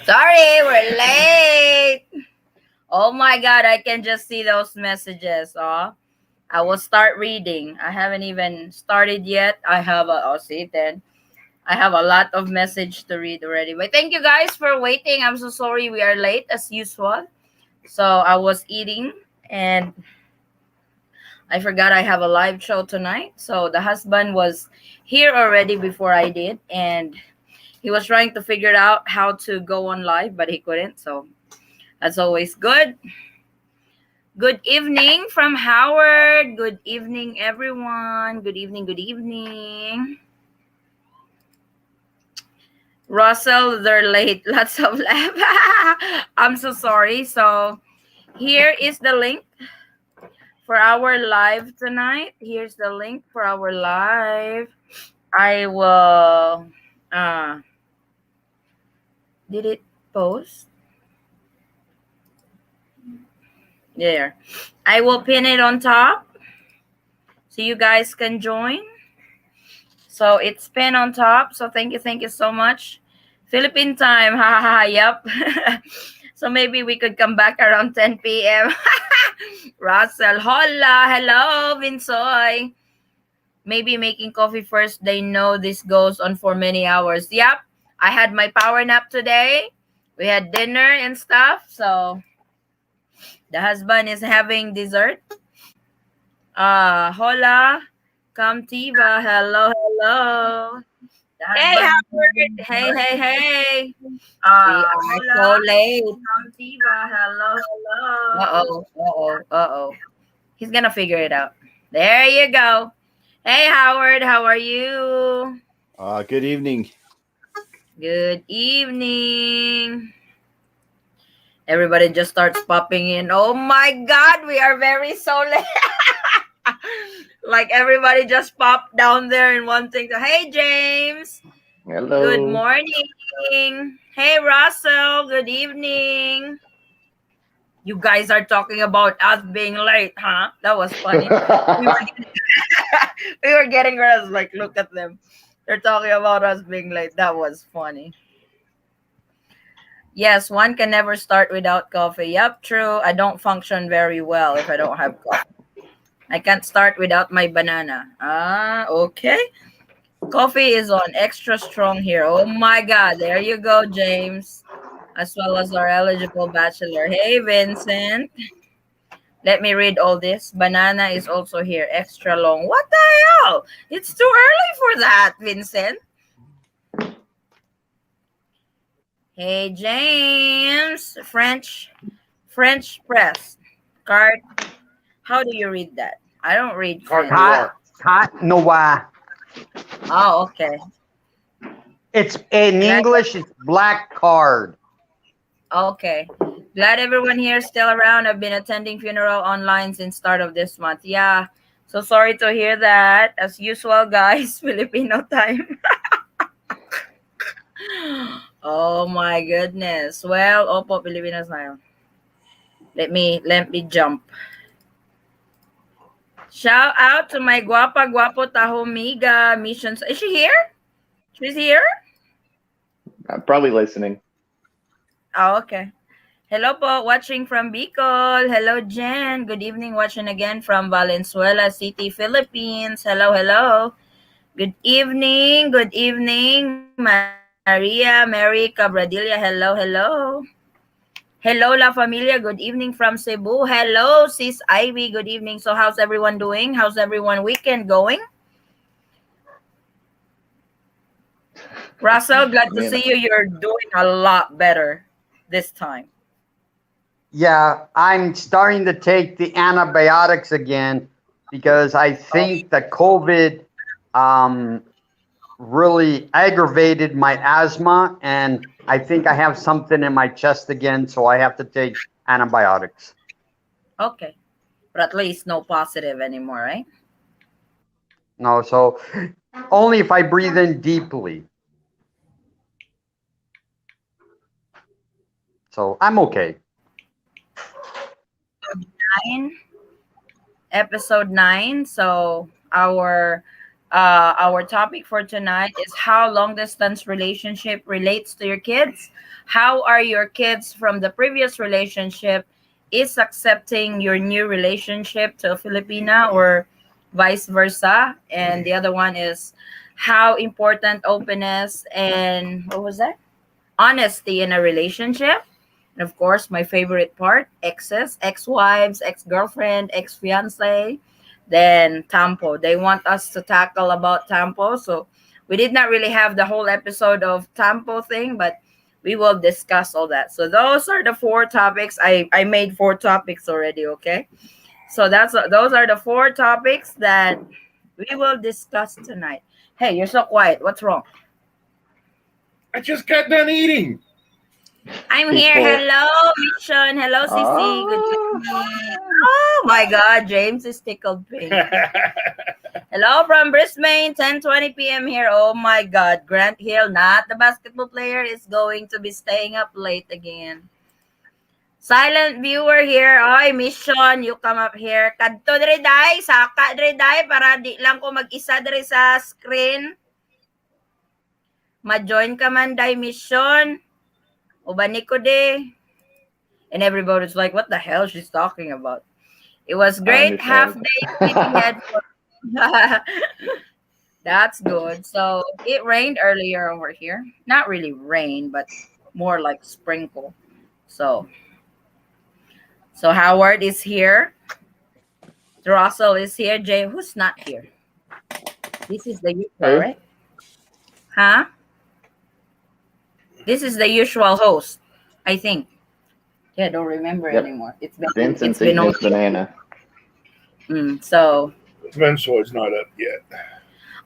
Sorry, we're late. Oh my god, I can just see those messages. Oh, I will start reading. I haven't even started yet. See then. I have a lot of message to read already. But thank you guys for waiting. I'm so sorry we are late as usual. So I was eating and I forgot I have a live show tonight. So the husband was here already before I did, and he was trying to figure out how to go on live, but he couldn't. So that's always good. Good evening from Howard. Good evening, everyone. Good evening. Good evening. Russell, they're late. Lots of laugh. I'm so sorry. So here is the link for our live tonight. Here's the link for our live. I will did it post? There. I will pin it on top so you guys can join. So it's pinned on top. So thank you so much. Philippine time. Ha ha ha. Yep. So maybe we could come back around 10 p.m. Russell. Hola. Hello, Vinsoy. Maybe making coffee first. They know this goes on for many hours. Yep. I had my power nap today. We had dinner and stuff. So the husband is having dessert. Hola. Kamtiva. Hello, hello. Hey, Howard. Hey. We are so late. Kamtiva. Hello, hello. Uh-oh. He's gonna figure it out. There you go. Hey, Howard. How are you? Good evening. Good evening. Everybody just starts popping in. Oh my God, we are very so late. Like everybody just popped down there and one thing. Hey, James. Hello. Good morning. Hey, Russell. Good evening. You guys are talking about us being late, huh? That was funny. We were getting res like, look at them. They're talking about us being late. That was funny. Yes, one can never start without coffee. Yep, true. I don't function very well if I don't have coffee. I can't start without my banana. Okay. Coffee is on extra strong here. Oh my God. There you go, James. As well as our eligible bachelor. Hey, Vincent. Let me read all this. Banana is also here. Extra long. What the hell? It's too early for that, Vincent. Hey, James. French press. Cart. How do you read that? I don't read French. Carte noir. Oh, okay. It's in English. It's black card. Okay. Glad everyone here is still around. I've been attending funeral online since start of this month. Yeah. So sorry to hear that. As usual, guys, Filipino time. Oh my goodness. Well, opo Pilipinas na. Let me jump. Shout out to my guapa guapo tahomiga missions. Is she here? She's here? I'm probably listening. Oh, okay. Hello po, watching from Bicol. Hello, Jen. Good evening, watching again from Valenzuela City, Philippines. Hello. Good evening, Maria, Mary Cabradilla. Hello. Hello, La Familia. Good evening from Cebu. Hello, Sis Ivy. Good evening. So how's everyone doing? How's everyone weekend going? Russell, glad to see you. You're doing a lot better this time. Yeah, I'm starting to take the antibiotics again because I think that COVID really aggravated my asthma, and I think I have something in my chest again, so I have to take antibiotics. Okay. But at least no positive anymore, right? No, so only if I breathe in deeply. So I'm okay. 9, episode 9. So our Our topic for tonight is how long distance relationship relates to your kids. How are your kids from the previous relationship is accepting your new relationship to a Filipina or vice versa? And the other one is how important openness and what was that? Honesty in a relationship. And of course, my favorite part, exes, ex-wives, ex-girlfriend, ex-fiance, then Tampo. They want us to tackle about Tampo. So we did not really have the whole episode of Tampo thing, but we will discuss all that. So those are the four topics. I made four topics already, okay? So those are the four topics that we will discuss tonight. Hey, you're so quiet. What's wrong? I just got done eating. I'm He's here. full. Hello, Mission. Hello, Sissy. Good Ah. morning. Oh my God, James is tickled pink. Hello from Brisbane, 10:20 p.m. here. Oh my God, Grant Hill, not the basketball player, is going to be staying up late again. Silent viewer here. Oy, Mission, you come up here. Kadto dre day, saka dre day para di lang ko mag-isa dre sa screen. Ma-join ka man day, Mission. Ubani ko de. And everybody's like, what the hell she's talking about? It was I great half understand. day sleepyhead for That's good. So it rained earlier over here. Not really rain, but more like sprinkle. So Howard is here. Russell is here. Jay, who's not here? This is the usual, Who? right? Huh? This is the usual host, I think. Yeah, I don't remember Yep. anymore. It's Vincent's been eating all his banana. so Vince's not up yet.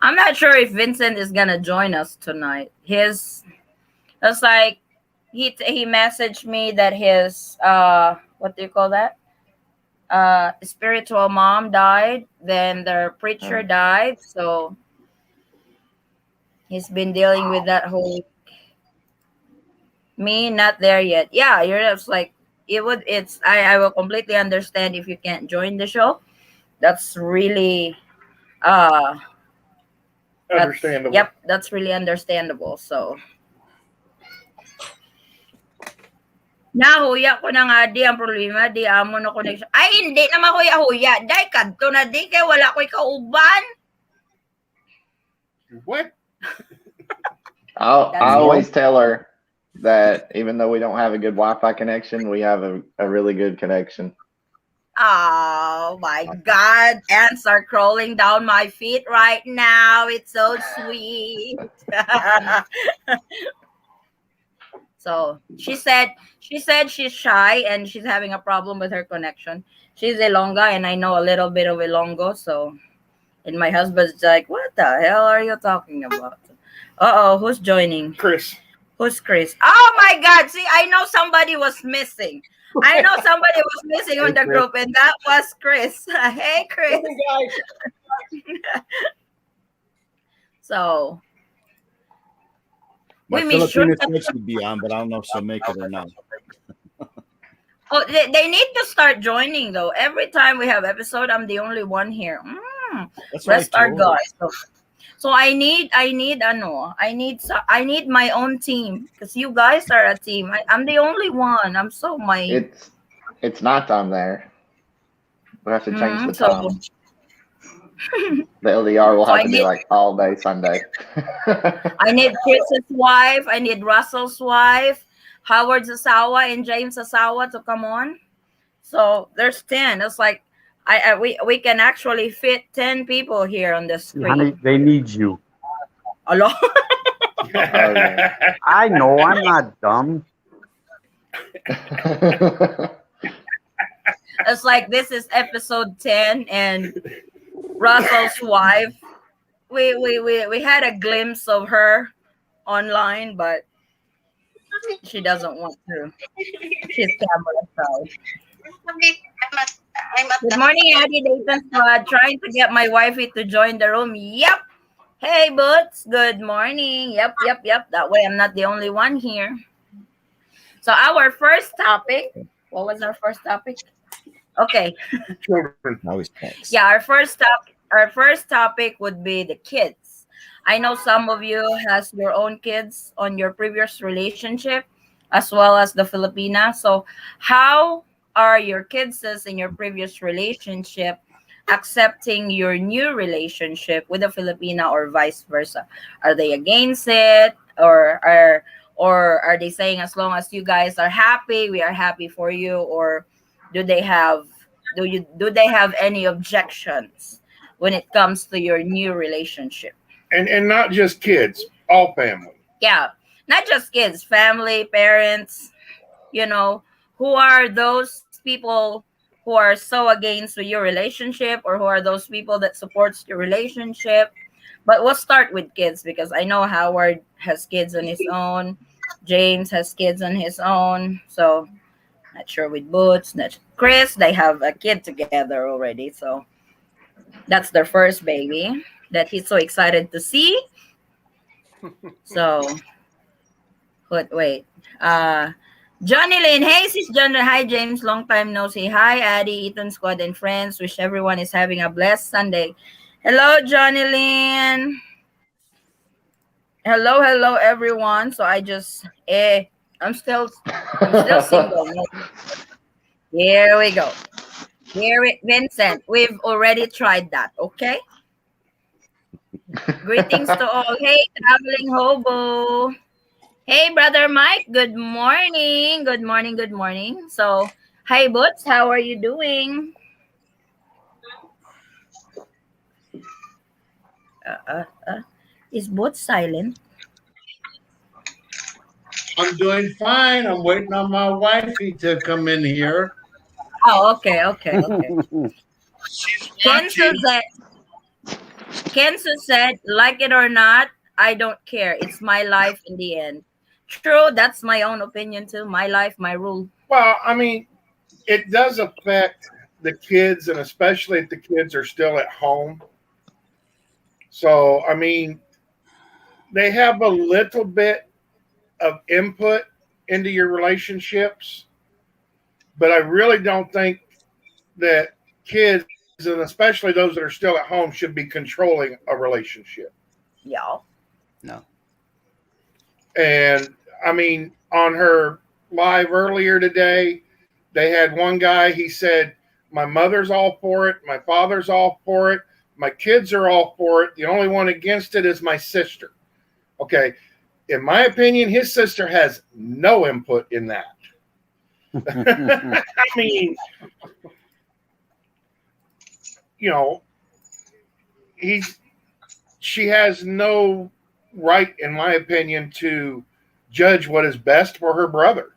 I'm not sure if Vincent is gonna join us tonight. It's like he messaged me that his what do you call that? Spiritual mom died, then their preacher Oh. died, so he's been dealing with that whole me not there yet. Yeah, you're just like I will completely understand if you can't join the show. That's really uh Understandable. that's really understandable. So nahuya ko na nga di ang problema, di amo no connection. Ay, hindi naman huya-huya. Dai, kadto na di, kay wala ko'y kauban. What? I That's it. always tell her that even though we don't have a good Wi-Fi connection, we have a really good connection. Oh my God. Ants are crawling down my feet right now. It's so sweet. So she said she's shy and she's having a problem with her connection. She's Ilongga and I know a little bit of Ilonggo, so and my husband's like, what the hell are you talking about? Uh-oh, who's joining? Chris. Who's Chris? Oh my God! See, I know somebody was missing. I know somebody was missing on the group, and that was Chris. Hey, Chris. So My we made sure Filipino that, switch would be on, but I don't know if she'll make it or not. they need to start joining though. Every time we have episode, I'm the only one here. That's right. Rest our guys. So I need I need my own team because you guys are a team. I'm the only one. I'm so my It's not on there. We have to change the so time. The LDR will So have I to be need like all day Sunday. I need Chris's wife. I need Russell's wife, Howard's asawa, and James' asawa to come on. So there's 10. It's like we can actually fit 10 people here on the Honey, screen. they need you. Hello? yeah. I know, I'm not dumb. It's like this is episode 10 and Russell's wife. We had a glimpse of her online, but she doesn't want to. She's camera shy. Good morning, Addie Dayton Squad. Trying to get my wifey to join the room. Yep. Hey, Boots. Good morning. Yep. That way I'm not the only one here. So our first topic. What was our first topic? Okay. Children. Now he's next. Yeah, our first topic. our first topic would be the kids. I know some of you has your own kids on your previous relationship, as well as the Filipina. So, how are your kids in your previous relationship accepting your new relationship with a Filipina or vice versa? Are they against it, or are they saying as long as you guys are happy, we are happy for you, or do they have do they have any objections when it comes to your new relationship? And not just kids, all family. Yeah, not just kids, family, parents, you know, who are those people who are so against with your relationship, or who are those people that supports your relationship? But we'll start with kids because I know Howard has kids on his own, James has kids on his own, so not sure with Boots, not Chris, they have a kid together already, so that's their first baby that he's so excited to see. So, wait. Uh, Johnny Lynn, hey, sis John. Hi, James. Long time no see. Hi, Addie, Eaton Squad, and friends. Wish everyone is having a blessed Sunday. Hello, Johnny Lynn. Hello, everyone. So I just, I'm still, I'm still single. Here we go. Vincent, we've already tried that. Okay. Greetings to all. Hey, traveling hobo. Hey, brother Mike. Good morning. Good morning. Good morning. So, hi, Boots. How are you doing? Uh, uh, uh. Is Boots silent? I'm doing fine. I'm waiting on my wifey to come in here. Oh, okay. She's Kenzo watching. said, Kenzo said, like it or not, I don't care. It's my life in the end. True, that's my own opinion too. My life, my rule. Well, I mean, it does affect the kids, and especially if the kids are still at home. So, I mean, they have a little bit of input into your relationships, but I really don't think that kids, and especially those that are still at home, should be controlling a relationship. Yeah. No. And I mean, on her live earlier today, they had one guy, he said, my mother's all for it, my father's all for it, my kids are all for it. The only one against it is my sister. Okay. In my opinion, his sister has no input in that. I mean, you know, he's she has no right, in my opinion, to judge what is best for her brother.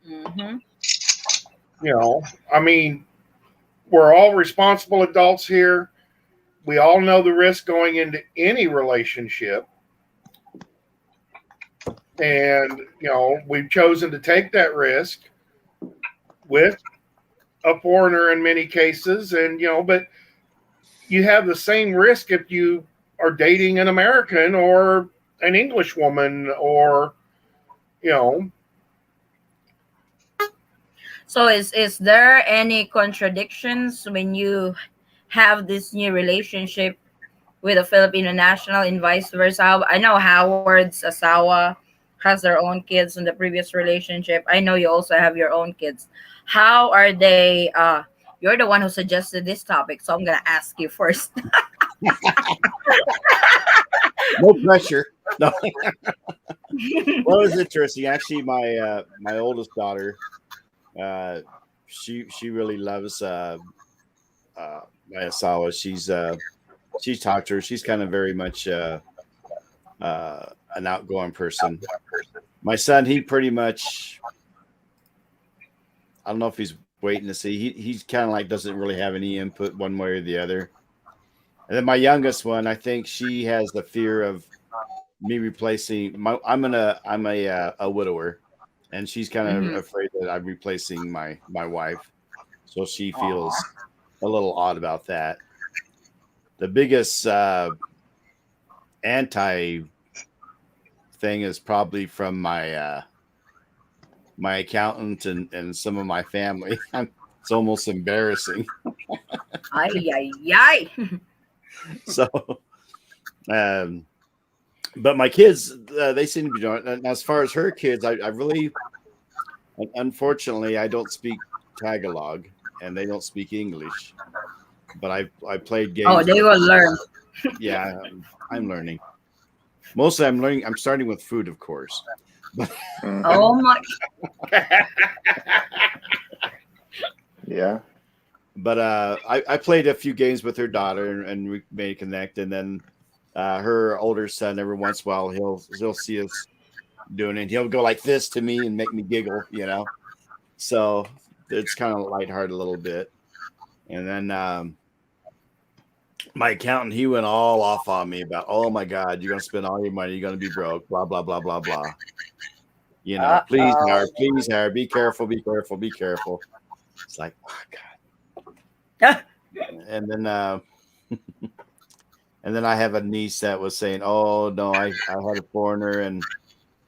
Mm-hmm. You know, I mean, we're all responsible adults here. We all know the risk going into any relationship. And, you know, we've chosen to take that risk with a foreigner in many cases. And, you know, but you have the same risk if you are dating an American or an English woman, or, you know. So is there any contradictions when you have this new relationship with a Filipino national and vice versa? I know Howard's asawa has their own kids in the previous relationship. I know you also have your own kids. How are they? You're the one who suggested this topic, so I'm gonna ask you first. No pressure. No. Well, it was interesting. Actually, my oldest daughter, uh, she really loves my Asawa. She's talked to her. She's kind of very much an outgoing person. My son, he pretty much, I don't know if he's waiting to see. He's kind of like doesn't really have any input one way or the other. And then my youngest one, I think she has the fear of me replacing my. I'm a widower, and she's kind of Mm-hmm. afraid that I'm replacing my wife. So she feels Aw. a little odd about that. The biggest anti thing is probably from my accountant and some of my family. It's almost embarrassing. Ay, ay, ay. So, um, but my kids, they seem to be doing it. And as far as her kids, I really, unfortunately, I don't speak Tagalog and they don't speak English. But I played Oh, games they with. will learn. Yeah, I'm learning. Mostly, I'm learning. I'm starting with food, of course. But Mhm. Oh my. Yeah. I played a few games with her daughter and we made a connect. And then her older son, every once in a while, he'll see us doing it. He'll go like this to me and make me giggle, you know. So it's kind of lighthearted a little bit. And then my accountant, he went all off on me about, oh my God, you're gonna spend all your money, you're gonna be broke, blah blah blah blah blah. You know, Uh-oh. please, Harry, be careful, be careful, be careful. It's like, oh God. And then and then I have a niece that was saying, oh no, I had a foreigner and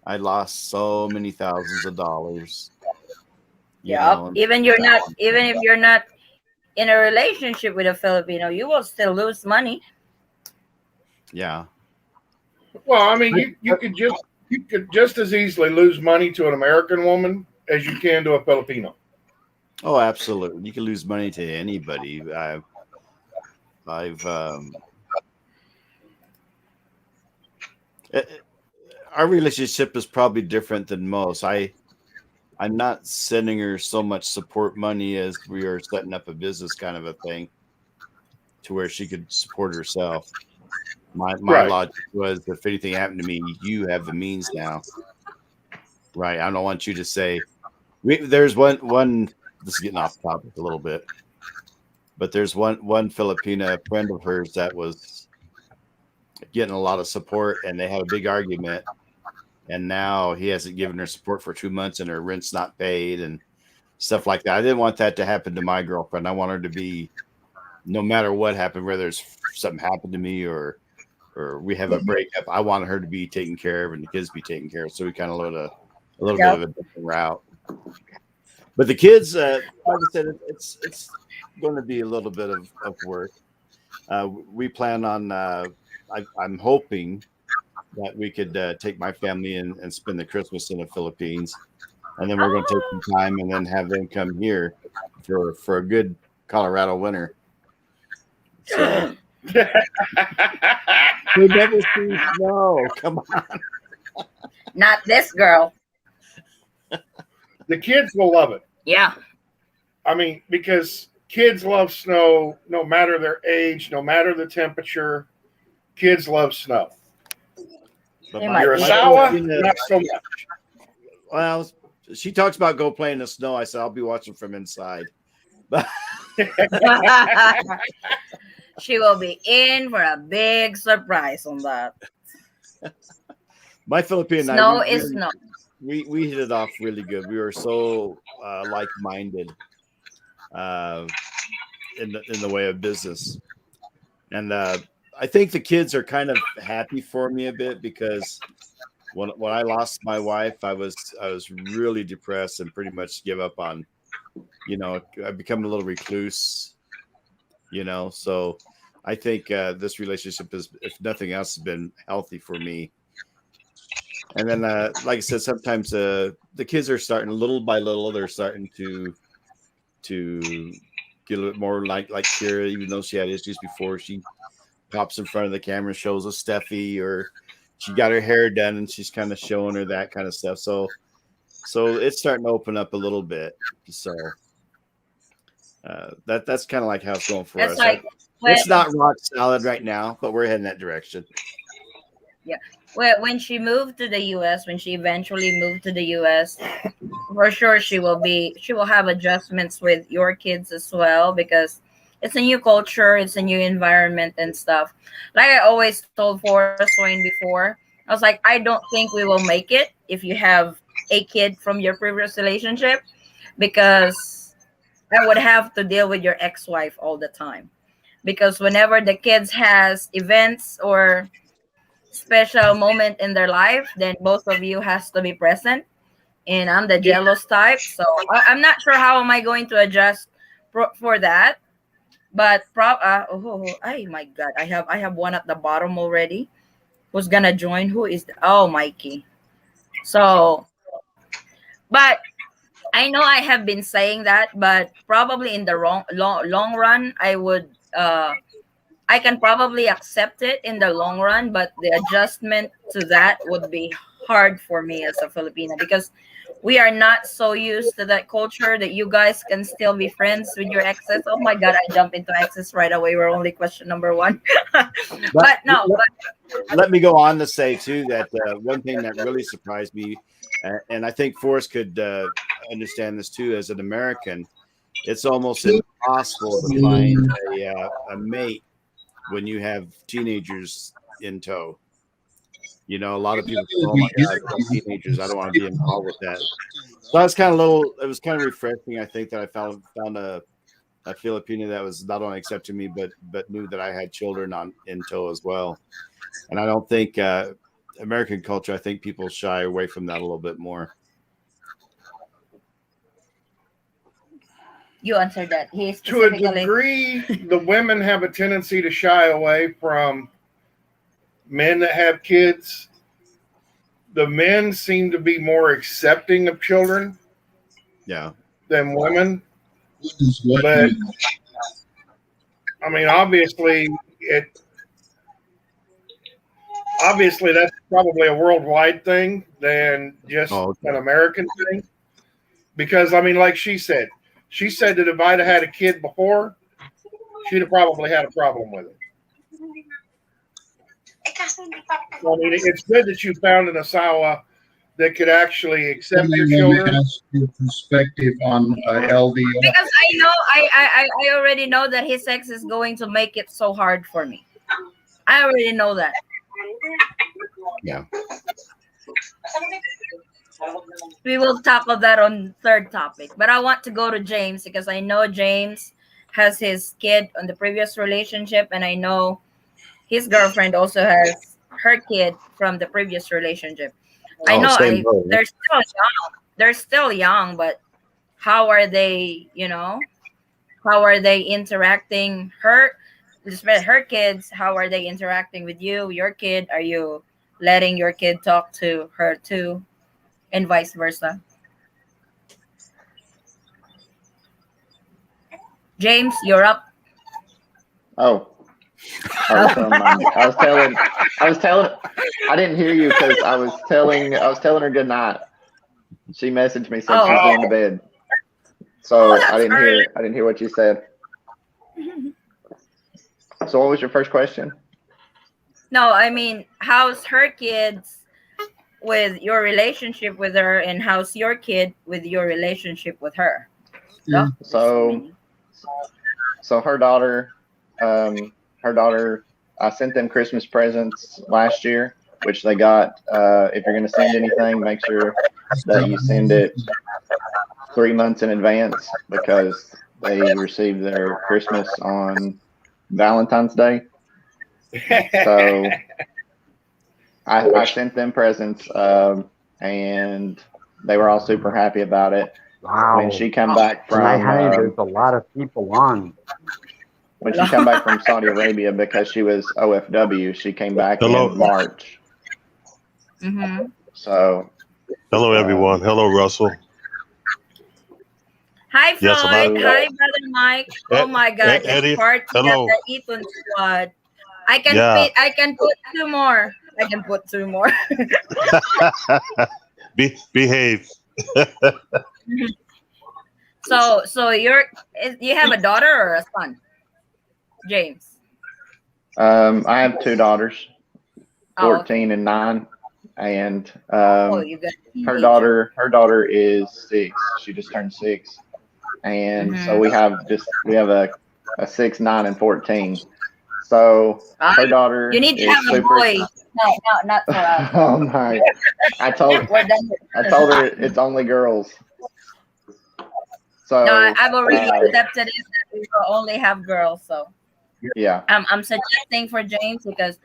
I lost so many thousands of dollars, you Yep. know. And Even if you're not in a relationship with a Filipino, you will still lose money. yeah. Well, I mean, you could just as easily lose money to an American woman as you can to a Filipino. Oh, absolutely. You can lose money to anybody. I've uh, our relationship is probably different than most. I'm not sending her so much support money as we are setting up a business kind of a thing to where she could support herself. My Right. logic was if anything happened to me, you have the means now, right? I don't want you to say there's one. This is getting off topic a little bit, but there's one Filipina friend of hers that was getting a lot of support, and they had a big argument, and now he hasn't given her support for 2 months, and her rent's not paid, and stuff like that. I didn't want that to happen to my girlfriend. I want her to be, no matter what happened, whether it's something happened to me or we have a breakup, I want her to be taken care of and the kids be taken care of. So we kind of went a little bit Yep. of a different route. But the kids, like I said, it's going to be a little bit of work. We plan on. I'm hoping that we could take my family and spend the Christmas in the Philippines, and then we're going to take some time and then have them come here for a good Colorado winter. So we never see snow. Come on. Not this girl. The kids will love it. Yeah. I mean, because kids love snow no matter their age, no matter the temperature. Kids love snow. But They my, might You're a be. my sour, Filipina, not so much. well, she talks about go play in the snow. I said I'll be watching from inside. But She will be in for a big surprise on that. my Filipino and I, Snow is snow. we hit it off really good. We were so like minded uh, in the way of business, and I think the kids are kind of happy for me a bit because when I lost my wife, I was really depressed and pretty much give up on, I become a little recluse, so I think this relationship is, if nothing else, has been healthy for me. And then, like I said, sometimes the kids are starting little by little. They're starting to get a little bit more like Kira, even though she had issues before. She pops in front of the camera, and shows us Steffi, or she got her hair done, and she's kind of showing her that kind of stuff. So it's starting to open up a little bit. So that's kind of like how it's going for It's us. like when It's not rock solid right now, but we're heading that direction. yeah, when she moved to the US, when she eventually moved to the US, for sure she will have adjustments with your kids as well because it's a new culture, it's a new environment and stuff. Like I always told Forrest Wayne before, I was like, I don't think we will make it if you have a kid from your previous relationship because I would have to deal with your ex-wife all the time. Because whenever the kids has events or special moment in their life, then both of you has to be present and I'm the Yeah. jealous type. So I'm not sure how am I going to adjust for that. But oh my god, I have one at the bottom already. Who's gonna join? Who is oh Mikey? So, but I know I have been saying that, but probably in the long run, I can probably accept it in the long run, but the adjustment to that would be hard for me as a Filipina because we are not so used to that culture that you guys can still be friends with your exes. Oh my god, I jump into exes right away. We're only question number one. Let, But no, let, but let me go on to say too that one thing that really surprised me, and I think Forrest could understand this too, as an American, it's almost impossible to find a mate when you have teenagers in tow. You know, a lot of people say, "Oh my God, I've got teenagers. I don't want to be involved with that." So I was kind of little. It was kind of refreshing. I think that I found a Filipino that was not only accepting me, but knew that I had children on in tow as well. And I don't think American culture. I think people shy away from that a little bit more. you answered that. He To a specifically. degree, the women have a tendency to shy away from men that have kids. The men seem to be more accepting of children Yeah. than women. What But I mean, obviously that's probably a worldwide thing than just Oh, okay. an American thing. Because I mean, like she said that if I'd have had a kid before, she'd have probably had a problem with it. I mean, it's good that you found an Asawa that could actually accept your Let me children. ask your perspective on LDR. Because I know I already know that his ex is going to make it so hard for me. I already know that. Yeah. We will tackle that on third topic. But I want to go to James because I know James has his kid on the previous relationship, and I know his girlfriend also has her kid from the previous relationship. I Oh, know same boat. they're still young. They're still young, but how are they, how are they interacting her kids, how are they interacting with you, your kid? Are you letting your kid talk to her too, and vice versa? James, you're up. Oh, I was telling. I didn't hear you because I was telling her good night. She messaged me said she's Oh, going to bed, oh, so that's early. I didn't hear what you said. So what was your first question? No, I mean, how's her kids with your relationship with her, and how's your kid with your relationship with her? Oh, there's so So many. so her daughter, I sent them Christmas presents last year, which they got. If you're going to send anything, make sure that you send it 3 months in advance because they received their Christmas on Valentine's Day. So I sent them presents, and they were all super happy about it. When Wow. she come back And I from honey, there's a lot of people on. when she come back from Saudi Arabia because she was OFW, she came back Hello. in March. Mm-hmm. So Hello, everyone. Hello, Russell. Hi, Yes, a lot Floyd. of Hi, Brother Mike. Oh my God, it's Eddie. party at Hello. the Eaton squad. I can Yeah. fit. I can put two more. I can put two more. Behave. So you have a daughter or a son, James? I have two daughters, Oh, 14 okay. and 9, and Oh, you got a teenager. her daughter is 6. She just turned 6, and so Mm-hmm. we have a 6, 9, and 14. So her You daughter need to is have a super. boy. No, no, not for us. Oh my! I told We're done with I this. told her it's only girls. No, So I've already accepted it that we will only have girls. So yeah, I'm suggesting for James because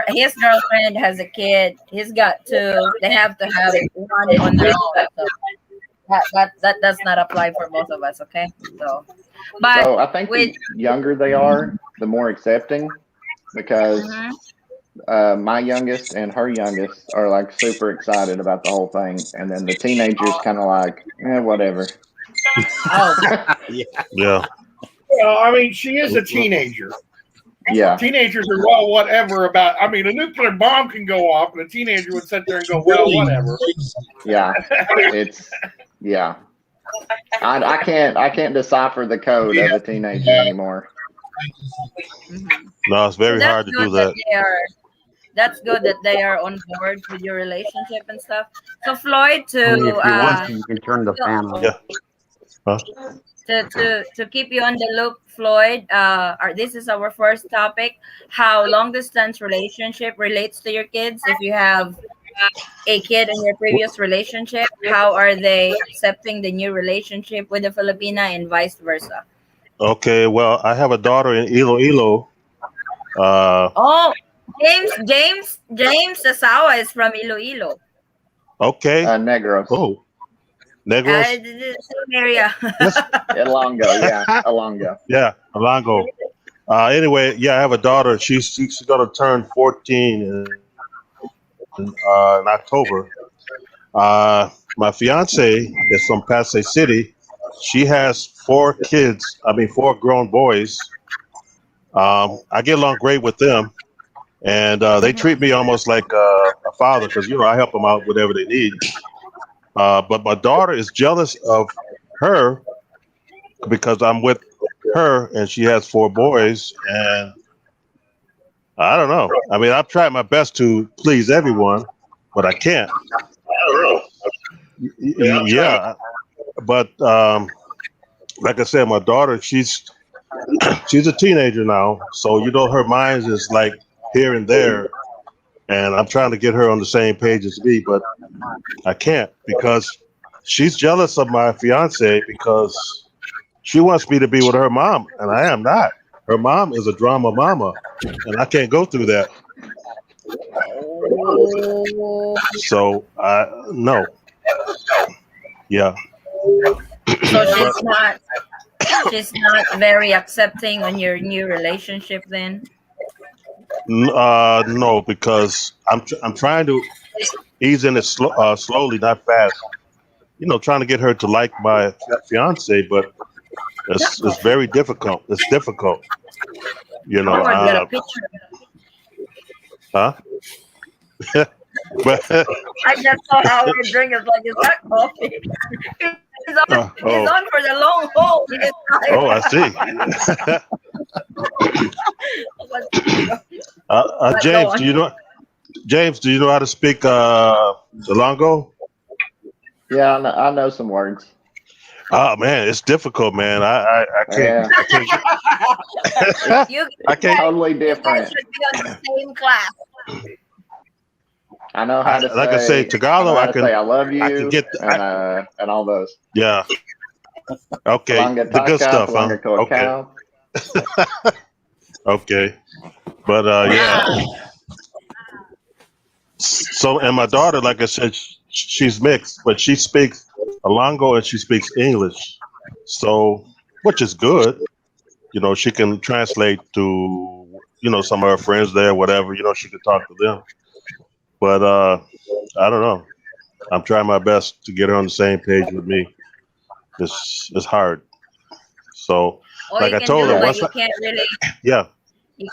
his girlfriend has a kid. He's got two. They have to have one on their own. So that does not apply for both of us. Okay, so but So I think with the younger they are, the more accepting, because mhm. my youngest and her youngest are like super excited about the whole thing, and then the teenagers kind of like, whatever. Oh, Yeah. Yeah. Well, I mean, she is a teenager. Yeah, Teenagers are well, whatever about. I mean, a nuclear bomb can go off, and a teenager would sit there and go, well, Really whatever. crazy. yeah, it's yeah. I can't decipher the code of a teenager anymore. mhm. No, it's So very that's hard to good do that that. they are. That's good that they are on board with your relationship and stuff. So Floyd, And if you want to, you can turn the fan on. Yeah. Huh? to keep you on the loop, Floyd. This is our first topic: how long distance relationship relates to your kids. If you have a kid in your previous relationship, how are they accepting the new relationship with the Filipina and vice versa? Okay. Well, I have a daughter in Iloilo. Uh, Oh, James Sasawa is from Iloilo. okay. Negros, Oh, Negros. The same area. Yes. Elongo, yeah, Elongo. Yeah, Alongo. Anyway, yeah, I have a daughter. She's gonna turn 14 in October. My fiance is from Pasay City. She has four kids. I mean, four grown boys. I get along great with them, and they treat me almost like a father because I help them out whatever they need. But my daughter is jealous of her because I'm with her and she has four boys, and I don't know. I mean, I've tried my best to please everyone, but I can't. Yeah, but like I said, my daughter, she's a teenager now, so her mind is like here and there, and I'm trying to get her on the same page as me, but I can't because she's jealous of my fiance because she wants me to be with her mom, and I am not. Her mom is a drama mama, and I can't go through that. Oh, So I no, yeah, so but she's not very accepting on your new relationship then. no, because I'm trying to ease in it slowly, not fast. Trying to get her to like my fiance, but it's very difficult. It's difficult, you Oh, know. I got a picture. Huh? But I just saw how we drink. It's like, is that coffee? He's oh, on for the long haul. He is oh, I tired. see. But go James, on. Do you know how to speak Salongo? Yeah, I know some words. Oh man, it's difficult, man. I can't. Yeah, I can't. You, I you can't. guys, totally you guys different. should be on the same class. I know how to Like I say, say I know Tagalog. how to say I love I can you get. and all those. Yeah. Okay. Palanga The good taka, stuff, huh? palanga ko Okay. cow. Okay. But yeah. So, and my daughter, like I said, she's mixed, but she speaks Alongo and she speaks English. So, which is good. She can translate to, some of her friends there, whatever, she could talk to them. But I don't know. I'm trying my best to get her on the same page with me. It's hard. So, All like you I can told do, her, but once I, yeah, you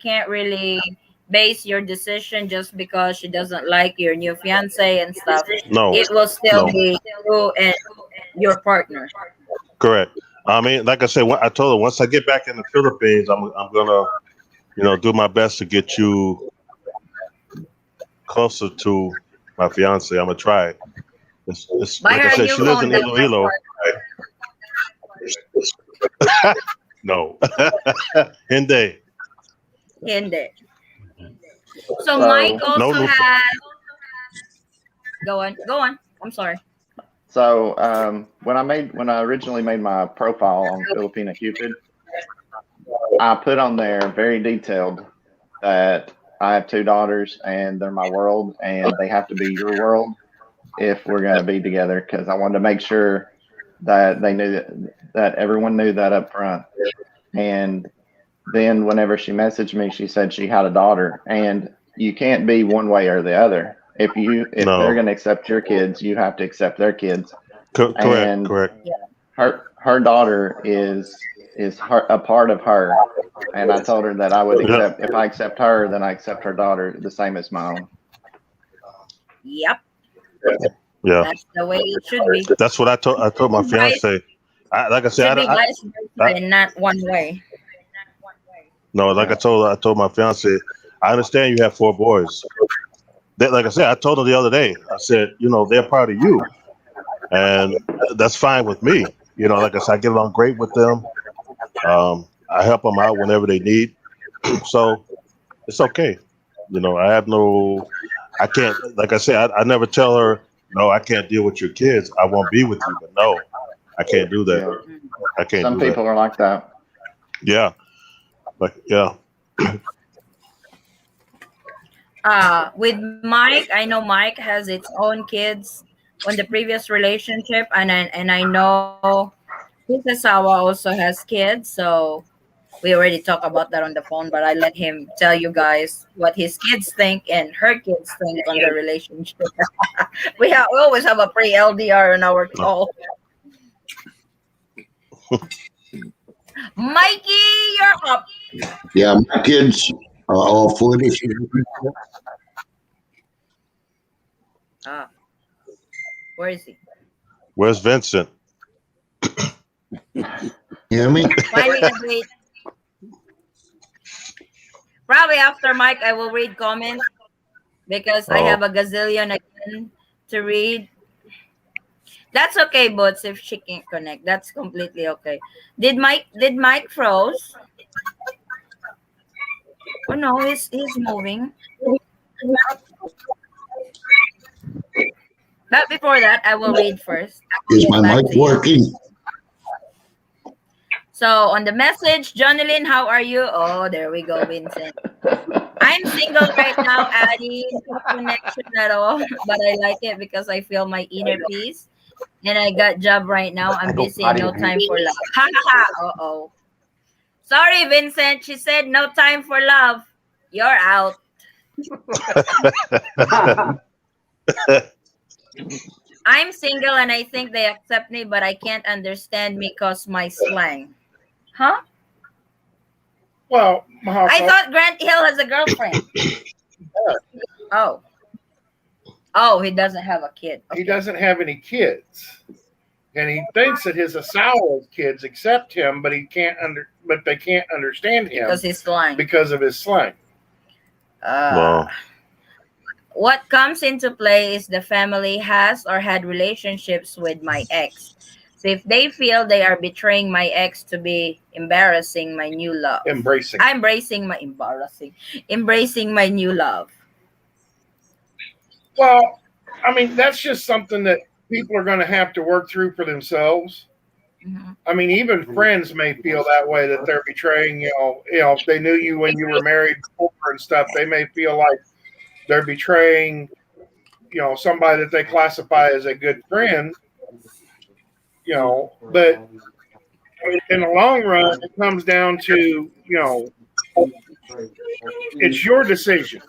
can't really base your decision just because she doesn't like your new fiance and stuff. no, It will still no, be you and your partner. correct. I mean, like I said, I told her once I get back in the Philippines, I'm gonna, do my best to get you closer to my fiance. I'm gonna try it. It's Buy like I her a said, new she lives phone, in then Iloilo. No, Hindi. Hindi. So Mike So No, also no. has. Go on, go on. I'm sorry. when I originally made my profile on Filipina Cupid, I put on there very detailed that I have two daughters and they're my world and they have to be your world. if we're going to be together, because I wanted to make sure that they knew that everyone knew that up front. And then whenever she messaged me, she said she had a daughter, and you can't be one way or the other. If they're No. going to accept your kids, you have to accept their kids. Correct. And Correct. her daughter is a part of her, and I told her that I would Yeah. accept, if I accept her, then I accept her daughter the same as my own. Yep, Yeah. that's the way it should be. That's what I told my fiance. Like I It said, should be vice versa and not one way. no, like I told my fiance, I understand you have 4 boys. Like I said, I told her the other day. I said, they're part of you, and that's fine with me. Like I said, I get along great with them. I help them out whenever they need, so it's okay. I can't. Like I said, I never tell her, no, I can't deal with your kids. I won't be with you, but no, I can't do that. Yeah. I can't Some do people that. are like that. Yeah, yeah. With Mike, I know Mike has its own kids on the previous relationship, and I know his asawa also has kids, so we already talked about that on the phone, but I let him tell you guys what his kids think and her kids think on the relationship. We always have a pre-LDR on our call. Mikey, you're up. Yeah, my kids are all for this. Where is he? Where's Vincent? You hear me? Finding a date. Probably after Mike, I will read comments because I have a gazillion again to read. That's okay, Boots, if she can't connect. That's completely okay. Did Mike froze? Oh no, he's moving. But before that, I will read first. Is my mic working? So on the message, Jonalyn, how are you? Oh, there we go, Vincent. I'm single right now, Addie. No connection at all, but I like it because I feel my inner peace. And I got job right now. I'm busy and no time for love. Ha ha ha. Uh-oh. Sorry, Vincent. She said no time for love. You're out. I'm single and I think they accept me, but I can't understand me because my slang. Huh? Well, I thought Grant Hill has a girlfriend. Oh, he doesn't have a kid. Okay. He doesn't have any kids, and he thinks that his Asawa kids accept him, but they can't understand him because he's slang. Because of his slang. Wow. What comes into play is the family has or had relationships with my ex. So if they feel they are betraying my ex to be embarrassing my new love. Embracing my new love. Well, I mean, that's just something that people are going to have to work through for themselves. Mm-hmm. I mean, even friends may feel that way, that they're betraying, if they knew you when you were married before and stuff, they may feel like they're betraying, somebody that they classify as a good friend, but in the long run, it comes down to, it's your decision.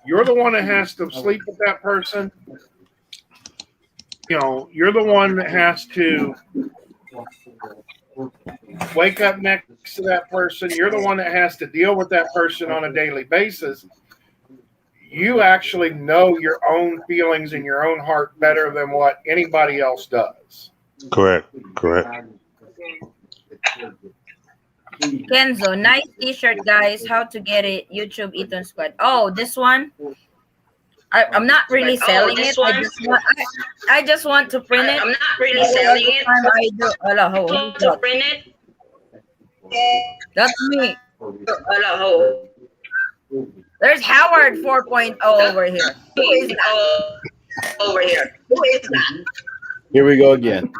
You're the one that has to sleep with that person. You're the one that has to wake up next to that person. You're the one that has to deal with that person on a daily basis. You actually know your own feelings in your own heart better than what anybody else does. Correct. Kenzo, nice t-shirt, guys. How to get it? YouTube Eaton Squad. Oh, this one? I'm not really selling it. I just want to print it. I'm not really selling it. I do. To print it. That's me. There's Howard 4.0 over here. Who is that? Who is that? Here we go again.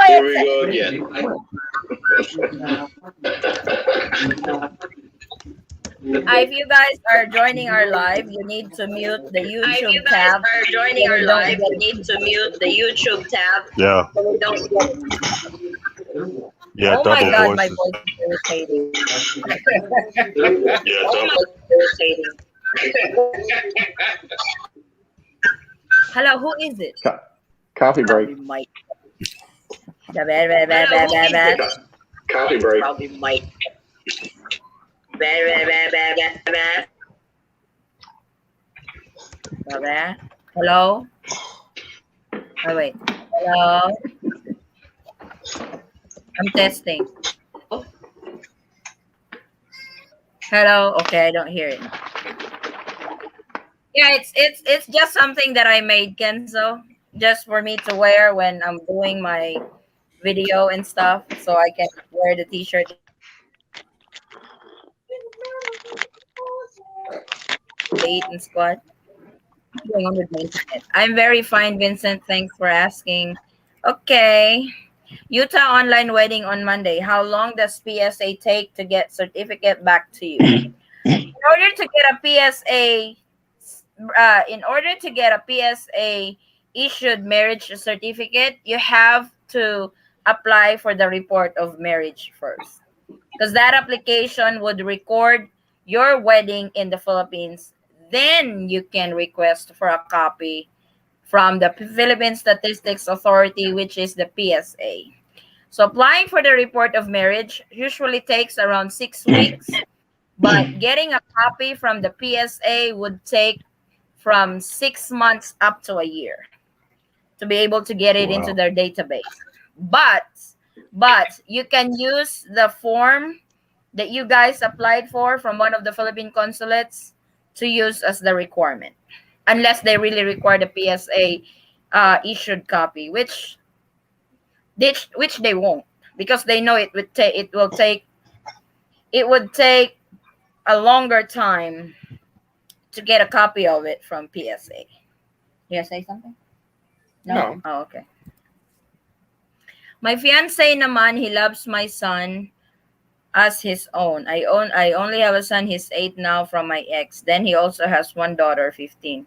Here we go again. If you guys are joining our live, you need to mute the If you YouTube guys tab are so joining we our don't live, get you need to mute the YouTube tab Yeah. so we don't get. Yeah. Oh my Double god, my voices. voice is irritating. Yeah, double irritating. Hello, who is it? Co- Coffee break. Probably Mike. Bad, bad, bad, bad, Hello, bad, who is bad. it? Coffee break. Probably Mike. Bad, bad, bad, bad, bad, bad. Bad, bad. Hello? Oh, wait. Hello? I'm testing. Hello? Okay, I don't hear it. Yeah, it's just something that I made, Kenzo, just for me to wear when I'm doing my video and stuff, so I can wear the t-shirt. The Eaton squad. What's going on with my internet? I'm very fine, Vincent. Thanks for asking. Okay. Utah online wedding on Monday. How long does PSA take to get certificate back to you? In order to get a PSA, in order to get a PSA issued marriage certificate, you have to apply for the report of marriage first, because that application would record your wedding in the Philippines. Then you can request for a copy from the Philippine Statistics Authority, which is the PSA. So applying for the report of marriage usually takes around 6 weeks, but getting a copy from the PSA would take from 6 months up to a year to be able to get it into Wow. their database. But but you can use the form that you guys applied for from one of the Philippine consulates to use as the requirement, unless they really require the PSA issued copy, which they won't, because they know it would take a longer time to get a copy of it from PSA. You gonna say something? No? No. Oh, okay. My fiance naman, he loves my son as his own. I only have a son, he's 8 now, from my ex. Then he also has one daughter, 15.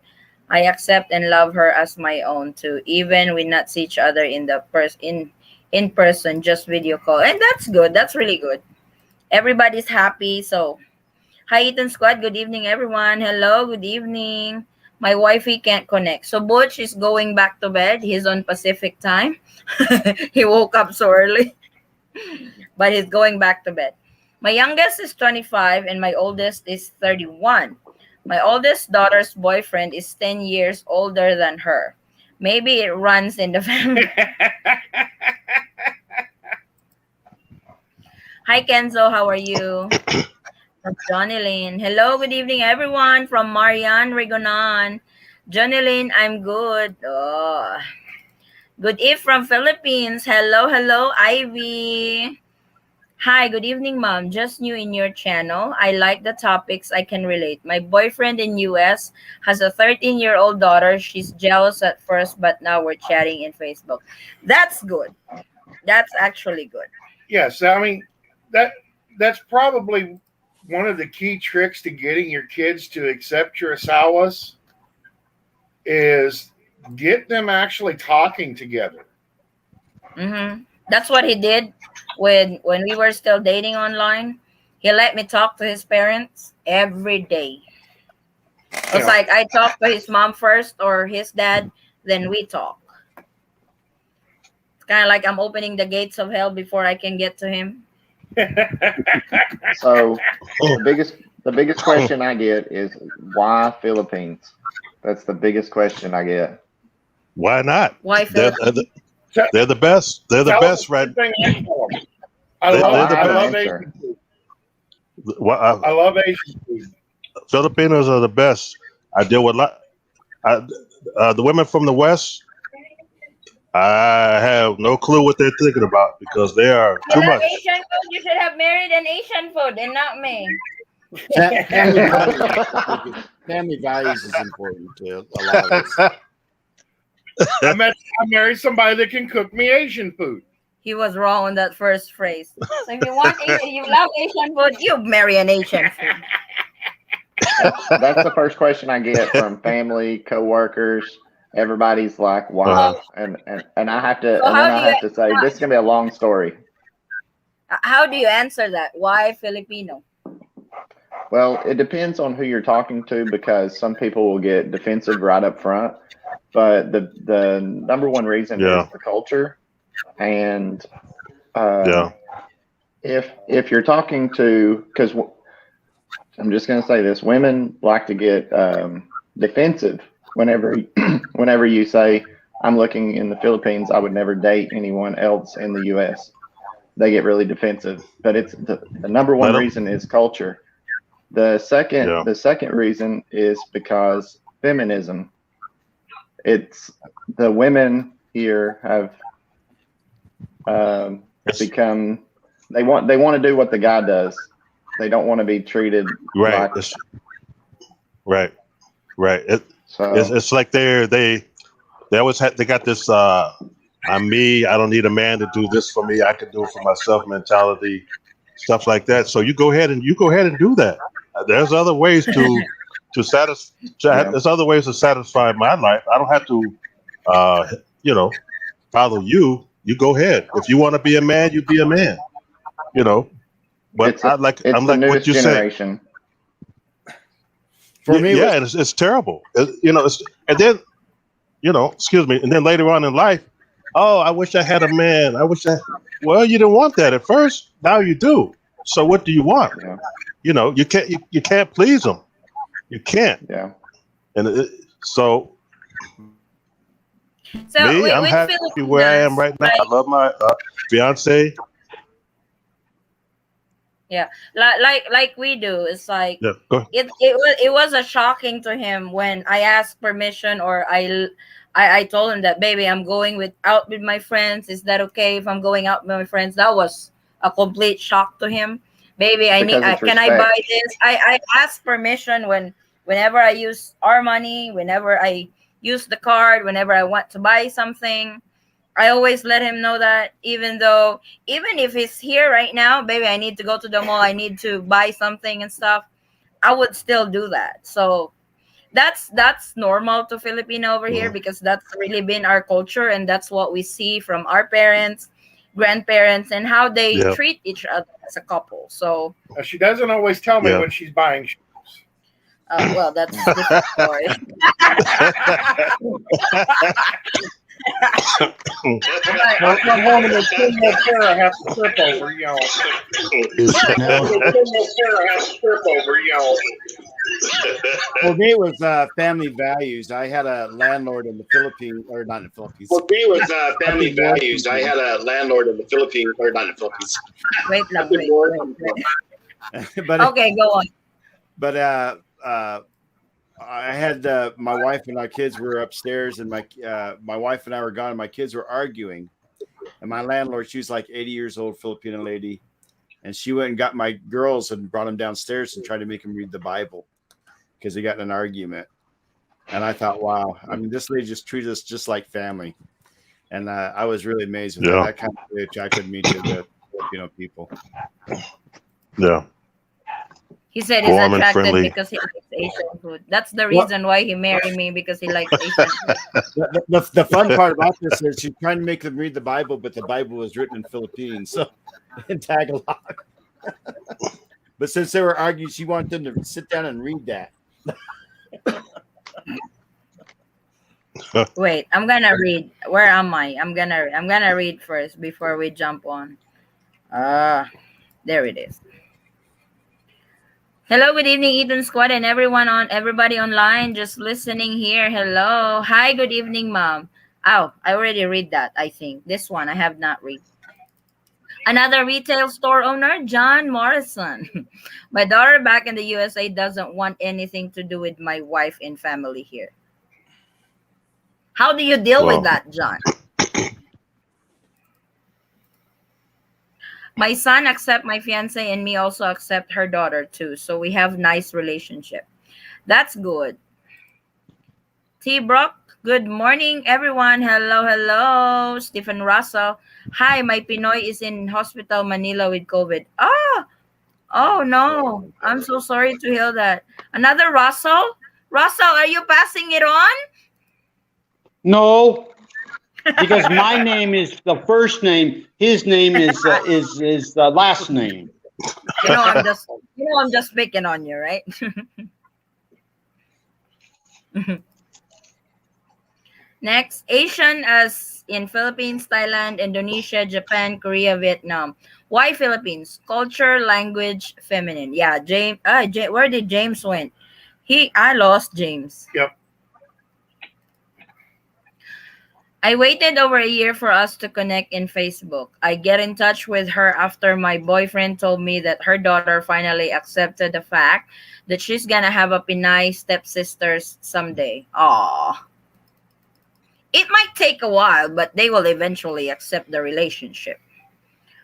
I accept and love her as my own too. Even we not see each other in person, just video call. And that's good. That's really good. Everybody's happy. So hi, Eaton Squad. Good evening, everyone. Hello, good evening. My wifey can't connect. So Butch is going back to bed. He's on Pacific time. He woke up so early, but he's going back to bed. My youngest is 25 and my oldest is 31. My oldest daughter's boyfriend is 10 years older than her. Maybe it runs in the family. Hi, Kenzo. How are you? From Johnny Lynn. Hello, good evening, everyone. From Marianne Rigonan. Johnny Lynn, I'm good. Oh. Good eve from Philippines. Hello, hello, Ivy. Hi, good evening, mom. Just new in your channel. I like the topics. I can relate. My boyfriend in US has a 13-year-old daughter. She's jealous at first, but now we're chatting in Facebook. That's good. That's actually good. Yes, I mean that's probably one of the key tricks to getting your kids to accept your asawas is get them actually talking together. Mm-hmm. That's what he did when we were still dating online. He let me talk to his parents every day. It's Yeah. like I talk to his mom first or his dad, then we talk. It's kind of like I'm opening the gates of hell before I can get to him. So the biggest question I get is why Philippines? That's the biggest question I get. Why not? Why Philippines? They're the best. They're the Tell best, them right? everything I tell them. I They're love, the I best. love Asian food. Well, I love Asian food. Filipinos are the best. I deal with the women from the West. I have no clue what they're thinking about because they are You too love much. Asian food, you should have married an Asian food and not me. Family values is important to a lot of us. I married somebody that can cook me Asian food. He was wrong on that first phrase. So if you love Asian food, you marry an Asian food. That's the first question I get from family, coworkers. Everybody's like, Uh-huh. "Why?" And I have to, So and then I have to say, this is gonna be a long story. how do you answer that? Why Filipino? Well, it depends on who you're talking to because some people will get defensive right up front. But the number one reason is Yeah. the culture, and Yeah. if you're talking to, because I'm just going to say this, women like to get defensive whenever whenever you say, I'm looking in the Philippines, I would never date anyone else in the U.S. They get really defensive, but it's the number one Let them. reason is culture. The Yeah. second reason is because feminism. It's the women here have It's become they want to do what the guy does. They don't want to be treated right. like It's right. Right. so. It's like they always they got this I'm me, I don't need a man to do this for me, I can do it for myself mentality, stuff like that. So you go ahead and do that. There's other ways to satisfy. Yeah. There's other ways to satisfy my life. I don't have to you know follow you. You go ahead. If you want to be a man, you be a man. You know. But It's the I'm like what newest you say. generation. For me, Yeah, and it's terrible. And then excuse me, and then later on in life, oh, I wish I had a man. Well, you didn't want that at first. Now you do. So what do you want? Yeah. You can't please them. You can't. Yeah. And so So me, I'm with happy where I am Filipinos, right now. I love my fiance. yeah, like we do. It's like Yeah, go ahead. it was a shocking to him when I asked permission, or I told him that, baby, I'm going out with my friends. Is that okay if I'm going out with my friends? That was a complete shock to him. Baby, I need. Because it's Can I buy respect. this? I ask permission whenever I use our money, whenever I use the card, whenever I want to buy something. I always let him know that, even if he's here right now, baby, I need to go to the mall, I need to buy something and stuff, I would still do that. So that's normal to Filipino over here, Mhm. because that's really been our culture, and that's what we see from our parents, grandparents, and how they Yeah, treat each other as a couple. So Now, she doesn't always tell me yeah. when she's buying shoes. well, that's a different story. I come home and there's still no pair I have to trip over, Is now for me, it was family values. I had a landlord in the Philippines, or not in the Philippines. For me, with I've family been working values, I had a landlord in the Philippines, or not in the Philippines. Wait, love, I've been wait, working. wait. but Okay, go on. but I had my wife and our kids were upstairs, and my wife and I were gone, and my kids were arguing. And my landlord, she was like 80 years old, Filipino lady, and she went and got my girls and brought them downstairs and tried to make them read the Bible because they got in an argument. And I thought, wow, I mean, this lady just treated us just like family. And I was really amazed with that. Yeah, That kind of really attracted me to the Filipino people. yeah. He said he's Warm and attracted friendly. because he likes Asian food. That's the Well, reason why he married me, because he likes Asian food. the fun part about this is she's trying to make them read the Bible, but the Bible was written in Philippines, so in Tagalog. But since they were arguing, she wanted them to sit down and read that. Wait, I'm gonna read. Where am I? I'm gonna read first before we jump on. There it is. Hello, good evening, Eaton Squad, and everybody online just listening here. Hello, hi, good evening, mom. Oh, I already read that. I think this one I have not read. Another retail store owner, John Morrison. My daughter back in the USA doesn't want anything to do with my wife and family here. How do you deal with Well, that, John? My son accept my fiance, and me also accept her daughter too. So we have nice relationship. That's good. T. Brock, good morning, everyone. Hello, hello. Stephen Russell. Hi, my Pinoy is in hospital Manila with COVID. Oh no, I'm so sorry to hear that. Another Russell? Russell, are you passing it on? No, because my name is the first name. His name is the last name. I'm just picking on you, right? Next, Asian as in Philippines, Thailand, Indonesia, Japan, Korea, Vietnam. Why Philippines? Culture, language, feminine. Yeah, James. Where did James went? I lost James. Yep. I waited over a year for us to connect in Facebook. I get in touch with her after my boyfriend told me that her daughter finally accepted the fact that she's gonna have a Pinay stepsisters someday. Aww. It might take a while, but they will eventually accept the relationship.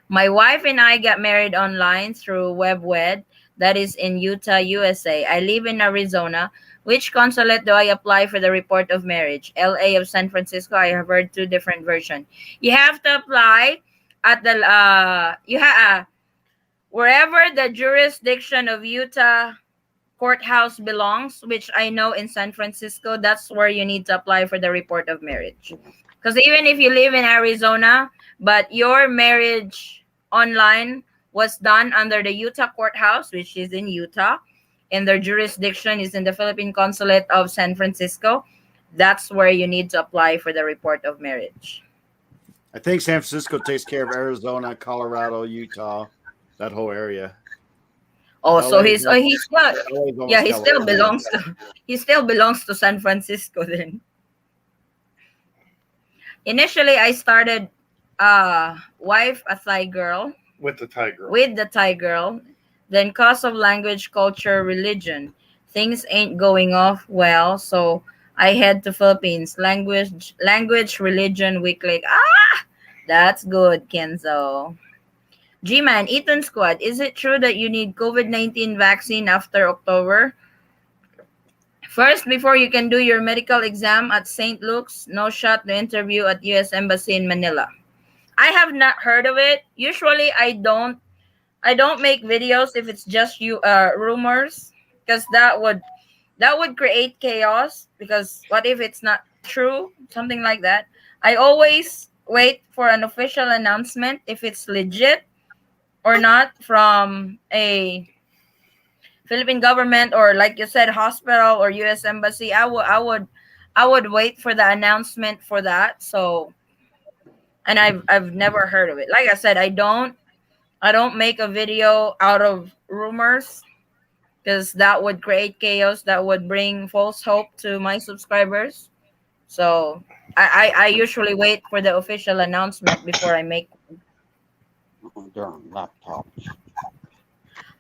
My wife and I got married online through WebWed, that is in Utah, USA. I live in Arizona. Which consulate do I apply for the report of marriage? LA of San Francisco. I have heard two different versions. You have to apply at the wherever the jurisdiction of Utah courthouse belongs, which I know in San Francisco, that's where you need to apply for the report of marriage. Because even if you live in Arizona, but your marriage online was done under the Utah courthouse, which is in Utah, and their jurisdiction is in the Philippine Consulate of San Francisco, that's where you need to apply for the report of marriage. I think San Francisco takes care of Arizona, Colorado, Utah, that whole area. Oh, so LA he's not. Yeah, he still belongs to San Francisco then. Initially, I started wife a Thai girl. With the Thai girl. With the Thai girl. Then cause of language, culture, religion. Things ain't going off well, so I head to Philippines. Language, religion, weekly. That's good, Kenzo. G-Man, Eaton Squad, is it true that you need COVID-19 vaccine after October? First, before you can do your medical exam at St. Luke's, no shot the interview at U.S. Embassy in Manila. I have not heard of it. Usually, I don't make videos if it's just rumors, because that would create chaos. Because what if it's not true? Something like that. I always wait for an official announcement if it's legit or not from a Philippine government, or like you said, hospital or U.S. Embassy. I would wait for the announcement for that. So, and I've never heard of it. Like I said, I don't make a video out of rumors, because that would create chaos. That would bring false hope to my subscribers. So I usually wait for the official announcement before I make. They're on laptops.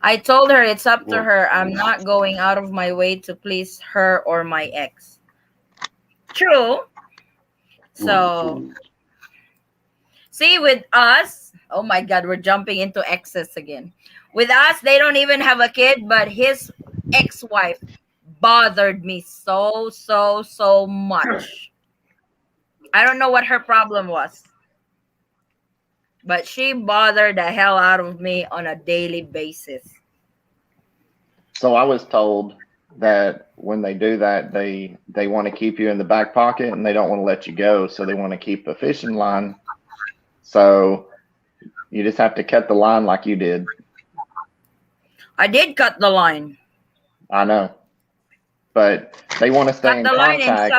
I told her it's up to her. I'm not going out of my way to please her or my ex. True. So, see, with us, oh my God, we're jumping into exes again. With us, they don't even have a kid, but his ex-wife bothered me so much. I don't know what her problem was, but she bothered the hell out of me on a daily basis. So I was told that when they do that, they want to keep you in the back pocket and they don't want to let you go. So they want to keep a fishing line. So you just have to cut the line like you did. I did cut the line. I know, but they want to stay in contact.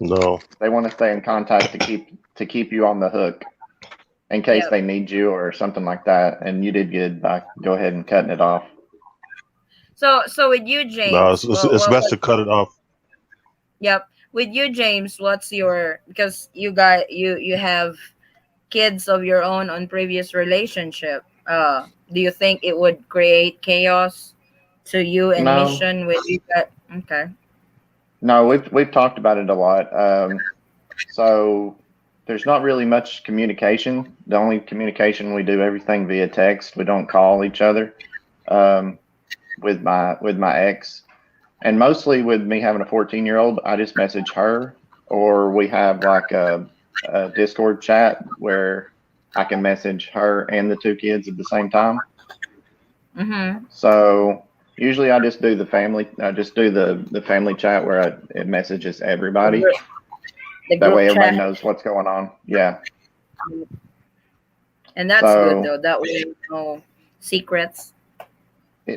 No. They want to stay in contact to keep you on the hook in case they need you or something like that. And you did good by go ahead and cutting it off. So with you, James. No, it's best to cut it off. Yep. With you, James, what's your, because you got you have kids of your own on previous relationship. Do you think it would create chaos to you and Mission with you? Okay. No, we've talked about it a lot. So there's not really much communication. The only communication we do everything via text. We don't call each other. With my ex, and mostly with me having a 14-year-old, I just message her, or we have like a Discord chat where I can message her and the two kids at the same time. Mm-hmm. So usually I just do the family. I just do the family chat where it messages everybody. The That group way everybody chat, knows what's going on. Yeah. and that's good So, though. That way, no secrets.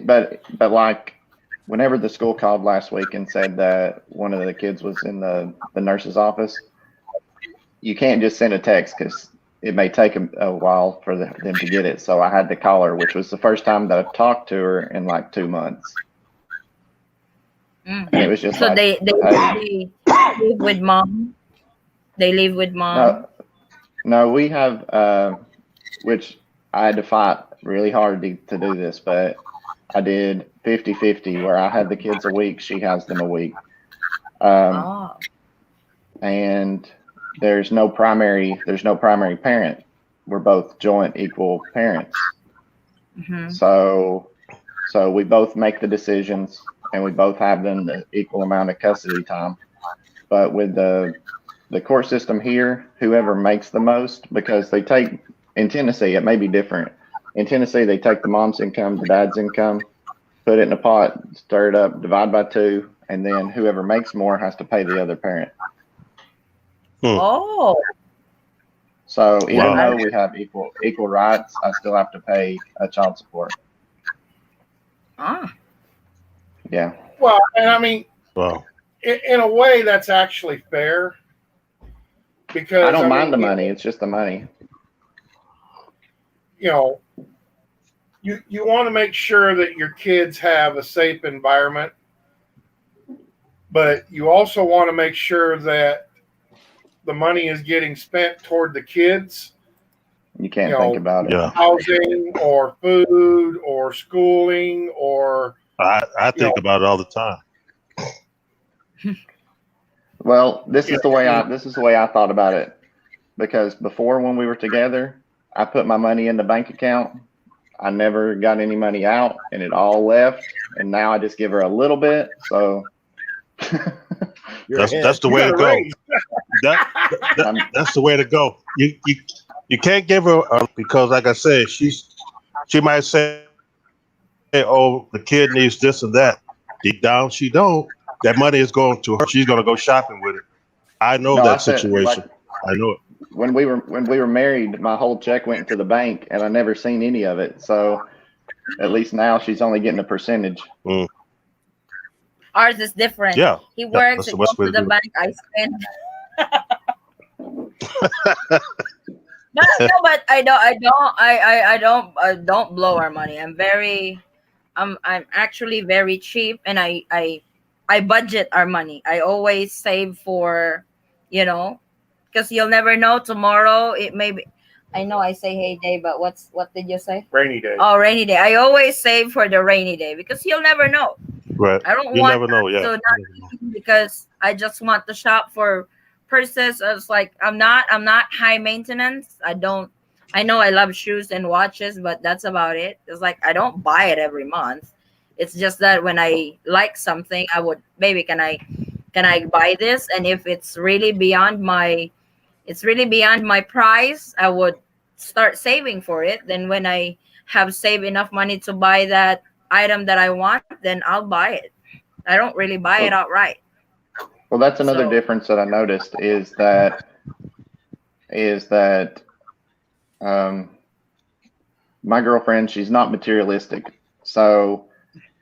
but like whenever the school called last week and said that one of the kids was in the nurse's office, you can't just send a text because it may take a while for them to get it. So I had to call her, which was the first time that I've talked to her in like 2 months. And it was just So like, they live with mom. They live with mom. no, we have, which I had to fight really hard to do this, but I did 50-50 where I had the kids a week, she has them a week. Oh. And there's no primary parent. We're both joint equal parents. Mm-hmm. So we both make the decisions and we both have them the equal amount of custody time. But with the court system here, whoever makes the most, because they take, in Tennessee, it may be different. In Tennessee, they take the mom's income, the dad's income, put it in a pot, stir it up, divide by 2, and then whoever makes more has to pay the other parent. Oh. So even though we have equal rights, I still have to pay a child support. Ah. Yeah. Well, and I mean, Wow. in a way, that's actually fair. Because I don't mind the money. It's just the money. You know, you want to make sure that your kids have a safe environment, but you also want to make sure that the money is getting spent toward the kids. You can't think about it. Yeah. Housing or food or schooling or I think about it all the time. Well, this is the way I thought about it, because before, when we were together, I put my money in the bank account. I never got any money out, and it all left. And now I just give her a little bit. So that's the way to go. That's the way to go. You can't give her because, like I said, she might say, "Oh, the kid needs this and that." Deep down, she don't. That money is going to her. She's going to go shopping with it. I know No, that situation. I know it. When we were married, my whole check went to the bank, and I never seen any of it. So at least now she's only getting a percentage. Ours is different. Yeah. He works and goes to the bank. I spend. But I don't blow our money. I'm actually very cheap, and I budget our money. I always save for, because you'll never know tomorrow. It may be. I know I say hey day, but what did you say? Rainy day. Oh, rainy day. I always save for the rainy day because you'll never know. Right. I don't you want never know. Yeah. to not because I just want to shop for purses. It's like I'm not high maintenance. I know I love shoes and watches, but that's about it. It's like I don't buy it every month. It's just that when I like something, I would maybe can I buy this, and if it's really beyond my price, I would start saving for it. Then when I have saved enough money to buy that item that I want, then I'll buy it. I don't really buy it outright. Well, that's another difference that I noticed is that my girlfriend, she's not materialistic. So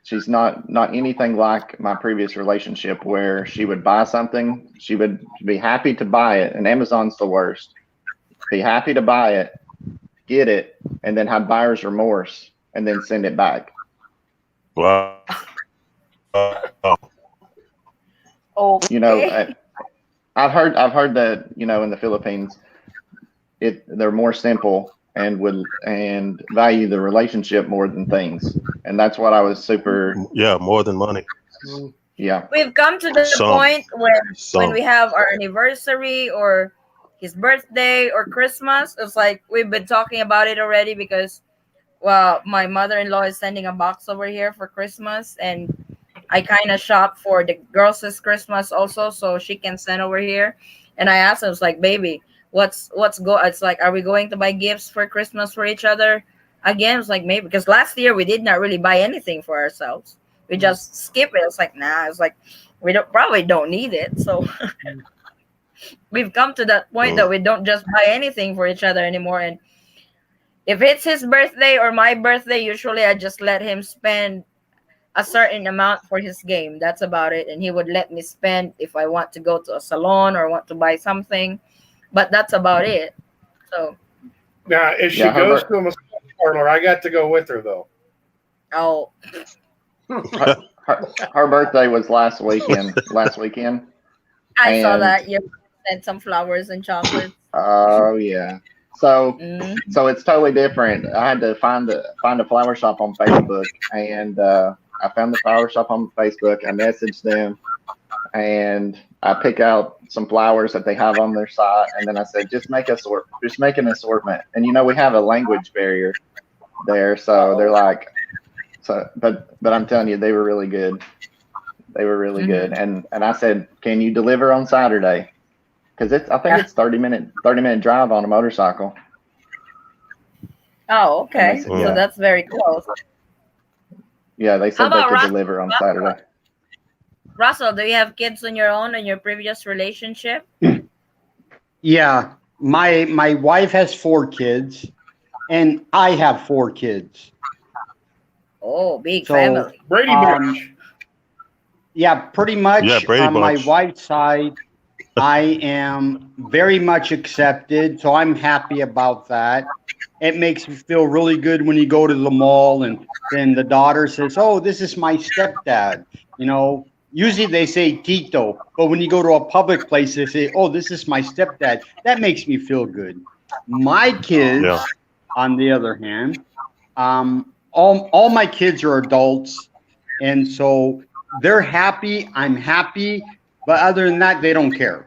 she's not anything like my previous relationship where she would buy something, she would be happy to buy it, and Amazon's the worst. Be happy to buy it, get it, and then have buyer's remorse and then send it back. Wow. Okay. I've heard that, in the Philippines, they're more simple and value the relationship more than things. And that's what I was super. Yeah, more than money. Yeah. We've come to the point when we have our anniversary or his birthday or Christmas. It's like we've been talking about it already because, well, my mother-in-law is sending a box over here for Christmas, and I kind of shop for the girls' Christmas also, so she can send over here. And I asked her, I was like, baby, what's go it's like, are we going to buy gifts for Christmas for each other again? It's like maybe because last year we did not really buy anything for ourselves. We just skip it. It's like, nah, it's like we don't need it. So we've come to that point that we don't just buy anything for each other anymore. And if it's his birthday or my birthday, usually I just let him spend a certain amount for his game. That's about it. And he would let me spend if I want to go to a salon or want to buy something. But that's about it. So Now, if she goes to a massage parlor, I got to go with her though. oh, her birthday was last weekend. I saw And- that. You sent some flowers and chocolates. Oh yeah. So Mm. so it's totally different. I had to find a flower shop on Facebook, and I found the flower shop on Facebook. I messaged them, and I pick out some flowers that they have on their site, and then I said, just make an assortment. And we have a language barrier there, so they're like, but I'm telling you, they were really good. They were really good, and I said, can you deliver on Saturday? Because I think it's 30-minute drive on a motorcycle. Oh, okay. said, So yeah. that's very close. Yeah, they How said they about could Russell? deliver on Saturday. Russell, do you have kids on your own in your previous relationship? Yeah, my wife has 4 kids, and I have 4 kids. Oh, big So, family. Brady Bunch. Yeah, pretty much Yeah, Brady on my Bunch. wife's side, I am very much accepted, so I'm happy about that. It makes me feel really good when you go to the mall and then the daughter says, "Oh, this is my stepdad." Usually they say Tito, but when you go to a public place, they say, "Oh, this is my stepdad." That makes me feel good. My kids, Yeah. on the other hand, all my kids are adults, and so they're happy. I'm happy, but other than that, they don't care.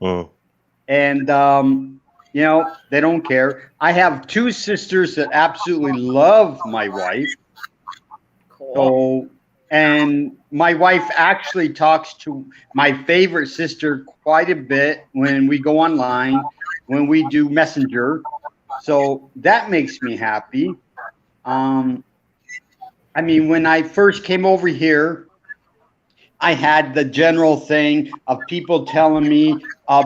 Mm. And they don't care. I have 2 sisters that absolutely love my wife. Cool. So, and my wife actually talks to my favorite sister quite a bit when we go online, when we do Messenger. So that makes me happy. When I first came over here, I had the general thing of people telling me,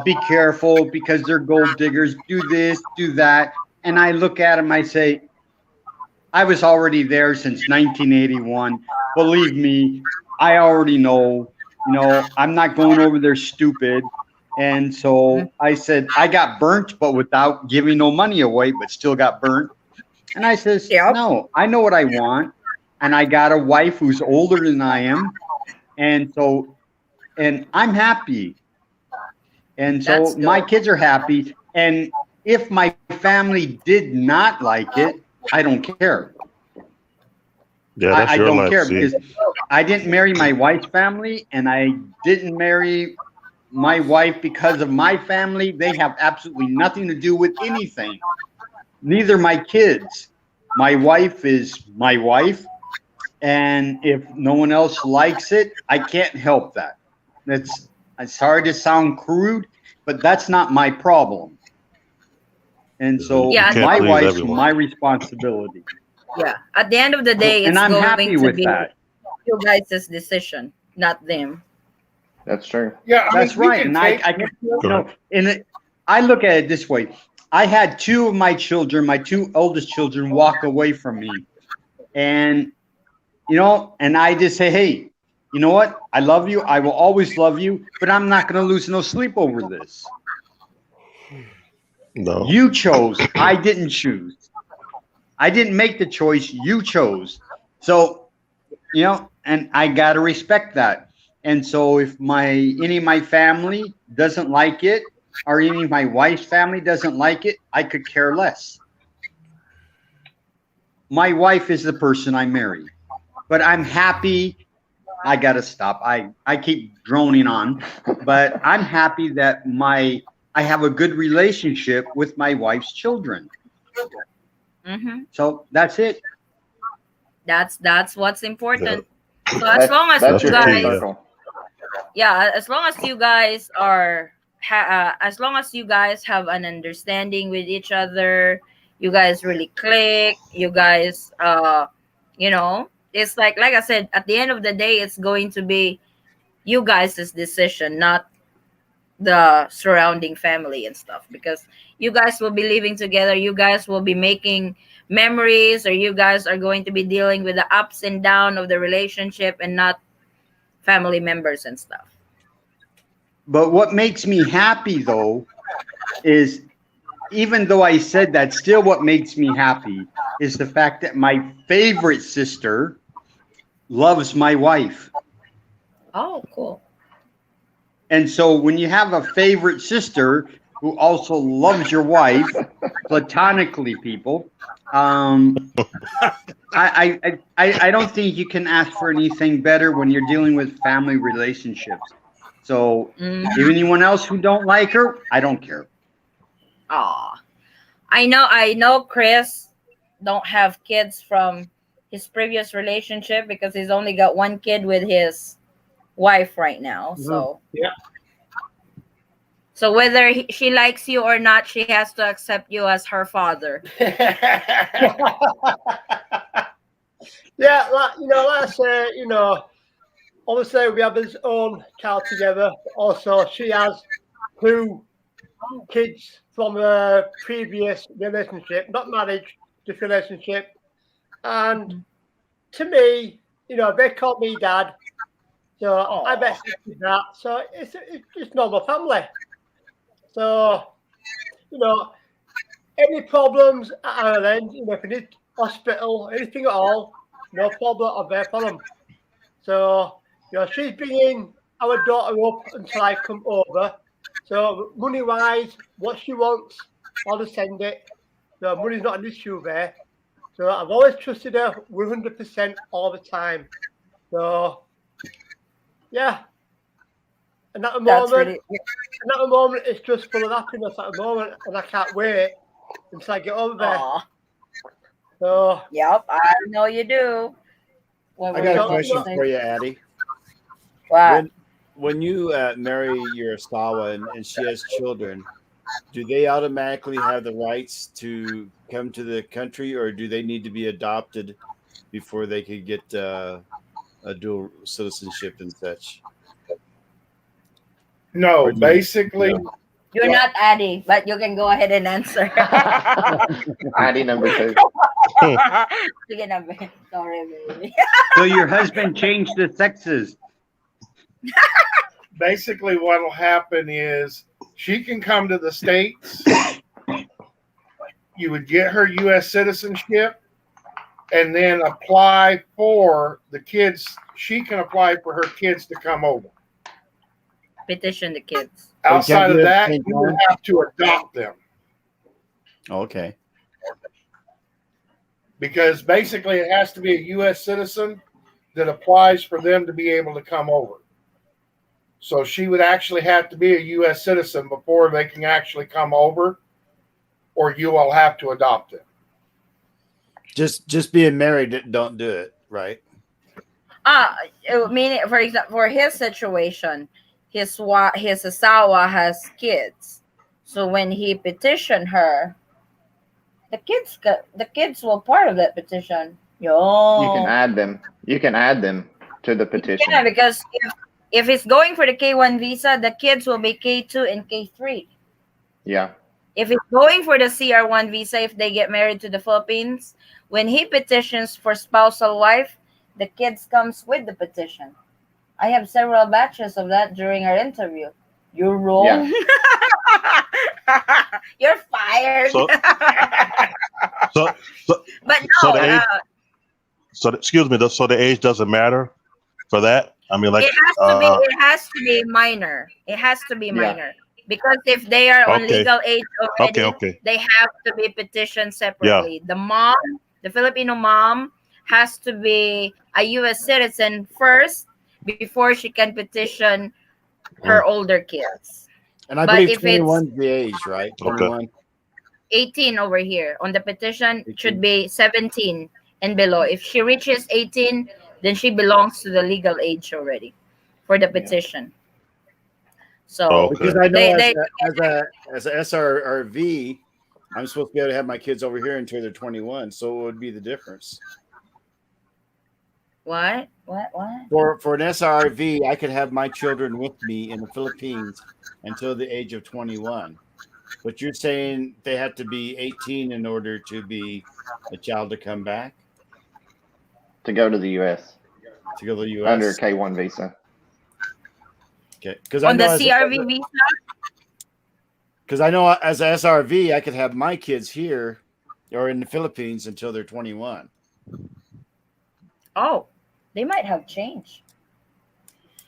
be careful because they're gold diggers, do this, do that. And I look at them, I say, I was already there since 1981. Believe me, I already know, I'm not going over there stupid. And so I said, I got burnt, but without giving no money away, but still got burnt. And I says, Yep. no, I know what I want. And I got a wife who's older than I am. And I'm happy. And so That's my good. kids are happy. And if my family did not like it, I don't care. Yeah, that's I your don't life. care See? because I didn't marry my wife's family, and I didn't marry my wife because of my family. They have absolutely nothing to do with anything. Neither my kids. My wife is my wife. And if no one else likes it, I can't help that. It's sorry to sound crude, but that's not my problem. And so Yeah, You can't my please wife's everyone. my responsibility. Yeah. At the end of the day, And it's I'm going happy to with be that. you guys' decision, not them. That's true. Yeah, That's you right. can And take. I can, I look at it this way. I had 2 of my children, my 2 oldest children, walk away from me. And and I just say, hey, you know what? I love you. I will always love you, but I'm not going to lose no sleep over this. No. You chose. I didn't choose. I didn't make the choice. You chose. So, and I got to respect that. And so if any of my family doesn't like it, or any of my wife's family doesn't like it, I could care less. My wife is the person I marry. But I'm happy. I got to stop. I keep droning on, but I'm happy that I have a good relationship with my wife's children. Mm-hmm. So that's it. That's what's important. So That's as long as that's you your the inner key, guys, yeah. circle. yeah, as long as you guys are as long as you guys have an understanding with each other, you guys really click, you guys it's like I said, at the end of the day, it's going to be you guys' decision, not the surrounding family and stuff, because you guys will be living together, you guys will be making memories, or you guys are going to be dealing with the ups and down of the relationship, and not family members and stuff. But what makes me happy though is, even though I said that, still what makes me happy is the fact that my favorite sister loves my wife. Oh, cool. And so when you have a favorite sister who also loves your wife, platonically, people, I don't think you can ask for anything better when you're dealing with family relationships. So even anyone else who don't like her, I don't care. Aw. I know Chris don't have kids from his previous relationship, because he's only got one kid with his wife right now. So Yeah. so whether she likes you or not, she has to accept you as her father. Yeah, like I say, obviously we have his own child together. Also, she has 2 kids from a previous relationship, not marriage, just relationship. And to me, they call me dad, so I've accepted that. So it's just normal family. So, any problems at our end, if we need hospital, anything at all, no problem, I'm there for them. So, she's bringing our daughter up until I come over. So, money wise, what she wants, I'll just send it. So, money's not an issue there. So, I've always trusted her 100% all the time. So, yeah. And at the moment, it's just full of happiness at the moment, and I can't wait until I get over there. Aw. So, Yep, I know you do. I got a question for you, Addie. What? When you marry your Asawa and she has children, do they automatically have the rights to come to the country, or do they need to be adopted before they could get a dual citizenship and such? No, basically, You're not Addie, but you can go ahead and answer. ID number 2. Sige na, babe. Sorry, baby. So your husband changed the sexes. basically what will happen is she can come to the States. You would get her U.S. citizenship and then apply for the kids. She can apply for her kids to come over. Petition the kids. Outside of that, you would have to adopt them. Okay. Because basically it has to be a U.S. citizen that applies for them to be able to come over. So she would actually have to be a U.S. citizen before they can actually come over, or you will have to adopt them. Just being married don't do it, right? Meaning, for example, for his situation, his asawa has kids, so when he petitioned her, the kids were part of that petition. Yo. You can add them. You can add them to the petition. Yeah, because if it's going for the K1 visa, the kids will be K2 and K3. Yeah. If it's going for the CR1 visa, if they get married to the Philippines, when he petitions for spousal wife, the kids comes with the petition. I have several batches of that during our interview. You're wrong. Yeah. You're fired. So but no. so the age, excuse me. So the age doesn't matter for that. I mean, like it has to be minor. It has to be minor. Because if they are on legal age already, they have to be petitioned separately. Yeah. The Filipino mom, has to be a U.S. citizen first before she can petition her older kids. And I believe 21 is the age, right? 21. 18 over here. On the petition, 18. Should be 17 and below. If she reaches 18, then she belongs to the legal age already for the petition. So Because I know they as a SRV, I'm supposed to be able to have my kids over here until they're 21. So what would be the difference? what? For an SRV, I could have my children with me in the Philippines until the age of 21. But you're saying they have to be 18 in order to be a child to come back To go to the U.S. to go to the U.S. under K1 visa. Okay, because I On the know CRV visa. because I know as a SRV, I could have my kids here or in the Philippines until they're 21. Oh, they might have changed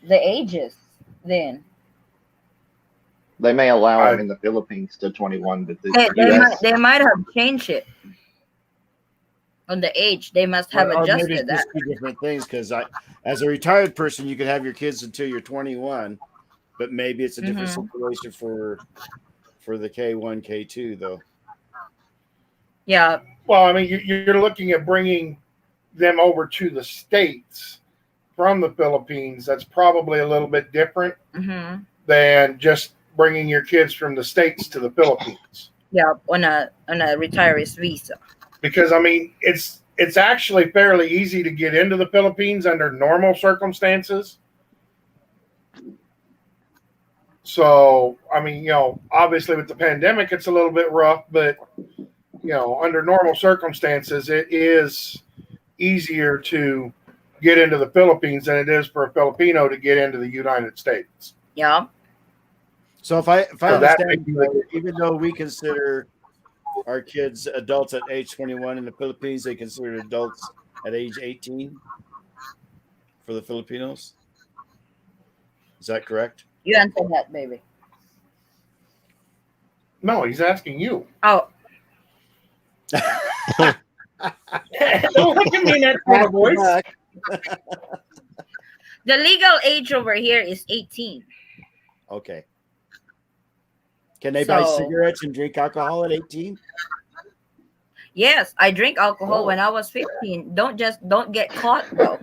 the ages then. They may allow them in the Philippines to 21, but the They U.S. might have changed it on the age. They must have Or maybe adjusted it's that. just two different things. Because as a retired person, you could have your kids until you're 21, but maybe it's a different situation for the K1, K2 though. Yeah. Well, I mean, you're looking at bringing them over to the States from the Philippines. That's probably a little bit different than just bringing your kids from the States to the Philippines. Yeah, on a retiree's visa. Because I mean, it's actually fairly easy to get into the Philippines under normal circumstances. So, I mean, obviously with the pandemic, it's a little bit rough, but under normal circumstances, it is easier to get into the Philippines than it is for a Filipino to get into the United States. Yeah. So if I understand, even though we consider our kids adults at age 21 in the Philippines, they consider adults at age 18 for the Filipinos. Is that correct? You answer that, baby. No, he's asking you. Oh. Don't look at me in that tone of voice. The legal age over here is 18. Okay. Can they buy cigarettes and drink alcohol at 18? Yes, I drink alcohol when I was 15. Don't get caught though.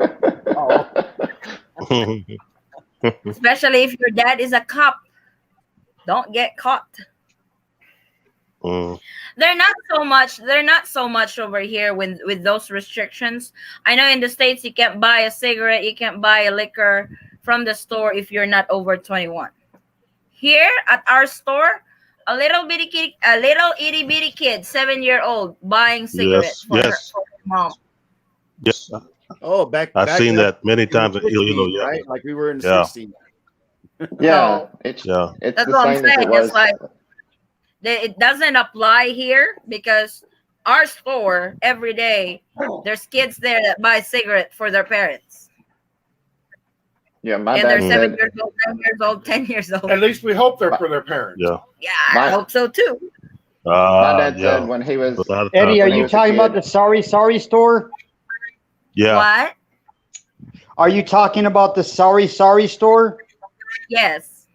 Especially if your dad is a cop. Don't get caught. They're not so much over here with those restrictions. I know in the States you can't buy a cigarette, you can't buy a liquor from the store if you're not over 21. Here at our store, a little itty bitty kid, 7-year-old, buying cigarettes for her mom. Yes. Oh, I've seen that many times in Illinois. Yeah. Right? Like we were in the 60s. Yeah, it's that's the what I'm same as saying. it was. It's like it doesn't apply here because our store every day there's kids there that buy cigarettes for their parents. Yeah, my and dad they're said 7 years old, 9 years old, 10 years old. At least we hope they're for their parents. Yeah. Yeah, I hope so too. My dad said when he was Eddie, are you talking about the Sorry store? Yeah. What? Are you talking about the Sorry store? Yes.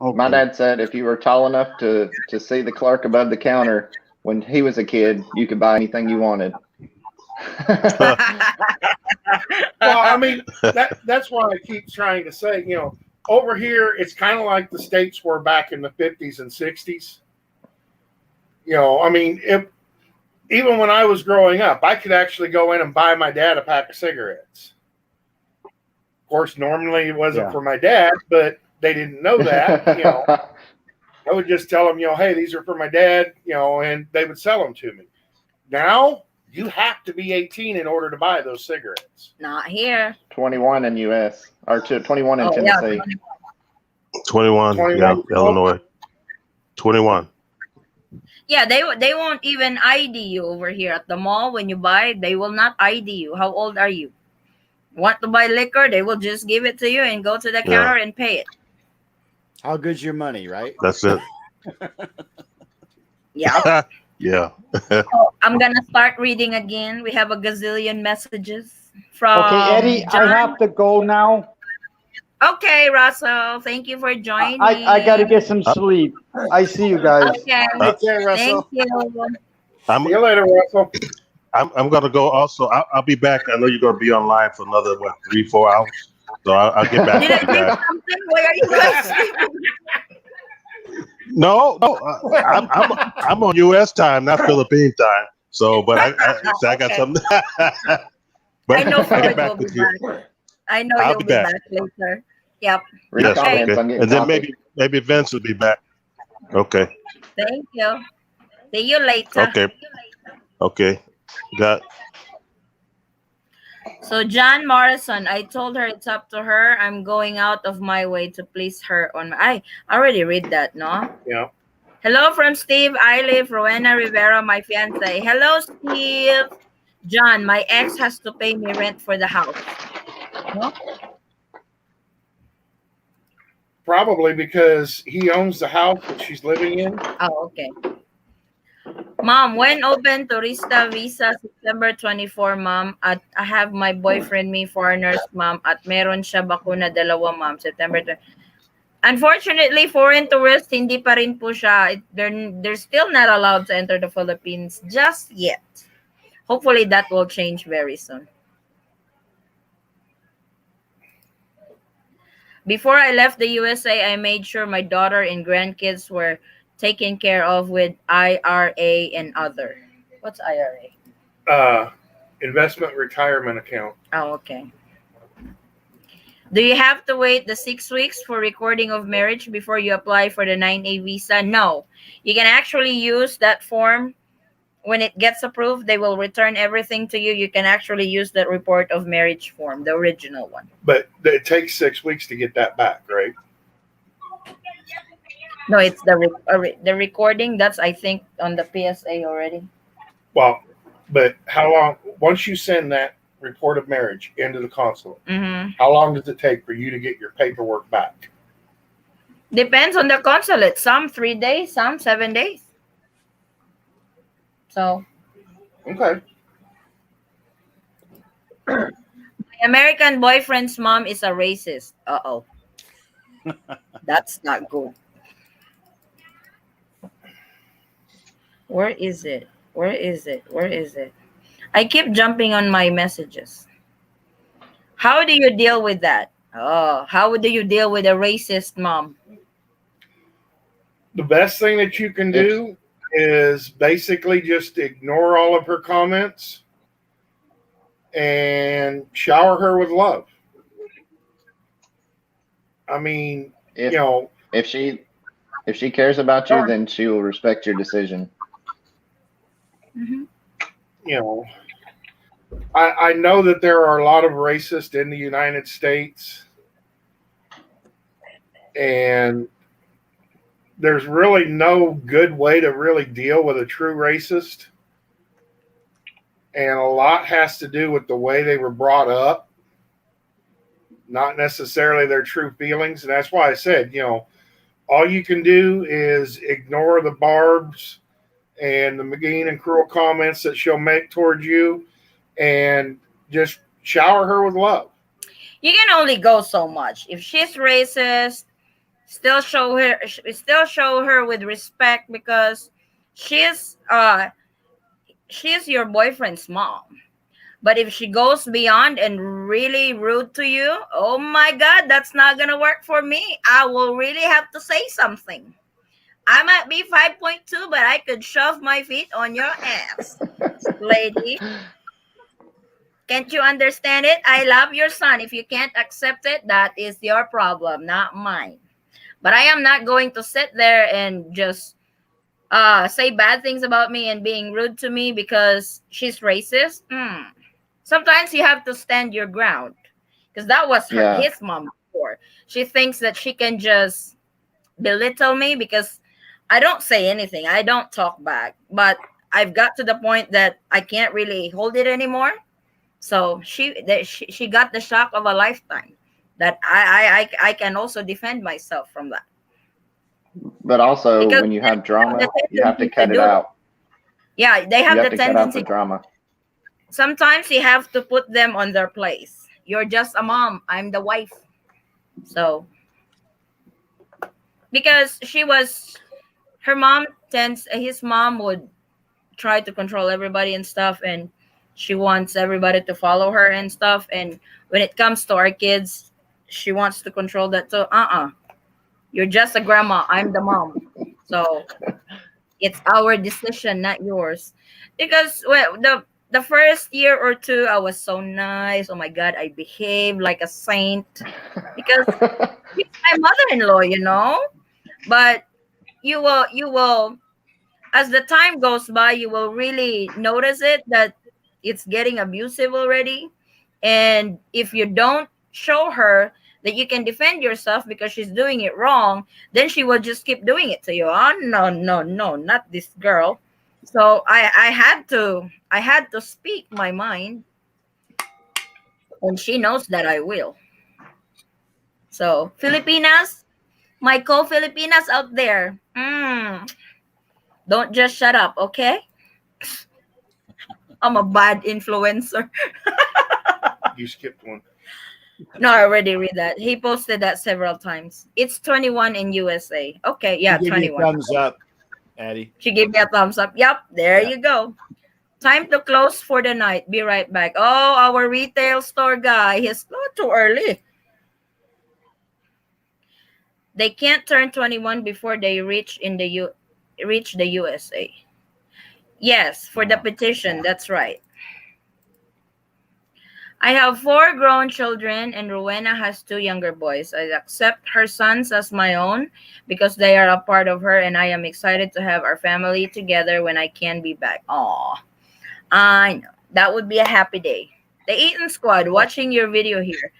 Okay. My dad said if you were tall enough to see the clerk above the counter when he was a kid, you could buy anything you wanted. Well, I mean, that's why I keep trying to say, over here, it's kind of like the States were back in the 50s and 60s. I mean, even when I was growing up, I could actually go in and buy my dad a pack of cigarettes. Of course, normally it wasn't for my dad, but they didn't know that. I would just tell them, hey, these are for my dad, and they would sell them to me. Now, you have to be 18 in order to buy those cigarettes. Not here. 21 in U.S. or 21 in Tennessee. Yeah, 21. Yeah, Illinois. 21. Yeah, they won't even ID you over here at the mall when you buy. They will not ID you. How old are you? Want to buy liquor? They will just give it to you and go to the counter and pay it. How good's your money, right? That's it. Yeah. Yeah. I'm gonna start reading again. We have a gazillion messages from. Okay, Eddie, John. I have to go now. Okay, Russell. Thank you for joining. I got to get some sleep. I see you guys. Okay. Take care, Russell. Thank you. See you later, Russell. I'm gonna go also. I'll be back. I know you're gonna be online for another 3-4 hours. So I'll get back Did with I you miss guys. something? Why are you guys sleeping? No, no, I'm on U.S. time, not Philippine time. So, but I got Okay. something. I But know I get Floyd will back be with you. back. I know I'll you'll be be back. back later. Yep. Read Yes, Okay. comments. okay. I'm getting And then coffee. maybe Vince will be back. Okay, Thank you. See you later. okay, okay. Got So John Morrison, I told her it's up to her. I'm going out of my way to please her on my I already read that, no? Yeah. Hello from Steve. I live Rowena Rivera, my fiance. Hello, Steve. John, my ex has to pay me rent for the house. No? Probably because he owns the house that she's living in. Oh, okay. Mom, when open turista visa September 24, mom. At I have my boyfriend, me foreigners, mom. At meron siya bakuna dalawa, mom. September 20. Unfortunately, foreign tourists, hindi pa rin po siya. They're still not allowed to enter the Philippines just yet. Hopefully, that will change very soon. Before I left the USA, I made sure my daughter and grandkids were taken care of with IRA and other. What's IRA? Investment retirement account. Oh, okay. Do you have to wait the 6 weeks for recording of marriage before you apply for the 9A visa? No. You can actually use that form. When it gets approved, they will return everything to you. You can actually use that report of marriage form, the original one. But it takes 6 weeks to get that back, right? No, it's the recording. That's I think on the PSA already. Well, but how long, once you send that report of marriage into the consulate, Mm-hmm. how long does it take for you to get your paperwork back? Depends on the consulate. Some 3 days, some 7 days. So Okay. my American boyfriend's mom is a racist. Uh-oh. That's not good. Where is it? Where is it? Where is it? I keep jumping on my messages. How do you deal with that? Oh, how do you deal with a racist mom? The best thing that you can do is basically just ignore all of her comments and shower her with love. I mean, If you know, if she cares about you, then she will respect your decision. Mm-hmm. you know, I know that there are a lot of racists in the United States, and there's really no good way to really deal with a true racist. And a lot has to do with the way they were brought up, not necessarily their true feelings. And that's why I said, all you can do is ignore the barbs and the mean and cruel comments that she'll make towards you and just shower her with love. You can only go so much. If she's racist, still show her with respect because she's she's your boyfriend's mom. But if she goes beyond and really rude to you, oh my god, that's not gonna work for me. I will really have to say something. I might be 5.2, but I could shove my feet on your ass, lady. Can't you understand it? I love your son. If you can't accept it, that is your problem, not mine. But I am not going to sit there and just say bad things about me and being rude to me because she's racist. Sometimes you have to stand your ground because that was Yeah. his mom before. She thinks that she can just belittle me because I don't say anything. I don't talk back, but I've got to the point that I can't really hold it anymore. So she got the shock of a lifetime that I can also defend myself from that. But also, Because when you have drama, the you have to tendency cut to it do that. out. Yeah, they You have have the to cut out the tendency. drama. Sometimes you have to put them on their place. You're just a mom. I'm the wife. So because her mom his mom would try to control everybody and stuff, and she wants everybody to follow her and stuff. And when it comes to our kids, she wants to control that. So you're just a grandma. I'm the mom. So it's our decision, not yours. Because well, the first year or two, I was so nice. Oh my God, I behaved like a saint because she's my mother-in-law, you know. But you will as the time goes by, you will really notice it that it's getting abusive already. And if you don't show her that you can defend yourself because she's doing it wrong, then she will just keep doing it to you. Oh no, no, no, not this girl. So I had to speak my mind, and she knows that I will. So Filipinas, my co-Filipinas out there, don't just shut up, okay? I'm a bad influencer. You skipped one. No, I already read that. He posted that several times. It's 21 in USA. Okay, yeah, Give you a 21. thumbs up, Addie. She gave me a thumbs up. Yep, there Yeah. you go. Time to close for the night. Be right back. Oh, our retail store guy. He's not too early. They can't turn 21 before they reach the USA. Yes, for the petition. That's right. I have four grown children, and Rowena has two younger boys. I accept her sons as my own because they are a part of her, and I am excited to have our family together when I can be back. Aw, I know. That would be a happy day. The Eaton Squad watching your video here.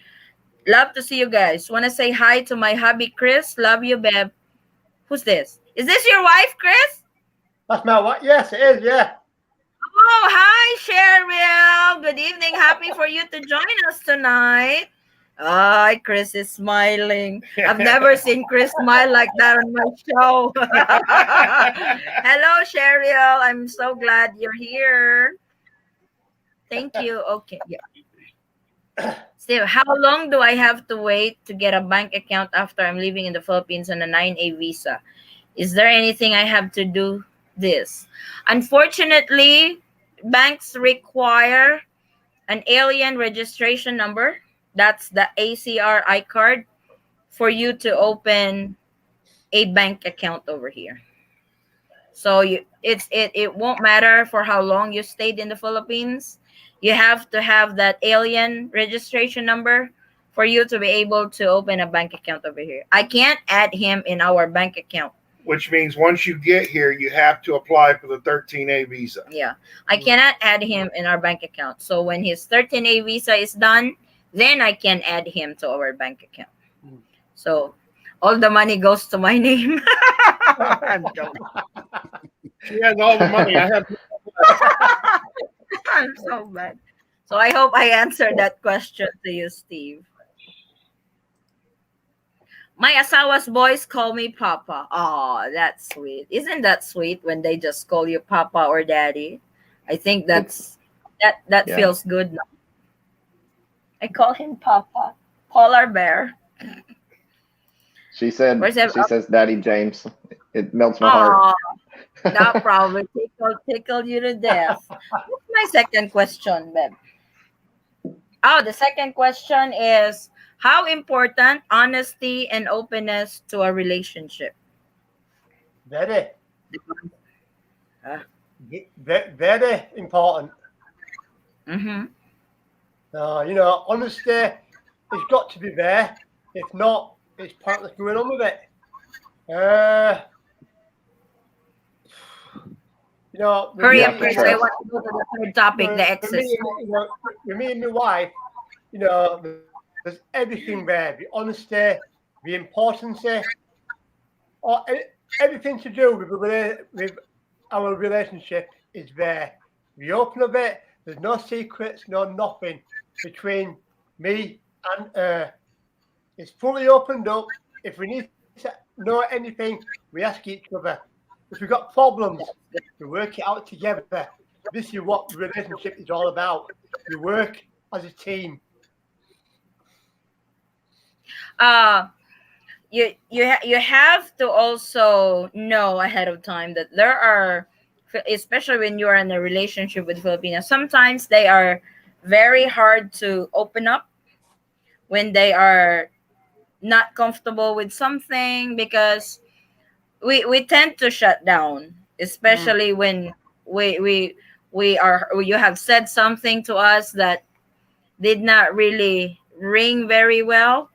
Love to see you guys. Want to say hi to my hubby, Chris. Love you, Beb. Who's this? Is this your wife, Chris? That's my wife. Yes, it is. Yeah. Oh, hi, Cheryl. Good evening. Happy for you to join us tonight. Hi, Chris is smiling. I've never seen Chris smile like that on my show. Hello, Cheryl. I'm so glad you're here. Thank you. Okay. Yeah. Steve, how long do I have to wait to get a bank account after I'm living in the Philippines on a 9A visa? Is there anything I have to do this? Unfortunately, banks require an alien registration number. That's the ACRI card for you to open a bank account over here. So it won't matter for how long you stayed in the Philippines. You have to have that alien registration number for you to be able to open a bank account over here. I can't add him in our bank account. Which means once you get here, you have to apply for the 13A visa. Yeah, I cannot add him in our bank account. So when his 13A visa is done, then I can add him to our bank account. So all the money goes to my name. I'm joking. She has all the money. I have. I'm so bad. So I hope I answered that question to you, Steve. My asawa's boys call me Papa. Oh, that's sweet. Isn't that sweet when they just call you Papa or Daddy? I think that Yeah. feels good. I call him Papa. Polar bear. She said Where's that? she says Daddy James. It melts my heart. Oh, that probably tickled you to death. What's my second question, Beb? Oh, the second question is how important honesty and openness to a relationship? Very, Huh? very important. Mm-hmm. Honesty has got to be there. If not, it's pointless going on with it. Hurry up, me, Chris. I want to go to the third topic, the with exes. me, with me and my wife, there's everything there. The honesty, the importance, or everything to do with our relationship is there. We open of it. There's no secrets, no nothing between me and her. It's fully opened up. If we need to know anything, we ask each other. If we've got problems, we work it out together. This is what relationship is all about. We work as a team. You have to also know ahead of time that there are, especially when you are in a relationship with Filipinos, sometimes they are very hard to open up when they are not comfortable with something, because we tend to shut down, especially when we we you have said something to us that did not really ring very well.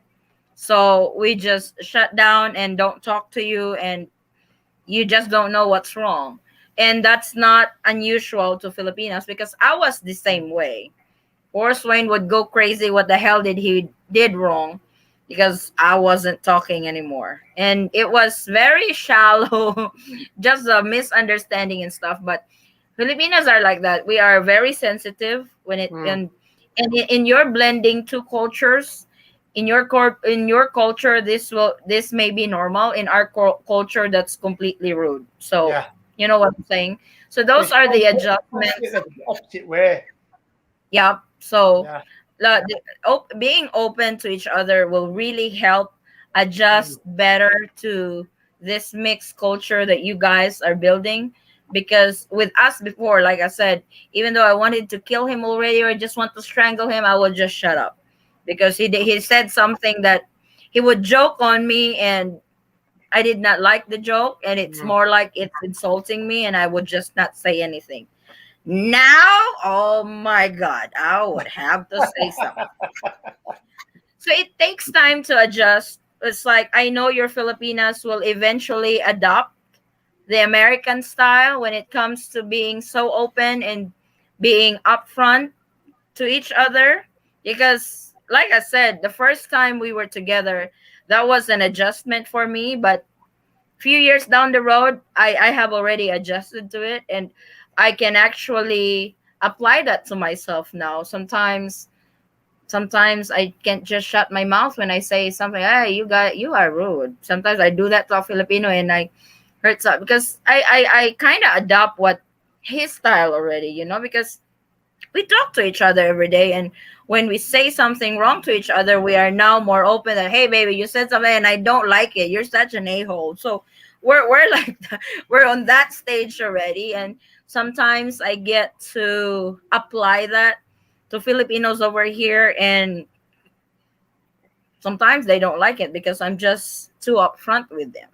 So we just shut down and don't talk to you, and you just don't know what's wrong. And that's not unusual to Filipinos, because I was the same way. Or Swain would go crazy. What the hell did he did wrong? Because I wasn't talking anymore, and it was very shallow, just a misunderstanding and stuff. But Filipinos are like that. We are very sensitive when it and in your blending two cultures, in your culture, this may be normal. In our culture, that's completely rude. So Yeah. you know what I'm saying. So those It's are the opposite, adjustments. the opposite way. Yep. So Yeah. being open to each other will really help adjust better to this mixed culture that you guys are building. Because with us before, like I said, even though I wanted to kill him already or just want to strangle him, I would just shut up, because he said something that he would joke on me, and I did not like the joke, and it's more like it's insulting me, and I would just not say anything. Now, oh my God, I would have to say something. So it takes time to adjust. It's like, I know your Filipinas will eventually adopt the American style when it comes to being so open and being upfront to each other. Because, like I said, the first time we were together, that was an adjustment for me. But few years down the road, I have already adjusted to it, and I can actually apply that to myself now. Sometimes I can't just shut my mouth when I say something. Hey, you are rude. Sometimes I do that to a Filipino, and I hurt up, because I kind of adopt what his style already, because we talk to each other every day, and when we say something wrong to each other, we are now more open that, hey baby, you said something and I don't like it, you're such an a-hole. So we're like we're on that stage already. And sometimes I get to apply that to Filipinos over here, and sometimes they don't like it because I'm just too upfront with them.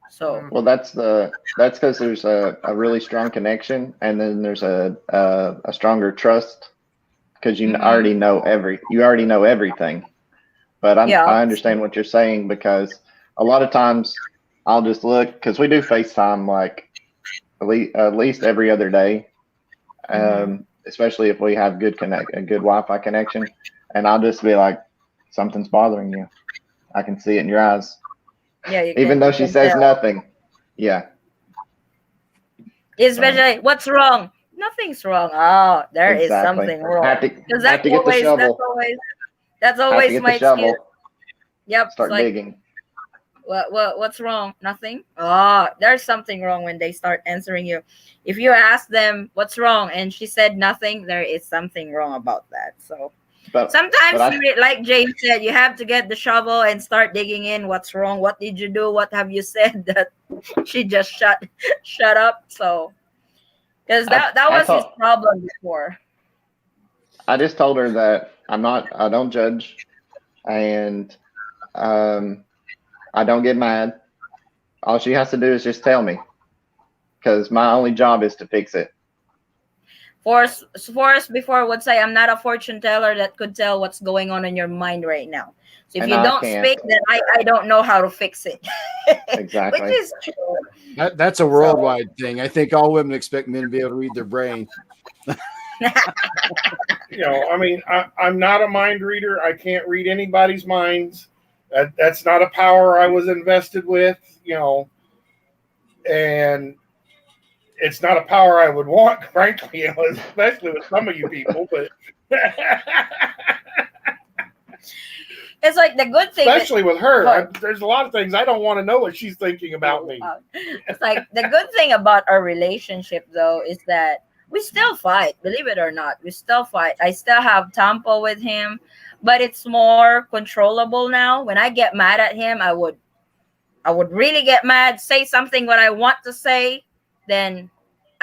So Well, that's because there's a really strong connection, and then there's a stronger trust because you already know everything. But yeah. I understand what you're saying because a lot of times I'll just look because we do FaceTime like at least every other day, especially if we have a good Wi-Fi connection, and I'll just be like, something's bothering you. I can see it in your eyes, Yeah, you even can though you she can says tell. nothing. Yeah. So Especially, what's wrong? Nothing's wrong. Oh, there is exactly. something wrong. Because Have to get the shovel. that's Have to always get the my excuse. shovel. Yep. It's Start like, digging. what's wrong? Nothing. Oh, there's something wrong when they start answering you. If you ask them what's wrong and she said nothing, there is something wrong about that. So But sometimes I like James said, you have to get the shovel and start digging in. What's wrong? What did you do? What have you said that she just shut up? So because that I was his thought problem before. I just told her that I don't judge and um I don't get mad. All she has to do is just tell me because my only job is to fix it. Forrest before would say, I'm not a fortune teller that could tell what's going on in your mind right now. So if And you I don't can't. speak, then I don't know how to fix it. Which Exactly. is true. That's a So worldwide thing. I think all women expect men to be able to read their brain. I mean, I'm not a mind reader. I can't read anybody's minds. That's not a power I was invested with, and it's not a power I would want, frankly, especially with some of you people. But it's like the good thing that, especially with her, well, there's a lot of things I don't want to know what she's thinking about me. it's like the good thing about our relationship though is that we still fight, believe it or not. We still fight. I still have Tampo with him, but it's more controllable now. When I get mad at him, I would really get mad, say something what I want to say, then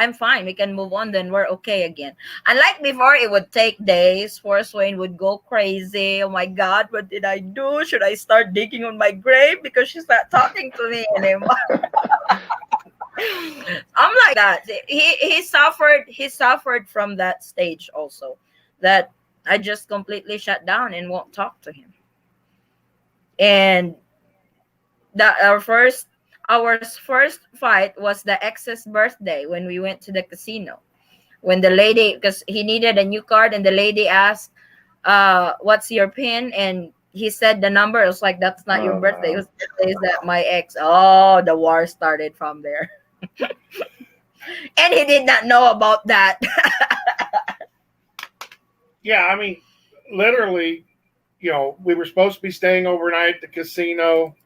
I'm fine. We can move on. Then we're okay again. Unlike before, it would take days for Swain would go crazy. Oh my God, what did I do? Should I start digging on my grave because she's not talking to me anymore? I'm like that. He suffered from that stage also. That I just completely shut down and won't talk to him. And that our first fight was the ex's birthday when we went to the casino. When the lady, because he needed a new card, and the lady asked, what's your pin? And he said the number. It was like, that's not your Oh birthday. It no. was birthday is that my ex. Oh, the war started from there. And he did not know about that. Yeah, I mean, literally, we were supposed to be staying overnight at the casino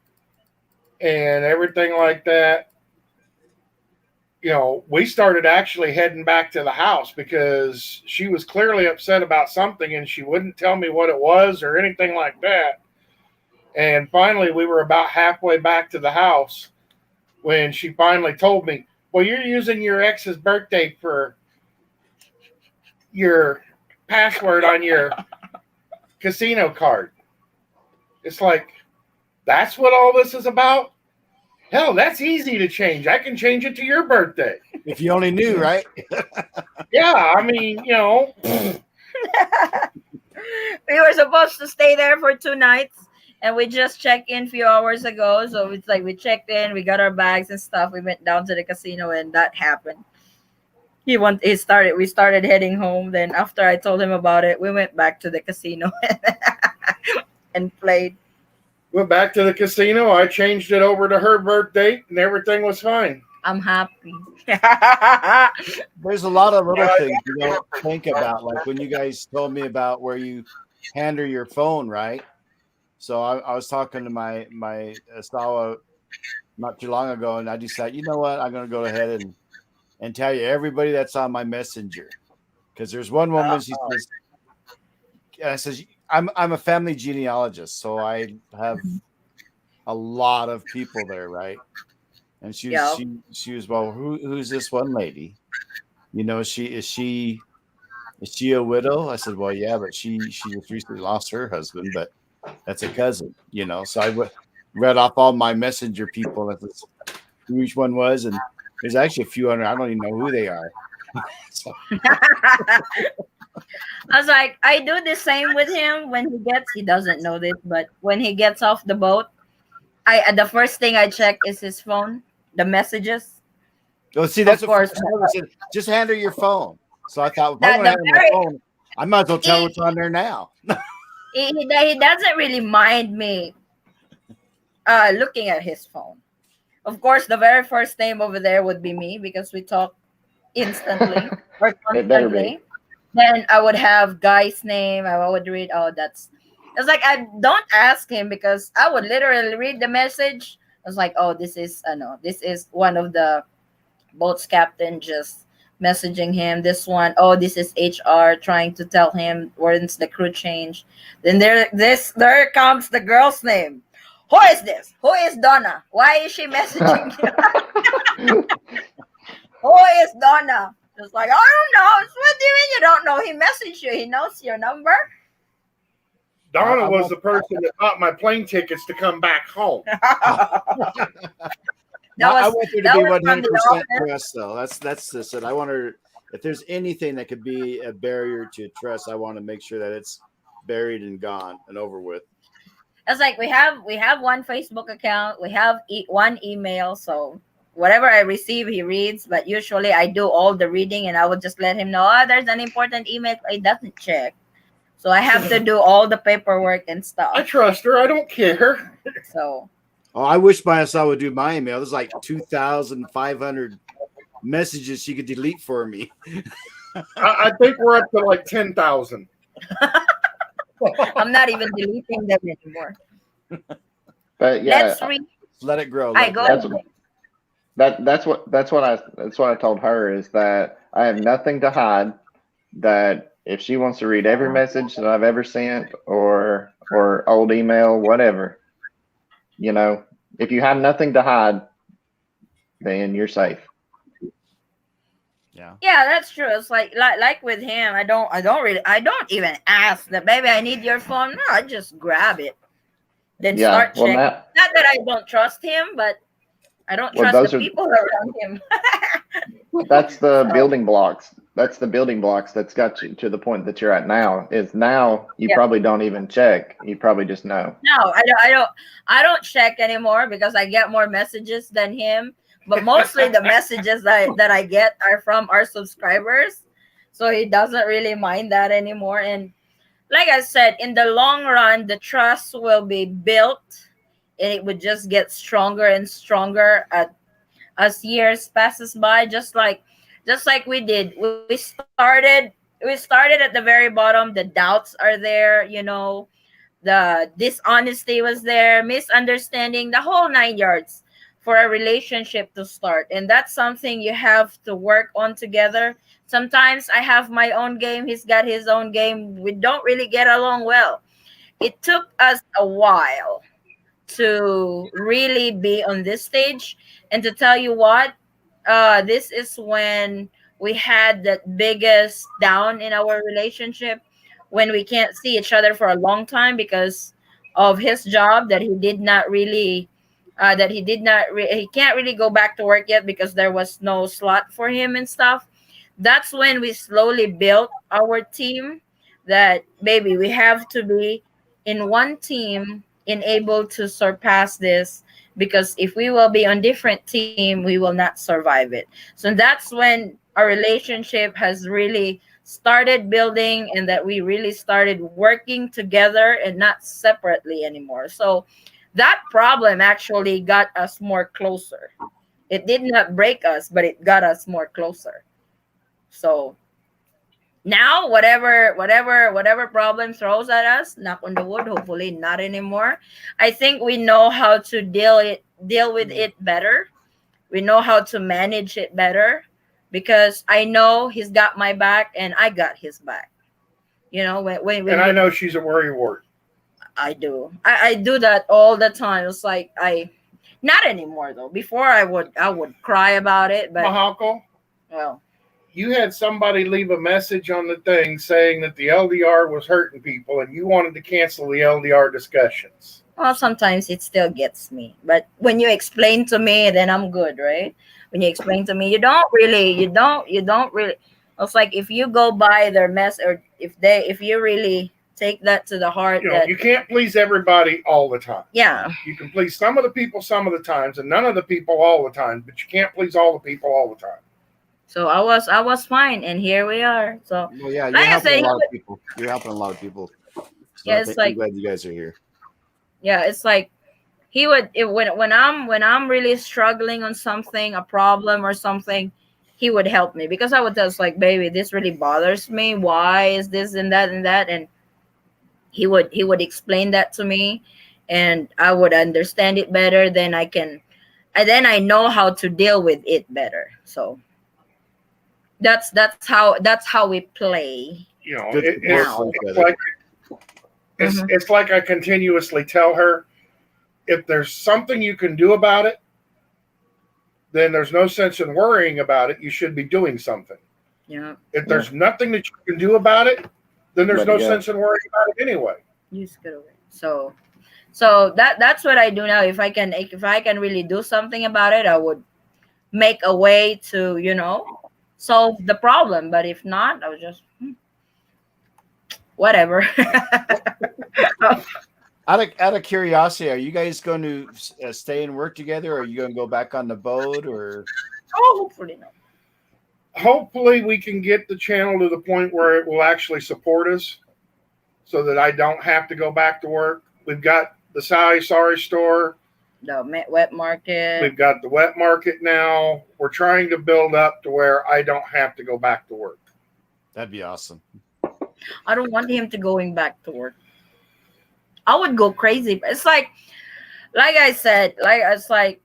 and everything like that. We started actually heading back to the house because she was clearly upset about something and she wouldn't tell me what it was or anything like that. And finally, we were about halfway back to the house when she finally told me, well, you're using your ex's birthday for your password on your casino card. It's like, that's what all this is about? Hell, that's easy to change. I can change it to your birthday. If you only knew, right? Yeah, I mean, We were supposed to stay there for 2 nights, and we just checked in a few hours ago. So it's like we checked in, we got our bags and stuff. We went down to the casino, and that happened. We started heading home. Then after I told him about it, we went back to the casino and played. went back to the casino. I changed it over to her birth date, and everything was fine. I'm happy. There's a lot of little things you don't think about, like when you guys told me about where you handle your phone, right? So I was talking to my Asawa not too long ago, and I decided, you know what, I'm going to go ahead and tell you everybody that's on my messenger, because there's one woman, she says, and I says, I'm a family genealogist, so I have a lot of people there, right? And she was well, who's this one lady? Is she a widow? I said, well, yeah, but she just recently lost her husband, but that's a cousin, So I read off all my messenger people, and who each one was, and there's actually a few hundred. I don't even know who they are. So. I was like, I do the same with him when he doesn't know this, but when he gets off the boat, the first thing I check is his phone, the messages. Well, see, that's of course. What said, just hand her your phone. So I thought, if I'm going to hand her my phone, I might as well tell her what's on there now. he doesn't really mind me looking at his phone. Of course, the very first name over there would be me because we talk instantly or It better be. constantly. Then I would have guy's name. I would read. Oh, it's like I don't ask him because I would literally read the message. I was like, oh, this is one of the boat's captain just messaging him. This one, oh, this is HR trying to tell him when's the crew change. Then there comes the girl's name. Who is this? Who is Donna? Why is she messaging you? Who is Donna? It's like, I don't know. What do you mean you don't know? He messaged you. He knows your number. Donna was the person that bought my plane tickets to come back home. I want her to be 100% trust, though. That's this. And I want her. If there's anything that could be a barrier to trust, I want to make sure that it's buried and gone and over with. It's like we have one Facebook account. We have one email. So whatever I receive, he reads. But usually I do all the reading, and I would just let him know, oh, there's an important email. He doesn't check. So I have to do all the paperwork and stuff. I trust her. I don't care. So. Oh, I wish my son would do my email. There's like 2,500 messages she could delete for me. I think we're up to like 10,000. I'm not even deleting them anymore. But yeah, let it grow. That's what I told her, is that I have nothing to hide. That if she wants to read every message that I've ever sent or old email, whatever, if you have nothing to hide, then you're safe. Yeah. Yeah, that's true. It's like with him, I don't even ask that, baby, I need your phone. No, I just grab it, then Yeah. start Well, checking. now, Not that I don't trust him, but I don't well, trust the those are people around him. that's the So building blocks. That's the building blocks that's got you to the point that you're at now. Is now you yeah. probably don't even check. You probably just know. No, I don't check anymore because I get more messages than him. But mostly the messages that I get are from our subscribers. So he doesn't really mind that anymore. And like I said, in the long run, the trust will be built and it would just get stronger and stronger as years passes by, just like we did. We started at the very bottom. The doubts are there, the dishonesty was there, misunderstanding, the whole 9 yards for a relationship to start. And that's something you have to work on together. Sometimes I have my own game, he's got his own game. We don't really get along well. It took us a while to really be on this stage. And to tell you what, this is when we had that biggest down in our relationship, when we can't see each other for a long time because of his job, that he can't really go back to work yet because there was no slot for him and stuff. That's when we slowly built our team, that baby, we have to be in one team and able to surpass this, because if we will be on different team, we will not survive it. So that's when our relationship has really started building, and that we really started working together and not separately anymore. So that problem actually got us more closer. It did not break us, but it got us more closer. So now, whatever problem throws at us, knock on the wood, hopefully not anymore. I think we know how to deal with it better. We know how to manage it better, because I know he's got my back and I got his back. When And I we know she's a worrywart. I do. I do that all the time. It's like I not anymore though. Before I would cry about it, but Mahako, well, you had somebody leave a message on the thing saying that the LDR was hurting people and you wanted to cancel the LDR discussions. well, sometimes it still gets me. But when you explain to me, then I'm good, right? When you explain to me, you don't really. It's like if you go by their mess, or if you really take that to the heart, You know, that you can't please everybody all the time. yeah. You can please some of the people some of the times and none of the people all the time, but you can't please all the people all the time. So I was fine, and here we are. So Well, yeah, you're like I helping said, a lot of people. You're helping a lot of people. So yeah, it's I'm like glad you guys are here. yeah, it's like when I'm really struggling on something, a problem or something, he would help me, because I would just like, baby, this really bothers me. Why is this and that? And he would explain that to me, and I would understand it better. Then I know how to deal with it better. So that's how we play You know, Good it, support it's for now. each it's other. like it's Hmm. it's like I continuously tell her, if there's something you can do about it, then there's no sense in worrying about it. You should be doing something. Yeah, If Yeah. there's nothing that you can do about it, then there's Let it no go. sense in worrying about it anyway. you just get over it. So that's what I do now. If I can really do something about it, I would make a way to solve the problem. But if not, I would just whatever. Out of curiosity, are you guys going to stay and work together? Or are you going to go back on the boat? Or Oh, hopefully not. Hopefully, we can get the channel to the point where it will actually support us so that I don't have to go back to work. We've got the Sorry store. The wet market. We've got the wet market now. We're trying to build up to where I don't have to go back to work. that'd be awesome. I don't want him to going back to work. I would go crazy. It's like I said, it's like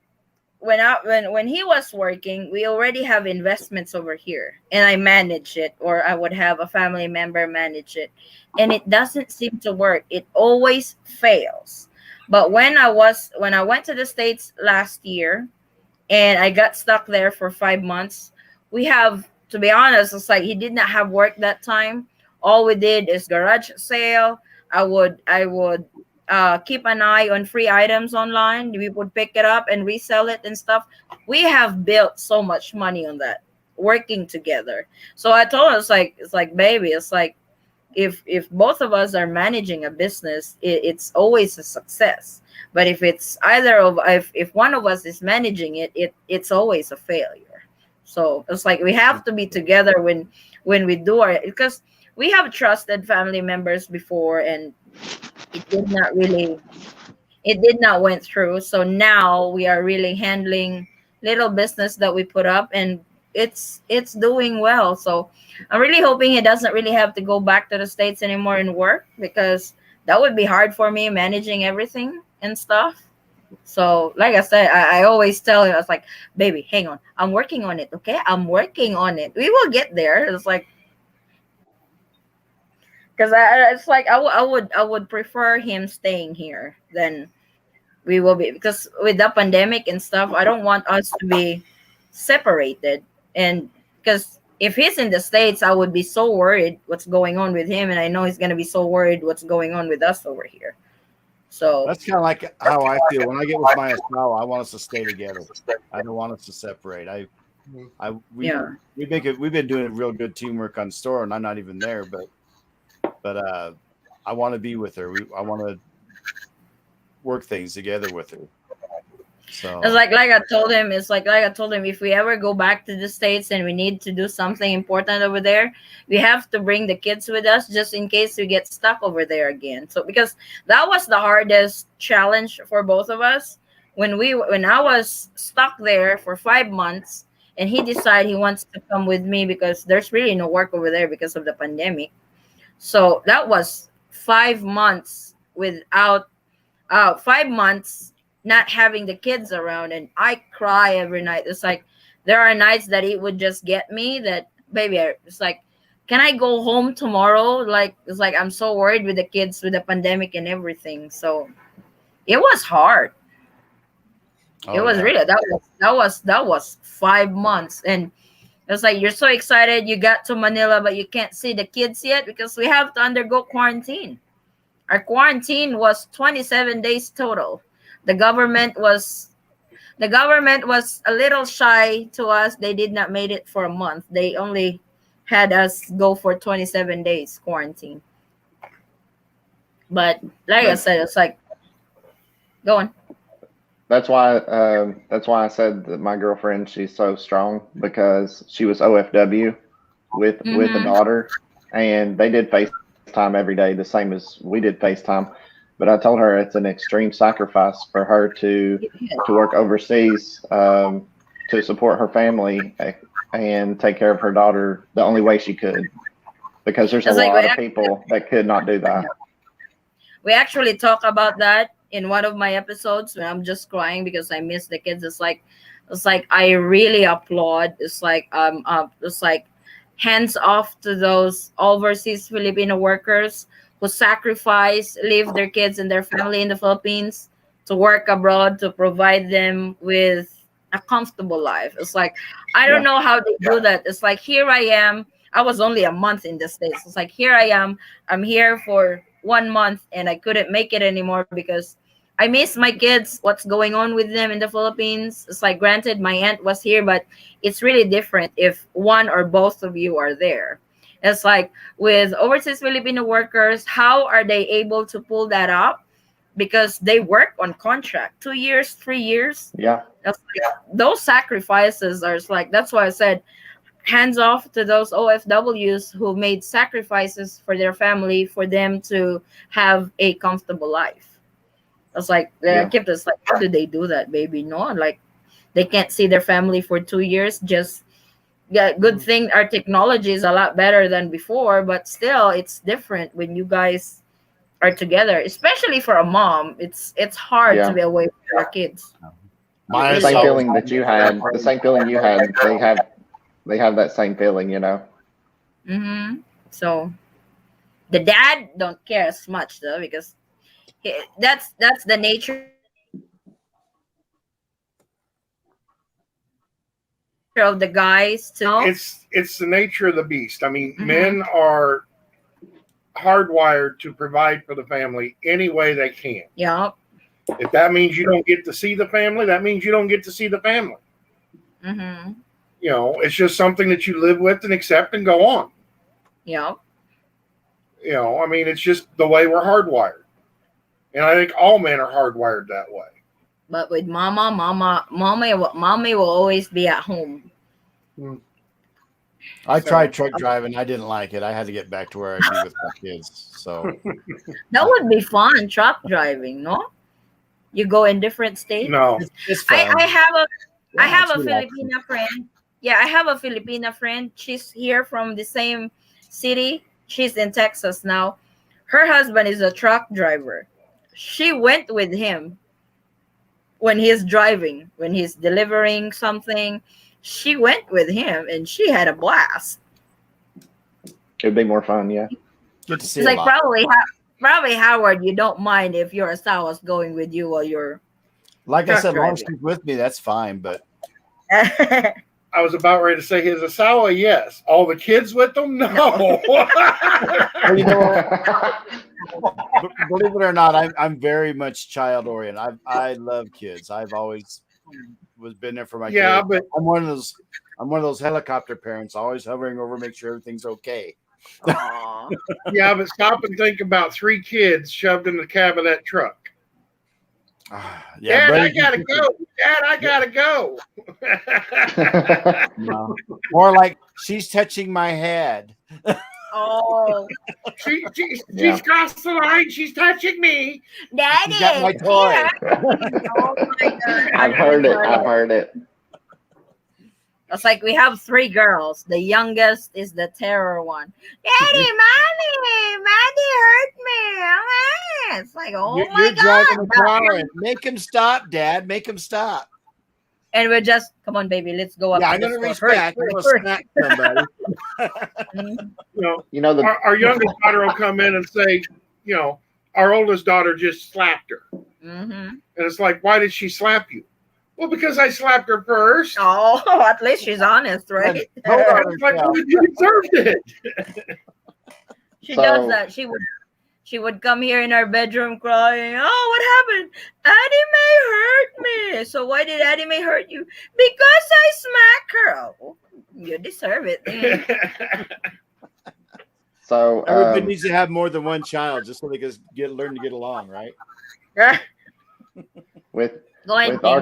when he was working, we already have investments over here, and I manage it, or I would have a family member manage it, and it doesn't seem to work. It always fails. But when I went to the States last year, and I got stuck there for 5 months, we have to be honest, it's like he did not have work that time. All we did is garage sale. I would keep an eye on free items online. We would pick it up and resell it and stuff. We have built so much money on that, working together. So I told him, it's like baby, it's like if both of us are managing a business, it's always a success. But if it's either of if one of us is managing it, it's always a failure. So it's like we have to be together when we do our, because we have trusted family members before, and it did not really, it did not went through. So now we are really handling little business that we put up, and it's doing well. So I'm really hoping he doesn't really have to go back to the States anymore and work, because that would be hard for me managing everything and stuff. So like I said, I always tell him, I was like, baby, hang on, I'm working on it. Okay, I'm working on it, we will get there. It's like, because it's like I would prefer him staying here than we will be, because with the pandemic and stuff, I don't want us to be separated. And because if he's in the States, I would be so worried what's going on with him, and I know he's going to be so worried what's going on with us over here. So That's kind of like how I feel when I get with my Estelle. I want us to stay together. I don't want us to separate. yeah, We've been doing real good teamwork on store, and I'm not even there, but I want to be with her. I want to work things together with her. So it's like I told him, if we ever go back to the States and we need to do something important over there, we have to bring the kids with us, just in case we get stuck over there again. So because that was the hardest challenge for both of us, when I was stuck there for 5 months, and he decided he wants to come with me because there's really no work over there because of the pandemic. So that was 5 months without 5 months not having the kids around, and I cry every night. It's like there are nights that it would just get me that, baby, it's like, can I go home tomorrow? Like, it's like I'm so worried with the kids, with the pandemic and everything. So it was hard. It oh was yeah, really, that was 5 months. And it's like you're so excited you got to Manila, but you can't see the kids yet because we have to undergo quarantine. Our quarantine was 27 days total. The government was the government was a little shy to us. They did not made it for a month. They only had us go for 27 days quarantine. But like I That said, it's like, go on. that's why I said that my girlfriend, she's so strong, because she was OFW with a Mm-hmm. daughter, and they did FaceTime every day, the same as we did FaceTime. But I told her it's an extreme sacrifice for her to work overseas, to support her family, and take care of her daughter the only way she could, because there's a It's like lot of people that could not do that. we actually talk about that in one of my episodes when I'm just crying because I miss the kids. It's like I really applaud. It's like hands off to those overseas Filipino workers who sacrifice, leave their kids and their family in the Philippines to work abroad to provide them with a comfortable life. It's like I don't Yeah, know how they do that. It's like here I am. I was only a month in the States. It's like here I am. I'm here for 1 month and I couldn't make it anymore because I miss my kids, what's going on with them in the Philippines. It's like, granted, my aunt was here, but it's really different if one or both of you are there. It's like with overseas Filipino workers, how are they able to pull that up? Because they work on contract 2 years, 3 years. yeah, That's like, those sacrifices are, it's like, that's why I said hands off to those OFWs who made sacrifices for their family for them to have a comfortable life. It's like I yeah, kept us like, how do they do that, baby? No, like they can't see their family for 2 years. Just, yeah, good thing our technology is a lot better than before, but still, it's different when you guys are together, especially for a mom. It's hard to yeah. be away from your kids. It my The really same is. Estelle was feeling that you had, the same feeling you had, they have that same feeling, you know. So the dad don't care as much though, because that's the nature of the man. He doesn't care as much of the guys to know. It's the nature of the beast. I mean, Mhm. men are hardwired to provide for the family any way they can. Yep. If that means you don't get to see the family, that means you don't get to see the family. Mm-hmm. You know, it's just something that you live with and accept and go on. Yep. You know, I mean, it's just the way we're hardwired. And I think all men are hardwired that way. But with mommy will always be at home. I So- tried truck driving. I didn't like it. I had to get back to where I'd be with my kids. So That would be fun, truck driving, no? You go in different states. No. it's fun. I have a I Yeah, have it's a relaxing. Filipina friend. Yeah, I have a Filipina friend. She's here from the same city. She's in Texas now. Her husband is a truck driver. She went with him when he's driving, when he's delivering something. She went with him and she had a blast. It'd be more fun, yeah. Get to see It's a like lot. probably Howard, you don't mind if your spouse going with you while you're Like I truck said, long as driving. she's with me, that's fine. But I was about ready to say his Asawa, yes. All the kids with them? No. well, you know, believe it or not, I'm very much child oriented. I love kids. I've always been there for my Yeah, kids. but I'm one of those helicopter parents, always hovering over, make sure everything's okay. Aw. yeah, but stop and think about 3 kids shoved in the cab of that truck. Yeah, Dad, I Brady, gotta go. Dad, I gotta go. no. More like she's touching my head. Oh, She's Yeah. crossed the line. She's touching me. Daddy! She's got my toy. Oh my God. I've heard it. I've heard it. It's like we have 3 girls. The youngest is the terror one. Daddy, mommy hurt me. It's like, oh You're my driving God. the car. And make him stop, Dad. Make him stop. And we're just, come on, baby, let's go up Yeah, to I'm the gonna store. reach Hurry, back. I'm gonna hurry, smack somebody. hurry. You know, our youngest daughter will come in and say, you know, our oldest daughter just slapped her. Mm-hmm. And it's like, why did she slap you? Well, because I slapped her first. Oh, at least she's honest, right? Hold on. It's like, well, you deserved it. She So- does that. She would come here in our bedroom crying. Oh, what happened? Addie May hurt me. So why did Addie May hurt you? Because I smacked her. Oh, you deserve it. So Everybody needs to have more than one child just so they can learn to get along, right? with Go ahead, with our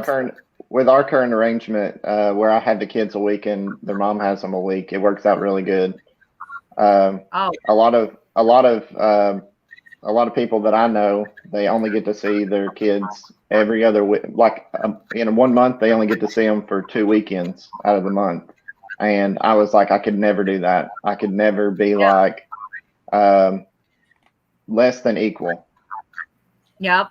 James. current arrangement, where I have the kids a week and their mom has them a week, it works out really good. Oh, A lot of people that I know, they only get to see their kids every other week. Like in 1 month, they only get to see them for 2 weekends out of the month. And I was like, I could never do that. I could never be like less than equal. yep.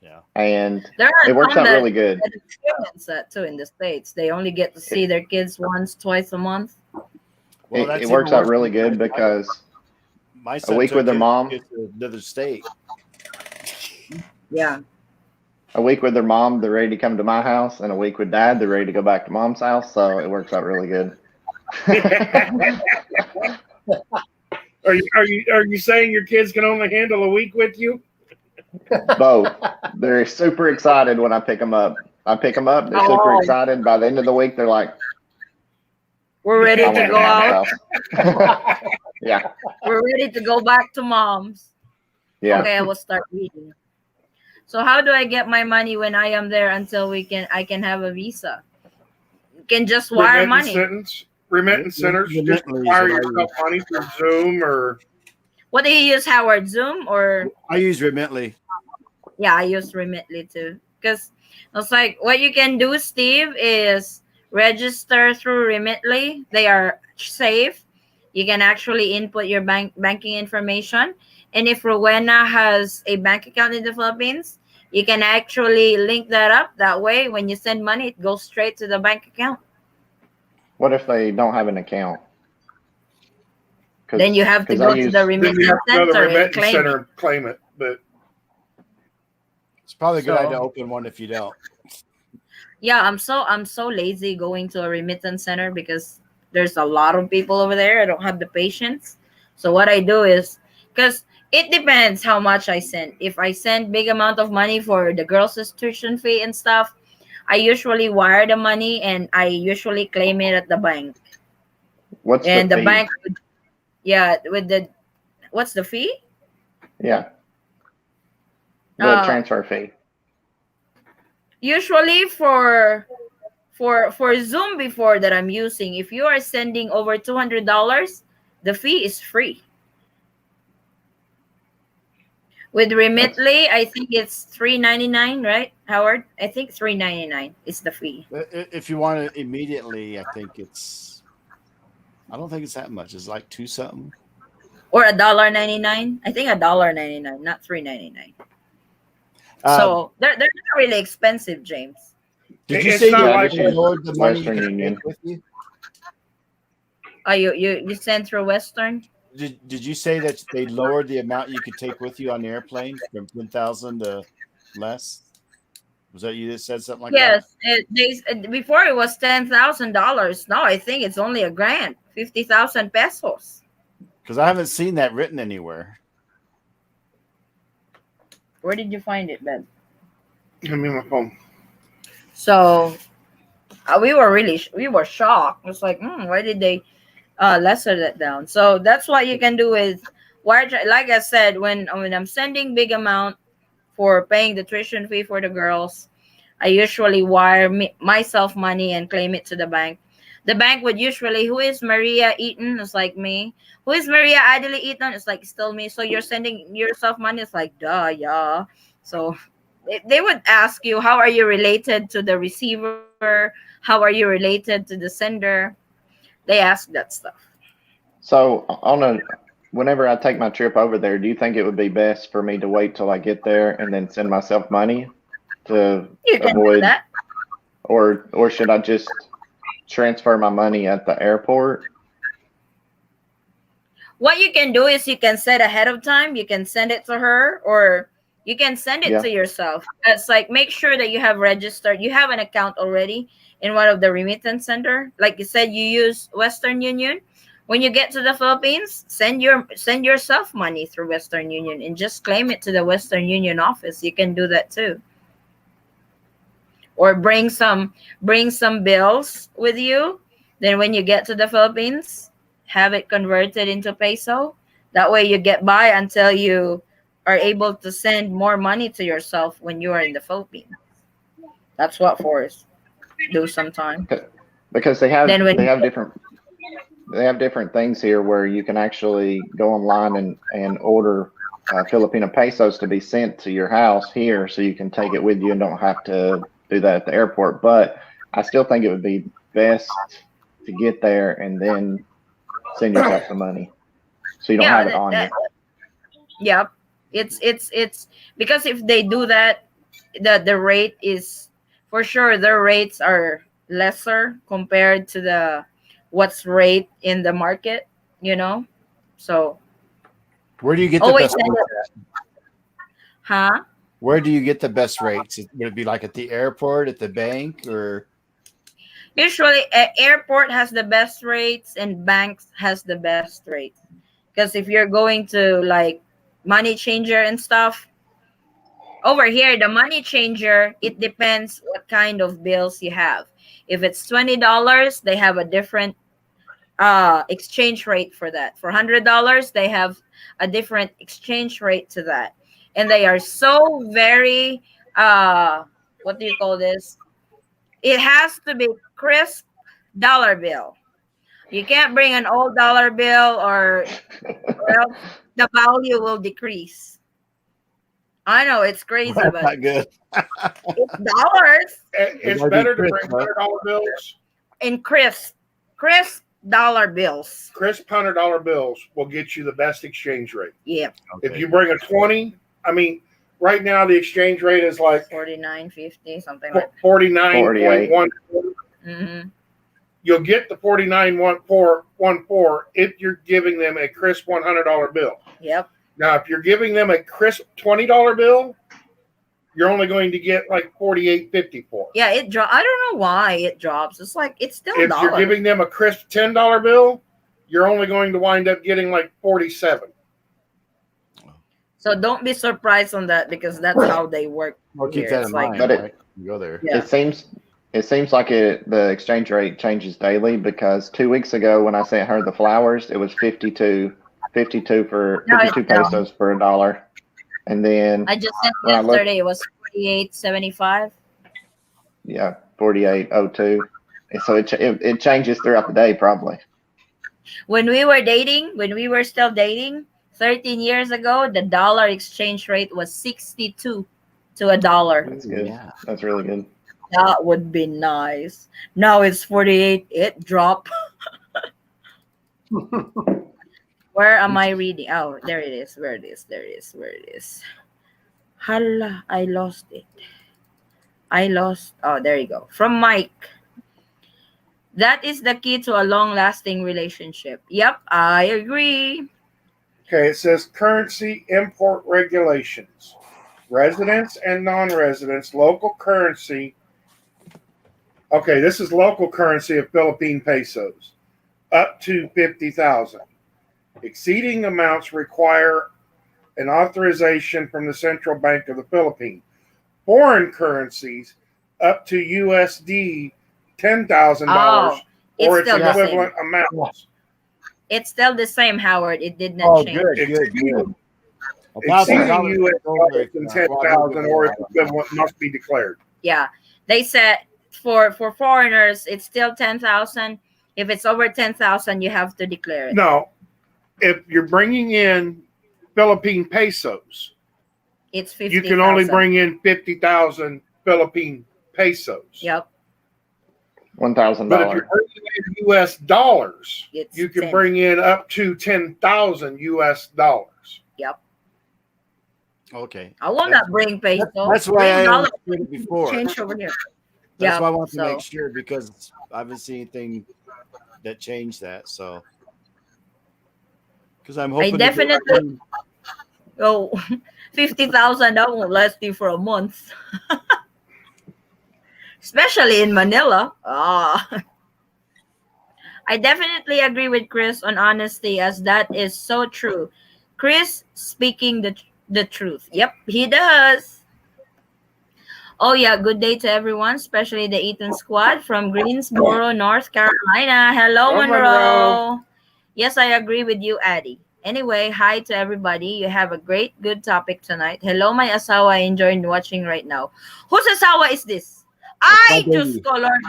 Yeah. And There are it works some out really good. that experience that too in the States. They only get to see their kids once, twice a month. Well, It that's works even out worse really because good because my son week took with their his mom. kids to another state. Yeah. a week with their mom, they're ready to come to my house, and a week with dad, they're ready to go back to mom's house. So it works out really good. Are you saying your kids can only handle a week with you? Both. They're super excited when I pick them up. I pick them up. They're super Oh. excited. By the end of the week, they're like, We're ready I to want go out. house. Yeah. We're ready to go back to mom's. Yeah. Okay, I will start reading. So how do I get my money when I am there until I can have a visa? You can just wire money. Remittance centers. Just Remitly is wire what I yourself money through Zoom or. What do you use, Howard? Zoom or? I use Remitly. Yeah, I use Remitly too. Because it's like what you can do, Steve, is register through Remitly. They are safe. You can actually input your banking information. And if Rowena has a bank account in the Philippines, you can actually link that up. That way, when you send money, it goes straight to the bank account. What if they don't have an account? Then you have to go to the Then remittance you have to go to the center and remittance claim center it. and claim it. But It's probably a good So- idea to open one if you don't. Yeah, I'm so lazy going to a remittance center because there's a lot of people over there. I don't have the patience. So what I do is, because it depends how much I send. If I send big amount of money for the girls' tuition fee and stuff, I usually wire the money and I usually claim it at the bank. What's the And the fee? bank, yeah, with the what's the fee? Yeah, the Uh, transfer fee. Usually for Zoom before that I'm using, if you are sending over $200, the fee is free. With That's Remitly, I think it's 3.99, right, Howard? I think 3.99 is the fee, If you want it immediately, I think it's. I don't think it's that much. It's like two something. or $1.99. I think $1.99, not 3.99. Uh, So they're not really expensive, James. did you It's say not yeah. they I like just they use lowered the money you Western could take Union. with you? Oh, you send through Western? Did you say that they lowered the amount you could take with you on the airplane from 10,000 to less? Was that you that said something like that? Yes, before it was $10,000. Now I think it's only a grand, 50,000 pesos. Because I haven't seen that written anywhere. Where did you find it, Ben? Give me my phone. So we were shocked. It's like, why did they lesser that down? So that's what you can do with like I said, when I'm sending big amount for paying the tuition fee for the girls, I usually wire myself money and claim it to the bank. The bank would usually, who is Maria Eaton? It's like me. Who is Maria Adeli Eaton? It's like still me. So you're sending yourself money? It's like, duh, yeah. So they would ask you, how are you related to the receiver? How are you related to the sender? They ask that stuff. So whenever I take my trip over there, do you think it would be best for me to wait till I get there and then send myself money to You can do avoid, that. or should I just transfer my money at the airport? What you can do is you can set ahead of time. You can send it to her, or you can send it Yeah. to yourself. It's like, make sure that you have registered, you have an account already in one of the remittance center. Like you said, you use Western Union. When you get to the Philippines, send yourself money through Western Union and just claim it to the Western Union office. You can do that too. Or bring some bills with you. Then when you get to the Philippines, have it converted into peso. That way you get by until you are able to send more money to yourself when you are in the Philippines. That's what Forrest do sometime. Because they Then have when they have different they have different things here where you can actually go online and order Filipino pesos to be sent to your house here, so you can take it with you and don't have to do that at the airport. But I still think it would be best to get there and then send yourself the money, so you don't yeah, have it on you. yeah, it's because if they do that, the rate is, for sure, their rates are lesser compared to the what's rate in the market, you know. So Where do you get the always best send rates it, at? huh? Where do you get the best rates? Would it be like at the airport, at the bank, or Usually, airport has the best rates and banks has the best rates. Because if you're going to like money changer and stuff, over here the money changer, it depends what kind of bills you have. If it's $20, they have a different exchange rate for that. For $100, they have a different exchange rate to that. And they are so very what do you call this? It has to be crisp dollar bill. You can't bring an old dollar bill, or else the value will decrease. I know it's crazy, that's but not good? it's dollars They It's gotta be better to crisp, bring huh? $100 bills. in crisp dollar bills. Crisp $100 bills will get you the best exchange rate. Yeah, If Okay. you bring a 20, I mean, right now the exchange rate is like 49.50, something like. 48. 49.1. Mm-hmm. You'll get the 49.14 if you're giving them a crisp $100 bill. Yep. Now, if you're giving them a crisp $20 bill, you're only going to get like 48.50 for it. Yeah, it drop. I don't know why it drops. It's like it's still If you're dollars. giving them a crisp $10 bill, you're only going to wind up getting like 47. So don't be surprised on that because that's how they work. We'll keep here. that It's in like, mind. But it- right? You go there. Yeah. It seems like the exchange rate changes daily because 2 weeks ago when I sent her the flowers, it was 52 No, it's 52 down. pesos for a dollar. And then I just sent when I looked, yesterday. It was 48.75. yeah, 48.02. And so it changes throughout the day probably. When we were still dating 13 years ago, the dollar exchange rate was 62 to a dollar. That's good. Yeah. That's really good. That would be nice. Now it's 48. It dropped. Where am I reading? Oh, there it is. Where it is. There it is. Where it is. Hala, I lost it. Oh, there you go. From Mike. That is the key to a long-lasting relationship. Yep, I agree. Okay, it says currency import regulations. Residents and non-residents, local currency. Okay, this is local currency of Philippine pesos, up to 50,000. Exceeding amounts require an authorization from the Central Bank of the Philippines. Foreign currencies, up to USD $10,000 Oh, or it's its still the same. equivalent amounts. It's still the same, Howard. It did not change. Good. Exceeding $1,000 US dollars and 10,000 or its equivalent must be declared. Yeah, they said for foreigners, it's still 10,000. If it's over 10,000, you have to declare it. No, if you're bringing in Philippine pesos, It's 50,000. you can only bring in 50,000 Philippine pesos. Yep. $1,000. But if you're bringing in US dollars, It's you can 10. bring in up to 10,000 US dollars. Yep. Okay. I will not bring peso. That's why I Bring dollar. understood it before. Change over here. That's Yeah, why I want to so- make sure because I haven't seen anything that changed that. So, because I'm hoping to get definitely- one- Oh, 50,000, that won't last you for a month. Especially in Manila. I definitely agree with Chris on honesty as that is so true. Chris speaking the truth. Yep, he does. Oh yeah, good day to everyone, especially the Eaton squad from Greensboro, North Carolina. Hello, Hello, Monroe. Monroe. Yes, I agree with you, Addie. Anyway, hi to everybody. You have a good topic tonight. Hello, my asawa. I enjoy watching right now. Whose asawa is this? Ay, my Diyos baby. ko, Lord.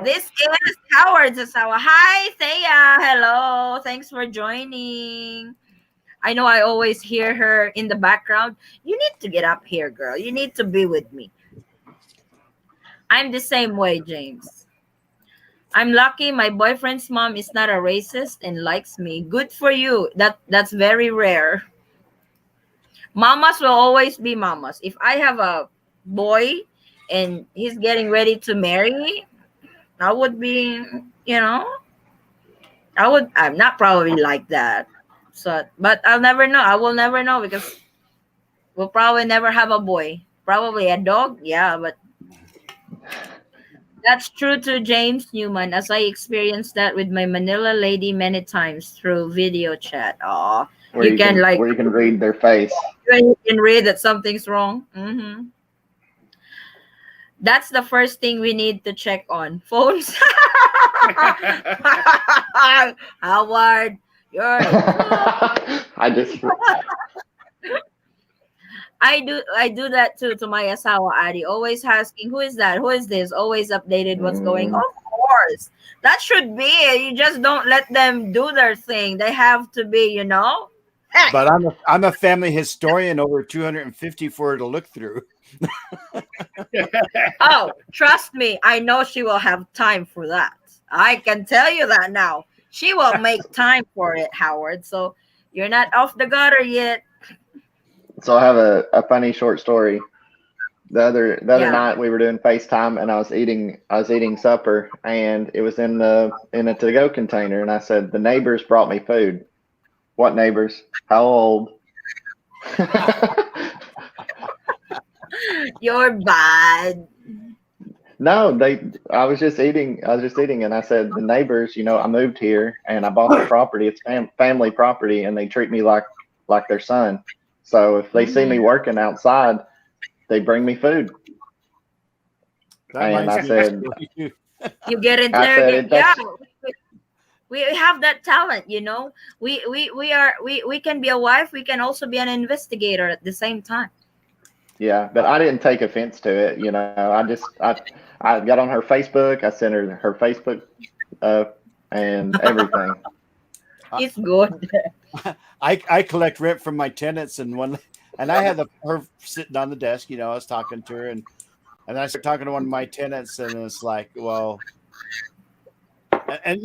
This is Howard's asawa. Hi, Thea. Hello. Thanks for joining. I know I always hear her in the background. You need to get up here, girl. You need to be with me. I'm the same way, James. I'm lucky my boyfriend's mom is not a racist and likes me. Good for you. That's very rare. Mamas will always be mamas. If I have a boy and he's getting ready to marry me, I would be, I'm not probably like that. So, but I'll never know. I will never know because we'll probably never have a boy. Probably a dog. Yeah, but that's true to James Newman, as I experienced that with my Manila lady many times through video chat. Aw, where you can like where you can read their face. you can read that something's wrong. That's the first thing we need to check on phones. Howard, you're. I do that too to my asawa Adi. Always asking, who is that? Who is this? Always updated what's going on. Of course. That should be it. You just don't let them do their thing. They have to be, But I'm a family historian, over 250 for her to look through. Oh, trust me. I know she will have time for that. I can tell you that now. She will make time for it, Howard. So you're not off the gutter yet. So I have a funny short story. The other Yeah. night we were doing FaceTime and I was eating supper and it was in a to-go container and I said, the neighbors brought me food. What neighbors? How old? You're bad. No, I was just eating. I was just eating, and I said the neighbors. I moved here and I bought the property. It's family property, and they treat me like their son. So if they see me working outside, they bring me food. That And I reminds me of a said, story. You get I said interrogated. it. Yeah, That's we have that talent. We can be a wife. We can also be an investigator at the same time. Yeah, but I didn't take offense to it. I got on her Facebook. I sent her Facebook and everything. It's good. I collect rent from my tenants, and I had her sitting on the desk. I was talking to her, and I started talking to one of my tenants, and it's like, well, and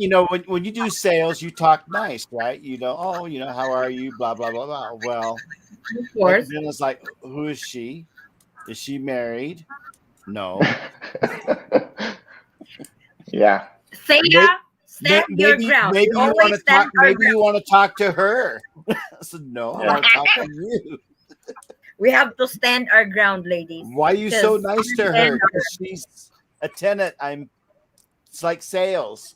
when you do sales, you talk nice, right? Oh, how are you? Blah blah blah blah. Well, Of but course. then it's like, who is she? Is she married? No. Yeah. Thea, stand your ground. We Maybe you want always to stand talk. our Maybe you ground. want to talk to her. I said, no, I want to talk to you. We have to stand our ground, ladies. Why are you so Because nice to her? Because she's a tenant. It's like sales.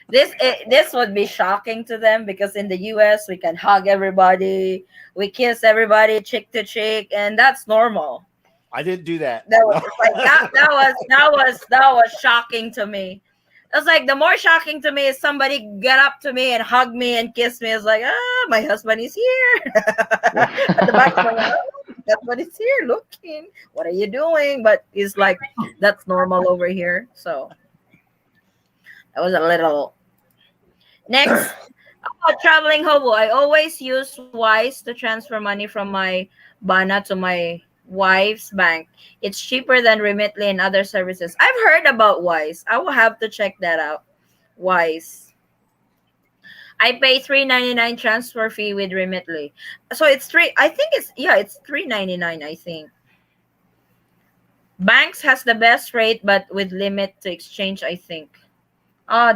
this would be shocking to them because in the US we can hug everybody, we kiss everybody cheek to cheek, and that's normal. I didn't do that. That was like that was shocking to me. It was like the more shocking to me is somebody get up to me and hug me and kiss me. It's like, my husband is here. At the back of my head, my husband is here looking. What are you doing? But it's like that's normal over here. So that was a little. Next, traveling hobo. I always use Wise to transfer money from my Bana to my wife's bank. It's cheaper than Remitly and other services. I've heard about Wise. I will have to check that out. Wise. I pay $3.99 transfer fee with Remitly. So it's three. I think it's $3.99. I think. Banks has the best rate, but with limit to exchange. I think.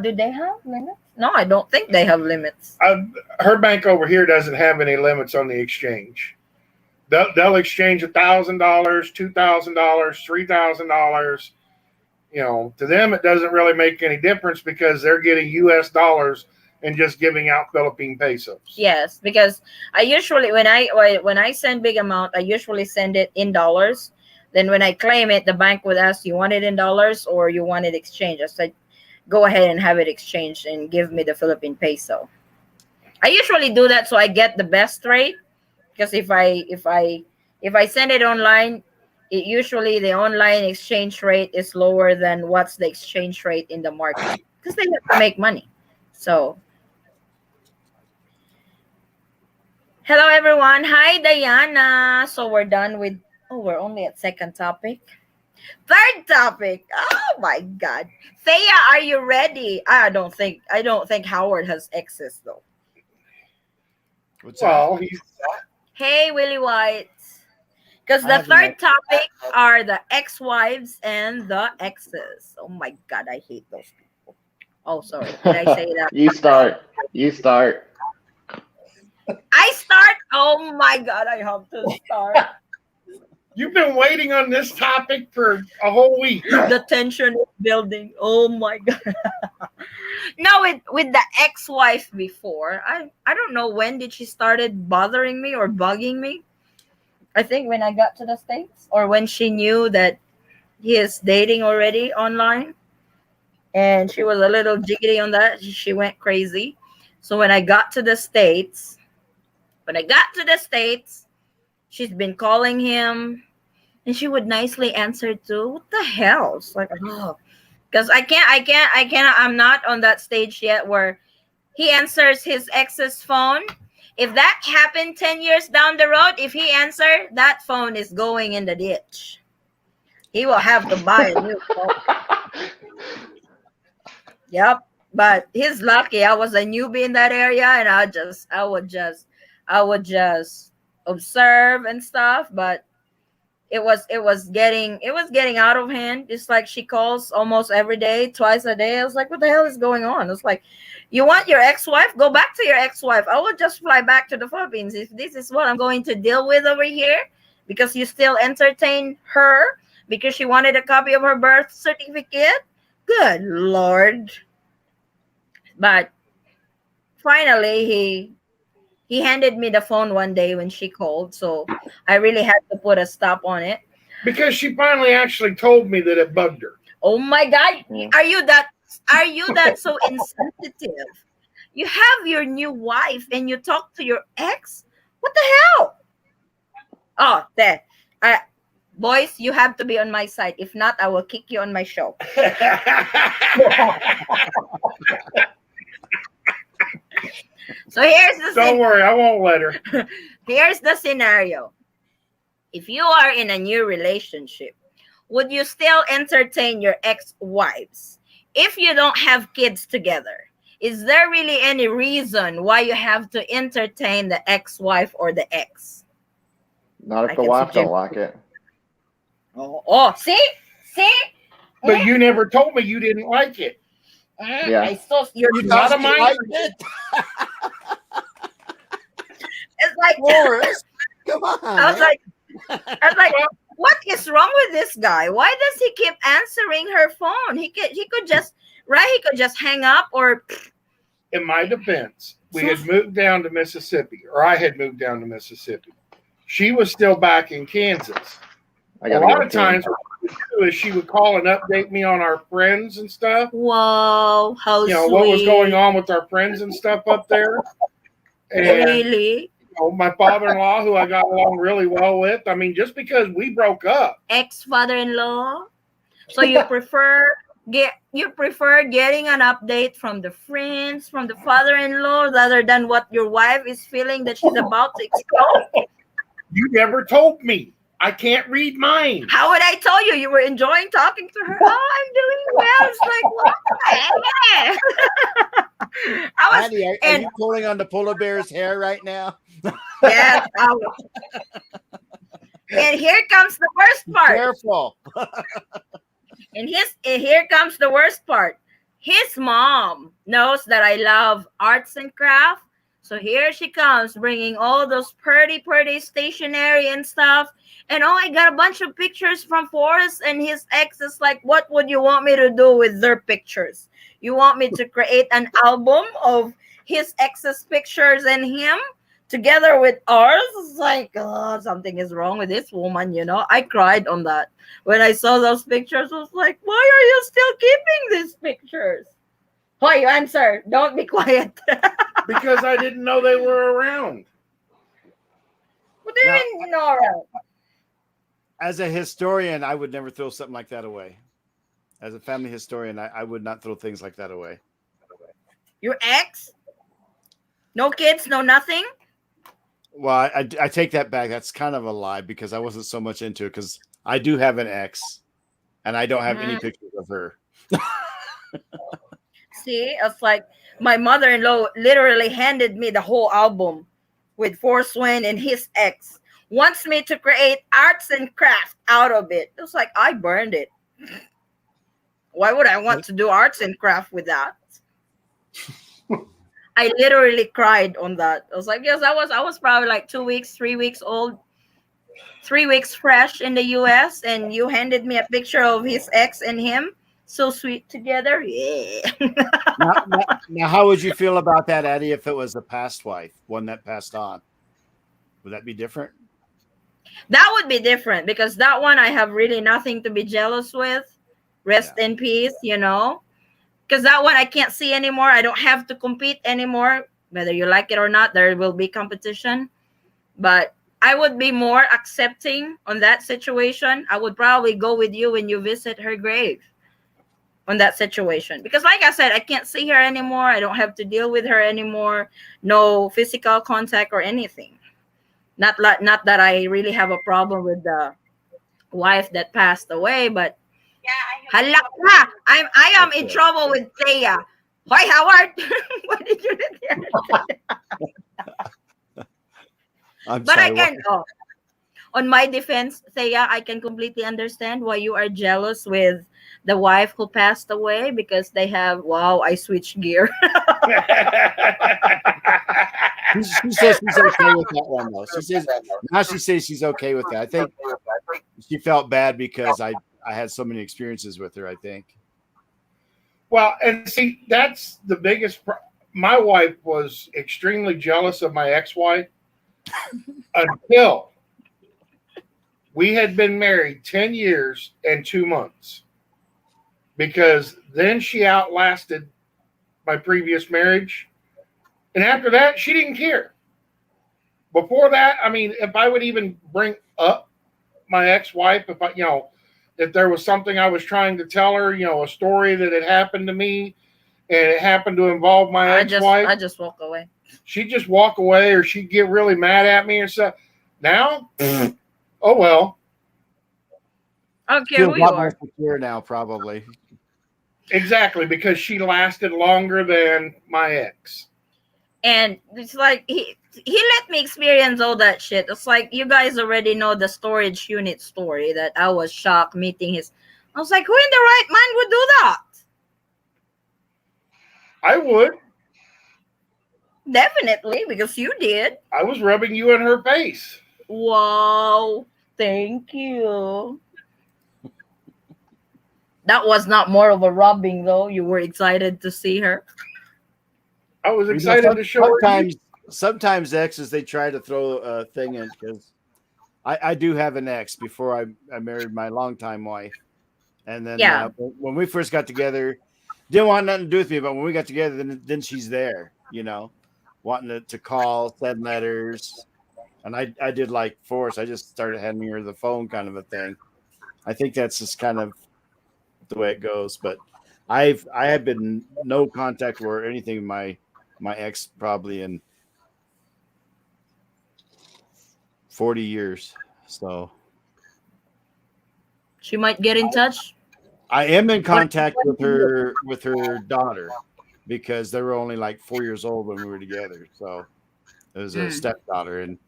Do they have limits? No, I don't think they have limits. Her bank over here doesn't have any limits on the exchange. They'll exchange $1,000, $2,000, $3,000. To them it doesn't really make any difference because they're getting U.S. dollars and just giving out Philippine pesos. Yes, because I usually when I send big amount, I usually send it in dollars. Then when I claim it, the bank would ask, "You want it in dollars or you want it exchanged?" I said, "Go ahead and have it exchanged and give me the Philippine peso." I usually do that so I get the best rate. Because if I send it online, it usually the online exchange rate is lower than what's the exchange rate in the market because they have to make money. So, hello everyone. Hi Diana. So we're done with. Oh, we're only at second topic. Third topic. Oh my God, Thea, are you ready? I don't think Howard has exes though. What's that? He's Hey, Willie White. Because I the haven't third topic are the ex-wives and the exes. Oh my God, I hate those people. Oh, sorry. Did I say that? You start. You start. I start? Oh my God, I have to start. You've been waiting on this topic for a whole week. The tension is building. Oh my God. No, with the ex-wife before, I don't know when did she started bothering me or bugging me. I think when I got to the States or when she knew that he is dating already online and she was a little jiggity on that. She went crazy. So when I got to the States, she's been calling him and she would nicely answer too. What the hell? It's like, oh, because I can't. I'm not on that stage yet where he answers his ex's phone. If that happened 10 years down the road, if he answered, that phone is going in the ditch. He will have to buy a new phone. Yep. But he's lucky. I was a newbie in that area and I would just observe and stuff, but it was getting out of hand. It's like she calls almost every day, twice a day. I was like, what the hell is going on? It's like, you want your ex-wife? Go back to your ex-wife. I will just fly back to the Philippines. If this is what I'm going to deal with over here, because you still entertain her because she wanted a copy of her birth certificate. Good Lord. But finally, he handed me the phone one day when she called, so I really had to put a stop on it. Because she finally actually told me that it bugged her. Oh my God, Yeah. are you that so insensitive? You have your new wife and you talk to your ex? What the hell? Oh, there. I, boys, you have to be on my side. If not, I will kick you on my show. So Don't worry, I won't let her. Here's the scenario. If you are in a new relationship, would you still entertain your ex-wives if you don't have kids together? Is there really any reason why you have to entertain the ex-wife or the ex? Not if I the can wife see don't like it. See? But you never told me you didn't like it. Yeah. I saw you're You not guys a minor. like it? It's like Forrest, come on. I was like, what is wrong with this guy? Why does he keep answering her phone? He could just hang up or. In my defense, we had moved down to Mississippi, or I had moved down to Mississippi. She was still back in Kansas. I A gotta lot get of times, what she would do is she would call and update me on our friends and stuff. Whoa, how sweet. What was going on with our friends and stuff up there. And really? my father-in-law, who I got along really well with. I mean, just because we broke up. Ex-father-in-law. So you prefer getting an update from the friends, from the father-in-law, rather than what your wife is feeling that she's about to explode? You never told me. I can't read minds. How would I tell you? You were enjoying talking to her. Oh, I'm doing well. It's like, what? Andy, are you pulling on the polar bear's hair right now? Yes. And here comes the worst part. Careful. And here comes the worst part. His mom knows that I love arts and craft. So here she comes bringing all those pretty stationery and stuff. And I got a bunch of pictures from Forrest and his ex. Is like, what would you want me to do with their pictures? You want me to create an album of his ex's pictures and him together with ours? It's like, oh, something is wrong with this woman, I cried on that. When I saw those pictures, I was like, why are you still keeping these pictures? Why you answer? Don't be quiet. Because I didn't know they were around. What do you mean, Nora? As a historian, I would never throw something like that away. As a family historian, I would not throw things like that away. Your ex? No kids, no nothing? Well, I take that back. That's kind of a lie because I wasn't so much into it because I do have an ex and I don't have any pictures of her. See, it's like my mother-in-law literally handed me the whole album with Forrest Wayne and his ex. Wants me to create arts and craft out of it. It's like I burned it. Why would I want to do arts and craft with that? I literally cried on that. I was like, yes, I was probably like 2 weeks, 3 weeks old, 3 weeks fresh in the US, and you handed me a picture of his ex and him. So sweet together. Yeah. Now, how would you feel about that, Addie, if it was a past wife, one that passed on? Would that be different? That would be different because that one I have really nothing to be jealous with. Rest in peace, because that one I can't see anymore. I don't have to compete anymore. Whether you like it or not, there will be competition. But I would be more accepting on that situation. I would probably go with you when you visit her grave on that situation. Because like I said, I can't see her anymore. I don't have to deal with her anymore. No physical contact or anything. Not that I really have a problem with the wife that passed away, but halak na! I am in trouble with Thea. Hoy, Howard! What did you do there? I'm But sorry, I can. On my defense, Thea, I can completely understand why you are jealous with the wife who passed away because they have. Wow, I switched gear. She says she's okay with that one though. She says she's okay with that. I think she felt bad because I had so many experiences with her. I think. Well, and see, that's the biggest. My wife was extremely jealous of my ex-wife until we had been married 10 years and 2 months, because then she outlasted my previous marriage. And after that, she didn't care. Before that, I mean, if I would even bring up my ex-wife, if there was something I was trying to tell her, a story that had happened to me and it happened to involve my ex-wife, I just walk away. she'd just walk away, or she'd get really mad at me and stuff. Now, oh well. I don't care Feels who a you lot more are. secure now, probably. Exactly, because she lasted longer than my ex. And it's like he let me experience all that shit. It's like you guys already know the storage unit story that I was shocked meeting his. I was like, who in the right mind would do that? I would. Definitely, because you did. I was rubbing you in her face. Wow, thank you. That was not more of a rubbing though. You were excited to see her. I was excited to show her. Sometimes exes, they try to throw a thing in, because I do have an ex before I married my longtime wife. And then when we first got together, didn't want nothing to do with me, but when we got together, then she's there, wanting to call, send letters. And I did like force. I just started handing her the phone kind of a thing. I think that's just kind of the way it goes. But I have been no contact or anything with my ex probably in 40 years. So She might get in touch. I am in contact with her daughter, because they were only like 4 years old when we were together. So it was a stepdaughter, and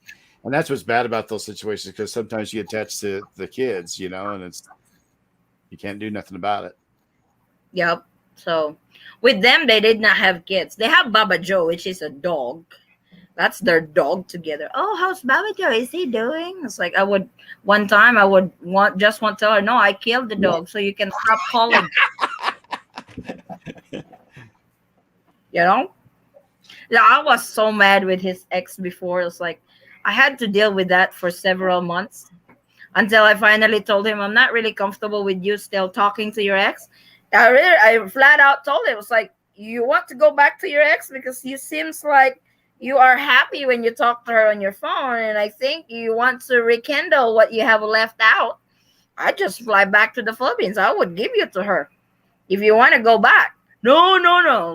that's what's bad about those situations, because sometimes you attach to the kids, and you can't do nothing about it. Yep. So with them, they did not have kids. They have Baba Joe, which is a dog. That's their dog together. Oh, how's Baba Joe? Is he doing? It's like I would want to tell her, no, I killed the dog, so you can stop calling. Yeah, I was so mad with his ex before. It's like I had to deal with that for several months until I finally told him I'm not really comfortable with you still talking to your ex. I flat out told him, it was like, you want to go back to your ex because you seems like you are happy when you talk to her on your phone, and I think you want to rekindle what you have left out. I just fly back to the Philippines. I would give you to her if you want to go back. No.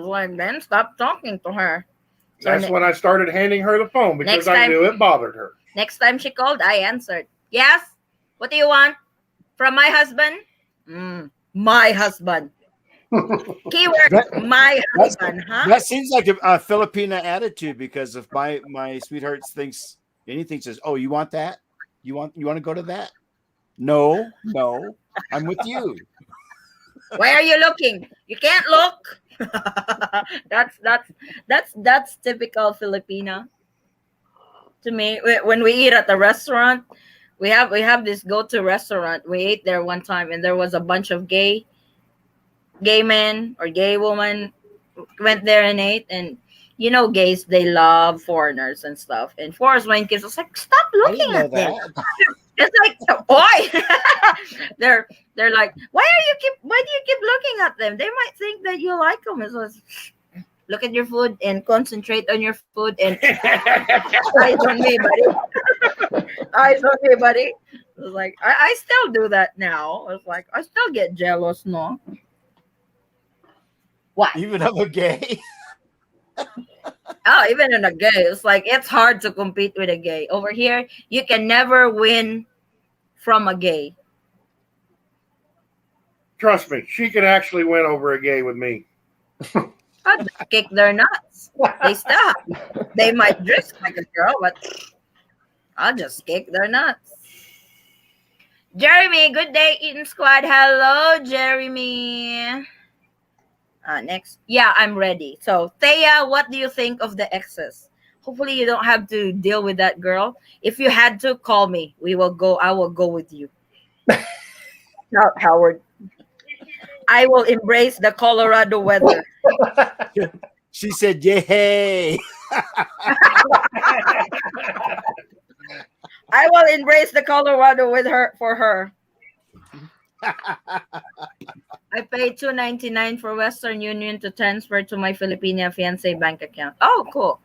Like, then stop talking to her. That's when I started handing her the phone, because I knew it bothered her. Next time she called, I answered. Yes? What do you want? From my husband? My husband. Keyword, my husband, huh? That seems like a Filipina attitude, because if my sweetheart thinks anything, says, oh, you want that? You want to go to that? No, I'm with you. Why are you looking? You can't look. That's typical Filipina. To me, when we eat at the restaurant, we have this go-to restaurant. We ate there one time, and there was a bunch of gay men or gay women went there and ate. And gays, they love foreigners and stuff. And Forrest Wayne kids was like, stop looking at them. It's like, boy, they're like, why do you keep looking at them? They might think that you like them. It's like, look at your food and concentrate on your food and eyes on me, buddy. Eyes on me, buddy. It was like, I still do that now. It's like, I still get jealous, no? What? Even of a gay? Oh, even in a gay, it's like it's hard to compete with a gay. Over here, you can never win from a gay. Trust me, she can actually win over a gay with me. I'd kick their nuts. They stop. They might dress like a girl, but I'll just kick their nuts. Jeremy, good day, Eaton Squad. Hello, Jeremy. Next. Yeah, I'm ready. So, Thea, what do you think of the exes? Hopefully, you don't have to deal with that girl. If you had to, call me. We will go. I will go with you. Howard. I will embrace the Colorado weather. She said, "Yay!" I will embrace the Colorado with her for her. I paid $2.99 for Western Union to transfer to my Filipino fiance bank account. Oh, cool.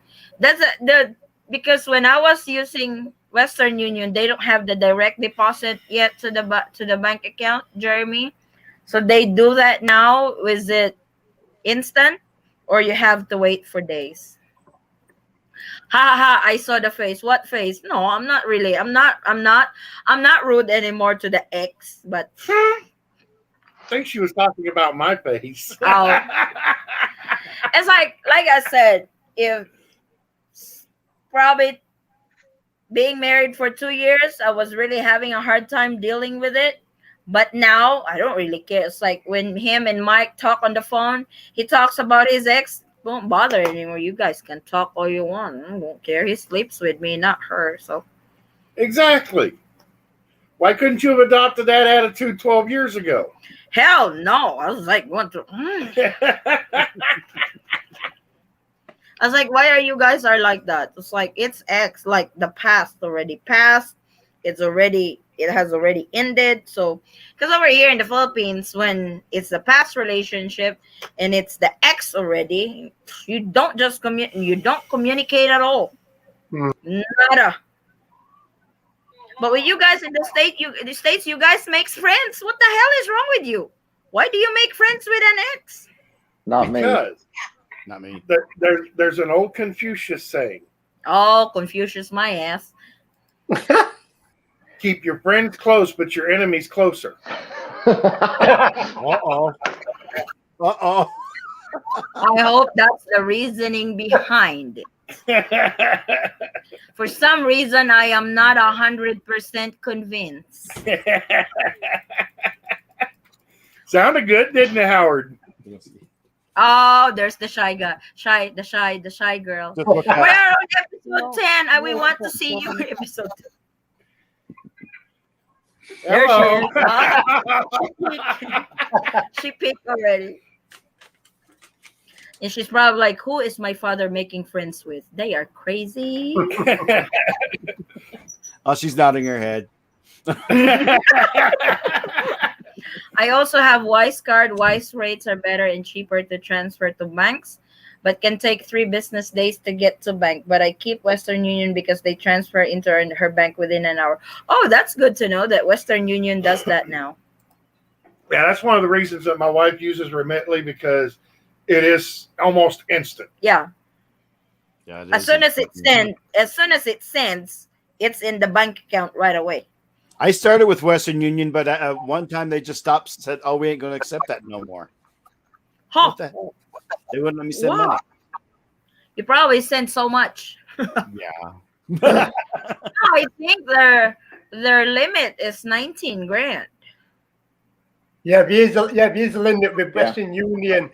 Because when I was using Western Union, they don't have the direct deposit yet to the bank account, Jeremy. So they do that now. Is it instant, or you have to wait for days? Ha ha ha! I saw the face. What face? No, I'm not really. I'm not rude anymore to the ex, but I think she was talking about my face. oh, it's like I said, if probably being married for 2 years, I was really having a hard time dealing with it. But now I don't really care. It's like when him and Mike talk on the phone, he talks about his ex. Don't bother anymore. You guys can talk all you want. I won't care. He sleeps with me, not her. So Exactly. Why couldn't you have adopted that attitude 12 years ago? hell no. I was like, I was like, why are you guys are like that? It's like it's ex, like the past already passed. It has already ended. So because over here in the Philippines, when it's the past relationship and it's the ex already, you don't just you don't communicate at all. Nada. But with you guys in the states, you guys makes friends. What the hell is wrong with you? Why do you make friends with an ex? Not me. Because Not me. there's an old Confucius saying, Oh, Confucius, my ass. keep your friends close, but your enemies closer. Uh-oh. Uh-oh. I hope that's the reasoning behind it. For some reason, I am not 100% convinced. Sounded good, didn't it, Howard? Oh, there's the shy guy, the shy girl. We're on episode 10, and we want to see you in episode 10. There she is. She picked already. And she's probably like, who is my father making friends with? They are crazy. Oh, she's nodding her head. I also have Wise card. Wise rates are better and cheaper to transfer to banks, but can take 3 business days to get to bank. But I keep Western Union because they transfer into her bank within an hour. Oh, that's good to know that Western Union does that now. Yeah, that's one of the reasons that my wife uses Remitly, because it is almost instant. Yeah. Yeah, As soon as it sends, it's in the bank account right away. I started with Western Union, but one time they just stopped, said, "Oh, we ain't going to accept that no more." Huh. What the hell? They wouldn't let me send Wow. money. You probably sent so much. Yeah. No, I think their limit is 19 grand. Yeah, here's the limit with Western Union.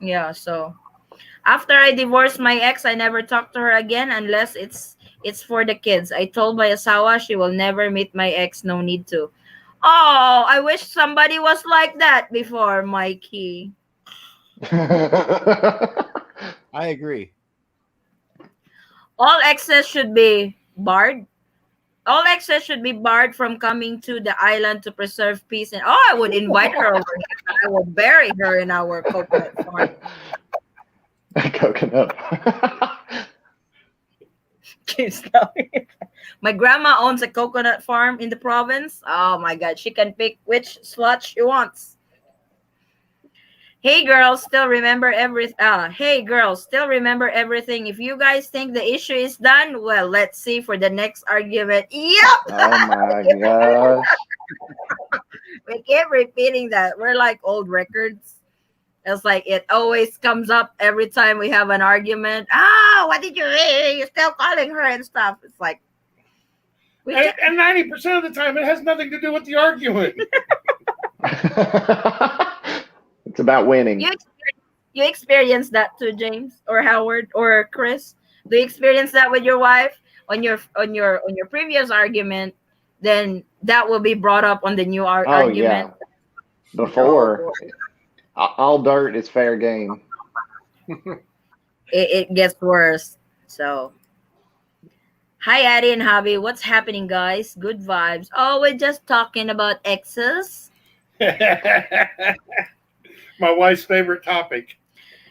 Yeah, so after I divorced my ex, I never talked to her again unless it's for the kids. I told my asawa she will never meet my ex. No need to. Oh, I wish somebody was like that before, Mikey. I agree. All exes should be barred. All exes should be barred from coming to the island to preserve peace. And I would invite her over here. I will bury her in our coconut farm. Coconut. My grandma owns a coconut farm in the province. Oh my God, she can pick which slot she wants. Hey girls, still remember everything. Hey girls, still remember everything. If you guys think the issue is done, well, let's see for the next argument. Yep. Oh my gosh. We keep repeating that. We're like old records. It's like it always comes up every time we have an argument. What did you? You're still calling her and stuff. It's like We And 90% of the time, it has nothing to do with the argument. It's about winning. you experience that too, James or Howard or Chris? Do you experience that with your wife on your previous argument? Then that will be brought up on the new Oh argument. yeah. Before, all dirt is fair game. It gets worse. So, hi, Addie and Javi. What's happening, guys? Good vibes. Oh, we're just talking about exes. My wife's favorite topic.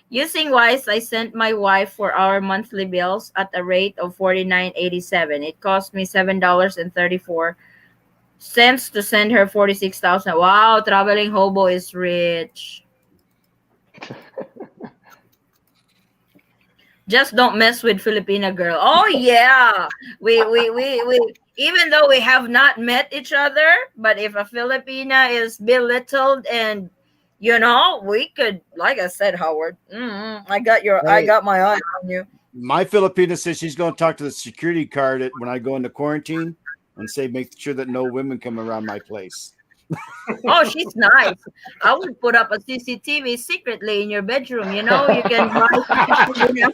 Using Wise, I sent my wife for our monthly bills at a rate of $49.87. It cost me $7.34 to send her 46,000. Wow, traveling hobo is rich. Just don't mess with Filipina girl. Oh yeah, we. Even though we have not met each other, but if a Filipina is belittled and we could, like I said, Howard. I got my eye on you. My Filipina says she's going to talk to the security guard when I go into quarantine and say, make sure that no women come around my place. Oh, she's nice. I would put up a CCTV secretly in your bedroom. You can buy CCTV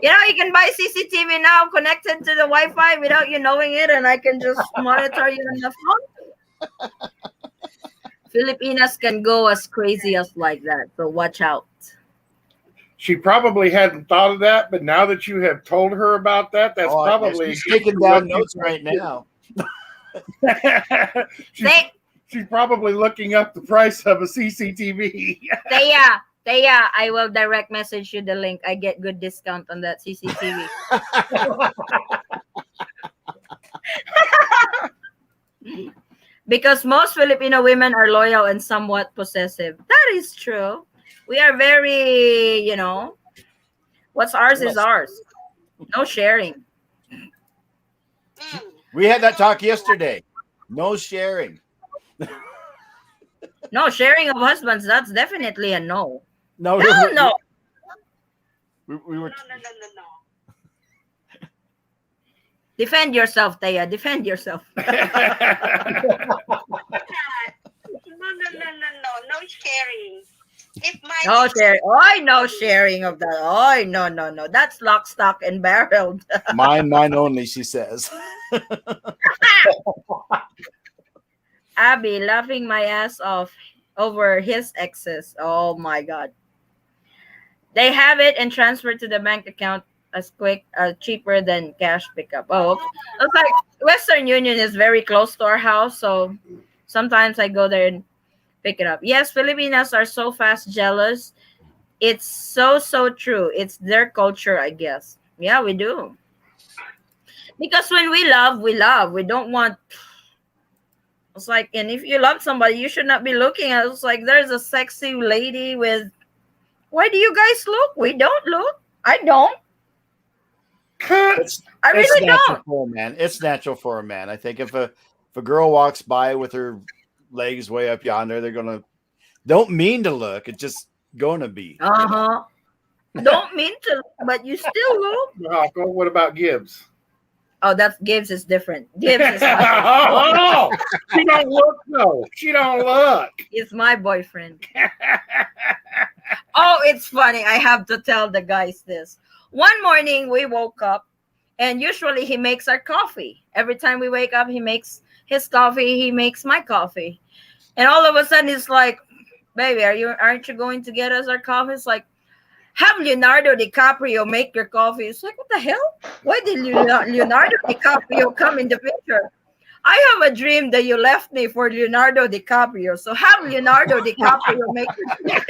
now. You can buy CCTV now connected to the Wi-Fi without you knowing it, and I can just monitor you on the phone. Filipinas can go as crazy as like that, so watch out. She probably hadn't thought of that, but now that you have told her about that, that's probably she's taking down notes right now. she's probably looking up the price of a CCTV. Thea, I will direct message you the link. I get good discount on that CCTV. Because most Filipino women are loyal and somewhat possessive. That is true. We are very, what's ours is ours. No sharing. We had that talk yesterday. No sharing. No sharing of husbands. That's definitely a no. No. We were. No. Defend yourself, Thea. Defend yourself. No sharing. If my No sharing. Oh, no sharing of that. Oh, no. That's lock, stock, and barrel. Mine only, she says. Abby laughing my ass off over his exes. Oh my God. They have it and transfer to the bank account as quick, cheaper than cash pickup. Oh, okay. It's like Western Union is very close to our house, so sometimes I go there and pick it up. Yes, Filipinas are so fast jealous. It's so true. It's their culture, I guess. Yeah, we do. Because when we love. We don't want. It's like, and if you love somebody, you should not be looking at. It's like there's a sexy lady with. Why do you guys look? We don't look. I don't. I really don't. For a man. It's natural for a man. I think if a girl walks by with her legs way up yonder, they're gonna don't mean to look. It's just gonna be. Don't mean to, but you still look. What about Gibbs? Oh, that's Gibbs is different. Gibbs is she don't look though. She don't look. He's my boyfriend. Oh, it's funny. I have to tell the guys this. One morning we woke up, and usually he makes our coffee. Every time we wake up, he makes his coffee. He makes my coffee, and all of a sudden it's like, "Baby, aren't you going to get us our coffee?" It's like, have Leonardo DiCaprio make your coffee. It's like, what the hell? Why did Leonardo DiCaprio come in the picture? I have a dream that you left me for Leonardo DiCaprio. So have Leonardo DiCaprio make your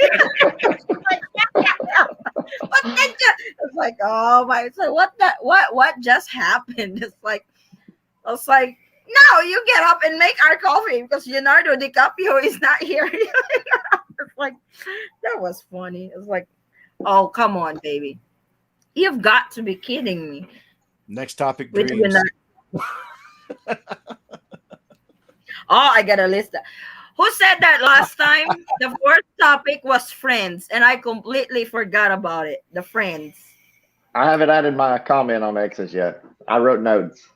It's like, oh my, so what just happened? It's like, I was like, no, you get up and make our coffee because Leonardo DiCaprio is not here. It's like, that was funny. It's like, oh, come on, baby. You've got to be kidding me. Next topic, dreams. Oh, I got a list. Who said that last time? The fourth topic was friends, and I completely forgot about it. The friends. I haven't added my comment on exes yet. I wrote notes.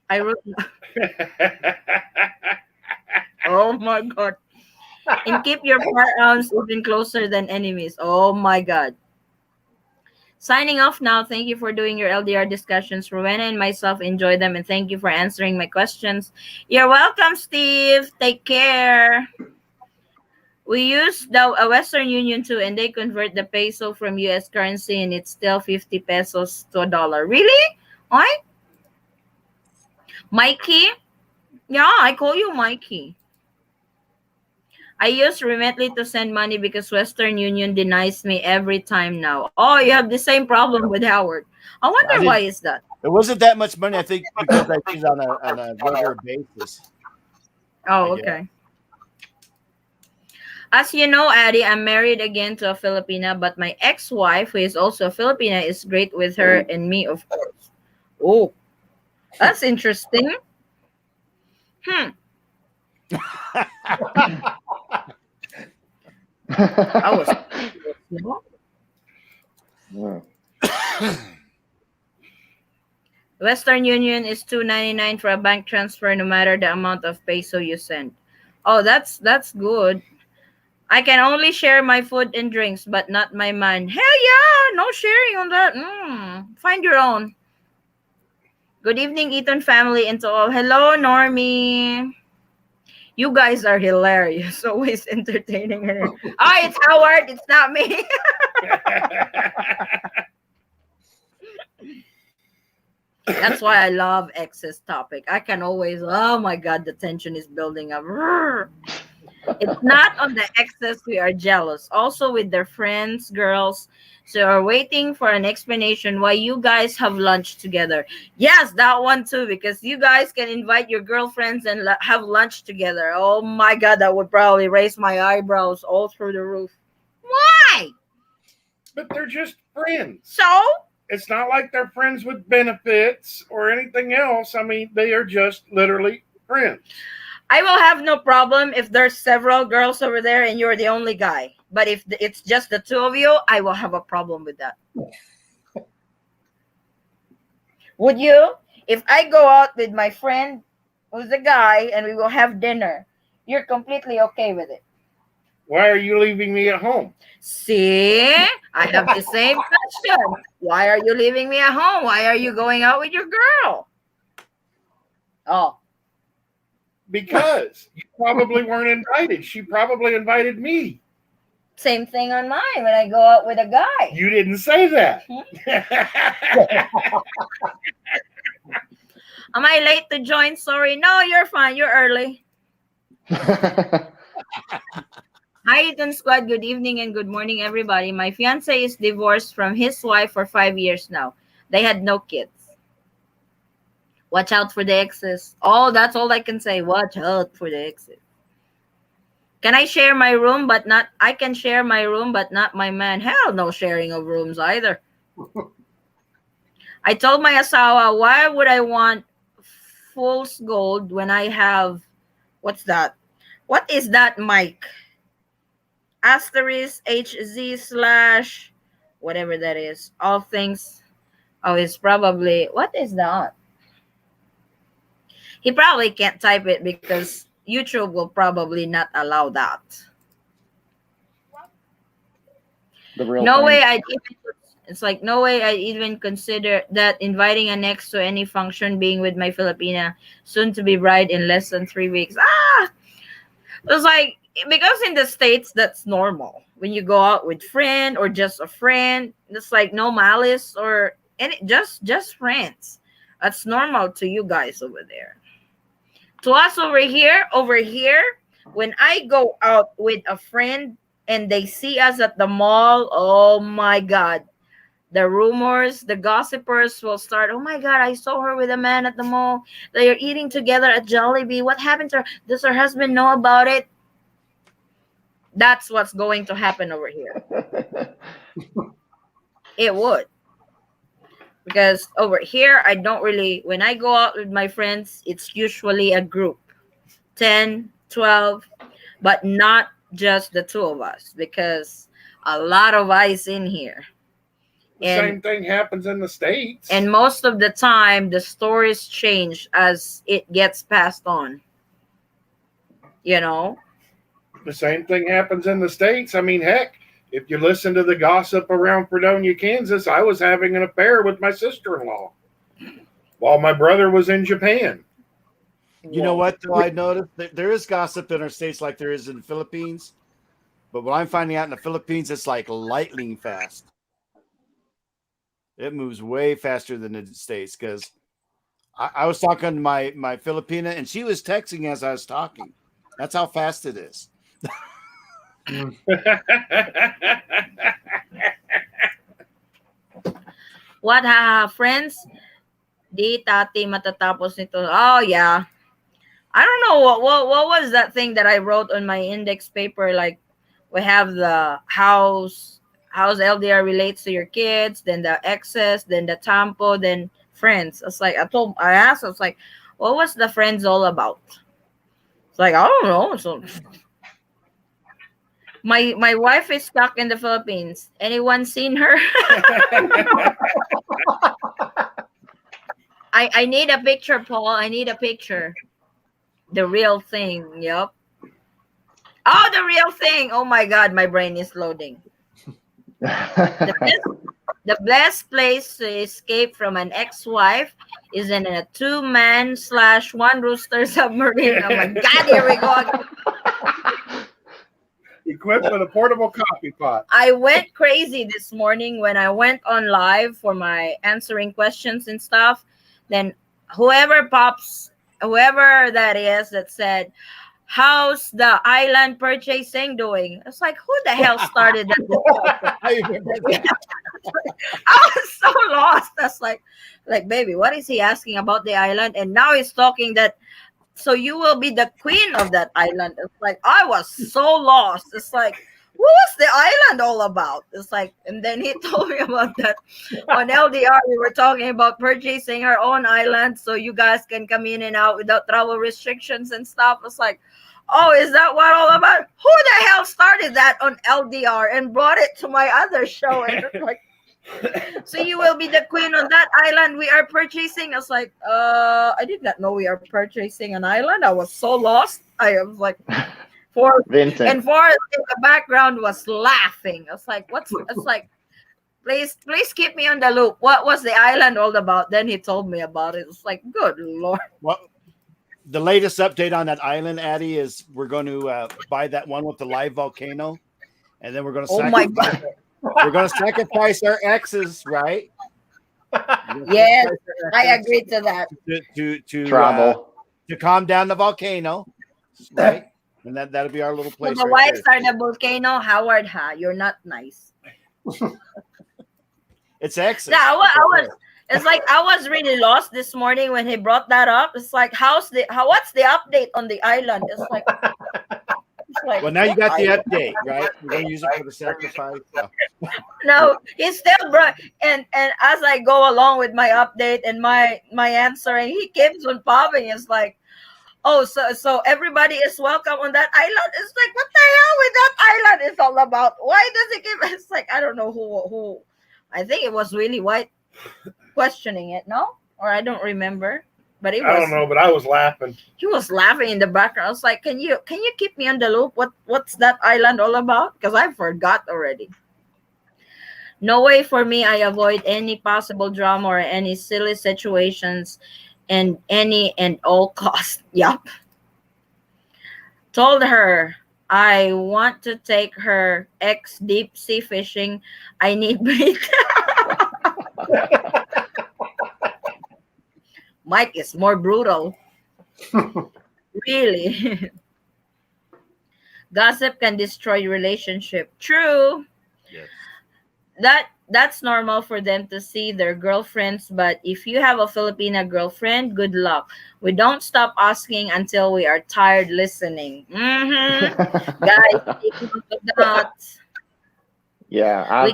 I wrote. Oh my god. And keep your firearms even closer than enemies. Oh my god. Signing off now. Thank you for doing your LDR discussions. Rowena and myself enjoy them, and thank you for answering my questions. You're welcome, Steve. Take care. We use the Western Union too, and they convert the peso from U.S. currency, and it's still 50 pesos to a dollar. Really? Why? Mikey? Yeah, I call you Mikey. I use Remitly to send money because Western Union denies me every time now. Oh, you have the same problem with Howard. I I wonder why did. is that? It wasn't that much money. I think because I use on a regular basis. I Oh, guess. okay. As you know, Addie, I'm married again to a Filipina, but my ex-wife, who is also a Filipina, is great with her and me, of course. Oh, that's interesting. Hmm. I was. Yeah. Western Union is 2.99 for a bank transfer, no matter the amount of peso you send. Oh, that's good. I can only share my food and drinks, but not my mind. Hell yeah, no sharing on that. Find your own. Good evening, Eaton family, and to all. Hello, Normie. You guys are hilarious. Always entertaining. It's Howard. It's not me. That's why I love X's topic. I can always, oh my God, the tension is building up. It's not on the exes we are jealous. Also with their friends, girls. So are waiting for an explanation why you guys have lunch together. Yes, that one too, because you guys can invite your girlfriends and have lunch together. Oh my God, that would probably raise my eyebrows all through the roof. Why? But they're just friends. So? It's not like they're friends with benefits or anything else. I mean, they are just literally friends. I will have no problem if there's several girls over there and you're the only guy. But if it's just the two of you, I will have a problem with that. Would you? If I go out with my friend who's a guy and we will have dinner, you're completely okay with it. Why are you leaving me at home? See? I have the same question. Why are you leaving me at home? Why are you going out with your girl? Oh. Because you probably weren't invited. She probably invited me. Same thing on mine when I go out with a guy. You didn't say that. Am I late to join? Sorry. No, you're fine. You're early. Hi, Eaton Squad. Good evening and good morning, everybody. My fiance is divorced from his wife for 5 years now. They had no kids. Watch out for the exes. Oh, that's all I can say. Watch out for the exes. Can I share my room, but not? I can share my room, but not my man. Hell, no sharing of rooms either. I told my asawa, why would I want fool's gold when I have, what's that? What is that, Mike? Asterisk HZ slash whatever that is. All things. Oh, it's probably, what is that? He probably can't type it because YouTube will probably not allow that. The real No thing. way I'd even, it's like no way I'd even consider that inviting an ex to any function being with my Filipina soon to be bride in less than 3 weeks. It's like, because in the States that's normal. When you go out with friend or just a friend, it's like no malice or any, just friends. That's normal to you guys over there. To us over here, when I go out with a friend and they see us at the mall, oh my God. The rumors, the gossipers will start. Oh my God, I saw her with a man at the mall. They are eating together at Jollibee. What happened to her? Does her husband know about it? That's what's going to happen over here. It would. Because over here, I don't really, when I go out with my friends, it's usually a group 10, 12, but not just the two of us because a lot of eyes in here. The same thing happens in the States. And most of the time, the stories change as it gets passed on. You know? The same thing happens in the States. I mean, heck, if you listen to the gossip around Fredonia, Kansas, I was having an affair with my sister-in-law while my brother was in Japan. You know what, though? I noticed that there is gossip in our states like there is in the Philippines. But what I'm finding out in the Philippines, it's like lightning fast. It moves way faster than the States because I was talking to my Filipina and she was texting as I was talking. That's how fast it is. What, friends? Di tati matatapos nito. Oh, yeah. I don't know what was that thing that I wrote on my index paper. Like, we have the how's LDR relates to your kids, then the exes, then the Tampo, then friends. It's like I asked, I was like, what was the friends all about? It's like, I don't know. So my wife is stuck in the Philippines. Anyone seen her? I need a picture, Paul. I need a picture. The real thing. Yep. Oh, the real thing. Oh my God, my brain is loading. The best place to escape from an ex-wife is in a 2-man/1 rooster submarine. Oh my God, here we go again. Equipped with a portable coffee pot. I went crazy this morning when I went on live for my answering questions and stuff. Then whoever that is that said, how's the island purchasing doing? It's like, who the hell started that? I remember that. I was so lost. That's like, baby, what is he asking about the island? And now he's talking that, so you will be the queen of that island. It's like, I was so lost. It's like, what was the island all about? It's like, and then he told me about that on LDR. We were talking about purchasing our own island so you guys can come in and out without travel restrictions and stuff. It's like, oh, is that what all about? Who the hell started that on LDR and brought it to my other show? And it's like, so you will be the queen on that island we are purchasing. I was like, I did not know we are purchasing an island. I was so lost. I was like, Vincent. And Forrest in the background was laughing. I was like, what's it's like, please keep me on the loop. What was the island all about? Then he told me about it. It's like, good Lord. Well, the latest update on that island, Addie, is we're going to buy that one with the live volcano, and then we're going to we're going to sacrifice our exes, right? Yes, I agree to that. To calm down the volcano, right? And that'll be our little place. So the wives are the volcano. Howard, you're not nice. It's exes. Yeah, I was. It's like I was really lost this morning when he brought that up. It's like, what's the update on the island? It's like well, now you got the update, right? We're gonna use it for the sacrifice. No, he's still and as I go along with my update and my answering, he keeps on popping. It's like, oh, so everybody is welcome on that island. It's like, what the hell with that island is all about? Why does it give? It's like, I don't know who. I think it was really White questioning it, no? Or I don't remember. But it was, I don't know, but I was laughing. He was laughing in the background. I was like, can you keep me on the loop? What's that island all about? Because I forgot already. No way for me. I avoid any possible drama or any silly situations and any and all cost. Yup. Told her I want to take her ex deep sea fishing. I need bait. Mike is more brutal. Really. Gossip can destroy relationship. True. Yes. That's normal for them to see their girlfriends, but if you have a Filipina girlfriend, good luck. We don't stop asking until we are tired listening. Guys, take note of that. Yeah, we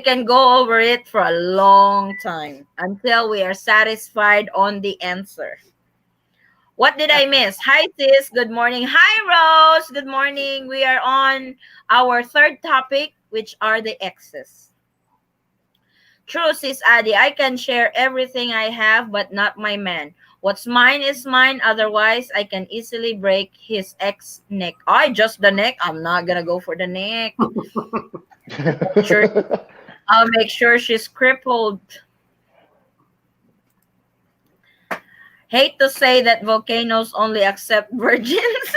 can go over it for a long time until we are satisfied on the answer. What did I miss? Hi sis, good morning. Hi Rose, good morning. We are on our third topic, which are the exes. True, sis Addy. I can share everything I have, but not my man. What's mine is mine. Otherwise, I can easily break his ex neck. I just the neck. I'm not gonna go for the neck. Sure, I'll make sure she's crippled. Hate to say that volcanoes only accept virgins.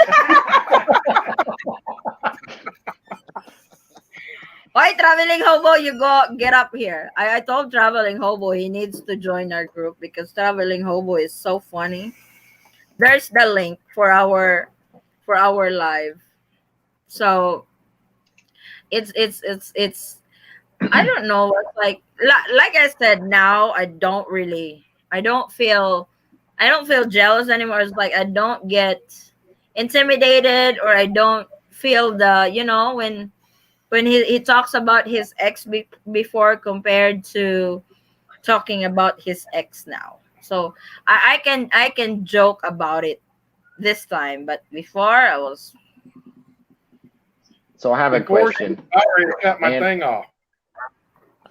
Why traveling hobo? You go get up here. I told traveling hobo he needs to join our group because traveling hobo is so funny. There's the link for our live. So it's I don't know. It's like I said. Now I don't feel jealous anymore. It's like I don't get intimidated or I don't feel the when he talks about his ex before compared to talking about his ex now. So I can joke about it this time, but before I was. So I have a Before question. I already cut my And thing off.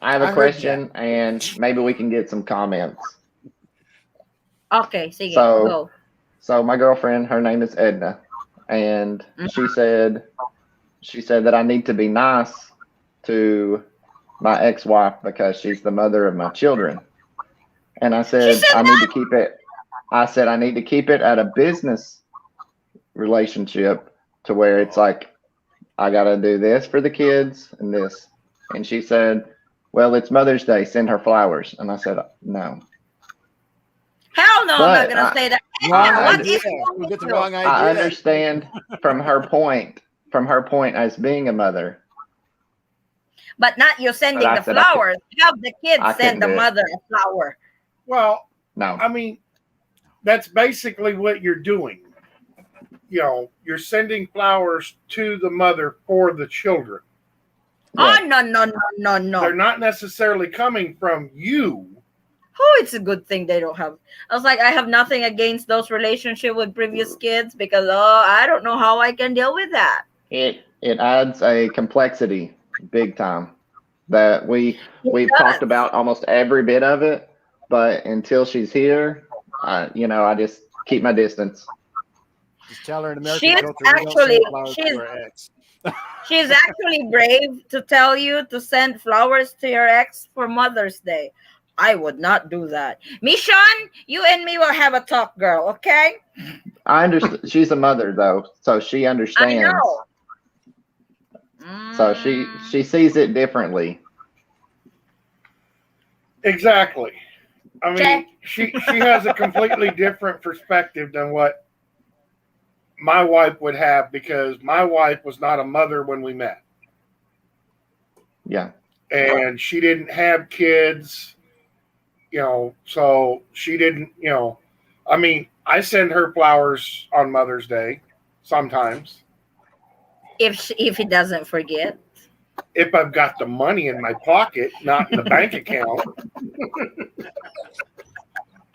I have I a heard question, and maybe we can get some comments. Okay, sige, So, go. my girlfriend, her name is Edna, and Mhm. she said that I need to be nice to my ex-wife because she's the mother of my children. And I She said said I need to that. keep it. I said I need to keep it at a business relationship to where it's like I got to do this for the kids and this. And she said, "Well, it's Mother's Day. Send her flowers." And I said, "No." Hell no, I'm not But gonna say that. Wrong Edna, what I, idea. is wrong We with get the you? wrong I idea. understand from her point, as being a mother, But not you but sending I the said flowers. Have the kids I send couldn't the do it. mother a flower. Well, No. I mean, that's basically what you're doing. You're sending flowers to the mother for the children. Oh Yes. no. They're not necessarily coming from you. Oh, it's a good thing they don't have. I was like, I have nothing against those relationship with previous kids because I don't know how I can deal with that. It adds a complexity big time that It we've talked does. about almost every bit of it, but until she's here, I just keep my distance. Just tell her in American She's culture we don't actually send flowers to our ex. she's actually brave to tell you to send flowers to your ex for Mother's Day. I would not do that. Mission, you and me will have a talk, girl, okay? I understand she's a mother though, so she I understands. know. So she sees it differently. Exactly. I mean, Okay. she has a completely different perspective than what my wife would have because my wife was not a mother when we met. Yeah. And she didn't have kids, so she didn't, I mean, I send her flowers on Mother's Day sometimes If he doesn't forget. if I've got the money in my pocket, not in the bank account.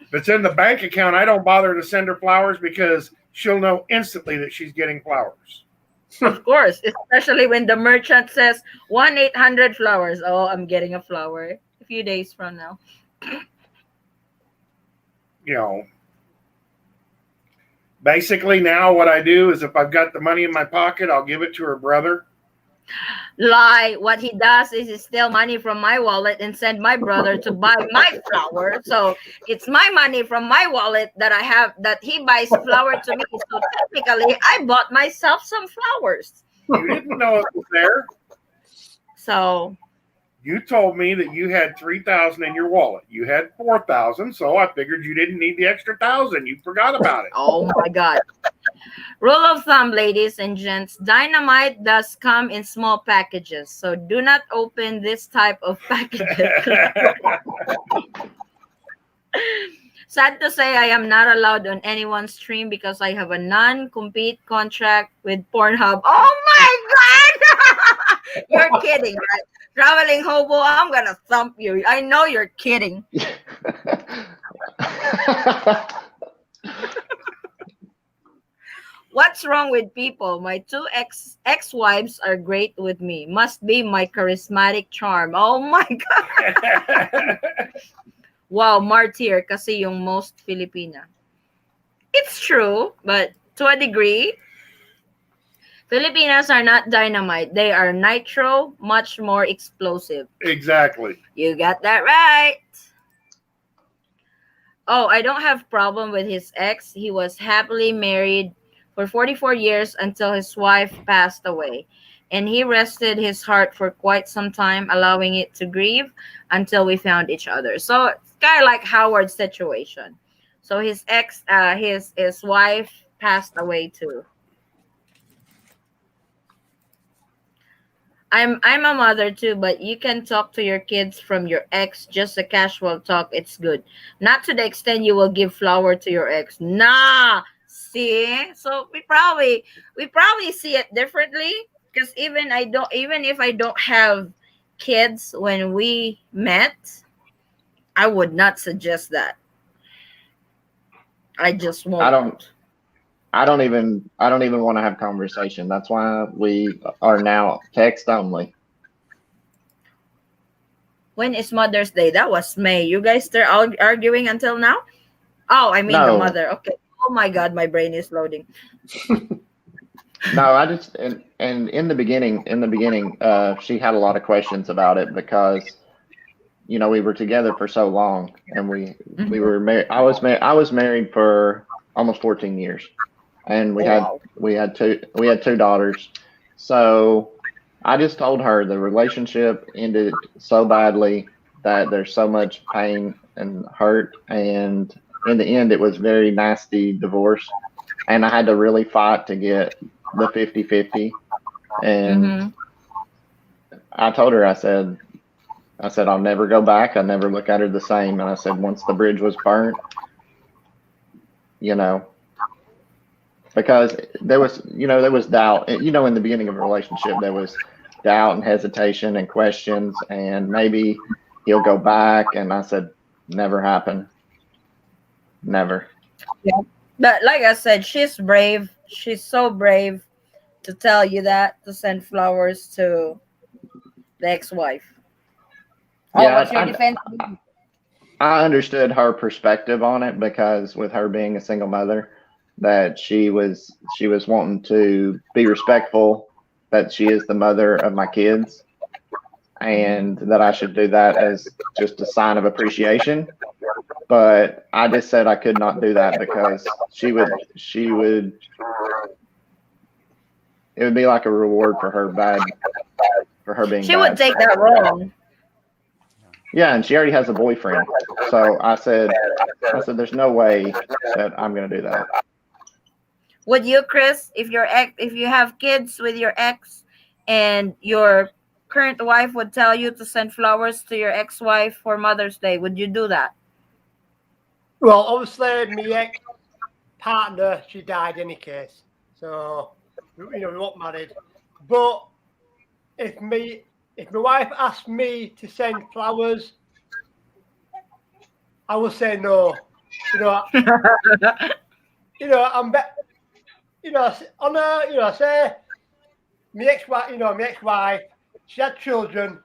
If it's in the bank account, I don't bother to send her flowers because she'll know instantly that she's getting flowers. Of course, especially when the merchant says 1-800 flowers. Oh, I'm getting a flower a few days from now. Basically now what I do is if I've got the money in my pocket, I'll give it to her brother. Lie. What he does is he steal money from my wallet and send my brother to buy my flower. So it's my money from my wallet that I have that he buys flower to me. So technically, I bought myself some flowers. You didn't know it was there. So You told me that you had 3,000 in your wallet. You had 4,000, so I figured you didn't need the extra 1,000. You forgot about it. oh my God. Rule of thumb, ladies and gents, dynamite does come in small packages. So do not open this type of packages. Sad to say, I am not allowed on anyone's stream because I have a non-compete contract with Pornhub. Oh my God! You're kidding, right? Traveling hobo, I'm gonna thump you. I know you're kidding. What's What's wrong with people? My two ex-wives are great with me. Must be my charismatic charm. Oh my God. Wow, martyr kasi yung most Filipina. It's true, but to a degree, Filipinas are not dynamite. They are nitro, much more explosive. Exactly. You got that right. Oh, I don't have problem with his ex. He was happily married for 44 years until his wife passed away. And he rested his heart for quite some time, allowing it to grieve until we found each other. So it's kind of like Howard's situation. So his ex, his wife passed away too. I'm a mother too, but you can talk to your kids from your ex, just a casual talk. It's good. Not to the extent you will give flower to your ex. Nah. See? So we probably see it differently because even if I don't have kids when we met, I would not suggest that. I just I won't. don't. I don't even want to have conversation. That's why we are now text only. When is Mother's Day? That was May. You guys still arguing until now? Oh, I mean the No, mother. Okay. Oh my God, my brain is loading. no, I just and in the beginning, she had a lot of questions about it because we were together for so long, and we Mhm. were married. I was married for almost 14 years, and we Oh had wow. we had two daughters. So I just told her the relationship ended so badly that there's so much pain and hurt, and in the end, it was very nasty divorce, and I had to really fight to get the 50-50. And Mm-hmm. I told her, I said, I'll never go back. I never look at her the same. And I said, once the bridge was burnt, you know, because there was doubt. In the beginning of a relationship, there was doubt and hesitation and questions, and maybe he'll go back. And I said, never happen. Never. Yeah. But like I said, she's brave. She's so brave to tell you that, to send flowers to the ex-wife. Oh, Yeah, what's your defense? I understood her perspective on it because with her being a single mother, that she was wanting to be respectful that she is the mother of my kids and that I should do that as just a sign of appreciation. But I just said I could not do that because she would it would be like a reward for her being She would bad. take that wrong. Yeah, and she already has a boyfriend. So I said there's no way that I'm gonna do that. Would you, Chris, if you have kids with your ex and your current wife would tell you to send flowers to your ex-wife for Mother's Day, would you do that? Well, obviously, my ex partner, she died any case. So, we weren't married. But if my wife asked me to send flowers, I will say no. You know, I'm on a, say my ex-wife, she had children.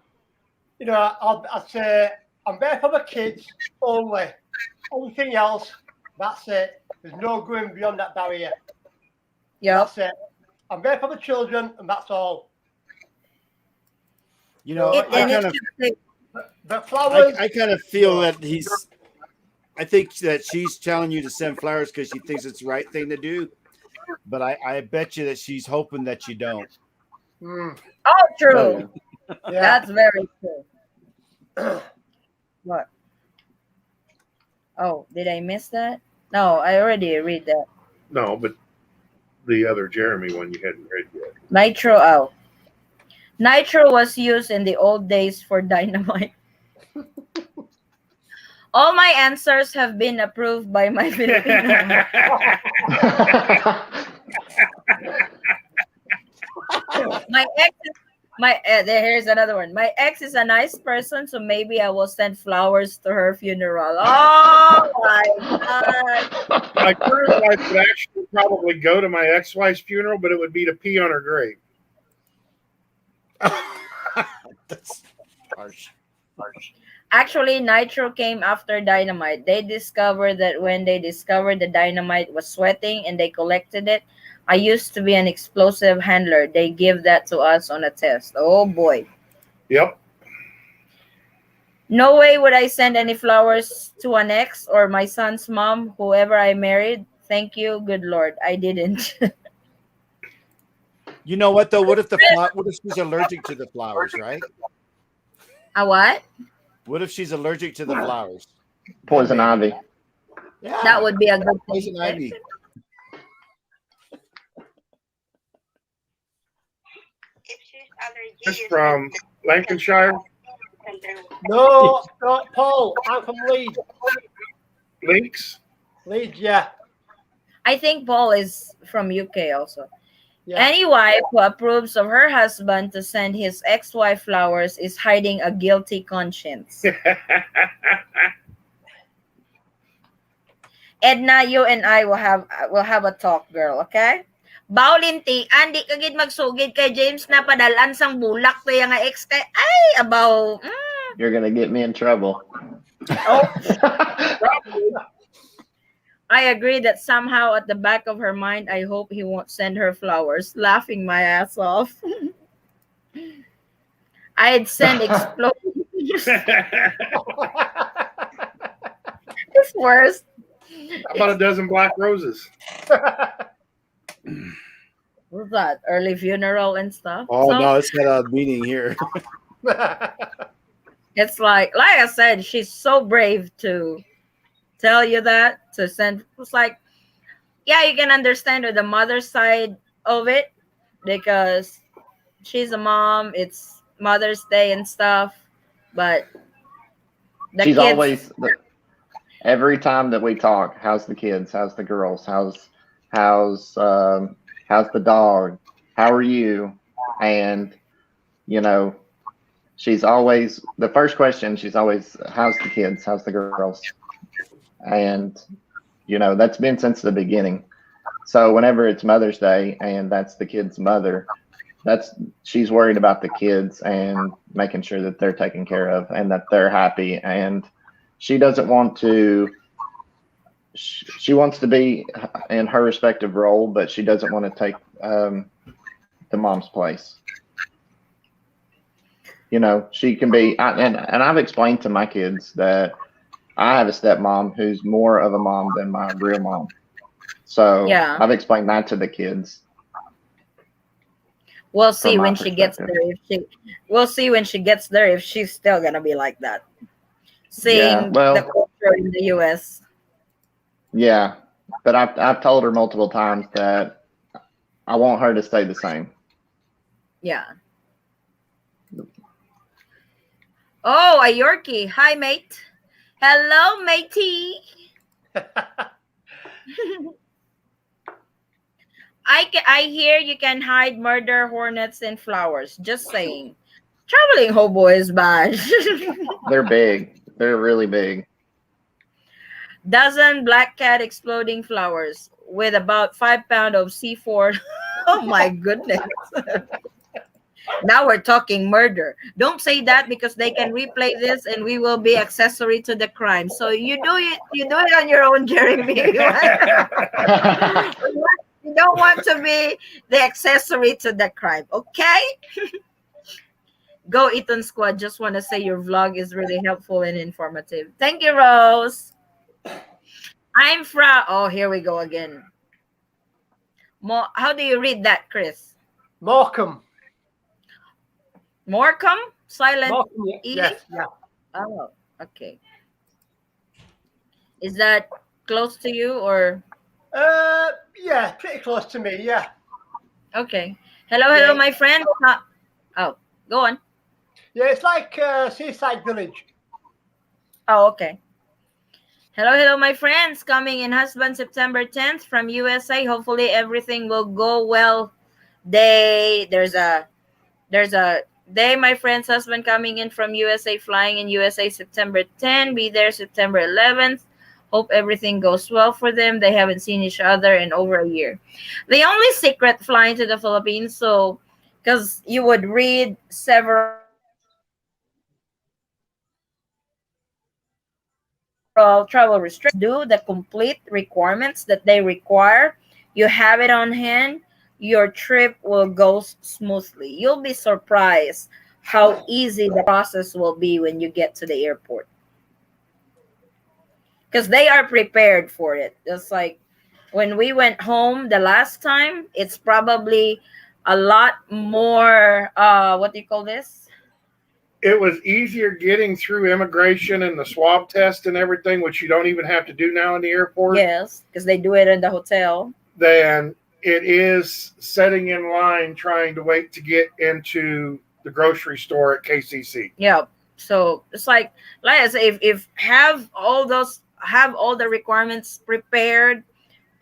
I'd say I'm there for the kids only. Anything else, that's it. There's no going beyond that barrier. Yep. That's it. I'm there for the children, and that's all. I And it kind of should say, But flowers, I kind of feel no. that I think that she's telling you to send flowers because she thinks it's the right thing to do. But I bet you that she's hoping that you don't. Mm, oh, Oh true. yeah. yeah. That's very true. What? Oh, did I miss that? No, I already read that. No, but the other Jeremy one you hadn't read yet. Nitro. Oh, nitro was used in the old days for dynamite. All my answers have been approved by my Filipino. My ex is here's another one. My ex is a nice person, so maybe I will send flowers to her funeral. Oh my God. My current wife would actually probably go to my ex-wife's funeral, but it would be to pee on her grave. That's harsh. Actually, Nitro came after Dynamite. They discovered that when they discovered the Dynamite was sweating and they collected it. I used to be an explosive handler. They give that to us on a test. Oh boy. Yep. No way would I send any flowers to an ex or my son's mom, whoever I married. Thank you, good Lord. I didn't. You know what though? What if she's allergic to the flowers, right? A what? What if she's allergic to the flowers? Poison ivy. Yeah, That would be a good poison thing. ivy. Just from Lancashire. No, Paul. I'm from Leeds. Links. Leeds, yeah. I think Paul is from UK also. Yeah. Any wife who approves of her husband to send his ex-wife flowers is hiding a guilty conscience. Edna, you and I will have a talk, girl, okay? Baulinti, andi kagid magsugid kay James na padalan sang bulak to nga ex kay ay abaw. You're gonna get me in trouble. Oh. I agree that somehow at the back of her mind, I hope he won't send her flowers. Laughing my ass off. I'd send explosions. It's worse. How about a dozen black roses? What's that? Early funeral and stuff? Oh So, no, it's got a meaning here. it's like I said, she's so brave to tell you that, to send. It's like, yeah, you can understand the mother's side of it because she's a mom. It's Mother's Day and stuff, but She's kids, always every time that we talk. How's the kids? How's the girls? How's the dog? How are you? And you know, she's always the first question. She's always, how's the kids? How's the girls? And you know, that's been since the beginning. So whenever it's Mother's Day and that's the kid's mother, she's worried about the kids and making sure that they're taken care of and that they're happy. And she doesn't want to. She wants to be in her respective role, but she doesn't want to take the mom's place. You know, she can be, and I've explained to my kids that I have a stepmom who's more of a mom than my real mom. So Yeah. I've explained that to the kids. we'll see from my when she gets perspective. there. We'll see when she gets there if she's still gonna be like that. Seeing well- the culture in the U.S. Yeah, but I've told her multiple times that I want her to stay the same. Yeah. Oh, a Yorkie. Hi, mate. Hello, matey. I hear you can hide murder hornets in flowers. Just saying. Traveling hobo is bad. They're big. They're really big. Dozen black cat exploding flowers with about 5 pounds of C4. Oh my goodness. Now we're talking murder. Don't say that because they can replay this and we will be accessory to the crime. So you do it on your own, Jeremy. You don't want to be the accessory to the crime, okay? Go Eaton Squad. Just want to say your vlog is really helpful and informative. Thank you, Rose. I'm from. Oh, here we go again. How do you read that, Chris? Morecambe. Morecambe? Silent Morecambe, E? yes, yeah. Oh, okay. Is that close to you or? Yeah, pretty close to me, yeah. Okay. Hello, my friend. Oh, go on. Yeah, it's like Seaside Village. Oh, okay. Hello, my friends. Coming in husband September 10th from USA. Hopefully everything will go well. There's a day, my friend's husband coming in from USA, flying in USA September 10. Be there September 11th. Hope everything goes well for them. They haven't seen each other in over a year. The only secret flying to the Philippines, so because you would read several travel restrictions, do the complete requirements that they require, you have it on hand, your trip will go smoothly. You'll be surprised how easy the process will be when you get to the airport, because they are prepared for it. Just like when we went home the last time, it's probably a lot more what do you call this? It was easier getting through immigration and the swab test and everything, which you don't even have to do now in the airport, Yes, because they do it in the hotel. than it is setting in line trying to wait to get into the grocery store at KCC. Yeah. So it's like I say, if have all the requirements prepared,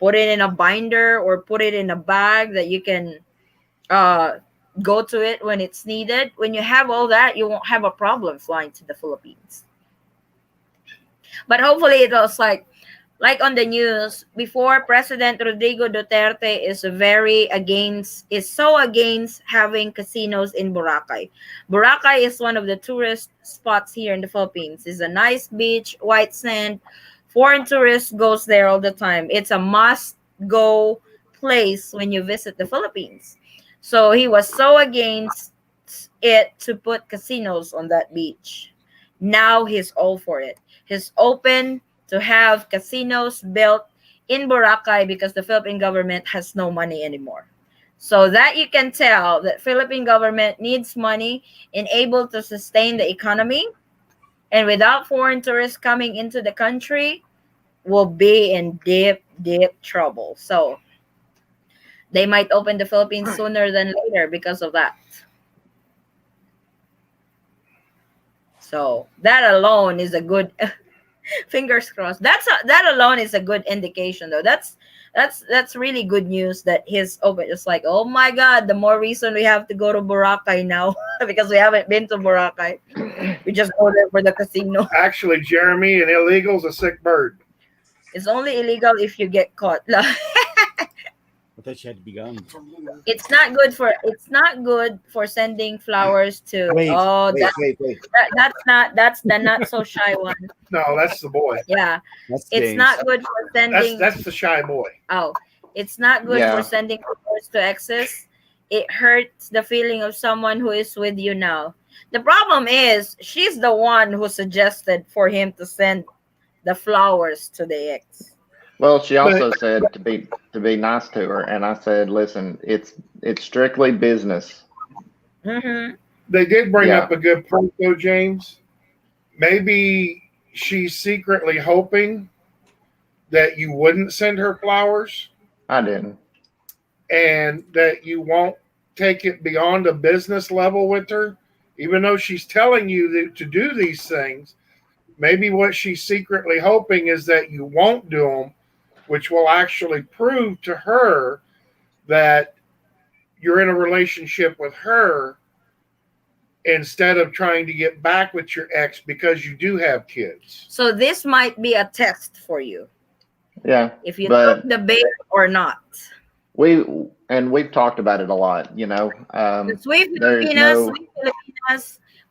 put it in a binder or put it in a bag that you can uh go to it when it's needed. When you have all that, you won't have a problem flying to the Philippines. But hopefully it was like on the news before, President Rodrigo Duterte is so against having casinos in Boracay. Boracay is one of the tourist spots here in the Philippines. It's a nice beach, white sand. Foreign tourists goes there all the time. It's a must go place when you visit the Philippines. So he was so against it to put casinos on that beach. Now he's all for it. He's open to have casinos built in Boracay because the Philippine government has no money anymore. So that you can tell that Philippine government needs money and able to sustain the economy, and without foreign tourists coming into the country, will be in deep trouble. So they might open the Philippines sooner than later because of that. So that alone is a good fingers crossed. That alone is a good indication though. That's really good news that he's open. It's like, oh my god, the more reason we have to go to Boracay now because we haven't been to Boracay. We just go there for the casino. Actually, Jeremy, an illegal's a sick bird. It's only illegal if you get caught. I thought she had to be gone. It's not good for sending flowers to Wait, oh wait. that's the not so shy one. No, that's the boy. Yeah. That's It's James. not good for sending That's the shy boy. oh, it's not good for Yeah. sending flowers to exes. It hurts the feeling of someone who is with you now. The problem is she's the one who suggested for him to send the flowers to the ex. Well, she also said to be nice to her, and I said, listen, it's strictly business. Mm-hmm. They did bring Yeah. up a good point, though, James. Maybe she's secretly hoping that you wouldn't send her flowers I didn't. and that you won't take it beyond a business level with her, even though she's telling you to do these things. Maybe what she's secretly hoping is that you won't do them, which will actually prove to her that you're in a relationship with her instead of trying to get back with your ex because you do have kids. So this might be a test for you Yeah. if you But took the bait or not. we've talked about it a lot, you know. Because we There's Filipinas, no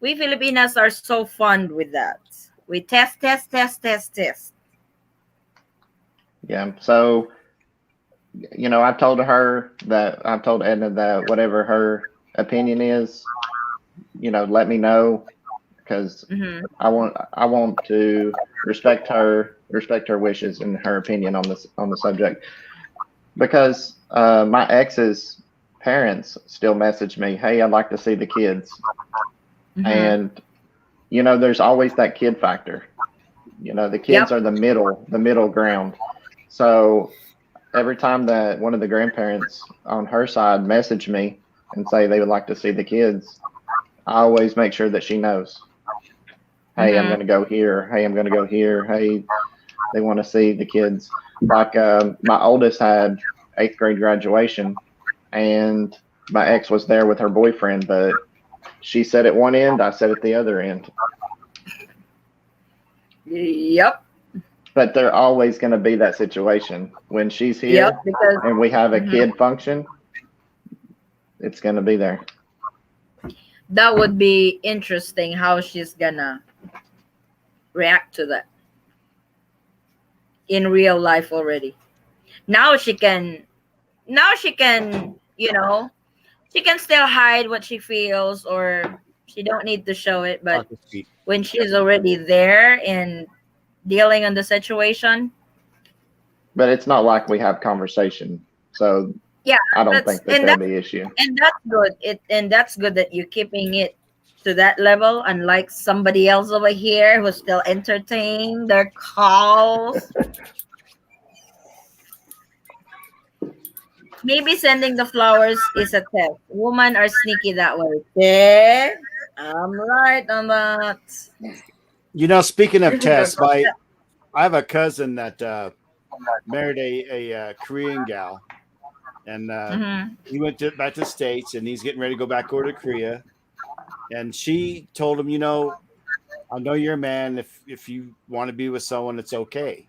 we Filipinas are so fond with that. We test. yeah. So, you know, I've told Edna that whatever her opinion is, you know, let me know, because Mm-hmm. I want to respect her wishes and her opinion on the subject, because my ex's parents still message me, hey, I'd like to see the kids. Mm-hmm. And you know, there's always that kid factor. You know, the kids are the middle ground. So every time that one of the grandparents on her side message me and say they would like to see the kids, I always make sure that she knows. Hey, I'm Mhm. going to go here. Hey, I'm going to go here. Hey, they want to see the kids. Like my oldest had 8th grade graduation, and my ex was there with her boyfriend, but she sat at one end, I sat at the other end. Yep. But they're always going to be that situation when she's Yep, here because and we have a mhm, kid function. It's going to be there. that would be interesting how she's gonna react to that in real life already. Now she can, you know, she can still hide what she feels, or she don't need to show it, but Talk to speak. when she's already there and dealing on the situation, But it's not like we have conversation. So yeah, I don't that's think that there'll be issue. and that's good. That's good that you're keeping it to that level, unlike somebody else over here who's still entertaining their calls. Maybe sending the flowers is a test. Women are sneaky that way. Okay, I'm right on that. Speaking of Isn't tests, it? I have a cousin that married a Korean gal, and Hmm. he went back to the States, and he's getting ready to go back over to Korea. And she told him, I know you're a man. If you want to be with someone, it's okay.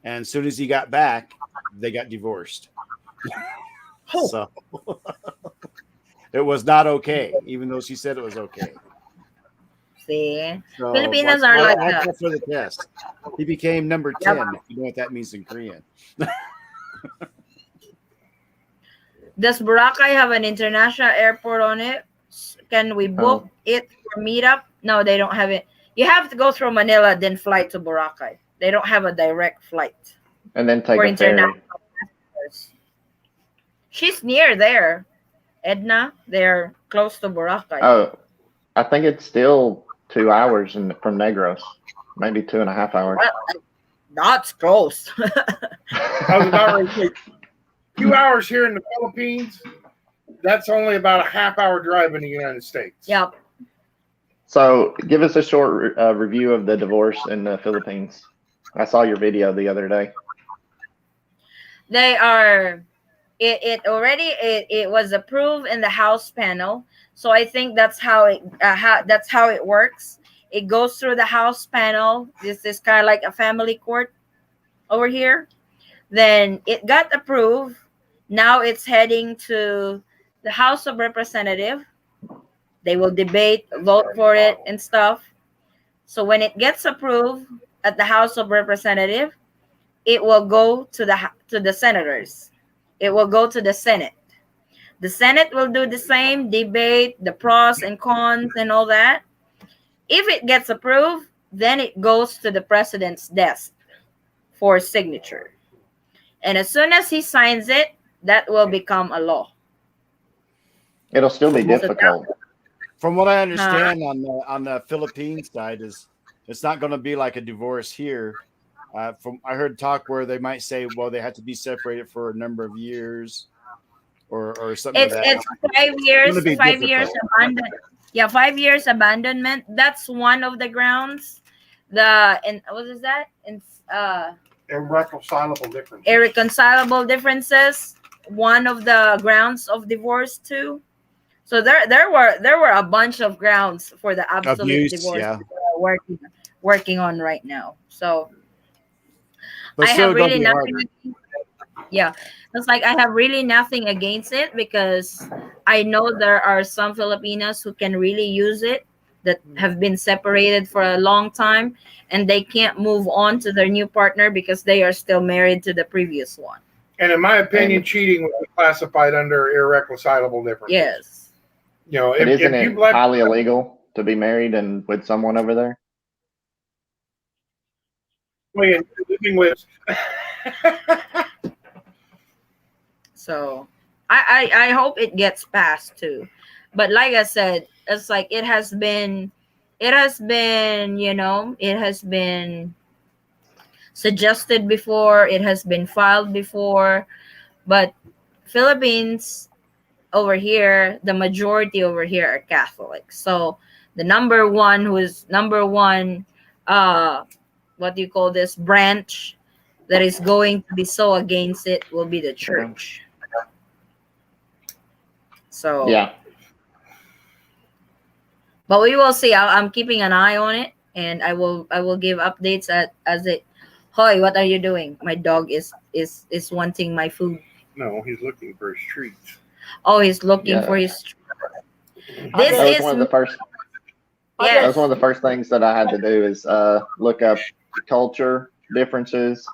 And as soon as he got back, they got divorced. Oh, So it was not okay, even though she said it was okay. see, So Filipinos are like watch that. out for the test. He became number Yep. 10, if you know what that means in Korean. Does Boracay have an international airport on it? Can we book Oh, it for meetup? No, they don't have it. You have to go through Manila, then fly to Boracay. They don't have a direct flight and then take for a international ferry. passengers. She's near there, Edna. They're close to Boracay. Oh, I think it's still 2 hours from Negros, maybe 2.5 hours. Well, that's close. I was about ready to say 2 hours here in the Philippines. That's only about a half-hour drive in the United States. Yep. So give us a short review of the divorce in the Philippines. I saw your video the other day. They are it was approved in the House panel. So I think that's how it works. It goes through the House panel. This is kind of like a family court over here. Then it got approved. Now it's heading to the House of Representative. They will debate, vote for it and stuff. So when it gets approved at the House of Representative, it will go to the senators. It will go to the Senate. The Senate will do the same, debate the pros and cons and all that. If it gets approved, then it goes to the president's desk for signature. And as soon as he signs it, that will become a law. It'll still be From difficult. From what I understand on the Philippine side is it's not going to be like a divorce here. From I heard talk where they might say, well, they have to be separated for a number of years or something It's like that. it's 5 years, It's gonna be 5 years difficult. abandon. Yeah, 5 years abandonment. That's one of the grounds. And what is that? Irreconcilable differences. Irreconcilable differences. One of the grounds of divorce too. So there were a bunch of grounds for the absolute Abuse, divorce yeah. that we're working on right now. So But I still have gonna really be hard. nothing. Yeah, it's like I have really nothing against it because I know there are some Filipinos who can really use it that have been separated for a long time and they can't move on to their new partner because they are still married to the previous one. And in my opinion, And cheating would be classified under irreconcilable differences. Yes. You know, but isn't if it you've left highly illegal to be married and with someone over there? living with So I hope it gets passed too. But like I said, it's like it has been, it has been suggested before, it has been filed before, but Philippines over here, the majority over here are Catholic. So the number one what do you call this branch that is going to be so against it will be the church. So Yeah. but we will see. I'm keeping an eye on it, and I will give updates as it Hoy, what are you doing? My dog is wanting my food. No, he's looking for his treats. Oh, he's looking Yeah, for his. I This that was is one of the first. That was yes. one of the first things that I had to do is look up culture differences,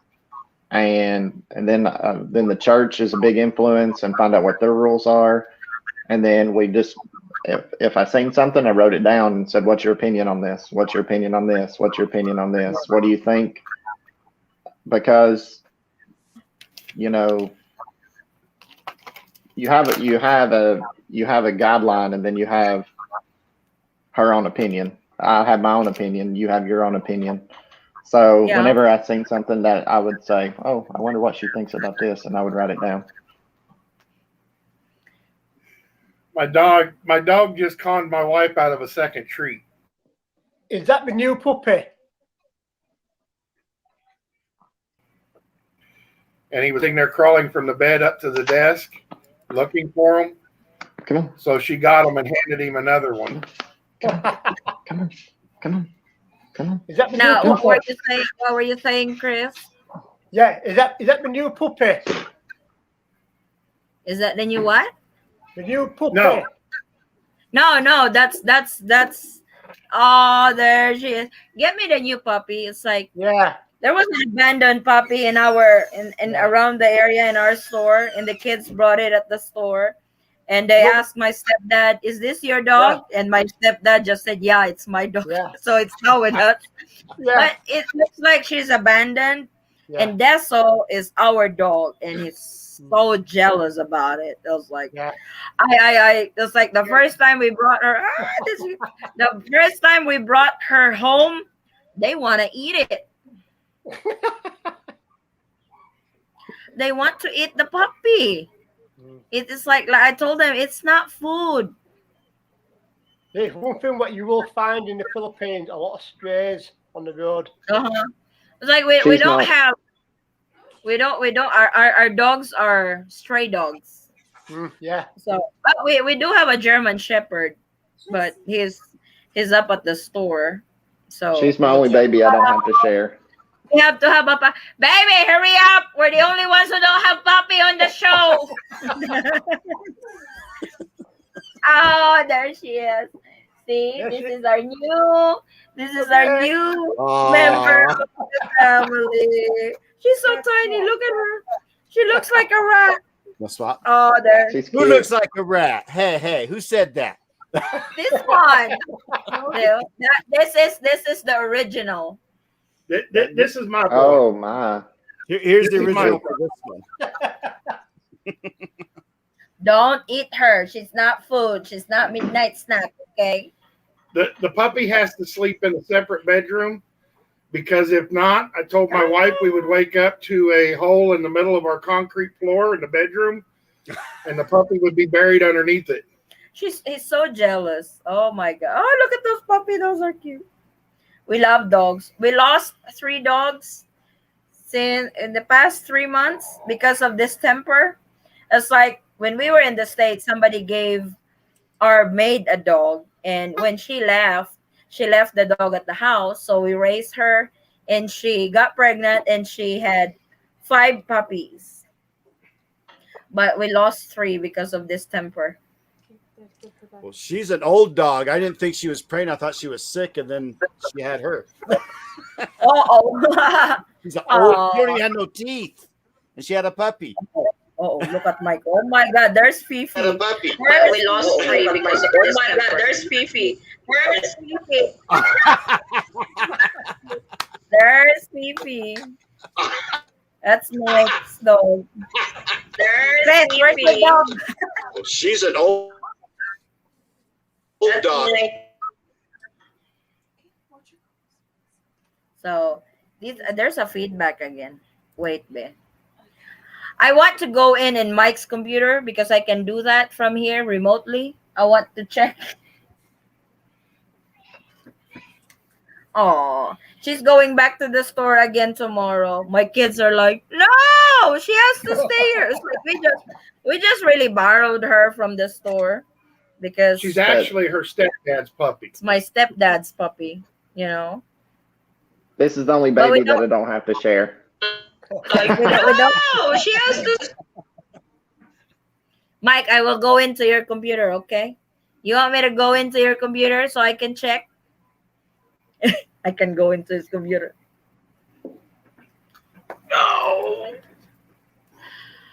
and then the church is a big influence, and find out what their rules are. And then we just, if I seen something, I wrote it down and said, "What's your opinion on this? What's your opinion on this? What's your opinion on this? What do you think?" Because you know you have a guideline, and then you have her own opinion. I have my own opinion. You have your own opinion. So Yeah. whenever I seen something that I would say, "Oh, I wonder what she thinks about this," and I would write it down. My dog just conned my wife out of a second treat. Is that the new puppy? And he was sitting there crawling from the bed up to the desk, looking for him. Come on, So she got him and handed him another one. come on, come on, come on. Is that the Now, new what were puppy? you saying? What were you saying, Chris? Yeah, is that the new puppy? Is that the new what? The new puppy. No. No, that's. Oh, there she is. Get me the new puppy. It's like Yeah. there was an abandoned puppy in our in Yeah. around the area in our store, and the kids brought it at the store, and they Look- asked my stepdad, "Is this your dog?" And my stepdad just said, "Yeah, it's my dog." Yeah. So it's now with us. Yeah. But it looks like she's abandoned, Yeah. and Deso is our dog, and he's so jealous about it. It was like, Yeah. it was like the first time we brought her. The first time we brought her home, they want to eat it. They want to eat the puppy. It is like I told them, it's not food. There's one thing what you will find in the Philippines: a lot of strays on the road. It's like we She's don't not- have we don't our dogs are stray dogs. Yeah. So but we do have a German Shepherd, but he's up at the store. So She's my only baby. I don't have to share. we have to have a baby. Hurry up! We're the only ones who don't have puppy on the show. Oh, there she is. See, There this she- is our new Aw. member of the family. She's so tiny. Look at her. She looks like a rat. That's what. Oh, there. She's Who cute. looks like a rat? Hey, who said that? This one. This is the original. This is my boy. Oh my! Here's the This is my- original for this one. Don't eat her. She's not food. She's not midnight snack. Okay. The puppy has to sleep in a separate bedroom because if not, I told my wife we would wake up to a hole in the middle of our concrete floor in the bedroom, and the puppy would be buried underneath it. He's so jealous. Oh my god. Oh, look at those puppies. Those are cute. We love dogs. We lost 3 dogs since in the past 3 months because of distemper. It's like when we were in the States, somebody gave our maid a dog, and when she left the dog at the house. So we raised her, and she got pregnant, and she had 5 puppies. But we lost 3 because of distemper. Well, she's an old dog. I didn't think she was pregnant. I thought she was sick, and then she had her. Oh. She's an old. Aw. She don't even have no teeth, and she had a puppy. Oh, look at Mike. Oh my God, there's Fifi. Had a puppy. There's We lost Fifi. 3 because of this. Oh my God, there's Fifi. Where's Fifi? There's Fifi. That's Mike's dog. There's Chris, where's the Fifi. dog? She's an old That's dog. Mike. So there's a feedback again. Wait, babe. I want to go in Mike's computer because I can do that from here remotely. I want to check. Oh, she's going back to the store again tomorrow. My kids are like, no, she has to stay here. It's like we just really borrowed her from the store because She's actually her stepdad's puppy. it's my stepdad's puppy, you know. This is the only But we baby that don't. I don't have to share. We don't. Oh, she has to. Mike, I will go into your computer. Okay. You want me to go into your computer so I can check? I can go into his computer. No.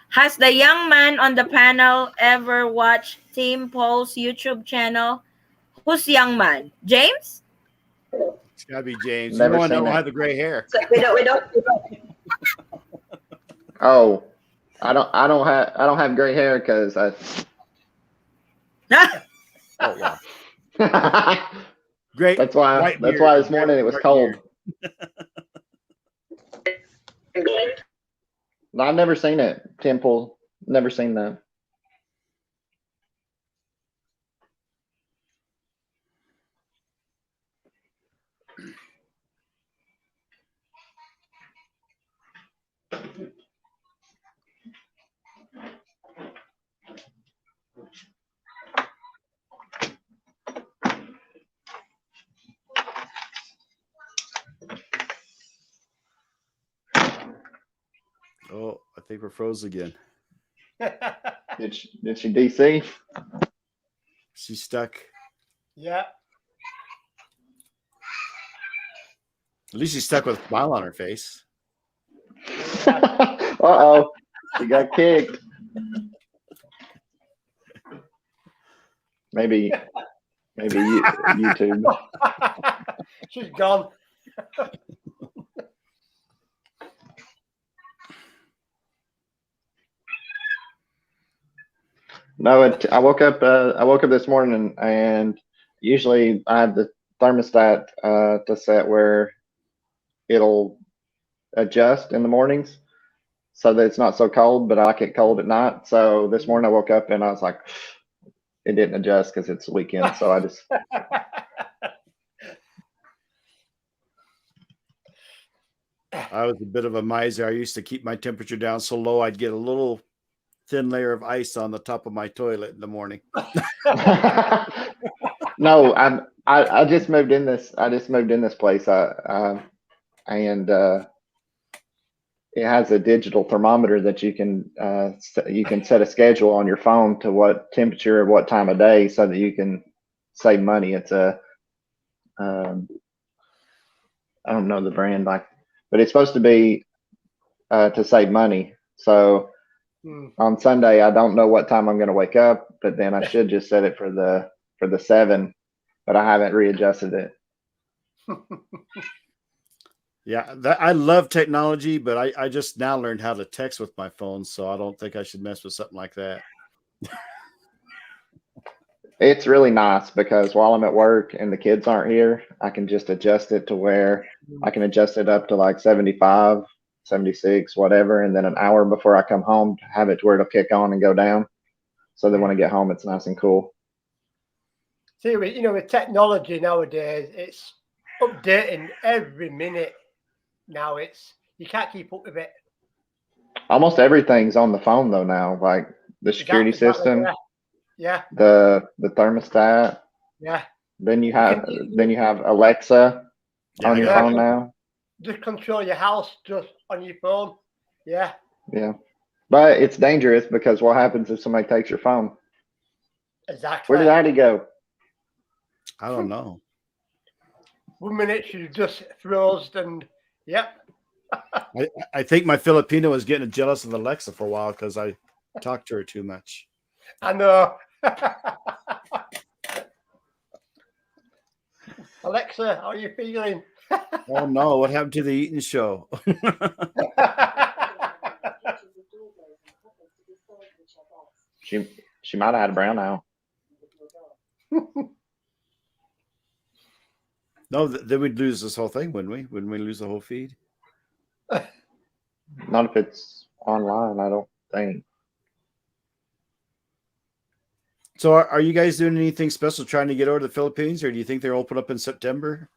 Has the young man on the panel ever watched Tampo's YouTube channel? Who's young man? James? It's gotta be James. Never You want to seen know it. why the gray hair? So we don't. Oh, I don't have gray hair because I. Oh wow. Great. That's why. White That's beard. why this morning it was White cold. beard. No, I've never seen it. Temple. Never seen that. Oh, I think we're froze again. Did she DC? She's stuck. Yeah. At least she's stuck with a smile on her face. Uh-oh. She got kicked. Maybe YouTube. She's gone. No, I woke up. I woke up this morning, and usually I have the thermostat to set where it'll adjust in the mornings, so that it's not so cold. But I like it cold at night. So this morning I woke up and I was like, it didn't adjust because it's the weekend. So I just. I was a bit of a miser. I used to keep my temperature down so low I'd get a little thin layer of ice on the top of my toilet in the morning. No, I just moved in this. I just moved in this place. And it has a digital thermometer that you can set a schedule on your phone to what temperature, what time of day, so that you can save money. It's I don't know the brand, but it's supposed to be to save money. So on Sunday, I don't know what time I'm going to wake up, but then I should just set it for the 7, but I haven't readjusted it. Yeah, I love technology, but I just now learned how to text with my phone, so I don't think I should mess with something like that. It's really nice because while I'm at work and the kids aren't here, I can just adjust it to where I can adjust it up to like 75, 76, whatever. And then an hour before I come home, have it to where it'll kick on and go down. So that when I get home, it's nice and cool. See, with technology nowadays, it's updating every minute. Now you can't keep up with it. Almost everything's on the phone though now, like the security system, yeah, the thermostat. Yeah. Then you have Alexa on your phone now. Just control your house just on your phone. Yeah. Yeah. But it's dangerous because what happens if somebody takes your phone? Exactly. Where did Heidi go? I don't know. 1 minute she just froze and yep. I think my Filipino was getting jealous of Alexa for a while because I talked to her too much. I know. Alexa, how are you feeling? Oh no, what happened to the Eaton show? She might have had a brown owl. No, then we'd lose this whole thing, wouldn't we? Wouldn't we lose the whole feed? Not if it's online, I don't think. So are you guys doing anything special trying to get over to the Philippines, or do you think they're open up in September?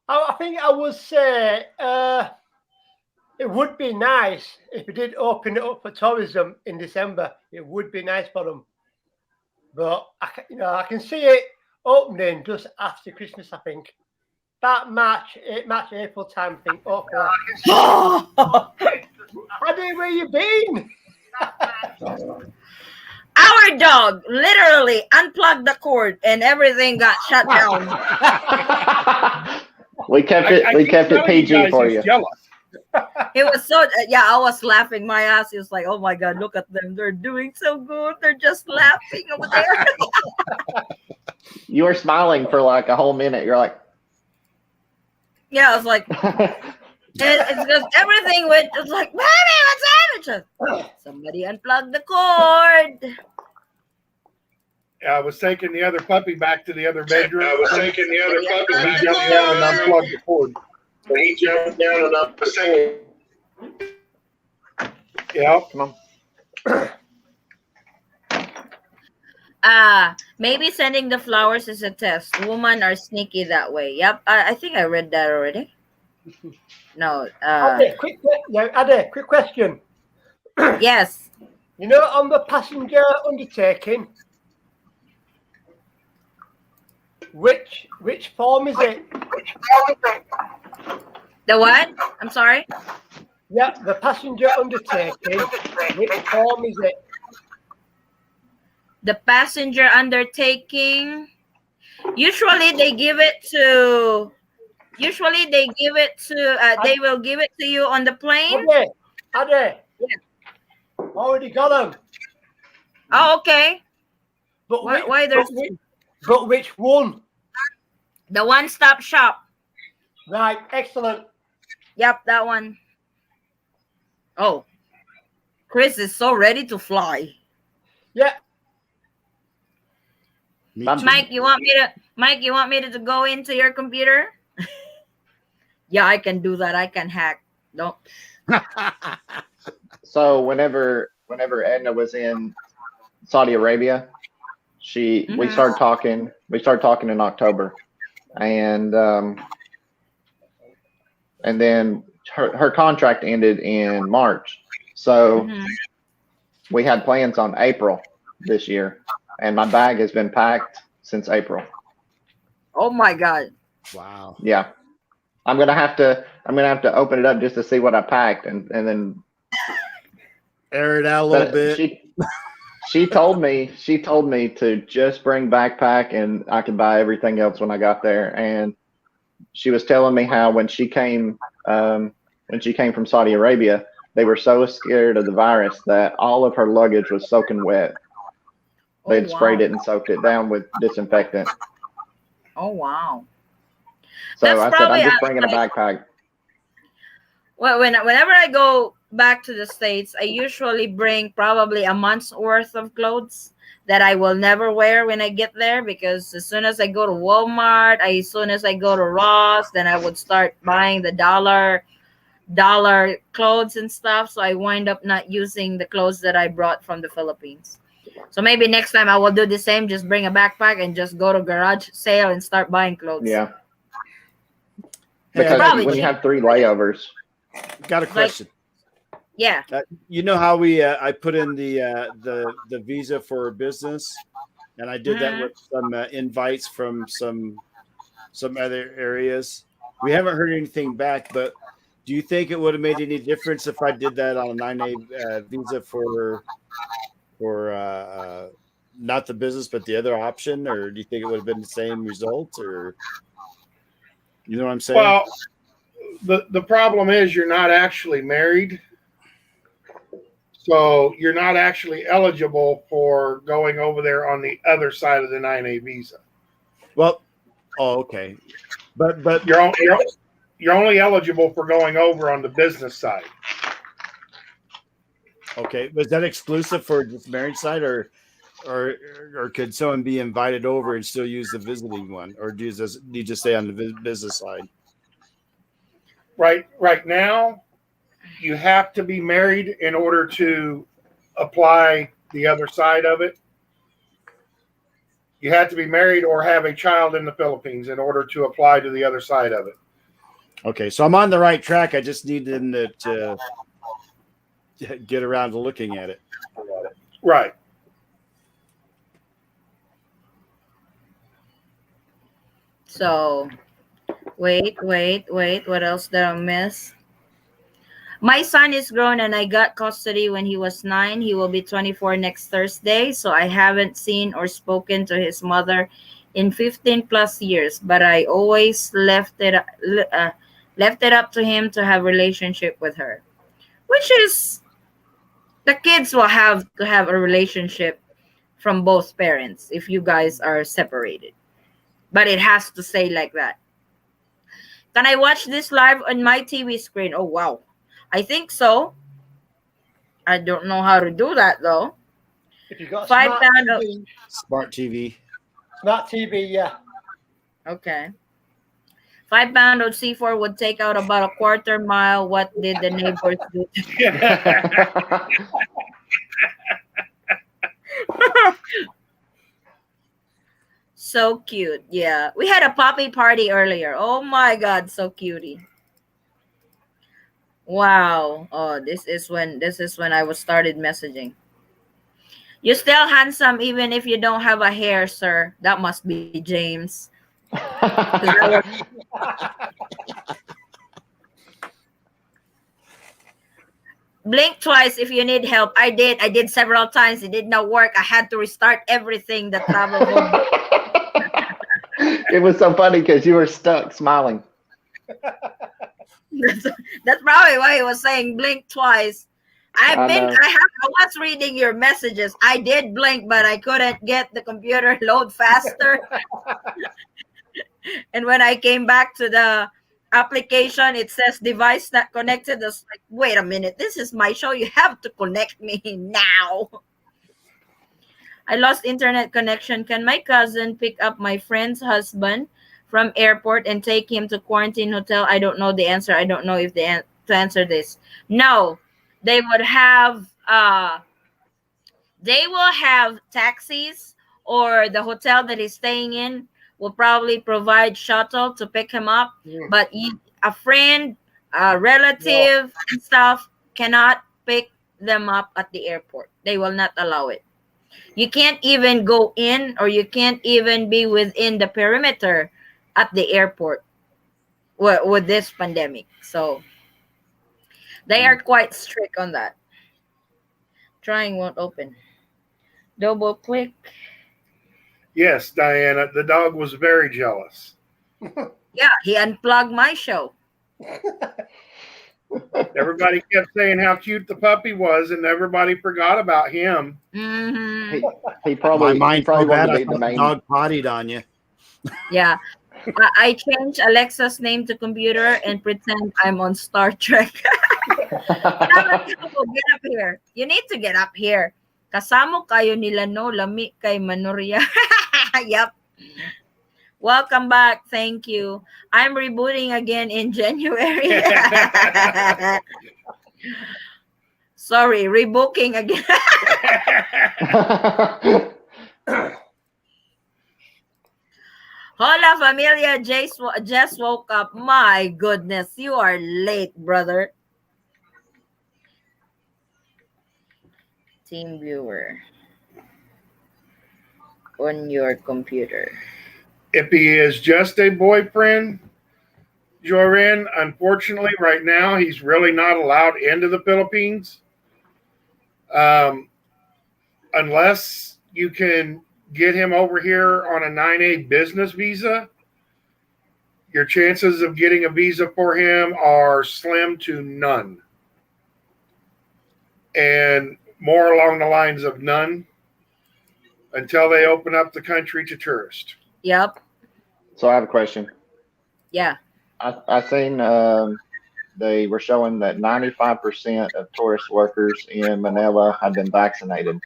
I think I would say it would be nice if we did open it up for tourism in December. It would be nice for them. But I can see it opening just after Christmas, I think. About March, April time, I think. Hopefully. Addy, where you been? Our dog literally unplugged the cord and everything got shut down. We kept it. We kept it PG for you. Jealous. It was so yeah. I was laughing my ass. He was like, "Oh my god, look at them! They're doing so good. They're just laughing over there." You were smiling for like a whole minute. You're like, Yeah, I was like, it's because everything went. It's like, baby, what's happening? Somebody unplugged the cord. I was taking the other puppy back to the other bedroom. I was taking the other puppy And back he to jumped the down and other bedroom. unplugged the cord. And he jumped down and up the singing. Yeah. come on. Maybe sending the flowers is a test. Women are sneaky that way. Yep, I think I read that already. No. Addy, quick question. Yes. You know, on the passenger undertaking, which form is it? The what? I'm sorry. Yeah, the passenger undertaking. Which form is it? The passenger undertaking. Usually they give it to. They will give it to you on the plane. Addy. Yeah. Already got them. Oh, okay. But Why there's but which one? the one-stop shop? Right, excellent. Yep, that one. Oh, Chris is so ready to fly. Yeah. Mike, you want me to go into your computer? Yeah, I can do that. I can hack. Don't. So whenever Edna was in Saudi Arabia, we started talking. We started talking in October, and then her contract ended in March. So we had plans on April this year, and my bag has been packed since April. Oh my god! Wow. Yeah, I'm gonna have to open it up just to see what I packed, and then air it out a little bit. She told me to just bring backpack and I could buy everything else when I got there. And she was telling me how when she came from Saudi Arabia, they were so scared of the virus that all of her luggage was soaking wet. They'd sprayed it and soaked it down with disinfectant. Oh wow! So That's I said, probably I'm just bringing a backpack. Well, whenever I go back to the States, I usually bring probably a month's worth of clothes that I will never wear when I get there, because as soon as I go to Walmart, as soon as I go to Ross, then I would start buying the dollar clothes and stuff. So I wind up not using the clothes that I brought from the Philippines. So maybe next time I will do the same, just bring a backpack and just go to garage sale and start buying clothes. Yeah. Because when you have 3 layovers. Got a question. Yeah. You know how I put in the visa for business, and I did that with some invites from some other areas. We haven't heard anything back, but do you think it would have made any difference if I did that on a 9A visa for not the business but the other option, or do you think it would have been the same result, or you know what I'm saying? Well, the problem is you're not actually married. So you're not actually eligible for going over there on the other side of the 9A visa. Well, okay, but you're only eligible for going over on the business side. Okay, was that exclusive for the married side, or could someone be invited over and still use the visiting one, or do you just stay on the business side? Right now, you have to be married in order to apply the other side of it. You have to be married or have a child in the Philippines in order to apply to the other side of it. Okay, so I'm on the right track. I just need them to get around to looking at it. Right. So wait. What else did I miss? My son is grown and I got custody when he was 9. He will be 24 next Thursday. So I haven't seen or spoken to his mother in 15 plus years, but I always left it up to him to have relationship with her, which is the kids will have to have a relationship from both parents if you guys are separated. But it has to say like that. Can I watch this live on my TV screen? Oh wow. I think so. I don't know how to do that though. If you've got a Five smart pound. TV, Smart TV. smart TV, yeah. Okay. 5 pound of C4 would take out about a quarter mile. What did the neighbors do? So cute. Yeah. We had a puppy party earlier. Oh my god, so cutie. Wow. Oh, this is when I was started messaging. You're still handsome even if you don't have a hair, sir. That must be James. 'Cause I was blink twice if you need help. I did. I did several times. It did not work. I had to restart everything. The travel home. It was so funny because you were stuck smiling. That's probably why he was saying blink twice. I know. I was reading your messages. I did blink, but I couldn't get the computer load faster. And when I came back to the application, it says device not connected. I was like, wait a minute, this is my show. You have to connect me now. I lost internet connection. Can my cousin pick up my friend's husband from airport and take him to quarantine hotel? I don't know the answer. I don't know if to answer this. No, they would have they will have taxis, or the hotel that he's staying in will probably provide shuttle to pick him up. But a friend, a relative, and stuff cannot pick them up at the airport. They will not allow it. You can't even go in, or you can't even be within the perimeter at the airport with this pandemic. So they are quite strict on that. Trying won't open. Double click. Yes, Diana, the dog was very jealous. Yeah, he unplugged my show. Everybody kept saying how cute the puppy was, and everybody forgot about him. Mm-hmm. He My probably mind so wanted bad. to I be the thought the main. dog pottied on you. Yeah. I changed Alexa's name to computer and pretend I'm on Star Trek. Get up here. You need to get up here. Kasamo kayo nila no, lami kay Manoria. Yep. Welcome back. Thank you. I'm rebooting again in January. Sorry, rebooking again. Hola familia, just woke up. My goodness, you are late, brother. Team viewer on your computer. If he is just a boyfriend, Joran, unfortunately, right now, he's really not allowed into the Philippines. Unless you can get him over here on a 9A business visa, your chances of getting a visa for him are slim to none. And more along the lines of none until they open up the country to tourists. Yep. So I have a question. Yeah. I seen they were showing that 95% of tourist workers in Manila have been vaccinated.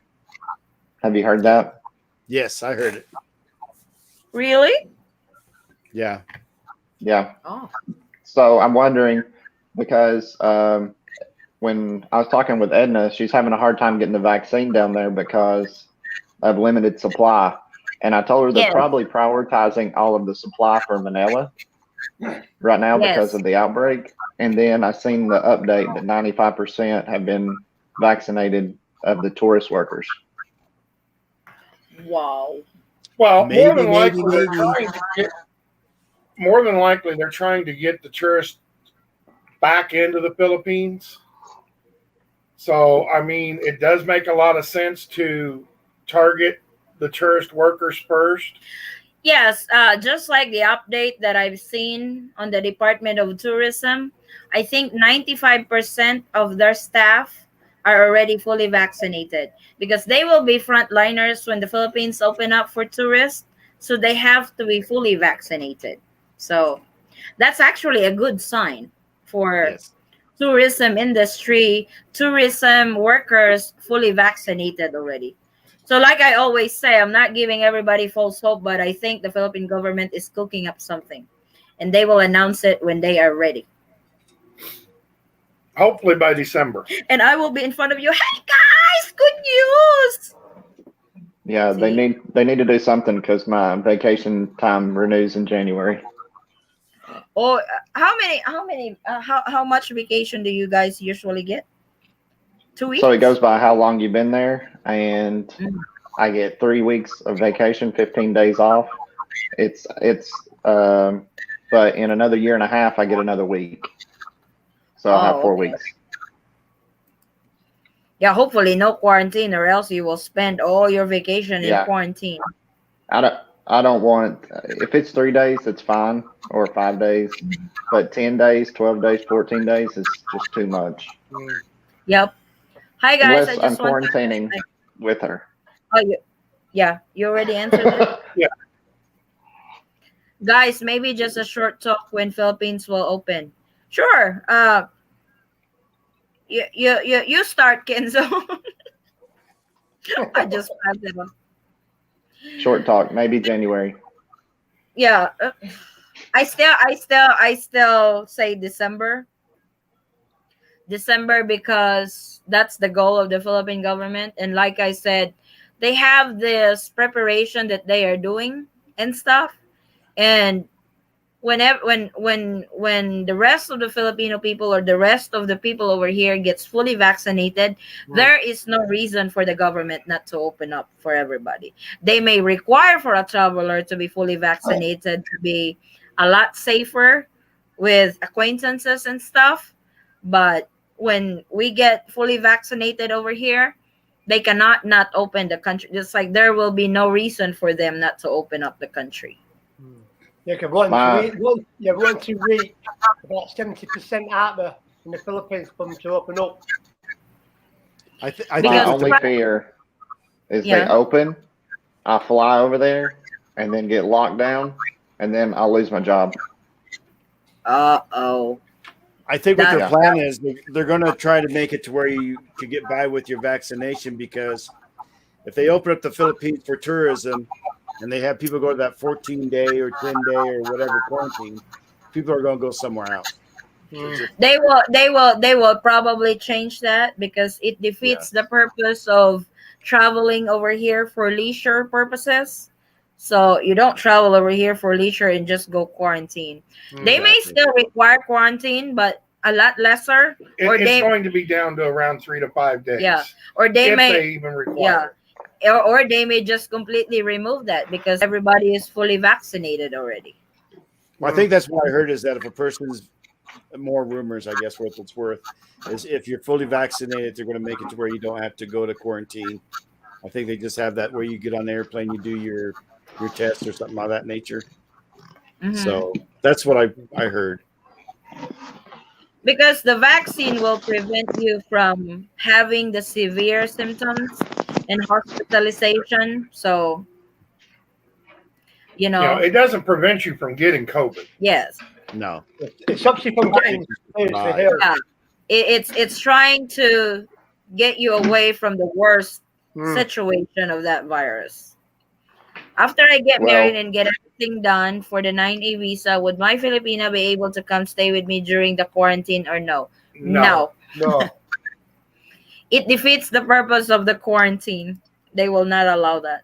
Have you heard that? Yes, I heard it. Really? Yeah. Yeah. Oh. So I'm wondering because when I was talking with Edna, she's having a hard time getting the vaccine down there because of limited supply. And I told her they're probably prioritizing all of the supply for Manila right now because of the outbreak. And then I seen the update that 95% have been vaccinated of the tourist workers. Wow. Well, Maybe, more than likely, maybe. they're trying to get. more than likely they're trying to get the tourists back into the Philippines. So, I mean, it does make a lot of sense to target the tourist workers first. Yes, just like the update that I've seen on the Department of Tourism, I think 95% of their staff are already fully vaccinated because they will be frontliners when the Philippines open up for tourists. So they have to be fully vaccinated. So that's actually a good sign for Yes. tourism industry, tourism workers fully vaccinated already. So like I always say, I'm not giving everybody false hope, but I think the Philippine government is cooking up something and they will announce it when they are ready. Hopefully by December. And I will be in front of you. Hey guys, good news. Yeah, they See? need to do something because my vacation time renews in January. Oh, how much vacation do you guys usually get? 2 weeks? So it goes by how long you've been there, and Mm. I get 3 weeks of vacation, 15 days off. But in another year and a half, I get another week. So I'll have Oh, 4 okay. weeks. Yeah, hopefully no quarantine or else you will spend all your vacation in Yeah, quarantine. I don't want, if it's 3 days, it's fine, or 5 days. But 10 days, 12 days, 14 days is just too much. Yep. Hi guys, I Unless I'm just want quarantining with her. oh you already answered it. Yeah. Guys, maybe just a short talk when Philippines will open. Sure. You start, Kenzo. I just passed it on. Short talk, maybe January. Yeah. I still say December. December because that's the goal of the Philippine government. And like I said, they have this preparation that they are doing and stuff. And whenever when the rest of the Filipino people or the rest of the people over here gets fully vaccinated, there is no reason for the government not to open up for everybody. They may require for a traveler to be fully vaccinated to be a lot safer with acquaintances and stuff, but when we get fully vaccinated over here, they cannot not open the country. Just like there will be no reason for them not to open up the country. Yeah, because My- once you reach about 70% out there in the Philippines come to open up. My Because only fear is they Yeah. open, I fly over there, and then get locked down, and then I'll lose my job. Uh-oh. I think what their That- plan is, they're going to try to make it to where you could get by with your vaccination, because if they open up the Philippines for tourism and they have people go to that 14-day or 10-day or whatever quarantine, people are going to go somewhere else. They will probably change that because it defeats the purpose of traveling over here for leisure purposes. So you don't travel over here for leisure and just go quarantine. They may Exactly. still require quarantine, but a lot lesser. Or It's they going to be down to around 3 to 5 days. Yeah. Or they if may they even require yeah. Or they may just completely remove that because everybody is fully vaccinated already. Well, I think that's what I heard, is that if a person's, more rumors, I guess, what it's worth, is if you're fully vaccinated, they're going to make it to where you don't have to go to quarantine. I think they just have that where you get on the airplane, you do your test or something of that nature. Mhm. So that's what I heard. Because the vaccine will prevent you from having the severe symptoms and hospitalization. So, You know, it doesn't prevent you from getting COVID. yes. No. It stops you from getting seriously Right. ill. Yeah. It's trying to get you away from the worst situation of that virus. After I get married and get everything done for the 9A visa, would my Filipina be able to come stay with me during the quarantine or no? No. No. It defeats the purpose of the quarantine. They will not allow that.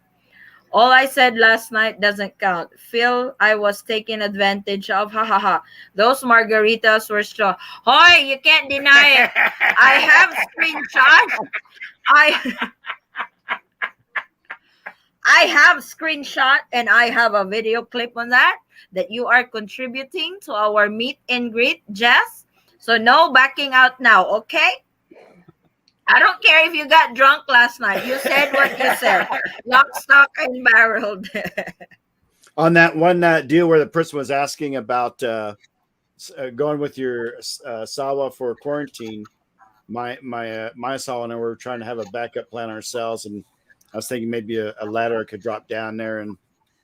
All I said last night doesn't count. Phil, I was taken advantage of. Ha ha ha. Those margaritas were strong. Hoy, you can't deny it. I have screenshots. I have screenshot and I have a video clip on that you are contributing to our meet and greet, Jess. So no backing out now, okay? I don't care if you got drunk last night. You said what you said. Lock, stock, and barreled. On that one deal where the person was asking about going with your Sawa for quarantine, my Sawa and I were trying to have a backup plan ourselves, and I was thinking maybe a ladder could drop down there and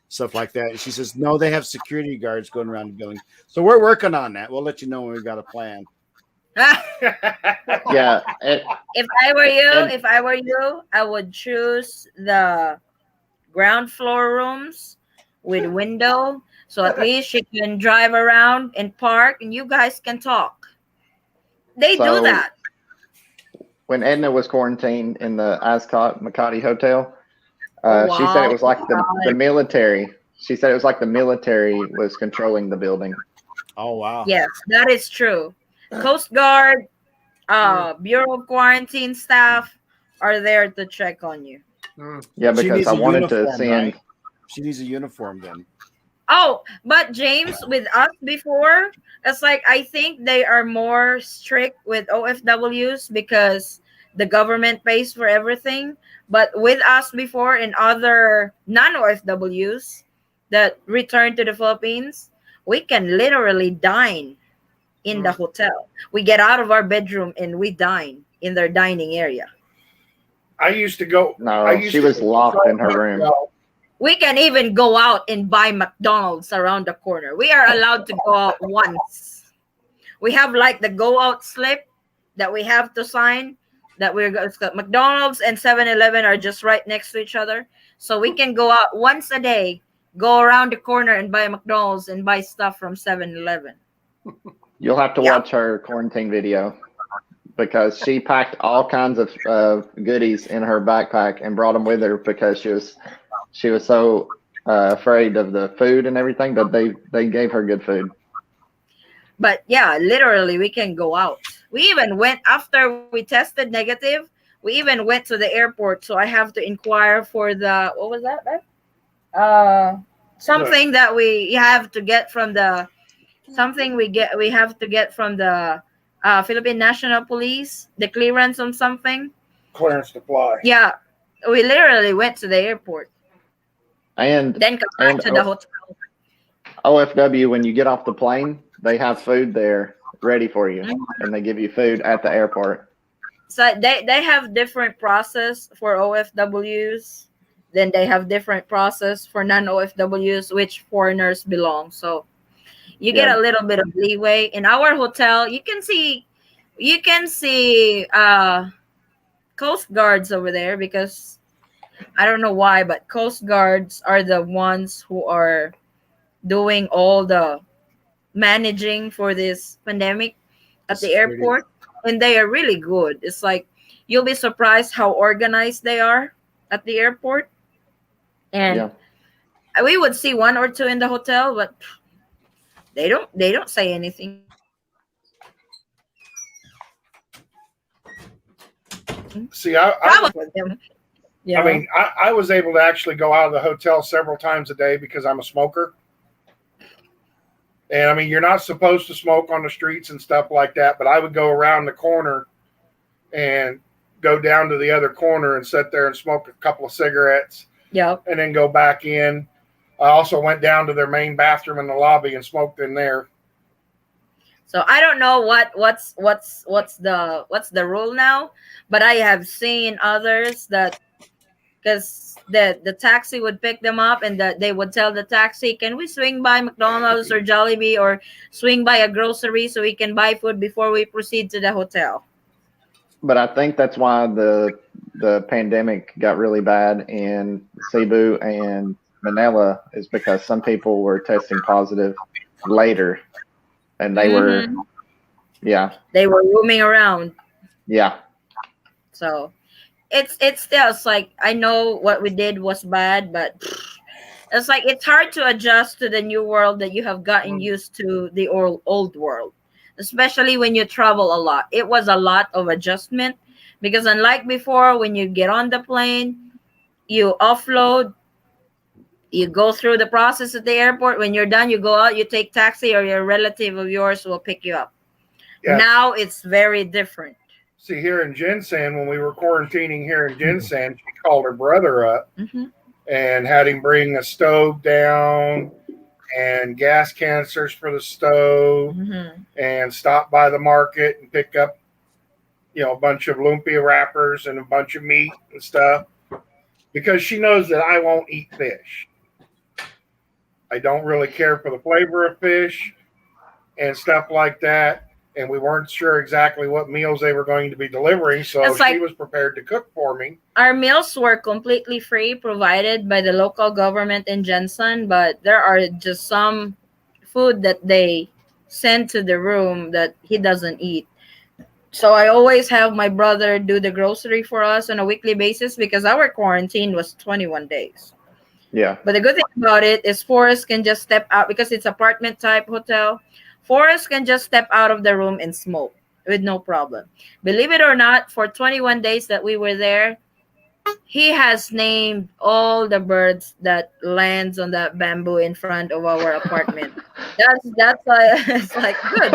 stuff like that. And she says, no, they have security guards going around the building. So we're working on that. We'll let you know when we've got a plan. Yeah, If I were you, I would choose the ground floor rooms with window, so at least you can drive around and park, and you guys can talk. They do so that. when Edna was quarantined in the Ascot Makati Hotel, Oh she said it wow! was like the military. She said it was like the military was controlling the building. Oh wow! Yes, that is true. Coast Guard, Bureau of Quarantine staff are there to check on you. Yeah, She because needs I a wanted to uniform, send. right? She needs a uniform then. Oh, but James, with us before, it's like I think they are more strict with OFWs because the government pays for everything. But with us before and other non-OFWs that return to the Philippines, we can literally dine in the hotel. We get out of our bedroom and we dine in their dining area. I used to go. No, she was locked in her room. We can even go out and buy McDonald's around the corner. We are allowed to go out once. We have like the go out slip that we have to sign that we're McDonald's and 7-Eleven are just right next to each other. So we can go out once a day, go around the corner and buy McDonald's and buy stuff from 7-Eleven. You'll have to watch her quarantine video because she packed all kinds of goodies in her backpack and brought them with her because she was so afraid of the food and everything, but they gave her good food. But yeah, literally, we can go out. We even went after we tested negative. We even went to the airport. So I have to inquire for the what was that? Something that we have to get from the we have to get from the Philippine National Police, the clearance on something. Clearance to fly. Yeah, we literally went to the airport And then come back to the hotel. OFW, when you get off the plane, they have food there ready for you, and they give you food at the airport. So they have different process for OFWs. Then they have different process for non-OFWs, which foreigners belong. So you get a little bit of leeway. In our hotel, you can see Coast Guards over there because I don't know why, but Coast Guards are the ones who are doing all the managing for this pandemic at the airport, and they are really good. It's like you'll be surprised how organized they are at the airport. And we would see one or two in the hotel, but they don't say anything. See, I mean, I was able to actually go out of the hotel several times a day because I'm a smoker. And I mean, you're not supposed to smoke on the streets and stuff like that, but I would go around the corner and go down to the other corner and sit there and smoke a couple of cigarettes. Yeah. And then go back in. I also went down to their main bathroom in the lobby and smoked in there. So I don't know what's the rule now, but I have seen others that because the taxi would pick them up and that they would tell the taxi, can we swing by McDonald's or Jollibee or swing by a grocery so we can buy food before we proceed to the hotel. But I think that's why the pandemic got really bad in Cebu and Manila is because some people were testing positive later, and they were roaming around. Yeah. So it's still like I know what we did was bad, but it's like it's hard to adjust to the new world that you have gotten used to the old world, especially when you travel a lot. It was a lot of adjustment because unlike before, when you get on the plane, you offload You go through the process at the airport. When you're done, you go out, you take taxi, or your relative of yours will pick you up. Yeah. Now it's very different. See, here in Ginseng, when we were quarantining here in Ginseng, she called her brother up and had him bring a stove down and gas canisters for the stove and stop by the market and pick up, a bunch of lumpia wrappers and a bunch of meat and stuff, because she knows that I won't eat fish. I don't really care for the flavor of fish and stuff like that. And we weren't sure exactly what meals they were going to be delivering, so she was prepared to cook for me. Our meals were completely free, provided by the local government in Jensen, but there are just some food that they send to the room that he doesn't eat. So I always have my brother do the grocery for us on a weekly basis because our quarantine was 21 days. Yeah. But the good thing about it is Forrest can just step out because it's apartment type hotel. Forrest can just step out of the room and smoke with no problem. Believe it or not, for 21 days that we were there, he has named all the birds that lands on that bamboo in front of our apartment. That's it's like good.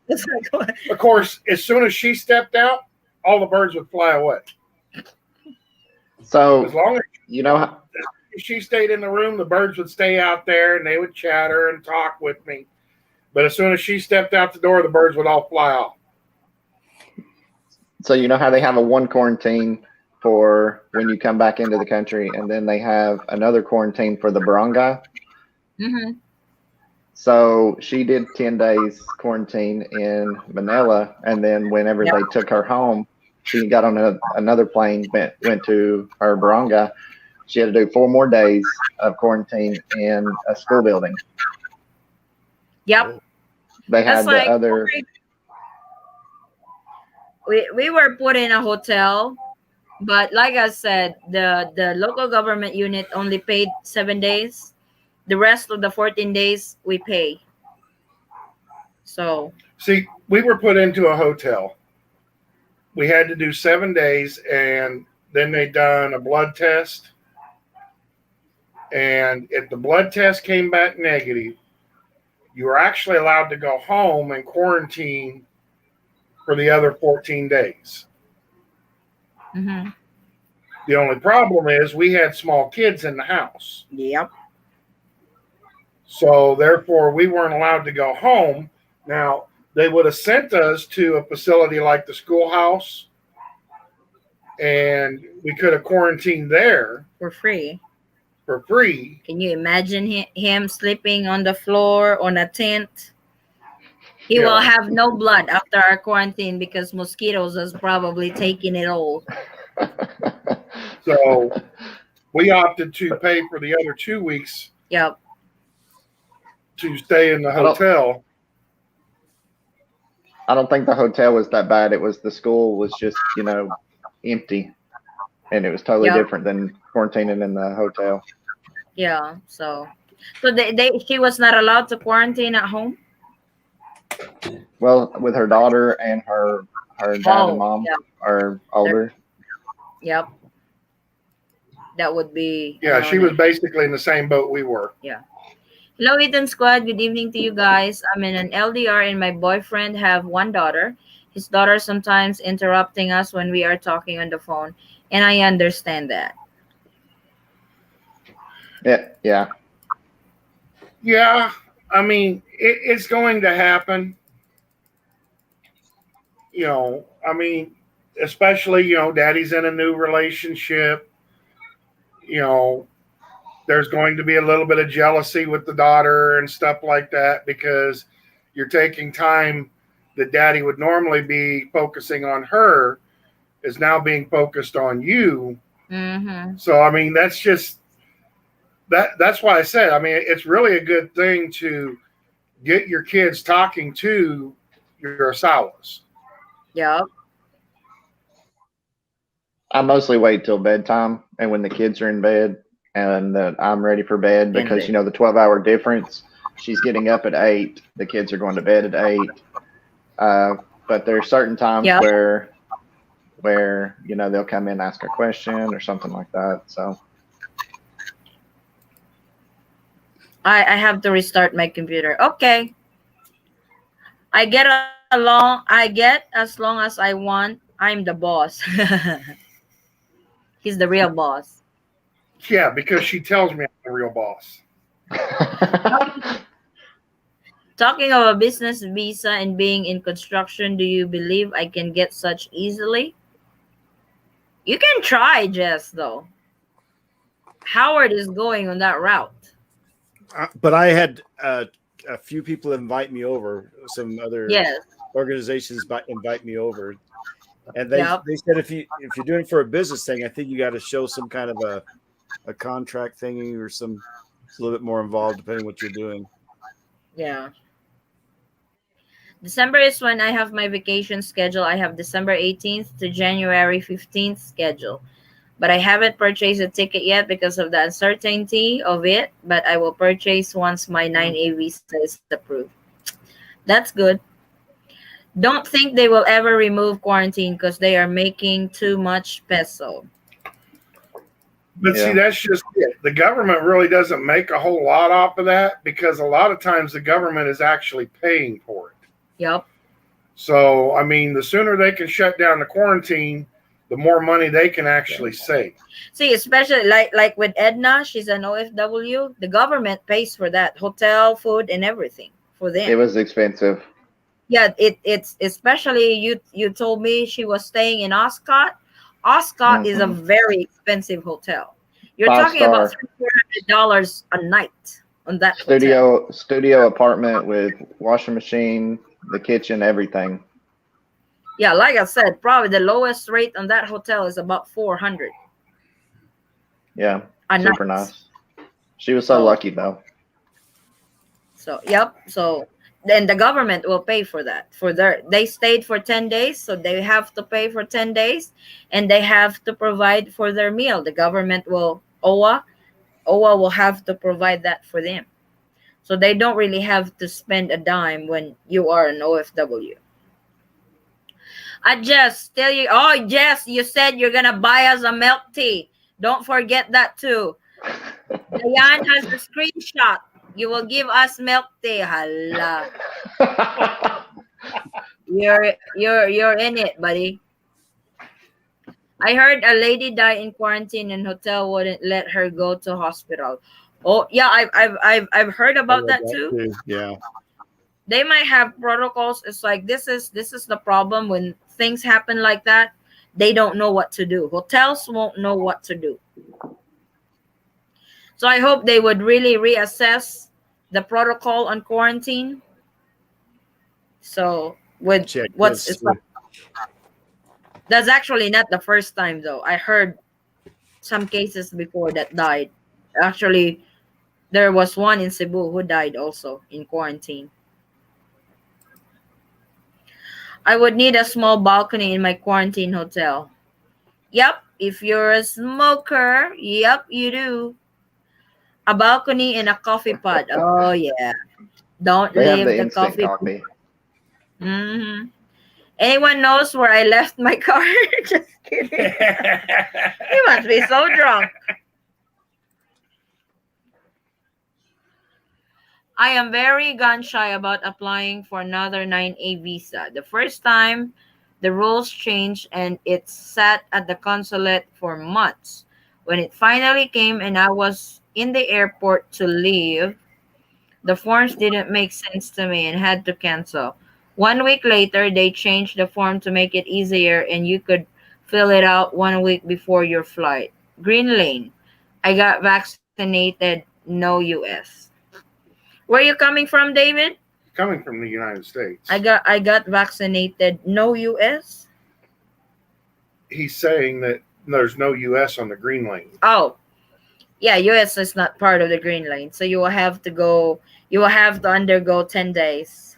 It's like, of course, as soon as she stepped out, all the birds would fly away. So as long as she stayed in the room, the birds would stay out there and they would chatter and talk with me. But as soon as she stepped out the door, the birds would all fly off. So you know how they have a one quarantine for when you come back into the country, and then they have another quarantine for the barangay? So she did 10 days quarantine in Manila, and then whenever they took her home, she got on another plane, went to her barangay. She had to do 4 more days of quarantine in a school building. Yep. They had the other. We were put in a hotel, but like I said, the local government unit only paid 7 days. The rest of the 14 days we pay. So see, we were put into a hotel. We had to do 7 days, and then they done a blood test. And if the blood test came back negative, you were actually allowed to go home and quarantine for the other 14 days. The only problem is we had small kids in the house. Yep. So therefore, we weren't allowed to go home. Now, they would have sent us to a facility like the schoolhouse, and we could have quarantined there for free. Can you imagine him sleeping on the floor on a tent? He will have no blood after our quarantine because mosquitoes has probably taken it all. So we opted to pay for the other 2 weeks. Yep. To stay in the hotel. I don't think the hotel was that bad. It was the school was just, empty. And it was totally different than quarantining in the hotel. Yeah. So she was not allowed to quarantine at home? Well, with her daughter and her dad and mom are older. Yep. That would be. Yeah, she was basically in the same boat we were. Yeah. Hello, Eaton Squad. Good evening to you guys. I'm in an LDR and my boyfriend have one daughter. His daughter sometimes interrupting us when we are talking on the phone, and I understand that. Yeah. Yeah, I mean, it's going to happen. Especially, daddy's in a new relationship. There's going to be a little bit of jealousy with the daughter and stuff like that because you're taking time that daddy would normally be focusing on her is now being focused on you. So, I mean, that's just that's why I said, I mean, it's really a good thing to get your kids talking to your asawas. Yeah. I mostly wait till bedtime and when the kids are in bed and I'm ready for bed because, the 12-hour difference, she's getting up at 8. The kids are going to bed at 8. But there are certain times where, they'll come in and ask a question or something like that. So. I have to restart my computer. Okay. I get along. I get as long as I want. I'm the boss. He's the real boss. Yeah, because she tells me I'm the real boss. Talking of a business visa and being in construction, do you believe I can get such easily? You can try, Jess, though. Howard is going on that route. But I had a few people invite me over. Some other Yes. organizations invite me over, and Yep. they said if you're doing it for a business thing, I think you got to show some kind of a contract thingy or some. It's a little bit more involved depending what you're doing. Yeah. December is when I have my vacation schedule. I have December 18th to January 15th schedule. But I haven't purchased a ticket yet because of the uncertainty of it. But I will purchase once my 9A visa is approved. That's good. Don't think they will ever remove quarantine because they are making too much peso. But see, that's just it. The government really doesn't make a whole lot off of that because a lot of times the government is actually paying for it. Yep. So, I mean, the sooner they can shut down the quarantine, the more money they can actually save. See, especially like with Edna, she's an OFW. The government pays for that hotel, food, and everything for them. It was expensive. Yeah, it's especially you told me she was staying in Oscott. Oscott is a very expensive hotel. You're talking about Five-star $300 a night on that hotel. studio apartment with washing machine, the kitchen, everything. Yeah, like I said, probably the lowest rate on that hotel is about 400. Yeah, a super night. nice. She was so lucky though. So yep. So then the government will pay for that. They stayed for 10 days, so they have to pay for 10 days, and they have to provide for their meal. The government will OWA will have to provide that for them. So they don't really have to spend a dime when you are an OFW. I just tell you, oh yes, you said you're gonna buy us a milk tea. Don't forget that too. Diane has a screenshot. You will give us milk tea. Hala. You're in it, buddy. I heard a lady died in quarantine and hotel wouldn't let her go to hospital. Oh yeah, I've heard about that too. Yeah. They might have protocols. It's like this is the problem when things happen like that. They don't know what to do. Hotels won't know what to do. So I hope they would really reassess the protocol on quarantine. So with Check what's this. that's actually not the first time though. I heard some cases before that died. Actually, there was one in Cebu who died also in quarantine. I would need a small balcony in my quarantine hotel. Yep, if you're a smoker, yep, you do. A balcony and a coffee pot. Oh yeah. Don't They have leave the the instant coffee. coffee. Mm-hmm. Anyone knows where I left my car? Just kidding. He must be so drunk. I am very gun shy about applying for another 9A visa. The first time the rules changed and it sat at the consulate for months. When it finally came and I was in the airport to leave, the forms didn't make sense to me and had to cancel. 1 week later, they changed the form to make it easier and you could fill it out 1 week before your flight. Green lane. I got vaccinated, no US. Where are you coming from, David? Coming from the United States. I got vaccinated, no US. He's saying that there's no US on the green lane. Oh, yeah, US is not part of the green lane, so you will have to undergo 10 days.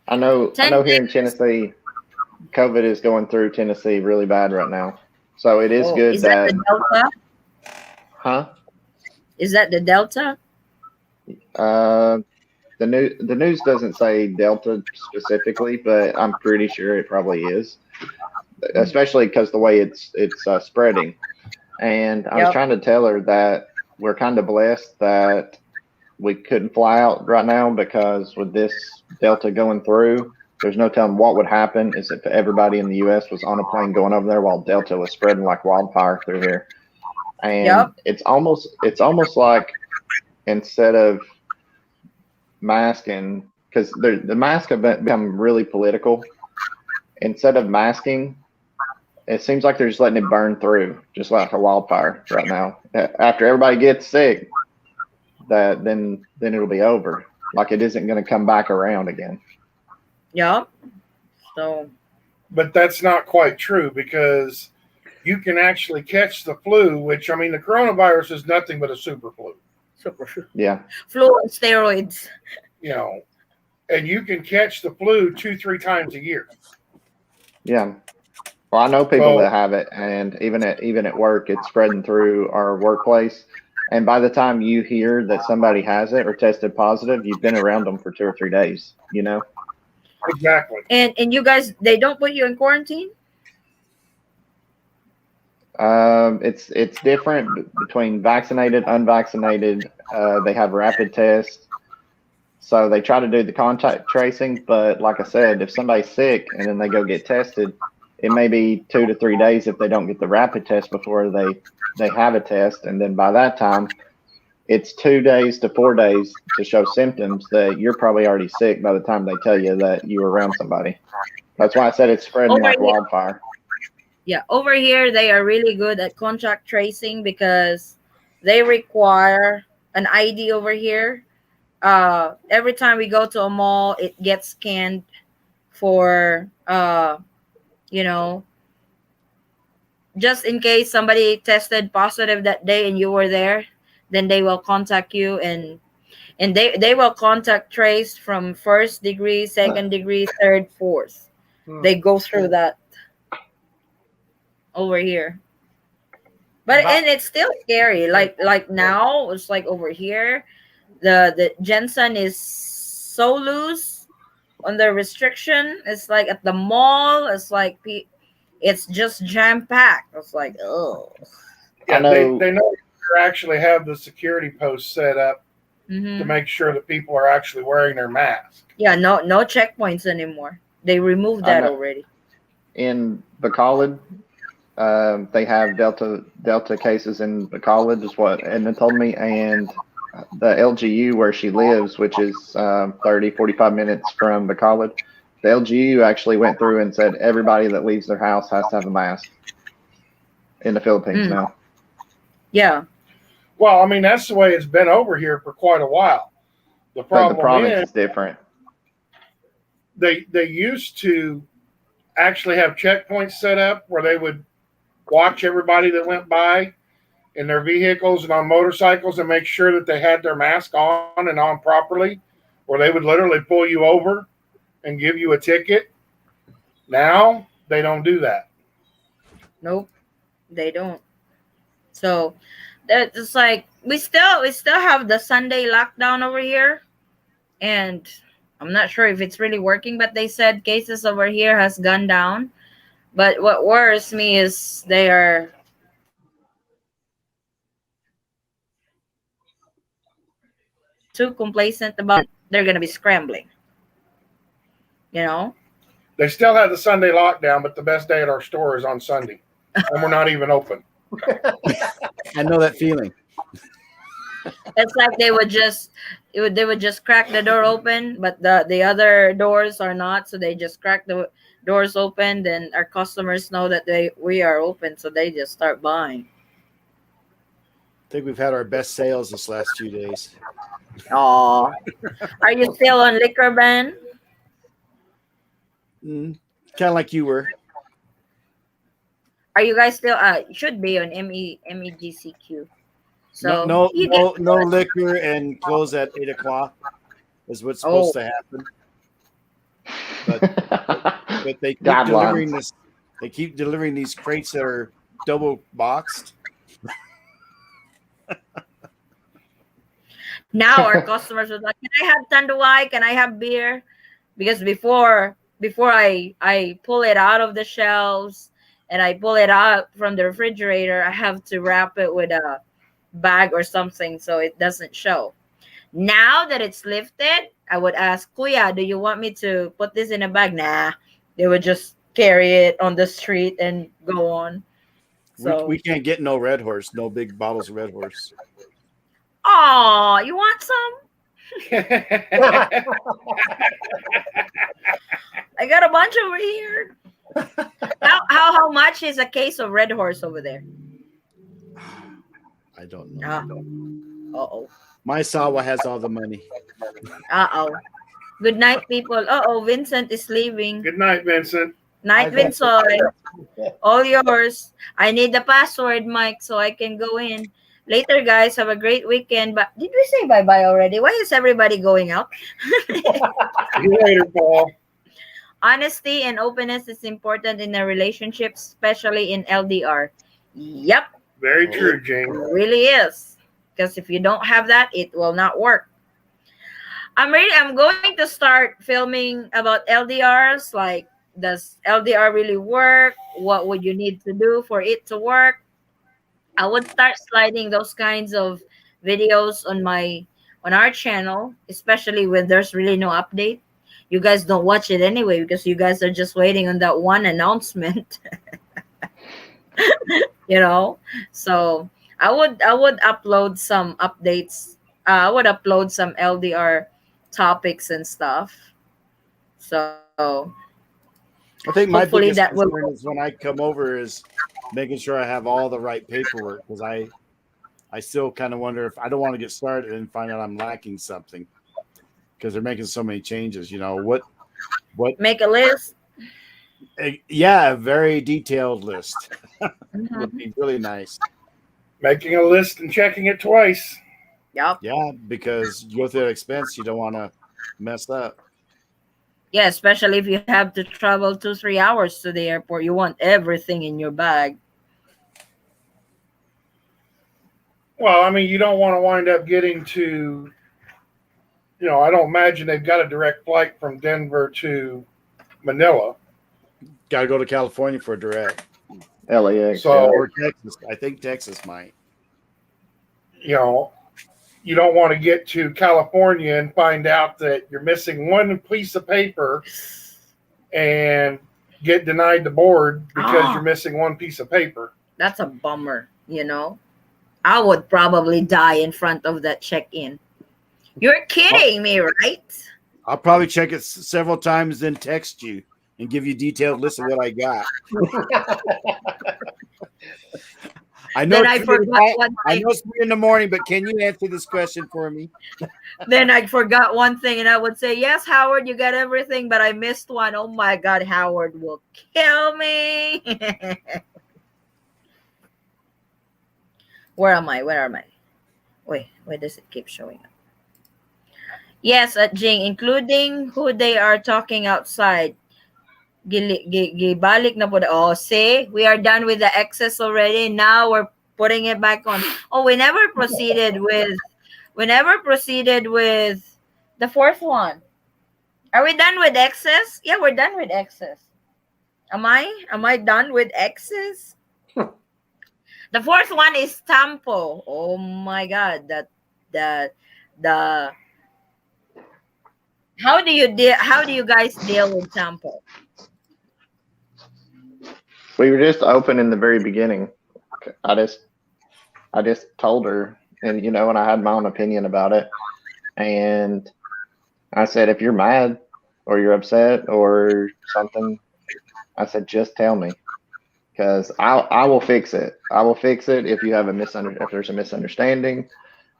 I know here in Tennessee, COVID is going through Tennessee really bad right now. So it is good is that the Delta? Huh? Is that the Delta? The news doesn't say Delta specifically, but I'm pretty sure it probably is, especially because the way it's spreading. And I was trying to tell her that we're kind of blessed that we couldn't fly out right now because with this Delta going through, there's no telling what would happen is if everybody in the U.S. was on a plane going over there while Delta was spreading like wildfire through here. And Yep. it's almost like instead of masking, because the masks have become really political. Instead of masking, it seems like they're just letting it burn through, just like a wildfire right now. After everybody gets sick, then it'll be over. Like it isn't going to come back around again. Yep. So. But that's not quite true because you can actually catch the flu, which I mean, the coronavirus is nothing but a super flu. Super flu. Yeah. Flu on steroids. You know, and you can catch the flu 2-3 times a year. Yeah. Well, I know people that have it, and even at work, it's spreading through our workplace. And by the time you hear that somebody has it or tested positive, you've been around them for 2 or 3 days. You know. Exactly. And you guys, they don't put you in quarantine? It's different between vaccinated, unvaccinated. They have rapid tests. So they try to do the contact tracing, but like I said, if somebody's sick and then they go get tested, it may be 2 to 3 days if they don't get the rapid test before they have a test. And then by that time, it's 2 days to 4 days to show symptoms that you're probably already sick by the time they tell you that you were around somebody. That's why I said it's spreading like wildfire. Yeah, over here they are really good at contact tracing because they require an ID over here. Every time we go to a mall, it gets scanned for you know, just in case somebody tested positive that day and you were there, then they will contact you and they will contact trace from 1st degree, 2nd degree, 3rd, 4th. They go through that over here. But and it's still scary. Like now, it's like over here, the Jensen is so loose on the restriction. It's like at the mall, it's like it's just jam packed. It's like, oh. Yeah, they know they actually have the security posts set up Mm-hmm. to make sure that people are actually wearing their mask. Yeah, no checkpoints anymore. They removed that already. In Bacolod, they have Delta cases in Bacolod, is what Edna told me, and the LGU where she lives, which is 30, 45 minutes from Bacolod, the LGU actually went through and said everybody that leaves their house has to have a mask in the Philippines now. Yeah. Well, I mean, that's the way it's been over here for quite a while. The problem the province is different. They used to actually have checkpoints set up where they would watch everybody that went by in their vehicles and on motorcycles and make sure that they had their mask on and on properly, or they would literally pull you over and give you a ticket. Now they don't do that. Nope, they don't. So it's like we still have the Sunday lockdown over here, and I'm not sure if it's really working, but they said cases over here has gone down. But what worries me is they are too complacent about it. They're going to be scrambling. You know? They still have the Sunday lockdown, but the best day at our store is on Sunday, and we're not even open. I know that feeling. It's like they would just crack the door open, but the other doors are not, so they just crack the doors open. Then our customers know that we are open, so they just start buying. I think we've had our best sales this last few days. Oh, are you still on liquor ban? Kind of like you were. Are you guys still should be on MEGCQ? So no liquor and close at 8 o'clock is what's supposed to happen. But they keep delivering this. They keep delivering these crates that are double boxed. Now our customers are like, "Can I have tanduay? Can I have beer?" Because before I pull it out of the shelves and I pull it out from the refrigerator, I have to wrap it with a bag or something so it doesn't show. Now that it's lifted, I would ask, Kuya, do you want me to put this in a bag? Nah. They would just carry it on the street and go on. We So, can't get no Red Horse, no big bottles of Red Horse. oh, you want some? I got a bunch over here. How much is a case of Red Horse over there? I don't know. Uh-oh. My Sawa has all the money. Uh-oh. Good night, people. Uh-oh, Vincent is leaving. Good night, Vincent. Night, Vincent. All yours. I need the password, Mike, so I can go in. Later, guys. Have a great weekend. But did we say bye-bye already? Why is everybody going out? See you later, Paul. Honesty and openness is important in a relationship, especially in LDR. Yep. Very true, Jane. It really is. Because if you don't have that, it will not work. I'm going to start filming about LDRs. Like, does LDR really work? What would you need to do for it to work? I would start sliding those kinds of videos on our channel, especially when there's really no update. You guys don't watch it anyway because you guys are just waiting on that one announcement. So I would upload some updates. I would upload some LDR topics and stuff. So I think my hopefully biggest that will concern is when I come over is making sure I have all the right paperwork, because I still kind of wonder if I don't want to get started and find out I'm lacking something because they're making so many changes. What make a list. Yeah, a very detailed list would be really nice. Making a list and checking it twice. Yep. Yeah, because you go through that expense, you don't want to mess up. Yeah, especially if you have to travel 2-3 hours to the airport. You want everything in your bag. Well, I mean, you don't want to wind up getting to, I don't imagine they've got a direct flight from Denver to Manila. Got to go to California for a direct. LAX. Or Texas. I think Texas might. You don't want to get to California and find out that you're missing one piece of paper and get denied the board because you're missing one piece of paper. That's a bummer, I would probably die in front of that check-in. You're kidding me, right? I'll probably check it several times, then text you and give you a detailed list of what I got. I know it's 3 in the morning, but can you answer this question for me? Then I forgot one thing, and I would say, yes, Howard, you got everything, but I missed one. Oh, my God, Howard will kill me. Where am I? Wait, where does it keep showing up? Yes, at Jing, including who they are talking outside. Gibalik na po. Oh, see, we are done with the excess already. Now we're putting it back on. Oh, we never proceeded with the fourth one. Are we done with excess? Yeah, we're done with excess. Am I done with excess? The fourth one is Tampo. Oh my God, the how do you guys deal with Tampo? We were just open in the very beginning. I just told her, and and I had my own opinion about it. And I said, if you're mad or you're upset or something, I said, just tell me, because I will fix it. I will fix it if you have if there's a misunderstanding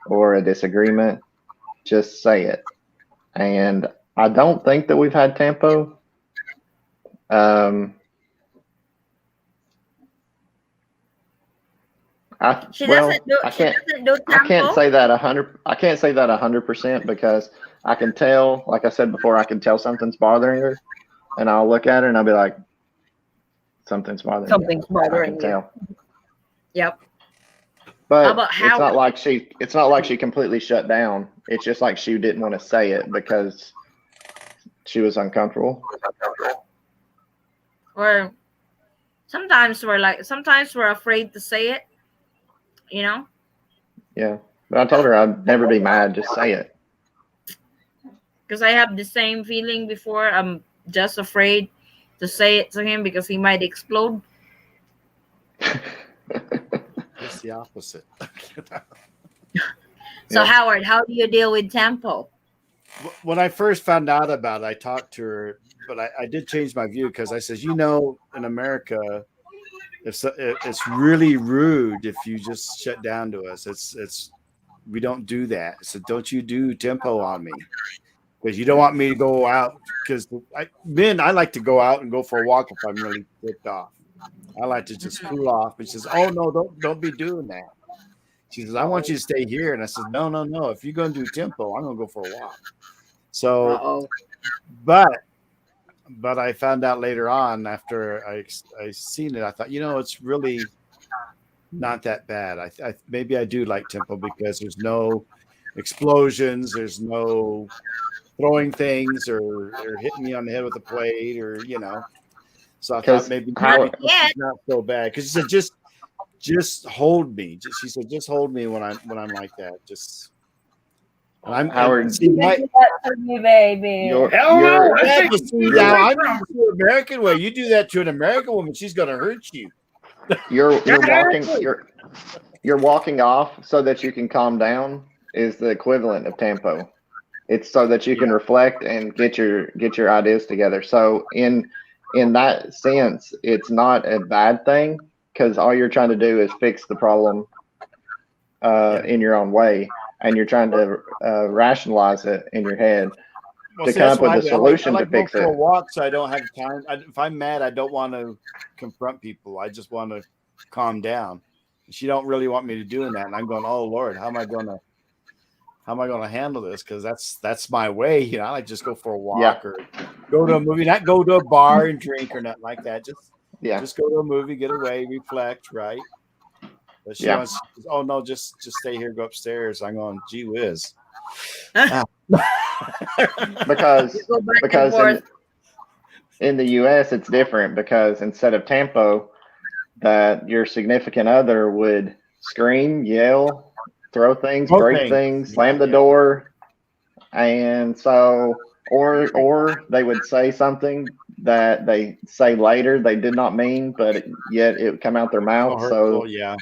or a disagreement, just say it. And I don't think that we've had Tampo. I can't say that 100% because I can tell, like I said before, I can tell something's bothering her, and I'll look at her and I'll be like, something's bothering you. Tell. Yep. But it's not like she completely shut down. It's just like she didn't want to say it because she was uncomfortable. Or sometimes we're afraid to say it. Yeah. But I told her I'd never be mad, just say it. because I have the same feeling before. I'm just afraid to say it to him because he might explode. Just the opposite. So Yeah. Howard, how do you deal with Tampo? When I first found out about it, I talked to her, but I did change my view because I says, in America, it's really rude if you just shut down to us. It's we don't do that. So don't you do tempo on me because you don't want me to go out because I like to go out and go for a walk if I'm really ticked off. I like to just cool off. And she says, "Oh no, don't be doing that." She says, "I want you to stay here." And I said, "No, no, no. If you're going to do tempo, I'm going to go for a walk." So, Uh-oh. but I found out later on after I seen it, I thought, it's really not that bad. Maybe I do like tempo because there's no explosions, there's no throwing things or hitting me on the head with a plate or. So I thought Because maybe Howard, Yet. it's not so bad because she said just hold me. She said just hold me when I'm like that. Just and Howard, see my. Do that to me, baby. Hell no! your I Yeah, think but see, you now right I'm from. used to the American way. You do that to an American woman, she's gonna hurt you. you're walking off so that you can calm down is the equivalent of tempo. It's so that you can Yeah. reflect and get your ideas together. So in that sense, it's not a bad thing because all you're trying to do is fix the problem Yeah. in your own way, and you're trying to rationalize it in your head Well, to see, come that's up what with I a do. I solution to like go fix for a it. walk, so I don't have time. If I'm mad, I don't want to confront people. I just want to calm down. She don't really want me to doing that, and I'm going, oh Lord, how am I gonna handle this? Because that's my way. I like just go for a Yeah, walk or go to a movie, not go to a bar and drink or nothing like that. yeah, Just go to a movie, get away, reflect, right? But she yeah. wants, oh no, just stay here, go upstairs. I'm going, gee whiz. Because Go back and because forth. in the U.S. it's different because instead of tempo, that your significant other would scream, yell, throw things, Both break things. things, Yeah, slam the yeah. door, and so or they would say something that they say later they did not mean, but yet it would come out their So mouth. hurtful, So yeah.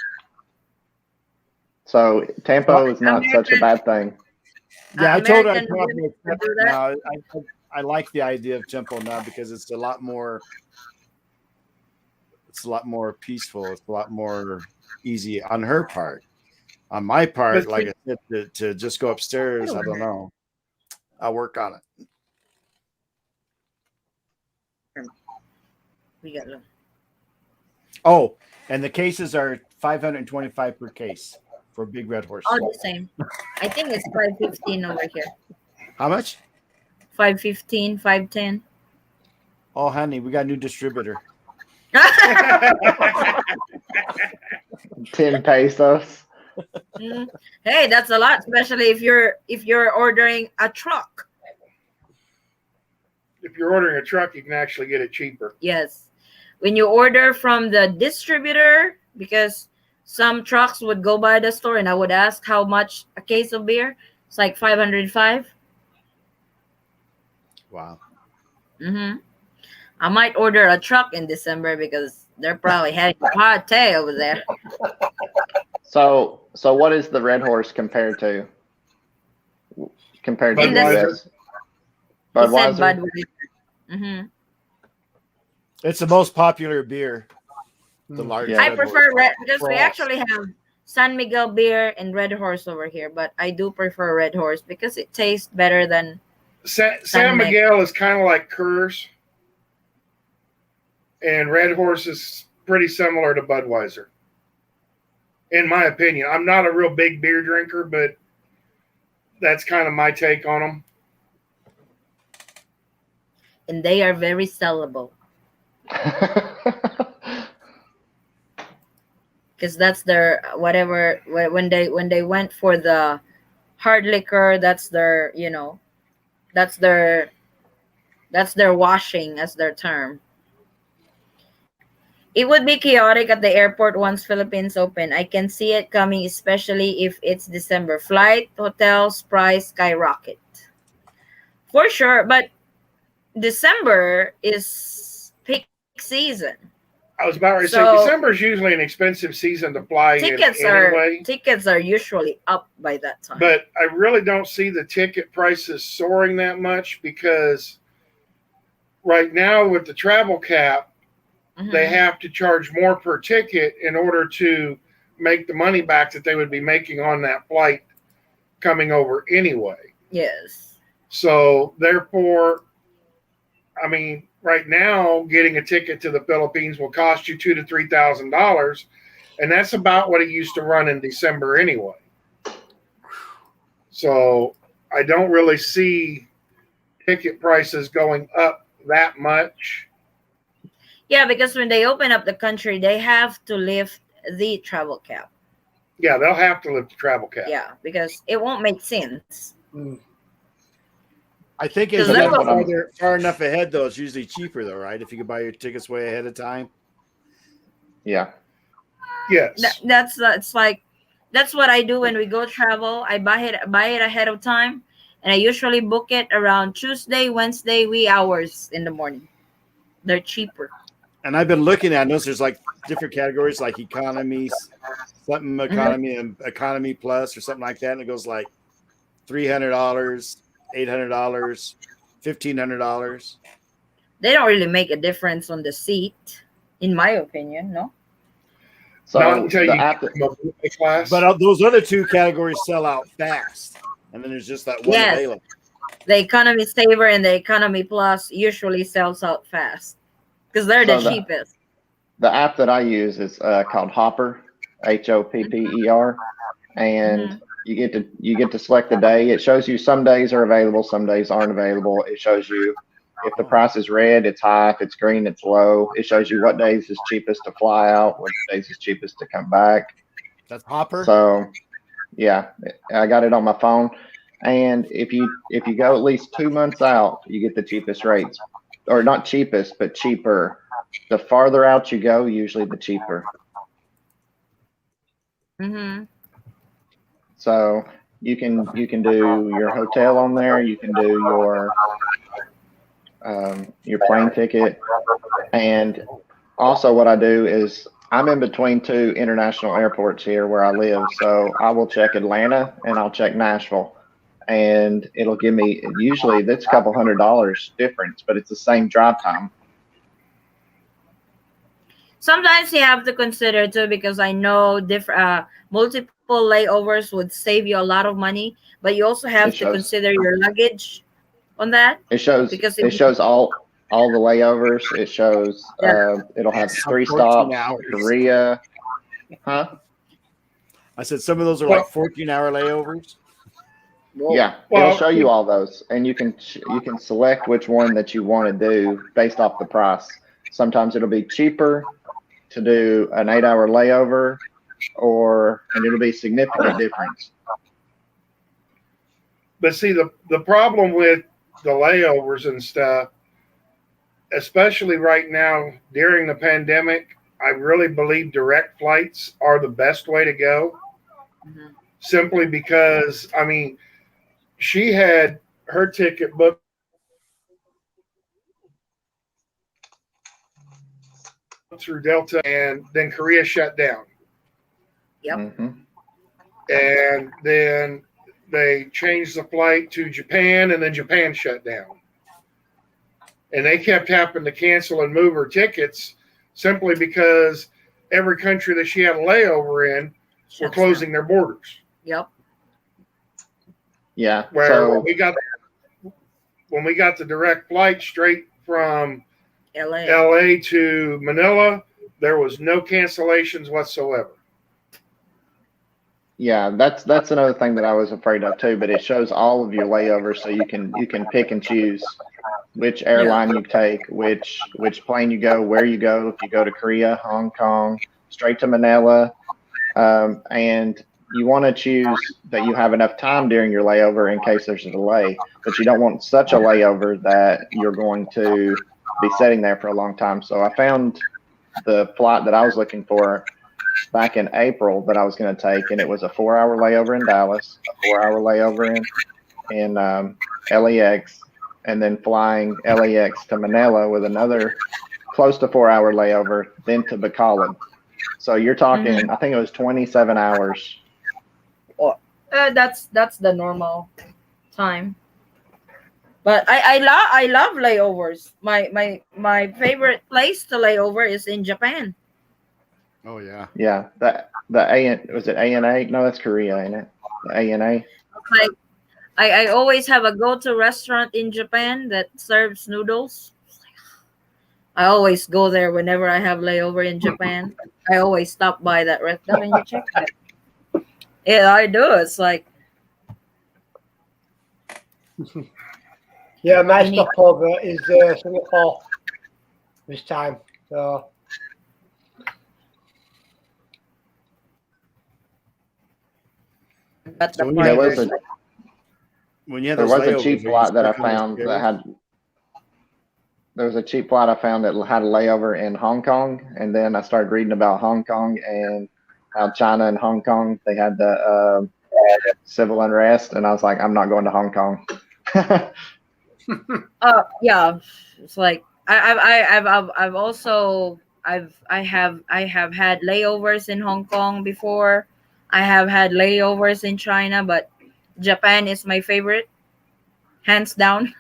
so tempo is not such a American bad thing. Yeah, I told her I'd American probably women would accept do it that. now. I like the idea of tempo now because it's a lot more peaceful. It's a lot more easy on her part. On my part, But like I said, to just go upstairs, I don't know. I'll work on it. We got Oh, and the cases are $525 per case for Big Red Horse. all the same. I think it's 515 over here. How much? 515, 510. Oh, honey, we got a new distributor. 10 pesos. Hey, that's a lot, especially if you're ordering a truck. if you're ordering a truck, you can actually get it cheaper. Yes. When you order from the distributor, because some trucks would go by the store and I would ask how much a case of beer. It's like 505. Wow. I might order a truck in December because they're probably having a party over there. So what is the Red Horse compared to the Budweiser. US? He said Budweiser. Budweiser. It's the most popular beer. The largest. Yeah. I Red prefer Horse. red because For we us. actually have San Miguel beer and Red Horse over here, but I do prefer Red Horse because it tastes better than San Miguel is kind of like Coors, and Red Horse is pretty similar to Budweiser, in my opinion. I'm not a real big beer drinker, but that's kind of my take on them. and they are very sellable because that's their whatever when they went for the hard liquor, that's their that's their washing as their term. It would be chaotic at the airport once Philippines open. I can see it coming, especially if it's December. Flight, hotels, price skyrocket. For sure, but December is peak season. I was about to say So December is usually an expensive season to fly in anyway. tickets are usually up by that time. But I really don't see the ticket prices soaring that much because right now with the travel cap, they have to charge more per ticket in order to make the money back that they would be making on that flight coming over anyway. Yes. So therefore, I mean, right now getting a ticket to the Philippines will cost you $2,000 to $3,000, and that's about what it used to run in December anyway. So I don't really see ticket prices going up that much. Yeah, because when they open up the country, they have to lift the travel cap. Yeah, they'll have to lift the travel cap. Yeah, because it won't make sense. I think as So you that's go what far enough ahead, though, it's usually cheaper, though, right? If you can buy your tickets way ahead of time. Yeah. Yes. It's like that's what I do when we go travel. I buy it ahead of time, and I usually book it around Tuesday, Wednesday, wee hours in the morning. They're cheaper. And I've been looking at, I notice there's like different categories like economies, something economy and economy plus or something like that. And it goes like $300, $800, $1,500. They don't really make a difference on the seat, in my opinion. No. So Not until the you app, get them a class. But those other two categories sell out fast. And then there's just that one Yes. available. The economy saver and the economy plus usually sells out fast because they're the cheapest. The app that I use is called Hopper, Hopper, and you get to select the day. It shows you some days are available, some days aren't available. It shows you if the price is red, it's high. If it's green, it's low. It shows you what days is cheapest to fly out, what days is cheapest to come back. That's Hopper. So, yeah, I got it on my phone. And if you go at least 2 months out, you get the cheapest rates, or not cheapest, but cheaper. The farther out you go, usually the cheaper. So you can do your hotel on there. You can do your plane ticket, and also what I do is I'm in between two international airports here where I live. So I will check Atlanta and I'll check Nashville, and it'll give me usually that's a couple $100 difference, but it's the same drive time. Sometimes you have to consider too, because I know different multiple layovers would save you a lot of money, but you also have to consider your luggage on that. It shows all the layovers. It shows it'll have 3 stops. Korea, huh? I said some of those are like 14-hour layovers. Yeah, it'll show you all those, and you can select which one that you want to do based off the price. Sometimes it'll be cheaper to do an 8-hour layover, and it'll be significant difference. But see, the problem with the layovers and stuff, especially right now during the pandemic, I really believe direct flights are the best way to go. Simply because, I mean, she had her ticket booked through Delta, and then Korea shut down. Yep. And then they changed the flight to Japan, and then Japan shut down. And they kept having to cancel and move her tickets simply because every country that she had a layover in were closing their borders. Yep. Yeah. Where when we got the direct flight straight from LA to Manila, there was no cancellations whatsoever. Yeah, that's another thing that I was afraid of too. But it shows all of your layovers, so you can pick and choose which airline you take, which plane you go, where you go. If you go to Korea, Hong Kong, straight to Manila, and you want to choose that you have enough time during your layover in case there's a delay, but you don't want such a layover that you're going to be sitting there for a long time. So I found the flight that I was looking for back in April that I was going to take, and it was a 4-hour layover in Dallas, a 4-hour layover in LAX, and then flying LAX to Manila with another close to 4 hour layover, then to Bacolod. So you're talking, I think it was 27 hours. That's the normal time. But I love layovers. My favorite place to lay over is in Japan. Oh yeah. Yeah, the was it ANA? No, that's Korea, ain't it? The ANA. Like I always have a go-to restaurant in Japan that serves noodles. I always go there whenever I have layover in Japan. I always stop by that restaurant. Can you check that? Yeah, I do. It's like Yeah, my you need stopover is Singapore this time. So at the So There point. was a when you have there those was a layovers, cheap are you flight that I stuck on those found that ferries? had there was a cheap flight I found that had a layover in Hong Kong, and then I started reading about Hong Kong and how China and Hong Kong they had the civil unrest, and I was like, I'm not going to Hong Kong. Yeah, it's like I've also I have had layovers in Hong Kong before. I have had layovers in China, but Japan is my favorite, hands down.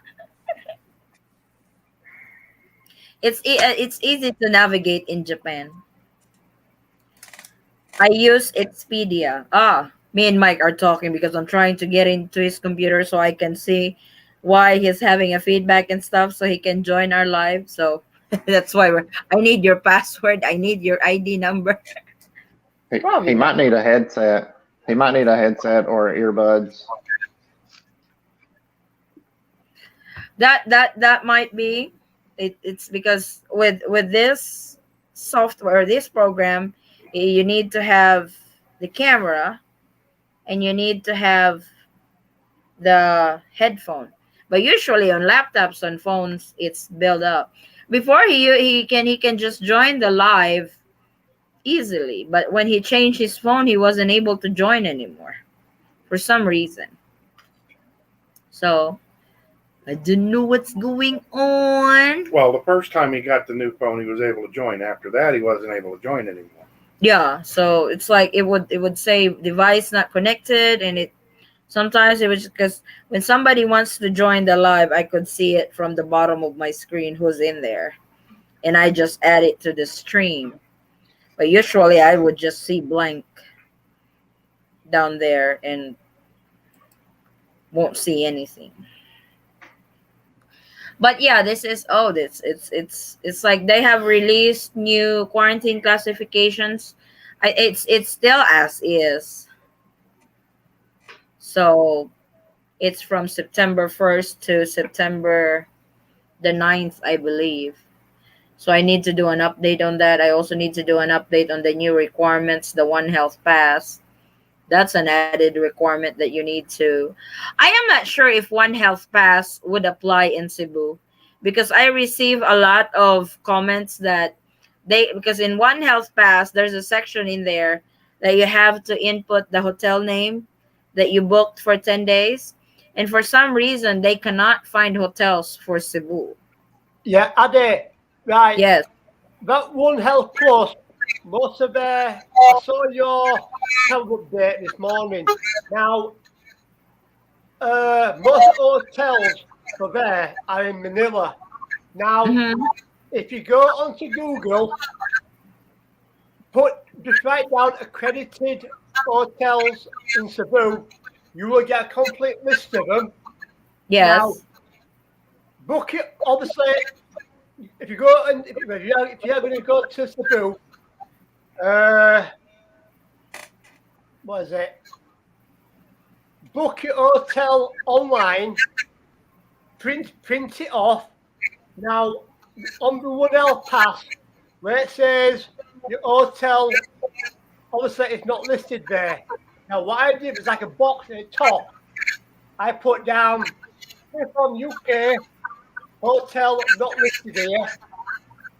It's easy to navigate in Japan. I use Expedia. Me and Mike are talking because I'm trying to get into his computer so I can see why he's having a feedback and stuff so he can join our live. So that's why I need your password. I need your ID number. He Probably might not. need a headset. He might need a headset or earbuds. That might be it's because with this software, this program, you need to have the camera and you need to have the headphone. But usually on laptops and phones, it's built up. Before he can just join the live easily, but when he changed his phone, he wasn't able to join anymore for some reason. So I don't know what's going on. Well, the first time he got the new phone, he was able to join. After that, he wasn't able to join anymore. Yeah, so it's like it would say device not connected, and it sometimes it was because when somebody wants to join the live, I could see it from the bottom of my screen who's in there, and I just add it to the stream. But usually I would just see blank down there and won't see anything. But yeah, this is this it's like they have released new quarantine classifications. It's still as is. So it's from September 1st to September the 9th, I believe. So I need to do an update on that. I also need to do an update on the new requirements, the One Health Pass. That's an added requirement that you need to. I am not sure if One Health Pass would apply in Cebu because I receive a lot of comments that because in One Health Pass there's a section in there that you have to input the hotel name that you booked for 10 days, and for some reason they cannot find hotels for Cebu. yeah, Ade, right. Yes. That One Health Plus, most of I saw your health update this morning. Now, most hotels for there are in Manila. Now, Mhm. if you go onto Google, just write down accredited hotels in Cebu, you will get a complete list of them. Now, Yes. book it. Obviously, if you go and if you're going to go to Cebu, what is it? Book your hotel online, print it off. Now on the One L Pass, where it says your hotel, obviously it's not listed there. Now what I did was like a box at the top. I put down from UK hotel not listed here.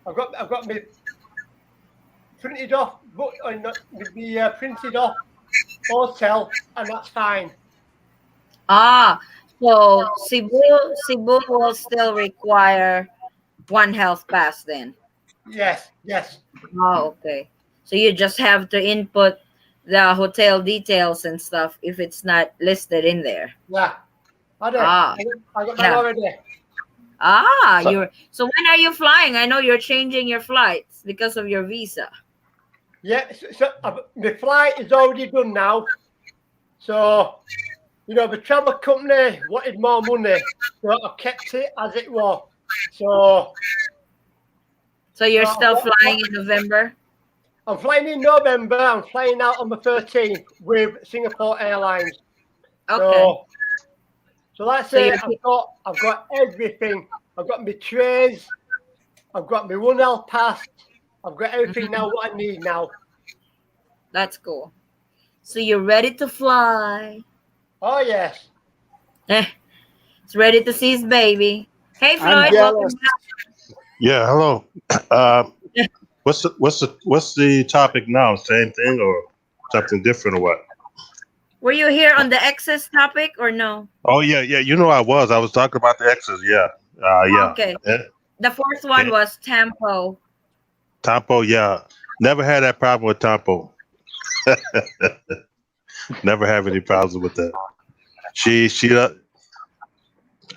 I've got me printed off, but not printed off hotel, and that's fine. Ah, So Cebu will still require one health pass then. Yes, yes. Oh, okay. So you just have to input the hotel details and stuff if it's not listed in there. Yeah. I did. Ah, I got that yeah. already. So So when are you flying? I know you're changing your flights because of your visa. Yeah, the flight is already done now. So, the travel company wanted more money, so I kept it as it was. So, So you're so still flying in November? I'm flying in November. I'm flying out on the 13th with Singapore Airlines. Okay. So, so that's So you're it. I've got everything. I've got my trays. I've got my 1L pass. I've got everything now. Mhm. What I need now. That's cool. So you're ready to fly. Oh yes. Eh, it's ready to see his baby. Hey I'm Floyd, welcome jealous. Yeah, hello. Uh, back. what's the topic now? Same thing or something different or what? Were you here on the excess topic or no? Oh yeah, yeah. You know I was talking about the exes. Yeah, yeah. Okay. Eh, The fourth one eh, was Tampo. Tampo. Yeah, never had that problem with Tampo. Never have any problems with that. She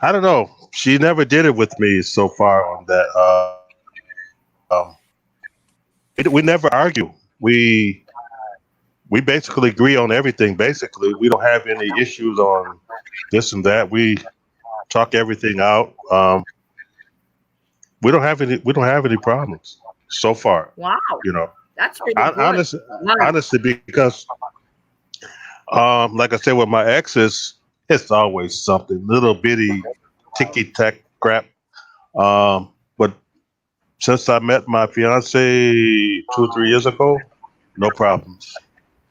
I don't know. She never did it with me so far on that. We never argue. We basically agree on everything. Basically, we don't have any issues on this and that. We talk everything out. We don't have any problems so far. Wow, You know, that's pretty good. honestly, Wow. honestly, because like I said, with my exes, it's always something little bitty ticky tack crap. But since I met my fiance 2 or 3 years ago, no problems,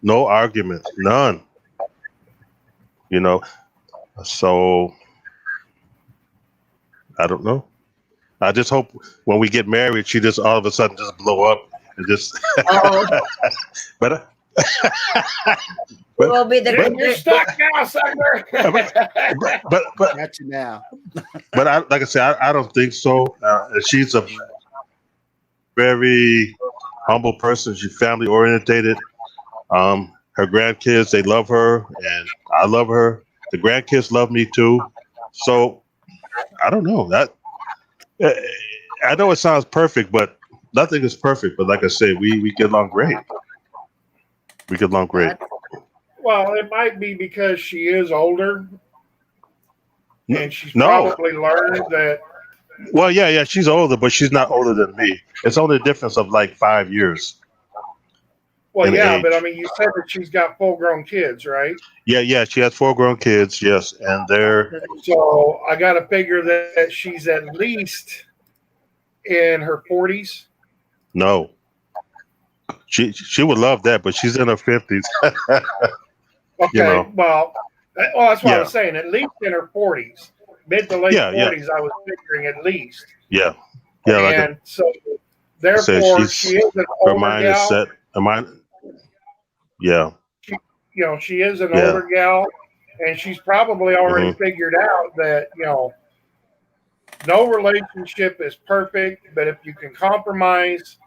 no arguments, none. You know, so I don't know. I just hope when we get married, she just all of a sudden just blow up and just. Oh, but it but will be the You're stuck now, sucker. but Got you now. like I said, I don't think so. She's a very humble person. She's family orientated. Her grandkids, they love her, and I love her. The grandkids love me too. So I don't know that. uh, I know it sounds perfect, but nothing is perfect. But like I said, we get along great. We get along great. that. Well, it might be because she is older and she's No, probably learned that. well, yeah, yeah, she's older, but she's not older than me. It's only a difference of like 5 years Well, in yeah, but I age. mean, you said that she's got full-grown kids, right? Yeah, yeah, she has 4 grown kids. Yes, and they're So I got to figure that she's at least in her 40s. no. She would love that, but she's in her 50s. You Okay, know. well, that's what I Yeah, was saying. At least in her 40s, mid to late yeah, yeah, 40s, I was figuring at least. yeah, yeah. Like I And so, said, therefore, she she's is an her older mind is gal. set. Her mind, yeah, She, she is an yeah. older gal, and she's probably already Hmm. figured out that no relationship is perfect, but if you can compromise,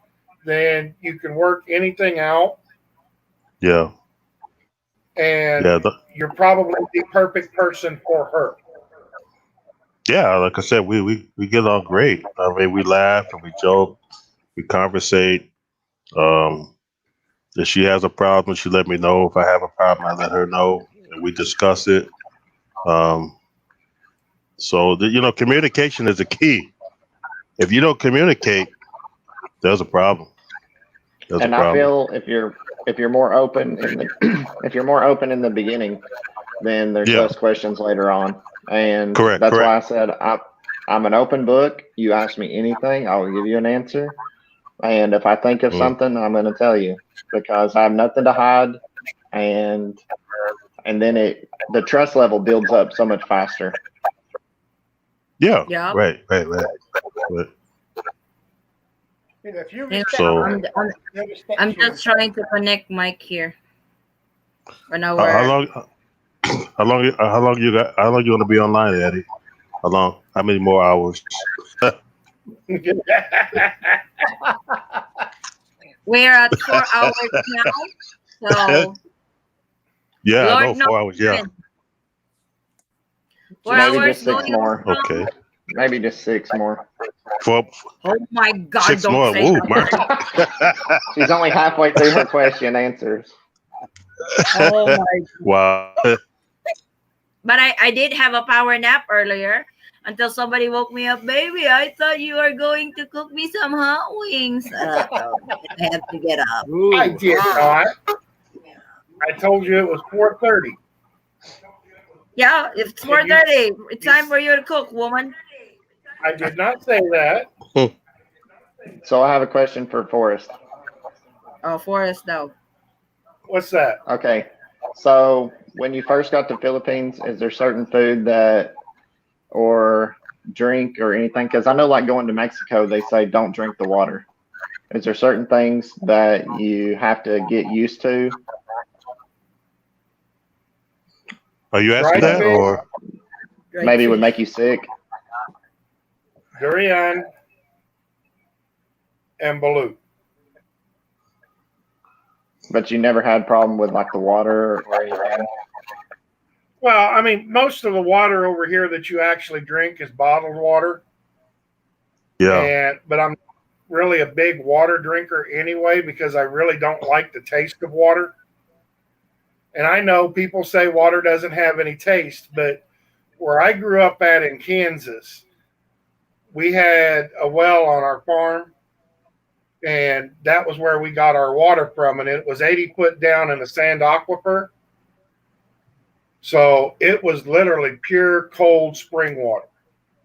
then you can work anything out, Yeah, and yeah, you're probably the perfect person for her. yeah. Like I said, we get along great. I mean, we laugh and we joke, we conversate. Um, if she has a problem, she let me know. If I have a problem, I let her know, and we discuss it. Um, so communication is the key. If you don't communicate, there's a problem. There's a and I problem. feel if you're more open in the if you're more open in the beginning, then there's Yeah, less questions later on. And correct, that's why I correct. said I'm an open book. You ask me anything, I will give you an answer. And if I think of Mm. something, I'm going to tell you because I have nothing to hide. And then the trust level builds up so much faster. Yeah, Yeah. right. If you Yeah. respect So, me, I'm, you respect I'm you. just trying to connect Mike here. Or now how we're long? How long you gonna be online, Eddie? How long? How many more hours? We're at 4 hours now. So Yeah, I Lord know knows 4 hours. Yeah. when. 4 Maybe hours just 6 going on more. from. Okay. Maybe just 6 more. For Oh my God! 6 Don't more. say Woo, that. mercy. She's only halfway through her question answers. Oh my! Wow. But I did have a power nap earlier until somebody woke me up. Baby, I thought you were going to cook me some hot wings. I have to get up. I Ooh. did not. I told you it was 4:30. Yeah, it's And you, 4:30. It's time for you to cook, woman. I did not say that. So I have a question for Forrest. Oh, Forrest, though. What's that? Okay. So when you first got to Philippines, is there certain food that or drink or anything? Because I know like going to Mexico, they say don't drink the water. Is there certain things that you have to get used to? Are you asking Dried that fish, or? Maybe would make you sick? durian, and balut. But you never had problem with like the water or anything? Well, I mean, most of the water over here that you actually drink is bottled water, Yeah. but I'm really a big water drinker anyway because I really don't like the taste of water. And I know people say water doesn't have any taste, but where I grew up at in Kansas, we had a well on our farm, and that was where we got our water from. And it was 80 foot down in a sand aquifer. So it was literally pure cold spring water.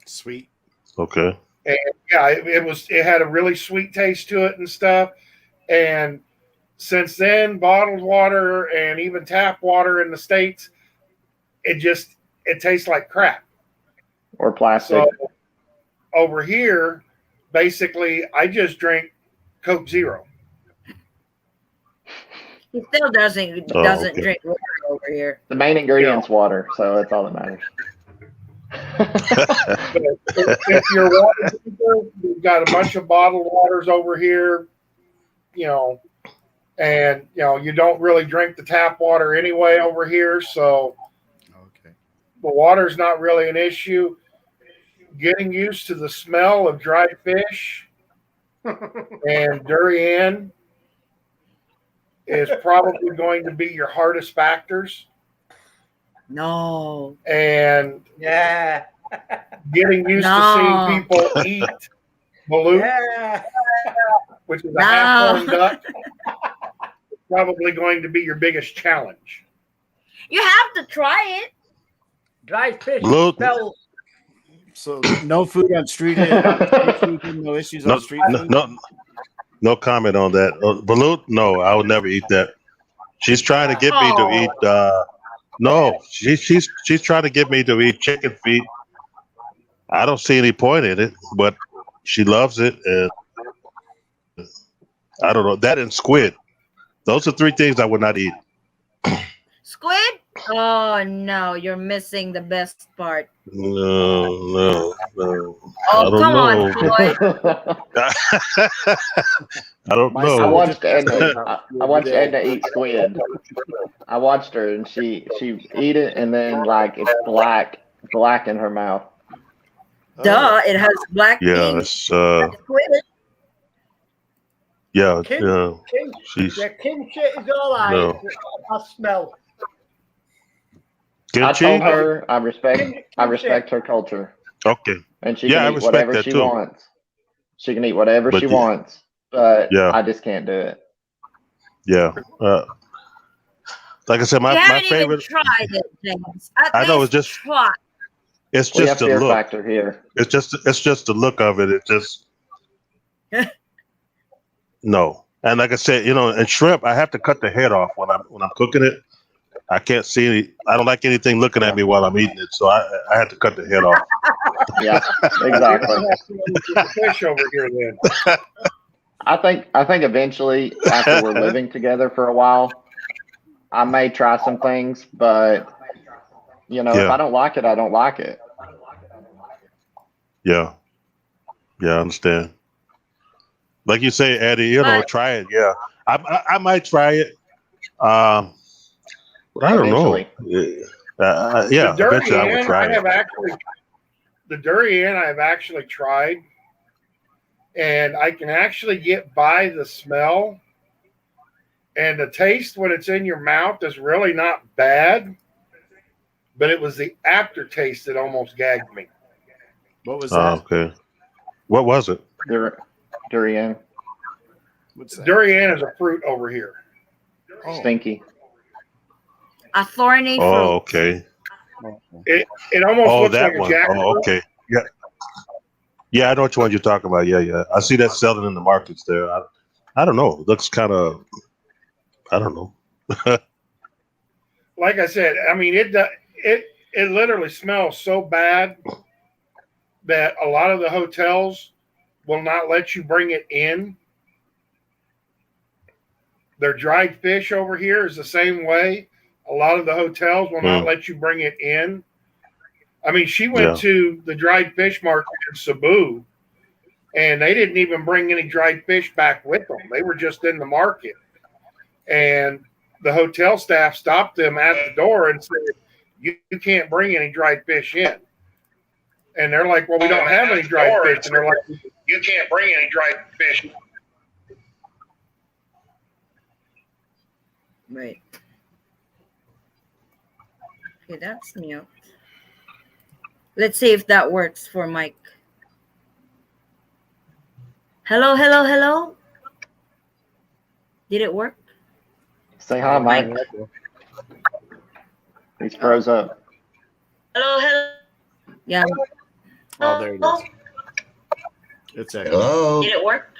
Sweet. Okay. And yeah, it had a really sweet taste to it and stuff. And since then, bottled water and even tap water in the States, it tastes like crap. Or plastic? So over here, basically, I just drink Coke Zero. He still doesn't Okay. drink water over here. The main ingredient's water, so that's all that matters. If you're a water drinker, we've got a bunch of bottled waters over here, and you don't really drink the tap water anyway over here, so Okay. the water's not really an issue. Getting used to the smell of dried fish and durian is probably going to be your hardest factors. No. And Yeah. getting used to seeing people eat balut, Yeah. which is a half-horn duck, is probably going to be your biggest challenge. You have to try it. Dried fish Balut. smells. So no food on street food, no issues on street food? No comment on that. Balut? No, I would never eat that. She's trying to get me to eat. No, she's trying to get me to eat chicken feet. I don't see any point in it, but she loves it, and I don't know that and squid. Those are 3 things I would not eat. Squid? Oh no, you're missing the best part. No. Oh, I don't come on, know. Floyd. I don't I know. watched Edna eat squid. I watched her, and she eat it, and then like it's black in her mouth. Duh, it has black Yeah, ink. it's Squid. yeah. Kimchi is all right. No. I smell. I Kimchi? told her I respect her culture, Okay. and she Yeah, I can eat respect whatever that she too. wants. She can eat whatever But she yeah. wants, but Yeah. I just can't do it. Yeah. Like I said, You my haven't favorite. even tried it, James. At I know least it's just try. it's We have just the fear look. factor here. It's just the look of it. It just no. And like I said, and shrimp, I have to cut the head off when I'm cooking it. I can't see any. I don't like anything looking at me while I'm eating it, so I have to cut the head off. Yeah, exactly. Fish over here, then. I think eventually, after we're living together for a while, I may try some things, but You know, if Yeah. I don't like it, I don't like it. Yeah. Yeah. I understand. Like you say, Eddie, But try it. Yeah. I might try it. Um, but I don't know. Eventually. The Yeah. Eventually I will durian, try it. I have actually tried, and I can actually get by the smell, and the taste when it's in your mouth is really not bad, but it was the aftertaste that almost gagged me. What was Oh, that? okay. What was it? Durian. What's that? Durian is a fruit over here. Oh. Stinky. a thorny Oh, fruit. okay. It almost Oh, looks like that a one. Oh, jackfruit. okay. Yeah. Yeah, I know which one you're talking about. Yeah, yeah. I see that selling in the markets there. I don't know. It looks kind of, I don't know. Like I said, I mean it literally smells so bad that a lot of the hotels will not let you bring it in. Their dried fish over here is the same way. A lot of the hotels will not Mm, let you bring it in. I mean, she went yeah. to the dried fish market in Cebu, and they didn't even bring any dried fish back with them. They were just in the market. And the hotel staff stopped them at the door and said, you can't bring any dried fish in. And they're like, well, we don't have any dried fish. And they're like, you can't bring any dried fish. Right. Okay, that's mute. Let's see if that works for Mike. Hello, hello, hello. Did it work? Say hi, Mike. He's froze up. Hello, hello. Yeah. Oh, there it is. It's echoing. Hello. Did it work?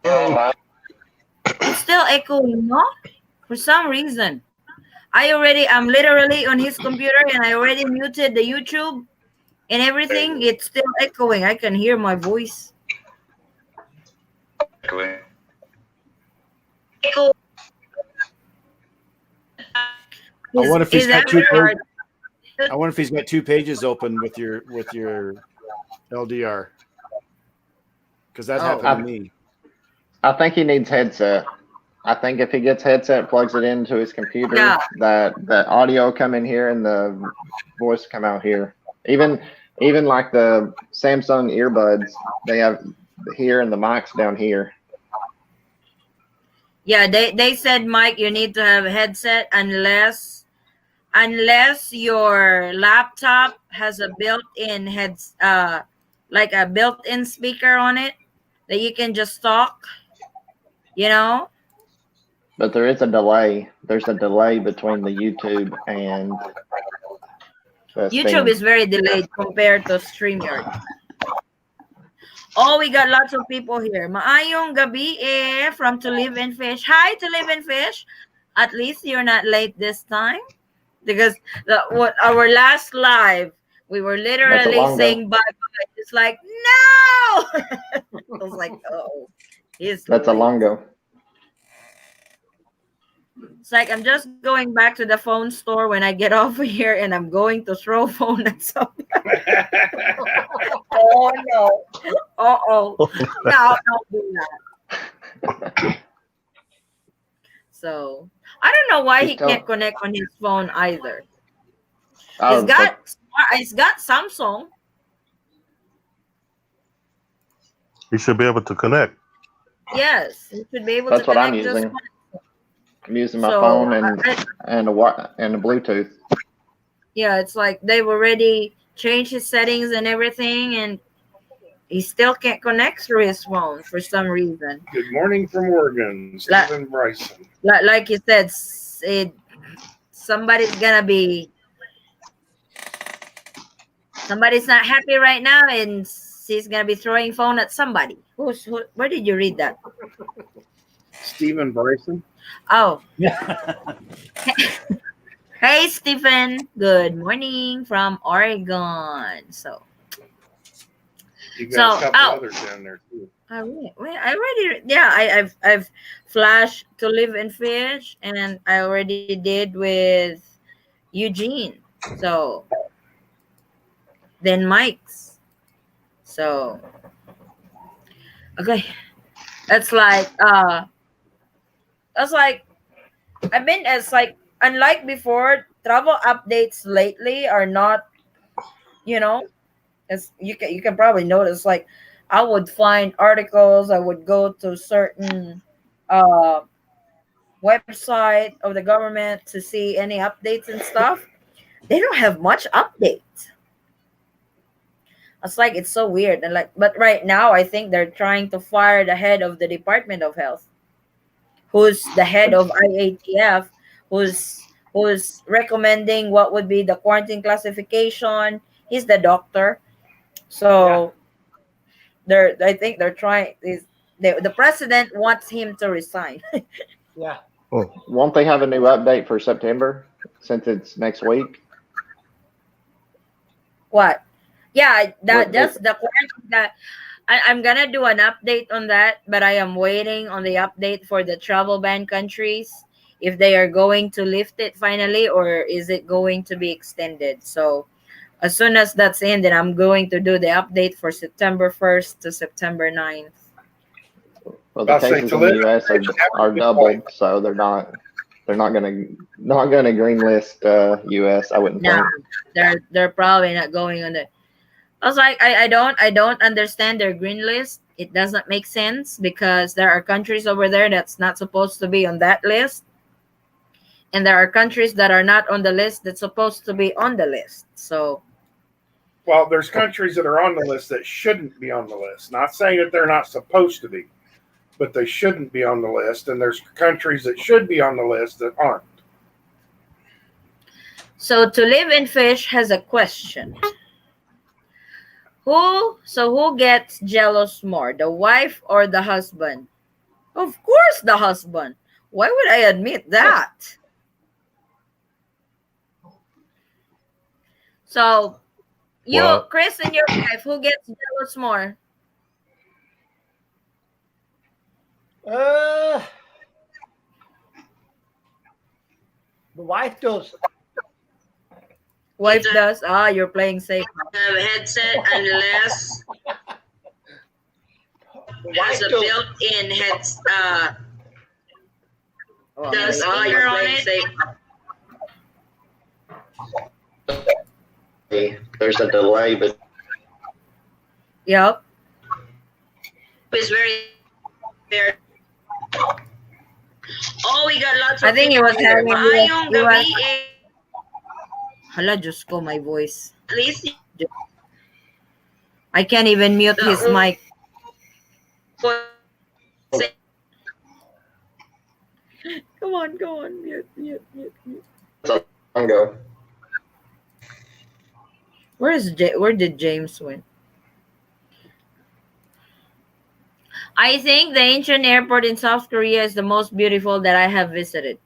Oh, It's still echoing, no? For some reason. I'm literally on his computer and I already muted the YouTube and everything. It's still echoing. I can hear my voice. Echo. I wonder if he's got two. hard. I wonder if he's got two pages open with your LDR, because that happened to me. I think he needs headset. I think if he gets headset, plugs it into his computer, that audio come in here and the voice come out here. Even like the Samsung earbuds, they have here and the mics down here. Yeah, they said, Mike, you need to have a headset unless your laptop has a built-in like a built-in speaker on it that you can just talk, you know. But there is a delay. There's a delay between the YouTube and the YouTube Steam. is very delayed compared to StreamYard. Oh, we got lots of people here. Maayong gabi from To Live and Fish. Hi, To Live and Fish. At least you're not late this time. Because our last live, we were literally saying bye-bye. It's like, no! I was like, oh, he's That's a late. longo. It's like I'm just going back to the phone store when I get off of here and I'm going to throw phone at somebody. Oh, no. Uh-oh. No, don't do that. So, I don't know why he can't connect on his phone either. He's got Samsung. You should be able to connect. Yes, he should be able That's to what connect. I'm using. I'm using my phone and a Bluetooth. Yeah, it's like they've already changed his settings and everything, and he still can't connect through his phone for some reason. Good morning from Oregon, Stephen Bryson. Like you said, somebody's not happy right now, and he's gonna be throwing phone at somebody. Where did you read that? Stephen Bryson. Oh. Hey, Stephen. Good morning from Oregon. So. You got a couple others down there too. I've flashed To Live and Fish, and I already did with Eugene. So then Mike's. So okay. It's like it's like I've been as like unlike before, travel updates lately are not, you know, as you can probably notice, like I would find articles, I would go to certain uh website of the government to see any updates and stuff. They don't have much updates. It's like it's so weird. And like but right now I think they're trying to fire the head of the Department of Health, who's the head of IATF, who's recommending what would be the quarantine classification. He's the doctor. Yeah. So I think they're trying is the president wants him to resign. Yeah. Won't they have a new update for September since it's next week? What? Yeah, What that's the quarantine that I'm gonna do an update on that, but I am waiting on the update for the travel ban countries, if they are going to lift it finally or is it going to be extended. So as soon as that's in, then I'm going to do the update for September 1st to September 9th. Well, the I'll say cases to in the live. U.S. are doubled, so they're not gonna green list U.S. I wouldn't Nah, think. they're probably not going on the. I was like, I don't understand their green list. It doesn't make sense because there are countries over there that's not supposed to be on that list, and there are countries that are not on the list that's supposed to be on the list. So Well, there's countries that are on the list that shouldn't be on the list. Not saying that they're not supposed to be, but they shouldn't be on the list. And there's countries that should be on the list that aren't. so to live in fish has a question. Who gets jealous more, the wife or the husband? Of course the husband. Why would I admit that? So you, Well, Chris, and your wife, who gets jealous more? Uh, the wife does. Wife does. Ah, you're playing safe. Have a headset unless The has wife a does. built-in Oh, does you're speaker on playing it. safe. There's a delay, but Yep. It's very. Oh, we got lots of I think he people was here. having Maayong he was gabi eh. hala, Diyos ko, my voice. At least I can't even mute the his mic. Come on, mute. go. Where did James went? I think the Incheon airport in South Korea is the most beautiful that I have visited.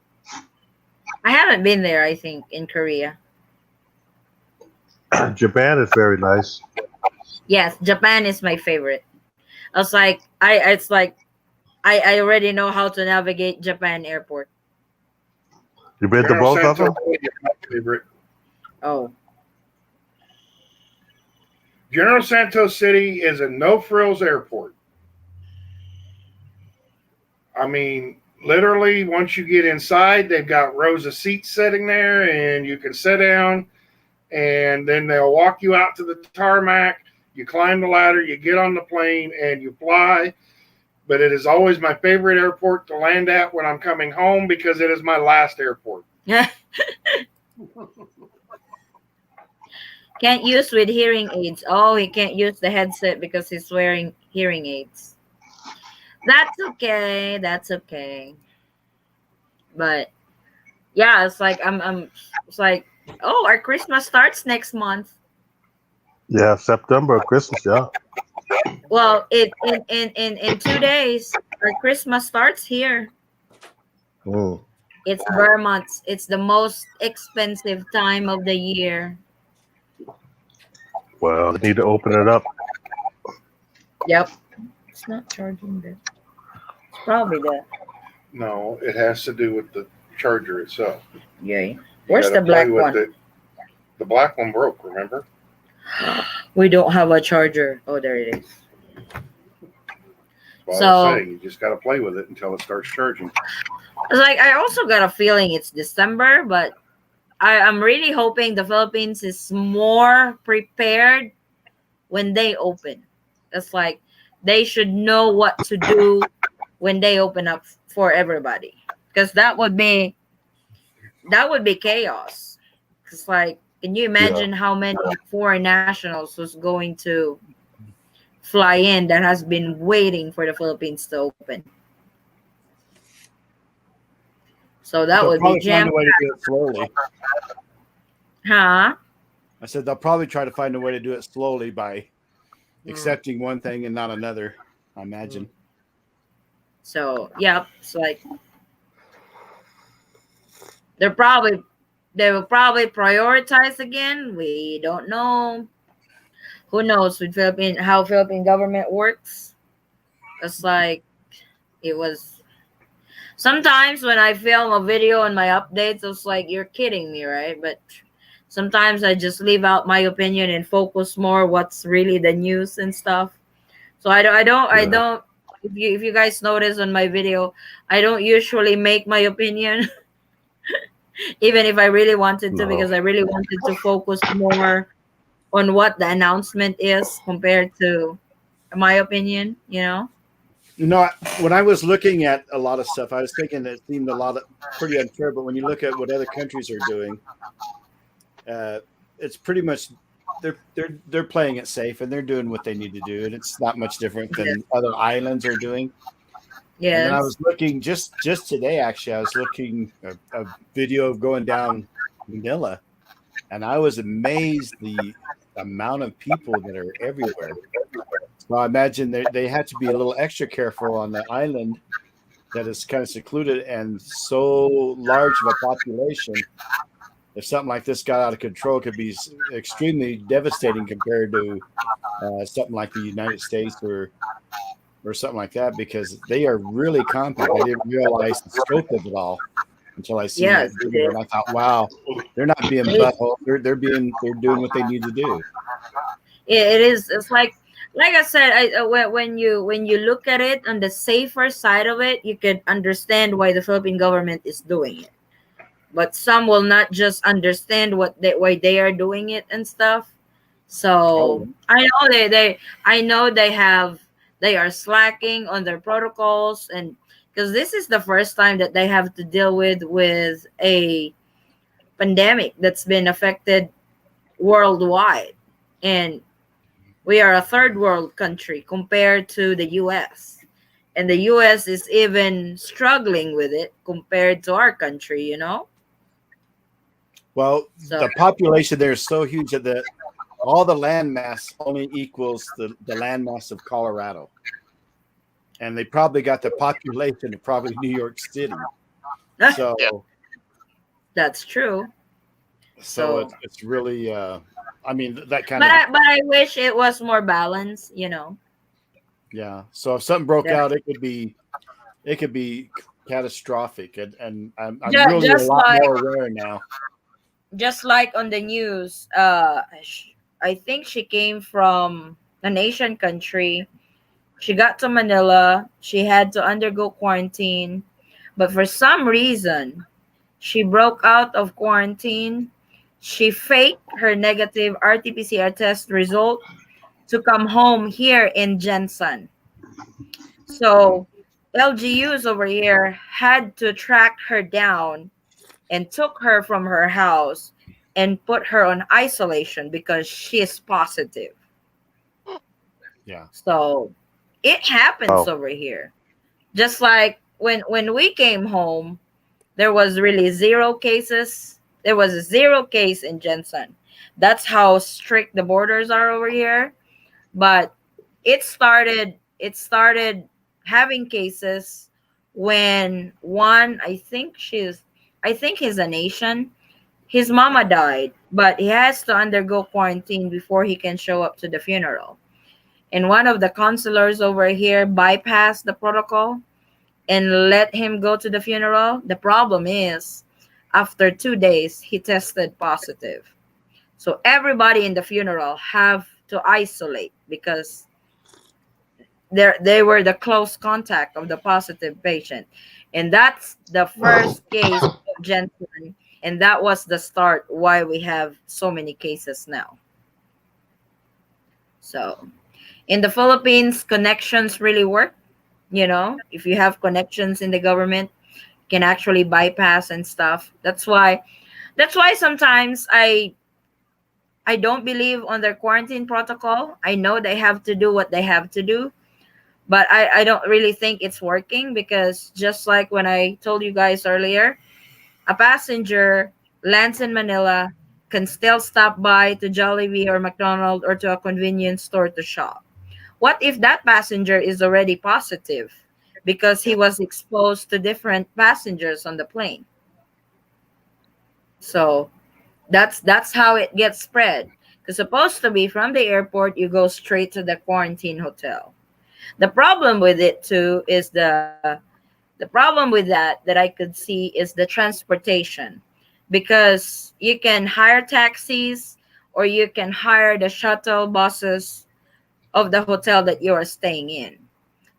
I haven't been there, I think, in Korea. Japan is very nice. Yes, Japan is my favorite. I already know how to navigate Japan airport. You been to General both of Santos them? City is my favorite. Oh. General Santos City is a no frills airport. I mean, literally, once you get inside, they've got rows of seats sitting there, and you can sit down, and then they'll walk you out to the tarmac. You climb the ladder, you get on the plane, and you fly. But it is always my favorite airport to land at when I'm coming home because it is my last airport. Can't use with hearing aids. Oh, he can't use the headset because he's wearing hearing aids. That's okay. That's okay. But yeah, it's like it's like, oh, our Christmas starts next month. Yeah, September, Christmas, yeah. Well, in 2 days, our Christmas starts here. Mm. It's Vermont. It's the most expensive time of the year. Well, they need to open it up. Yep. It's not charging this. It's probably that. No, it has to do with the charger itself. Yay. You Where's gotta the black play with one? it. The black one broke. Remember? We don't have a charger. Oh, there it is. Well, I was So saying you just got to play with it until it starts charging. it's like I also got a feeling it's December, but I'm really hoping the Philippines is more prepared when they open. It's like they should know what to do when they open up for everybody, because that would be chaos. It's like, can you Yeah. imagine how many foreign nationals was going to fly in that has been waiting for the Philippines to open? So that They'll would be probably find jam, a way to do it slowly. huh? I said they'll probably try to find a way to do it slowly by Mm. accepting one thing and not another. I imagine. So yeah, it's like they will probably prioritize again. We don't know. Who knows with Philippine how Philippine government works? It's like it was sometimes when I film a video and my updates, it's like you're kidding me, right? But sometimes I just leave out my opinion and focus more what's really the news and stuff. So I Yeah. don't. If you guys notice on my video, I don't usually make my opinion, even if I really wanted to, No. because I really wanted to focus more on what the announcement is compared to my opinion. You know, when I was looking at a lot of stuff, I was thinking it seemed a lot of pretty unfair. But when you look at what other countries are doing, it's pretty much they're playing it safe and they're doing what they need to do, and it's not much different than other islands are doing. And then I Yes. was looking just today. Actually, I was looking a video of going down Manila, and I was amazed the amount of people that are everywhere. So I imagine they had to be a little extra careful on the island that is kind of secluded and so large of a population. If something like this got out of control, it could be extremely devastating compared to something like the United States or something like that, because they are really compact. I didn't realize the scope of it all until I seen that Yes. video, and I thought, wow, they're not being butthole. They're doing what they need to do. It is. It's like I said. When you look at it on the safer side of it, you could understand why the Philippine government is doing it. But some will not just understand why they are doing it and stuff. So I know they are slacking on their protocols, and because this is the first time that they have to deal with a pandemic that's been affected worldwide, and we are a third world country compared to the US. And the US is even struggling with it compared to our country. Well, So the population there is so huge that all the land mass only equals the land mass of Colorado, and they probably got the population of probably New York City. So that's true. so So it's really I mean that kind but of I wish it was more balanced. yeah. So if something broke That out, it could be catastrophic, and I'm just, really a just lot like more aware now. just like on the news, I think she came from an Asian country. She got to Manila. She had to undergo quarantine, but for some reason, she broke out of quarantine. She faked her negative RT-PCR test result to come home here in Jensen. So LGUs over here had to track her down and took her from her house and put her on isolation because she is positive. Yeah. So it happens Oh, over here. Just like when we came home, there was really zero cases. There was a zero case in Jensen. That's how strict the borders are over here. But it started having cases when one, I think he's a nation. His mama died, but he has to undergo quarantine before he can show up to the funeral. And one of the counselors over here bypassed the protocol and let him go to the funeral. The problem is, after 2 days, he tested positive. So everybody in the funeral have to isolate because they were the close contact of the positive patient. And that's the first case of Jensen. And that was the start why we have so many cases now. So in the Philippines, connections really work. If you have connections in the government, can actually bypass and stuff. That's why sometimes I don't believe on their quarantine protocol. I know they have to do what they have to do, but I don't really think it's working because just like when I told you guys earlier, a passenger lands in Manila, can still stop by to Jollibee or McDonald's or to a convenience store to shop. What if that passenger is already positive because he was exposed to different passengers on the plane? So that's how it gets spread. Because supposed to be from the airport, you go straight to the quarantine hotel. The problem with it too is the problem with that I could see is the transportation, because you can hire taxis or you can hire the shuttle buses of the hotel that you are staying in.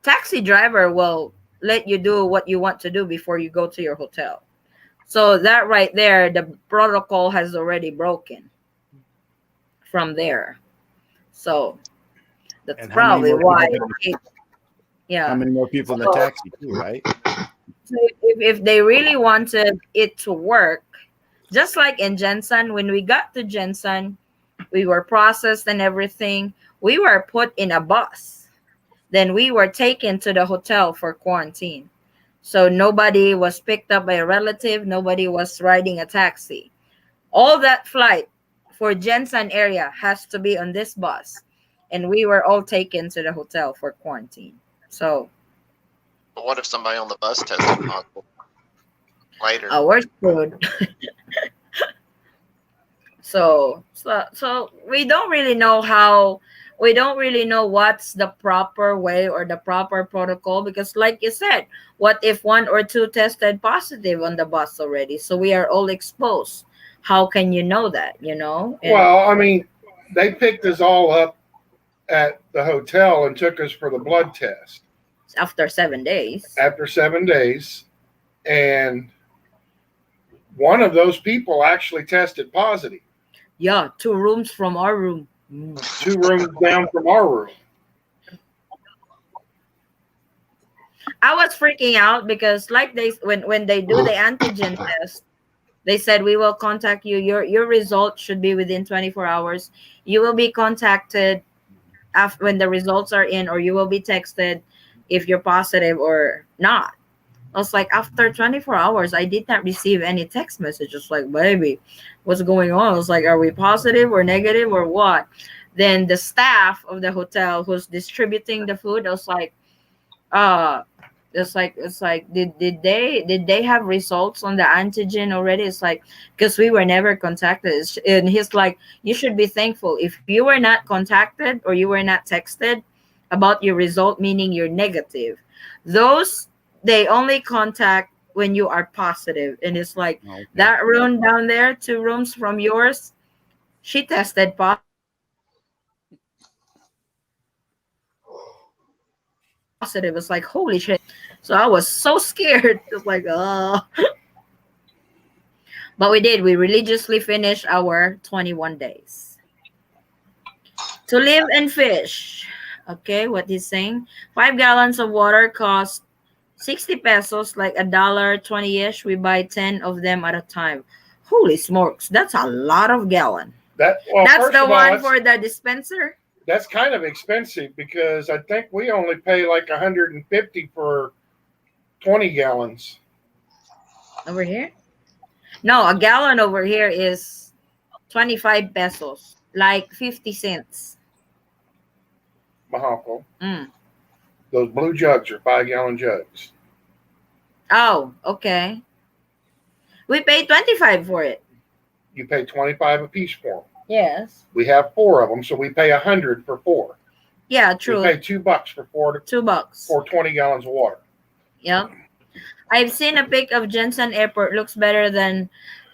Taxi driver will let you do what you want to do before you go to your hotel. So that right there, the protocol has already broken from there. So that's And how many probably more why. people? How Yeah. many more people in the So, taxi too, right? so if they really wanted it to work, just like in Jensen, when we got to Jensen, we were processed and everything. We were put in a bus. Then we were taken to the hotel for quarantine. So nobody was picked up by a relative. Nobody was riding a taxi. All that flight for Jensen area has to be on this bus. And we were all taken to the hotel for quarantine. So But what if somebody on the bus tested positive later? we're screwed. So we don't really know what's the proper way or the proper protocol, because like you said, what if one or two tested positive on the bus already, so we are all exposed? How can you know that? And Well, I mean, they picked us all up at the hotel and took us for the blood test after 7 days. after 7 days. And one of those people actually tested positive. Yeah, 2 rooms from our room. 2 rooms down from our room. I was freaking out because like when they do the antigen test, they said we will contact you. Your results should be within 24 hours. You will be contacted after when the results are in, or you will be texted if you're positive or not. I was like, after 24 hours, I did not receive any text messages. Like, baby, what's going on? I was like, are we positive or negative or what? Then the staff of the hotel who's distributing the food, I was like, uh, it's like did they have results on the antigen already? It's like, because we were never contacted. And he's like, you should be thankful if you were not contacted or you were not texted about your result, meaning you're negative. Those, they only contact when you are positive. And it's like, Oh, okay. that room down there, 2 rooms from yours, she tested positive. It's like, holy shit. So I was so scared. It's like, but we did. We religiously finished our 21 days. To live and fish. Okay, what he's saying. 5 gallons of water cost 60 pesos, like $1.20-ish. We buy 10 of them at a time. Holy smokes, that's a lot of gallon. That's First the of all, one for the dispenser. that's kind of expensive because I think we only pay like 150 for 20 gallons. Over here? No, a gallon over here is 25 pesos, like 50 cents. Mahako. Mm. Those blue jugs are 5 gallon jugs. Oh, okay. We pay 25 for it. You pay 25 a piece for them. Yes. We have 4 of them, so we pay 100 for 4. Yeah, true. We pay $2 for 4 $2. for 20 gallons of water. Yep. I've seen a pic of Jensen Airport. Looks better than.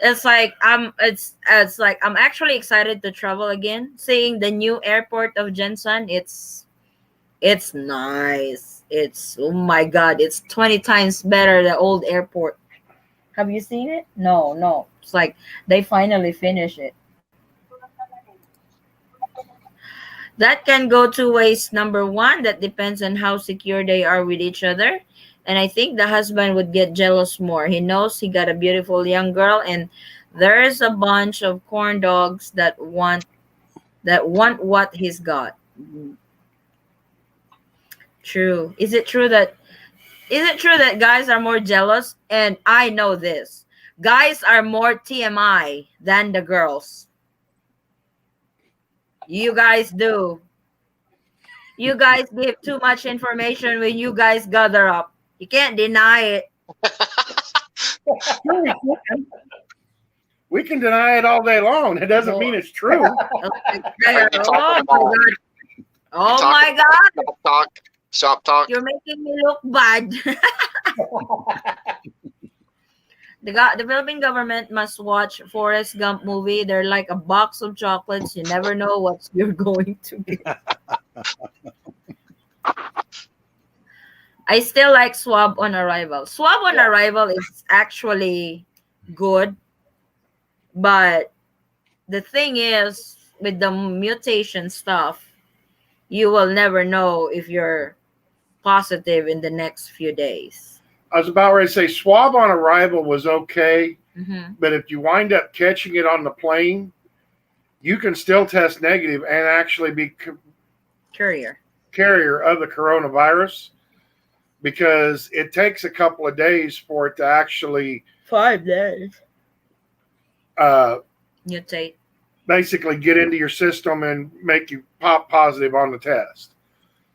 It's like it's like I'm actually excited to travel again. Seeing the new airport of Jensen, it's nice. It's oh my god, it's 20 times better the old airport. Have you seen it? No, no. It's like they finally finish it. That can go two ways. Number one, that depends on how secure they are with each other. And I think the husband would get jealous more. He knows he got a beautiful young girl, and there's a bunch of corn dogs that want what he's got. True. Is it true that guys are more jealous? And I know this. Guys are more TMI than the girls. You guys do. You guys give too much information when you guys gather up. You can't deny it. We can deny it all day long. It doesn't mean it's true. Oh my god. Oh my god. Shop talk. You're making me look bad. The Philippine government must watch Forrest Gump movie. They're like a box of chocolates. You never know what you're going to get. I still like swab on arrival. Swab on arrival is actually good, but the thing is, with the mutation stuff, you will never know if you're positive in the next few days. I was about ready to say swab on arrival was okay, Mm-hmm. but if you wind up catching it on the plane, you can still test negative and actually be Courier. carrier of the coronavirus because it takes a couple of days for it to actually 5 days. uh, Mutate. basically get into your system and make you pop positive on the test.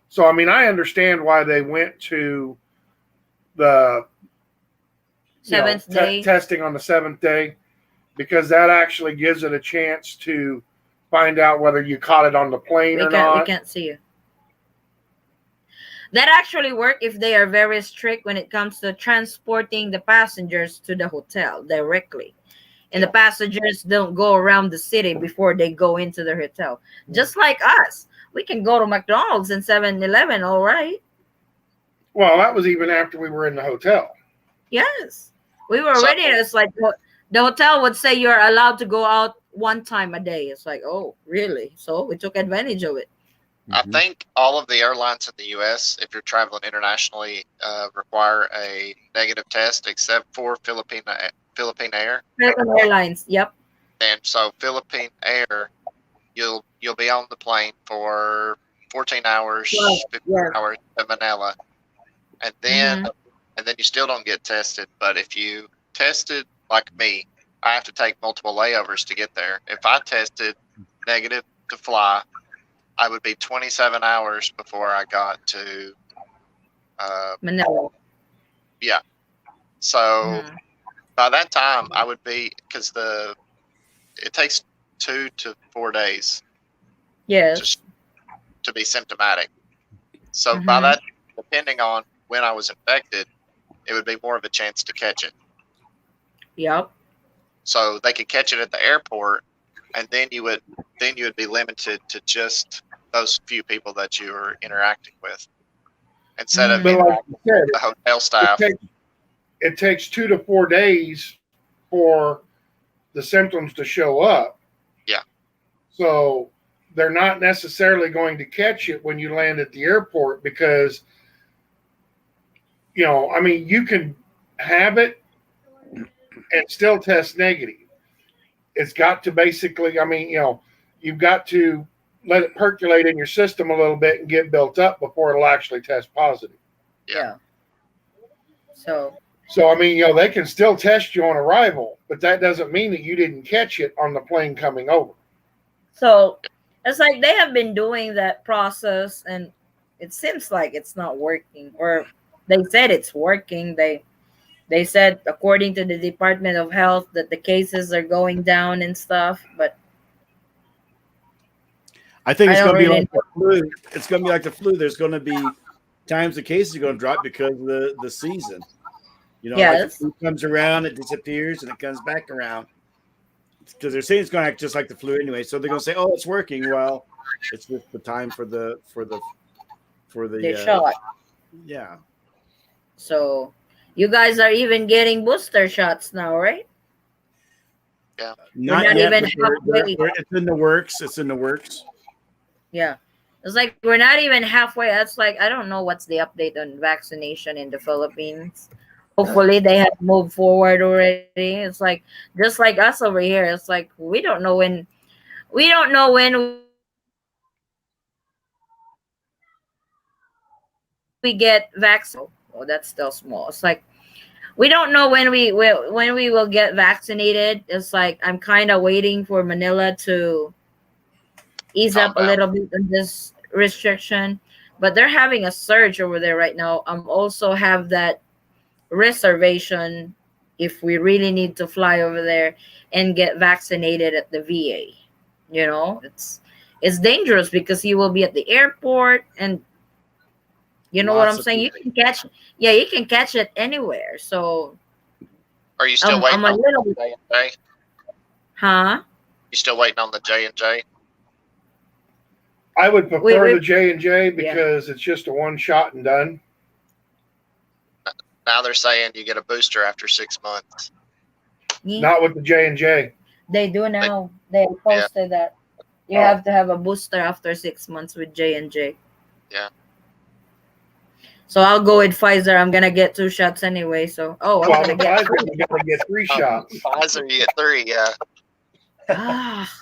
So, I mean, I understand why they went to the Seventh day. testing on the 7th day because that actually gives it a chance to find out whether you caught it on the plane or We not. can't see you. That actually work if they are very strict when it comes to transporting the passengers to the hotel directly. And the passengers don't go around the city before they go into the hotel. Just like us. We can go to McDonald's and 7-Eleven, all right. Well, that was even after we were in the hotel. Yes. We were ready. It's like the hotel would say you're allowed to go out one time a day. It's like, oh, really? So we took advantage of it. I think all of the airlines in the U.S., if you're traveling internationally, require a negative test, except for Philippine Air. American Airlines, yep. And so Philippine Air, you'll be on the plane for 14 hours, 15 hours to Manila, and then you still don't get tested. But if you tested like me, I have to take multiple layovers to get there. If I tested negative to fly, I would be 27 hours before I got to Manila. Yeah. So by that time, I would be because it takes 2 to 4 days. Yes. To be symptomatic. So by that, depending on when I was infected, it would be more of a chance to catch it. Yep. So they could catch it at the airport, and then you would be limited to just those few people that you were interacting with, instead of like you said, the hotel staff. It takes 2 to 4 days for the symptoms to show up. Yeah. So they're not necessarily going to catch it when you land at the airport because, I mean, you can have it and still test negative. It's got to basically, I mean, you've got to let it percolate in your system a little bit and get built up before it'll actually test positive. Yeah. So, I mean, they can still test you on arrival, but that doesn't mean that you didn't catch it on the plane coming over. So it's like they have been doing that process and it seems like it's not working, or they said it's working. They said, according to the Department of Health, that the cases are going down and stuff, but I think it's I going to don't be really like the flu. It's going to be like the flu. There's going to be times the cases are going to drop because of the season. You know, like the Yes. flu comes around, it disappears, and it comes back around because they're saying it's going to act just like the flu anyway. So they're going to say, "Oh, it's working." Well, it's just the time for The the shot. yeah. So you guys are even getting booster shots now, right? Yeah. We're Not not yet, even but halfway. it's in the works. It's in the works. Yeah. It's like we're not even halfway. That's like I don't know what's the update on vaccination in the Philippines. Hopefully they have moved forward already. It's like just like us over here. It's like we don't know when we get vaccinated. Oh, that's still small. It's like we don't know when we will get vaccinated. It's like I'm kind of waiting for Manila to ease up Calm a down. little bit on this restriction, but they're having a surge over there right now. Also have that reservation if we really need to fly over there and get vaccinated at the VA. It's dangerous because you will be at the airport and you know what I'm Lots of saying. You people. can catch, yeah, you can catch it anywhere. So Are you still I'm waiting a on little the bit, J&J? huh? You still waiting on the J&J? I would We, prefer we the J&J yeah. because it's just a one shot and done. Now they're saying you get a booster after 6 months. Not with the J&J. They do They, now. They yeah, posted that you Oh, have to have a booster after 6 months with J&J. yeah. So I'll go with Pfizer. I'm gonna get 2 shots anyway. So I'm well, gonna with get Pfizer, three. you got to get 3 shots. Pfizer, you get 3. Yeah. Ah,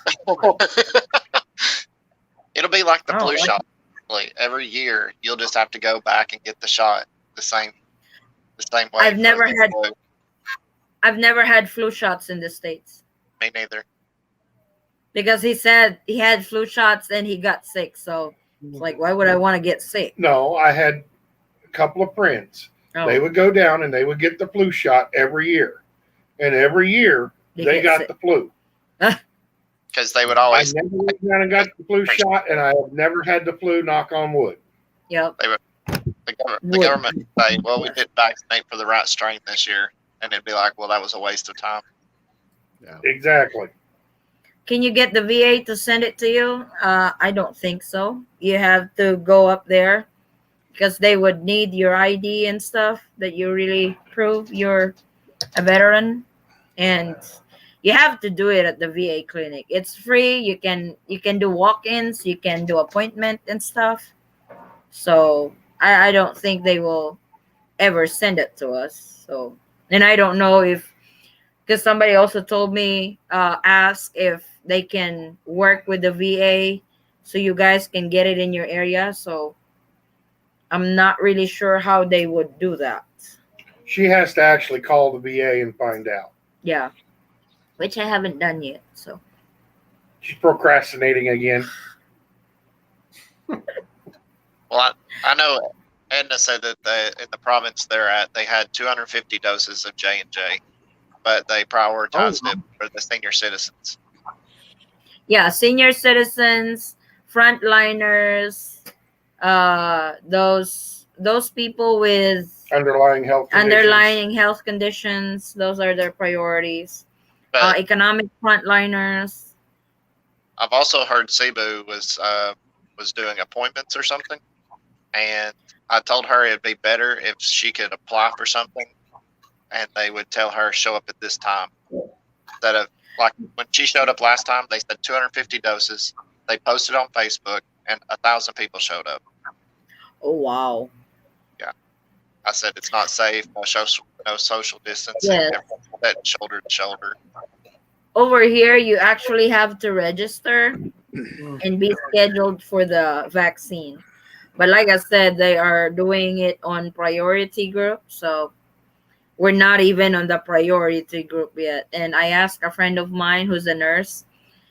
It'll be like the I don't flu like. shot. Like every year, you'll just have to go back and get the shot the same way I've for never the had flu. I've never had flu shots in the States Me neither. because he said he had flu shots and he got sick. So it's like, why would I want to get sick? No, I had a couple of friends. They Oh, would go down and they would get the flu shot every year. And every year, they they get got sick. the flu. Because they would I always never went down and got the flu shot, and I have never had the flu, knock on wood. Yep. they would the Would. government would say, well, we didn't vaccinate for the right strain this year, and it'd be like, well, that was a waste of time. Yeah. Exactly. Can you get the VA to send it to you? I don't think so. You have to go up there because they would need your ID and stuff that you really prove you're a veteran, and you have to do it at the VA clinic. It's free. You can do walk-ins, you can do appointment and stuff. So I don't think they will ever send it to us. So, and I don't know if because somebody also told me ask if they can work with the VA so you guys can get it in your area. So I'm not really sure how they would do that. She has to actually call the VA and find out. Yeah, which I haven't done yet. So She's procrastinating again. Well, I know Edna said that in the province they're at, they had 250 doses of J&J, but they oh prioritized wow. it for the senior citizens. Yeah, senior citizens, frontliners, those people with Underlying health conditions. underlying health conditions. Those are their priorities. But Economic frontliners. I've also heard Cebu was doing appointments or something, and I told her it'd be better if she could apply for something, and they would tell her show up at this time instead of like when she showed up last time. They said 250 doses. They posted on Facebook, and 1,000 people showed up. Oh wow. Yeah, I said it's not safe. No social distancing. Yes. Everyone's sitting shoulder to shoulder. Over here, you actually have to register and be scheduled for the vaccine. But like I said, they are doing it on priority group. So we're not even on the priority group yet. And I asked a friend of mine who's a nurse,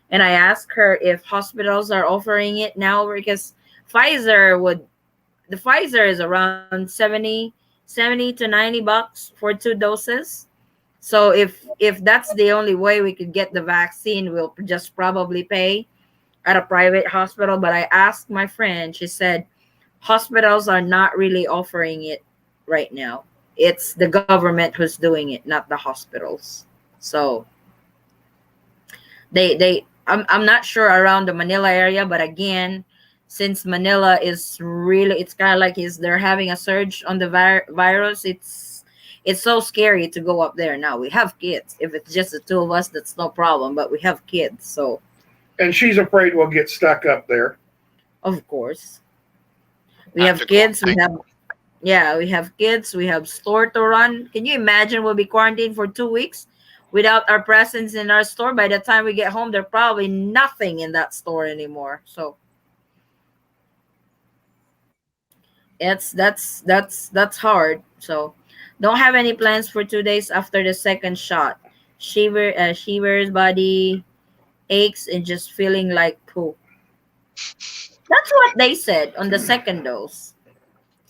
and I asked her if hospitals are offering it now because Pfizer would, the Pfizer is around 70 to $90 for 2 doses. So if that's the only way we could get the vaccine, we'll just probably pay at a private hospital. But I asked my friend, she said hospitals are not really offering it right now. It's the government who's doing it, not the hospitals. So I'm not sure around the Manila area, but again, since Manila is really, it's kind of like is they're having a surge on the virus. It's so scary to go up there now. We have kids. If it's just the two of us, that's no problem, but we have kids, so And she's afraid we'll get stuck up there. of course we Have have to kids. We quarantine. have, yeah, we have kids. We have store to run. Can you imagine we'll be quarantined for 2 weeks without our presence in our store? By the time we get home, there's probably nothing in that store anymore. So that's hard. So don't have any plans for 2 days after the second shot. Shivers, body aches, and just feeling like poop. That's what they said on the second dose.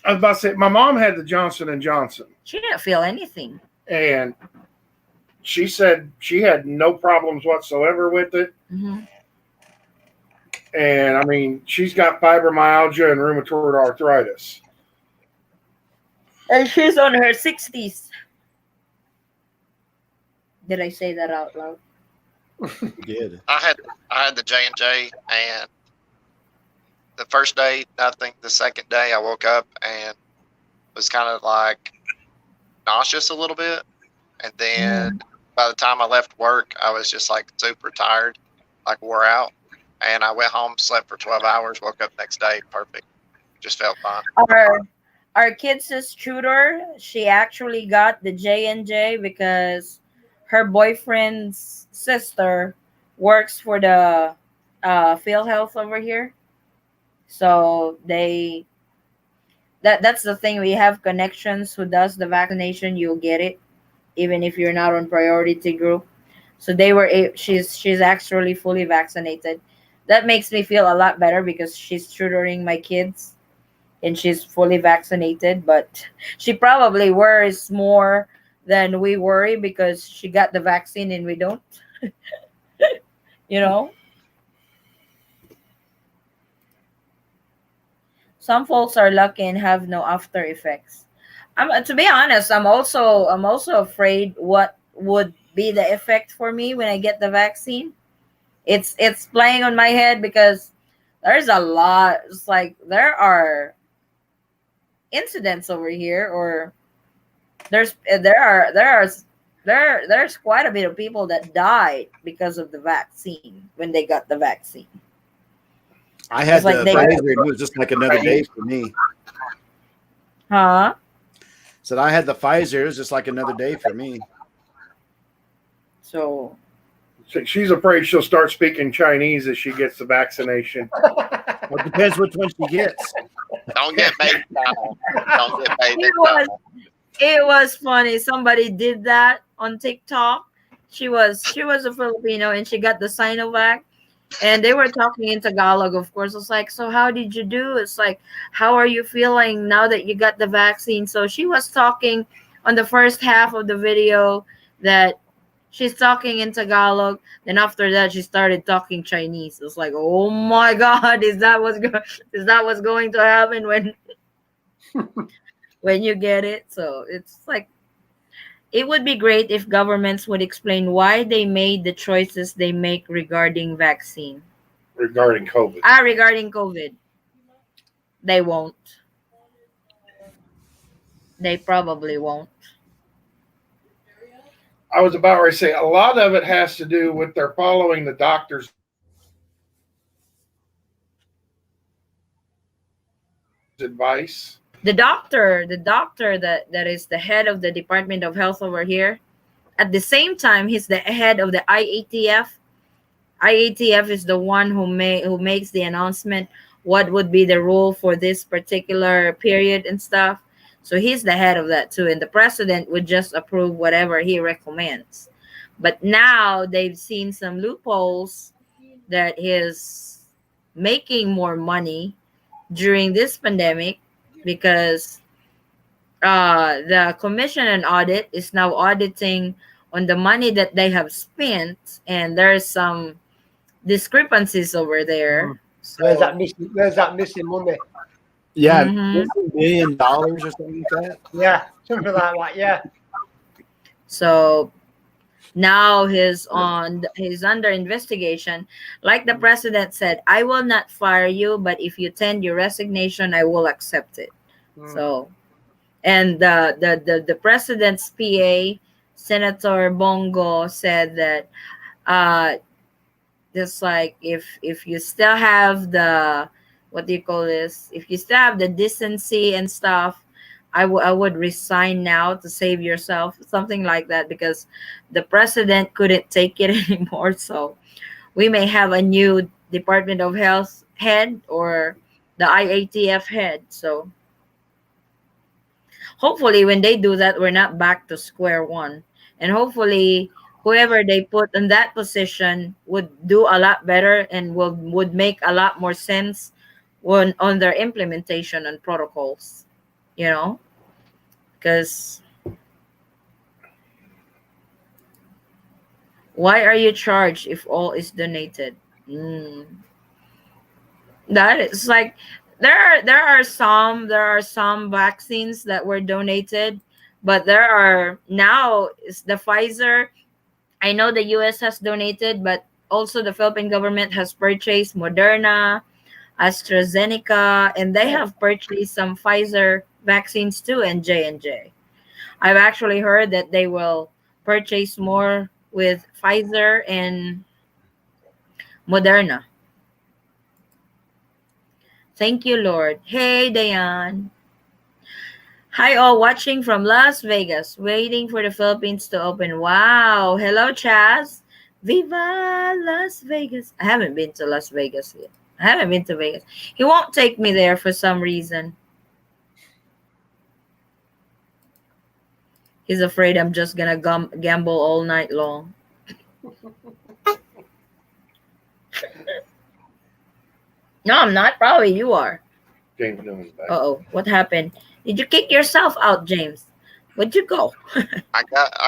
I was about to say, my mom had the Johnson and Johnson, She didn't feel anything. and she said she had no problems whatsoever with it. Hmm. And I mean, she's got fibromyalgia and rheumatoid arthritis. And she's on her 60s. Did I say that out loud? Good. I had the J&J, and the first day nothing. The second day I woke up and was kind of like nauseous a little bit, and then by the time I left work, I was just like super tired, like wore out, and I went home, slept for 12 hours, woke up next day, perfect, just felt fine. Our kids' tutor, she actually got the J&J because her boyfriend's sister works for the field health over here. So that's the thing. We have connections who does the vaccination. You'll get it even if you're not on priority group. So she's actually fully vaccinated. That makes me feel a lot better because she's tutoring my kids and she's fully vaccinated, but she probably worries more than we worry because she got the vaccine and we don't. you know, some folks are lucky and have no after effects. To be honest, I'm also afraid what would be the effect for me when I get the vaccine. It's playing on my head because there's a lot. It's like there are incidents over here, or there's quite a bit of people that died because of the vaccine when they got the vaccine. I had It's like the they, Pfizer. It was just like another day for me. huh? Said I had the Pfizer. It was just like another day for me. So She's afraid she'll start speaking Chinese as she gets the vaccination. Well, it depends which one she gets. Don't get bait down. Don't get bait it was it was funny. Somebody did that on TikTok. She was a Filipino and she got the Sinovac, and they were talking in Tagalog, of course. It's like, so how did you do? It's like, how are you feeling now that you got the vaccine? So she was talking on the first half of the video that she's talking in Tagalog. Then after that, she started talking Chinese. It's like, oh my God, is that what's going to happen when you get it? So it's like, it would be great if governments would explain why they made the choices they make regarding vaccine. Regarding COVID. Regarding COVID, they won't. They probably won't. I was about to say a lot of it has to do with they're following the doctor's advice. The doctor that is the head of the Department of Health over here, at the same time, he's the head of the IATF. IATF is the one who makes the announcement what would be the rule for this particular period and stuff. So he's the head of that too, and the president would just approve whatever he recommends. But now they've seen some loopholes that he's making more money during this pandemic because the commission and audit is now auditing on the money that they have spent, and there's some discrepancies over there. Where's So that missing? Where's that missing money? Yeah, Mm-hmm. $50 million or something like that. Yeah, something like that. Yeah. So now he's under investigation. Like the president said, I will not fire you, but if you tend your resignation, I will accept it. Mm. So, and the president's PA, Senator Bongo, said that uh just like if you still have the, what do you call this, if you still have the decency and stuff, I would resign now to save yourself, something like that, because the president couldn't take it anymore. So we may have a new Department of Health head or the IATF head. So hopefully when they do that, we're not back to square one, and hopefully whoever they put in that position would do a lot better and would make a lot more sense on their implementation and protocols, you know, because why are you charged if all is donated? mm. That is like, there are some vaccines that were donated, but there are now is the Pfizer. I know the US has donated, but also the Philippine government has purchased Moderna, AstraZeneca, and they have purchased some Pfizer vaccines too, and J&J. I've actually heard that they will purchase more with Pfizer and Moderna. Thank you, Lord. Hey, Dayan. Hi, all watching from Las Vegas, waiting for the Philippines to open. Wow. Hello, Chaz. Viva Las Vegas. I haven't been to Las Vegas yet. I haven't been to Vegas. He won't take me there for some reason. He's afraid I'm just gonna gamble all night long. No, I'm not. Probably you are. James Newman's back. Uh-oh. What happened? Did you kick yourself out, James? Where'd you go? I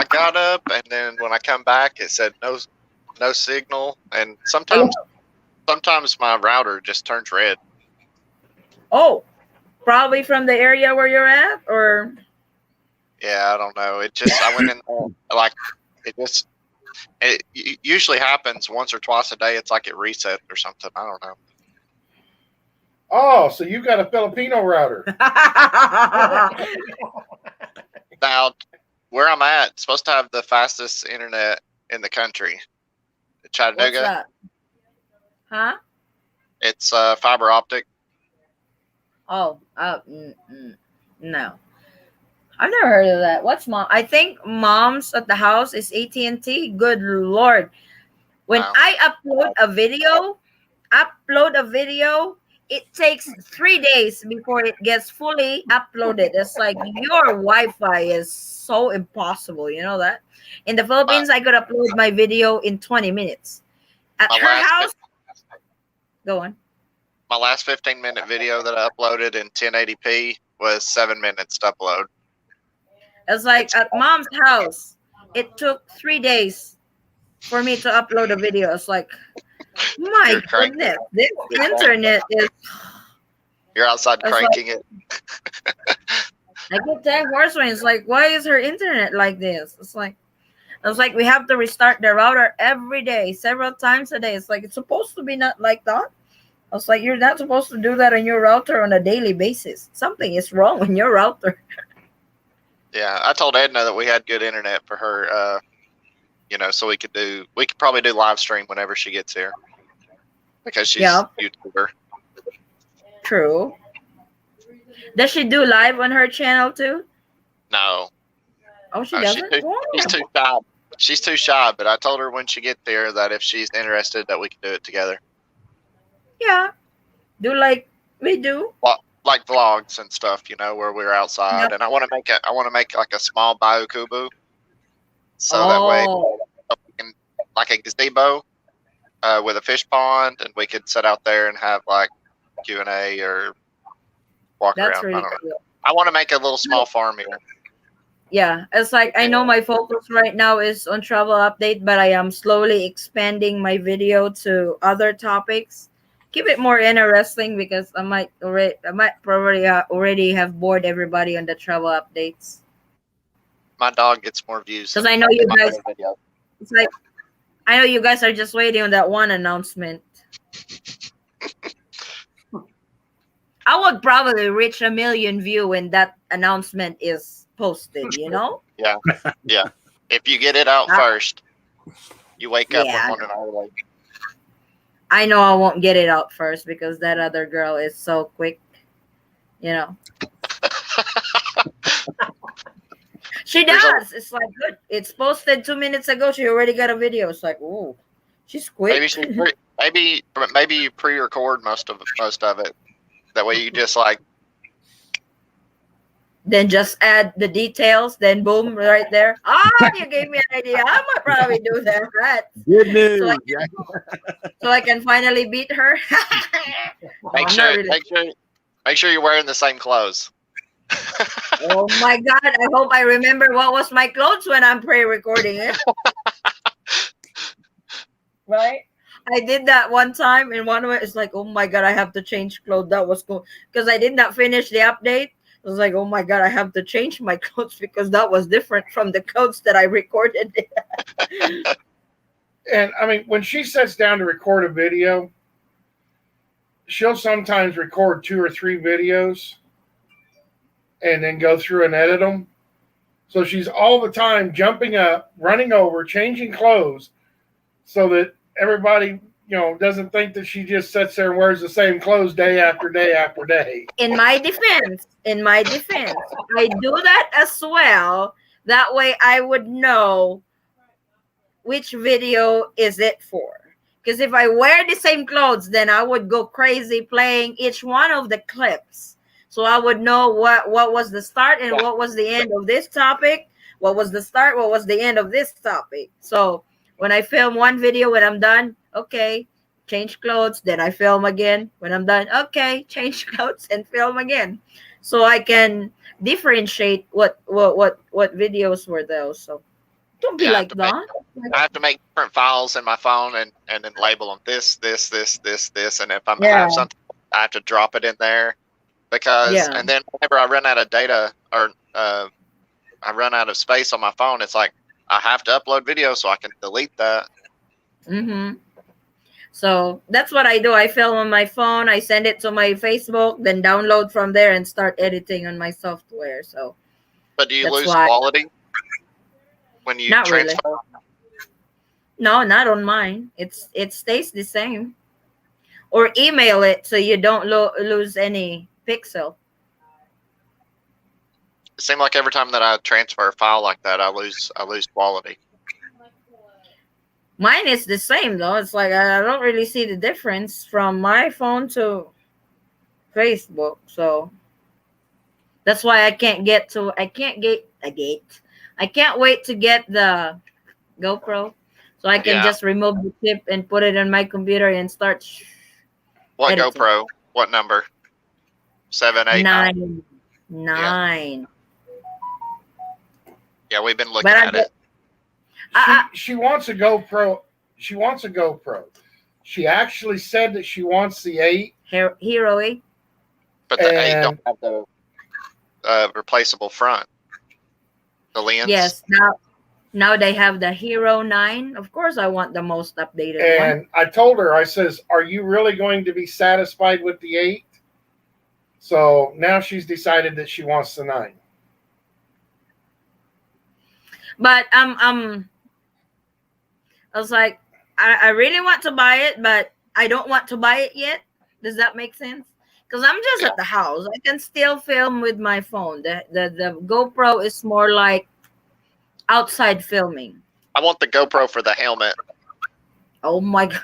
got up, and then when I come back, it said no signal, and sometimes my router just turns red. Oh, probably from the area where you're at, or Yeah, I don't know. It just I went in like it usually happens once or twice a day. It's like it resets or something. I don't know. Oh, so you got a Filipino router. Now, where I'm at, it's supposed to have the fastest internet in the country. what's Chattanooga. that? Huh? It's fiber optic. Oh, no. I've never heard of that. What's mom? I think mom's at the house is AT&T. Good Lord. When Wow. I upload a video, it takes 3 days before it gets fully uploaded. It's like your Wi-Fi is so impossible. You know that? In the My, Philippines, I could upload my video in 20 minutes. At my her last house, go on. my last 15-minute video that I uploaded in 1080p was 7 minutes to upload. It's like at mom's house, it took 3 days for me to upload a video. It's like, my You're cranking. goodness, this internet is. You're outside It's like, cranking it. I get that horseman. It's like, why is her internet like this? It's like we have to restart the router every day, several times a day. It's like it's supposed to be not like that. I was like, you're not supposed to do that on your router on a daily basis. Something is wrong with your router. Yeah, I told Edna that we had good internet for her. So we could probably do live stream whenever she gets here because she's Yeah, YouTuber. true. Does she do live on her channel too? No, Oh, she no, doesn't? she's too shy. She's too shy. But I told her when she gets there that if she's interested, that we can do it together. Yeah. Do like we do. Like vlogs and stuff, where we're outside. Yep. And I want to make like a small biokubu, so that way Oh, we can, like a gazebo with a fish pond, and we could sit out there and have like Q&A or walk that's around. I really don't know. cool. I want to make a little small farm here. Yeah, it's like I know my focus right now is on travel update, but I am slowly expanding my video to other topics. Keep it more interesting because I might probably already have bored everybody on the travel updates. My dog gets more views Because than I know you my guys. other video. It's like I know you guys are just waiting on that one announcement. I would probably reach 1 million view when that announcement is posted. You know? Yeah, yeah. If you get it out Uh, first, you wake up one yeah, morning early. I know I won't get it out first because that other girl is so quick. You know, she There's a does. It's like good. It's posted 2 minutes ago. She already got a video. It's like, ooh, she's maybe quick. she maybe you pre-record most of it. That way you just like Then just add the details. Then boom, right there. Ah, you gave me an idea. I might probably do that. Right. Good So news. Yeah. so I can finally beat her. No, make I'm sure not really. make sure you're wearing the same clothes. Oh my god! I hope I remember what was my clothes when I'm pre-recording it. Right? I did that one time, and one of it is like, oh my god, I have to change clothes. That was cool because I did not finish the update. I was like, oh my god, I have to change my clothes because that was different from the clothes that I recorded. And I mean, when she sits down to record a video, she'll sometimes record 2 or 3 videos and then go through and edit them. So she's all the time jumping up, running over, changing clothes so that everybody, doesn't think that she just sits there and wears the same clothes day after day after day. In my defense, I do that as well. That way I would know which video is it for. Because if I wear the same clothes, then I would go crazy playing each one of the clips. So I would know what was the start and what was the end of this topic. What was the start, what was the end of this topic. So when I film one video, when I'm done, okay, change clothes. Then I film again. When I'm done, okay, change clothes and film again. So I can differentiate what videos were those. So don't be Yeah, like that. I have to make different files in my phone and then label them this, and if I'm Yeah. have something, I have to drop it in there because Yeah. and then whenever I run out of data or I run out of space on my phone, it's like I have to upload video so I can delete that. Mm-hmm. So that's what I do. I film on my phone. I send it to my Facebook, then download from there and start editing on my software. So But do you that's lose why. quality when you Not really. transfer? No, not on mine. It stays the same. Or email it so you don't lose any pixel. It seems like every time that I transfer a file like that, I lose quality. Mine is the same though. It's like I don't really see the difference from my phone to Facebook. So that's why I can't wait to get the GoPro so I can Yeah. just remove the chip and put it on my computer and start What editing. GoPro? What number? 7, 8, 9. 9. Yeah, we've been looking But at it. She wants a GoPro. She wants a GoPro. She actually said that she wants the 8. Hero 8. But the 8 don't have the replaceable front. The lens. Yes, now they have the Hero 9. Of course, I want the most updated And one. I told her, I says, are you really going to be satisfied with the 8? So now she's decided that she wants the 9. But I was like, I really want to buy it, but I don't want to buy it yet. Does that make sense? Because I'm just at the house. I can still film with my phone. The GoPro is more like outside filming. I want the GoPro for the helmet. Oh my god.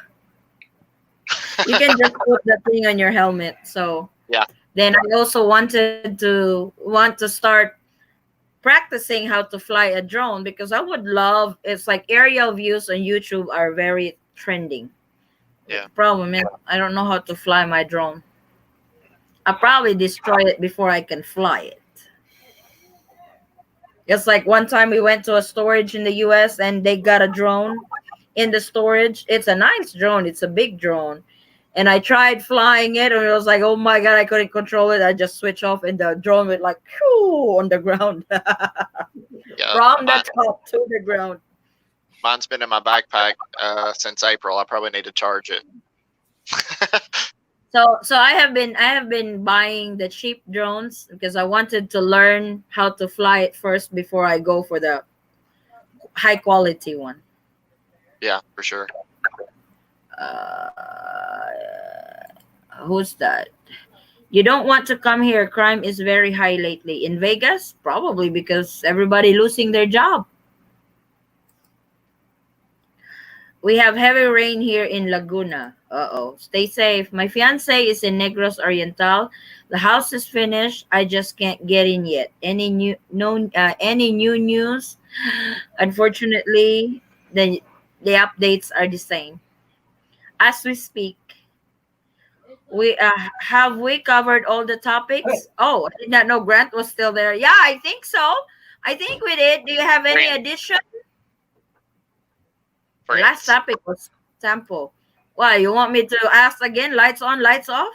You can just put the thing on your helmet. So yeah. Then I also want to start practicing how to fly a drone because I would love. It's like aerial views on YouTube are very trending. Yeah. The problem is I don't know how to fly my drone. I'll probably destroy it before I can fly it. It's like one time we went to a storage in the US and they got a drone in the storage. It's a nice drone. It's a big drone. And I tried flying it, and it was like, oh my god, I couldn't control it. I just switched off, and the drone went like phew, on the ground Yeah, from the top to the ground. mine's been in my backpack since April. I probably need to charge it. So I have been buying the cheap drones because I wanted to learn how to fly it first before I go for the high quality one. Yeah, for sure. Uh, who's that? You don't want to come here. Crime is very high lately in Vegas. Probably because everybody losing their job. We have heavy rain here in Laguna. Uh-oh. Stay safe. My fiance is in Negros Oriental. The house is finished. I just can't get in yet. Any new news? Unfortunately, the updates are the same. As we speak, we covered all the topics. Oh, I did not know Grant was still there. Yeah, I think so. I think we did. Do you have any Friends. addition? The last topic was Tampo. Why, you want me to ask again? Lights on, lights off?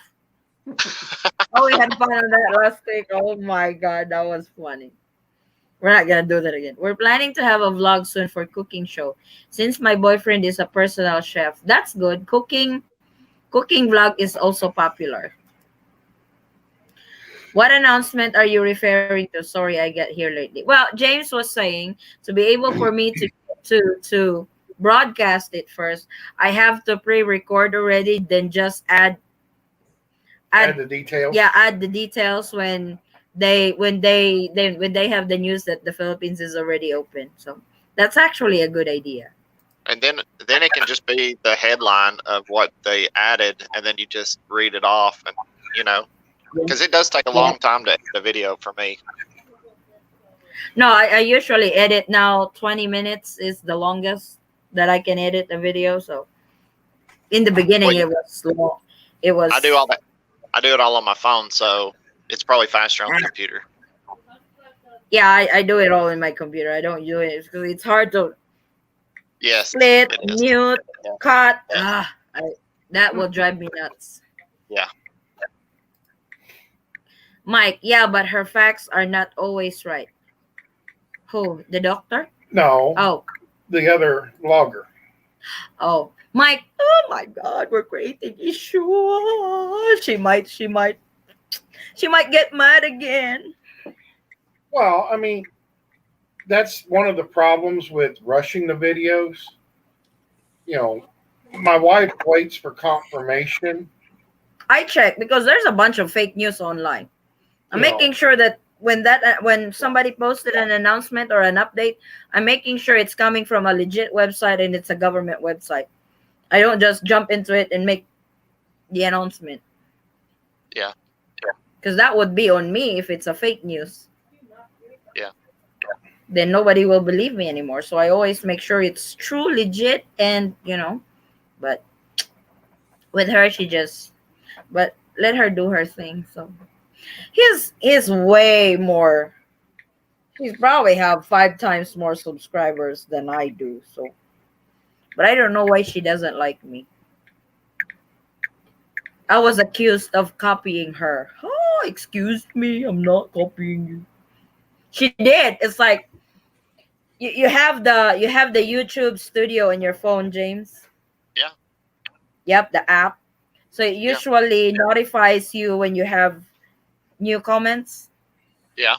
Oh, we had fun on that last week. Oh my god, that was funny. We're not gonna do that again. We're planning to have a vlog soon for cooking show. Since my boyfriend is a personal chef. That's good. Cooking vlog is also popular. What announcement are you referring to? Sorry, I get here lately. Well, James was saying to be able for me to broadcast it first, I have to pre-record already, then just Add the details. yeah, add the details when they have the news that the Philippines is already open. So that's actually a good idea. And then it can just be the headline of what they added, and then you just read it off, and because it does take a long time to edit a video for me. No, I usually edit now. 20 minutes is the longest that I can edit a video. So in the beginning, Well, it was long. It was. I do all that. I do it all on my phone, so it's probably faster on the computer. Yeah, I do it all in my computer. I don't do it because it's hard to Yes, split, it is. mute, Yeah. cut. Yeah. That will drive me nuts. Yeah. Mike, yeah, but her facts are not always right. Who? The doctor? No, Oh, the other vlogger. oh. Mike, oh my god, we're creating issues. She might get mad again. Well, I mean, that's one of the problems with rushing the videos. My wife waits for confirmation. I check because there's a bunch of fake news online. I'm Yeah. making sure that when somebody posted an announcement or an update, I'm making sure it's coming from a legit website and it's a government website. I don't just jump into it and make the announcement. Yeah. Because that would be on me if it's a fake news. Yeah. Then nobody will believe me anymore. So I always make sure it's true, legit, and but with her, but let her do her thing. So he's way more. He's probably have 5 times more subscribers than I do. So, but I don't know why she doesn't like me. I was accused of copying her. Oh, excuse me, I'm not copying you. She did. It's like you have the YouTube studio in your phone, James. Yeah. Yep, the app. So it usually notifies you when you have new comments. Yeah.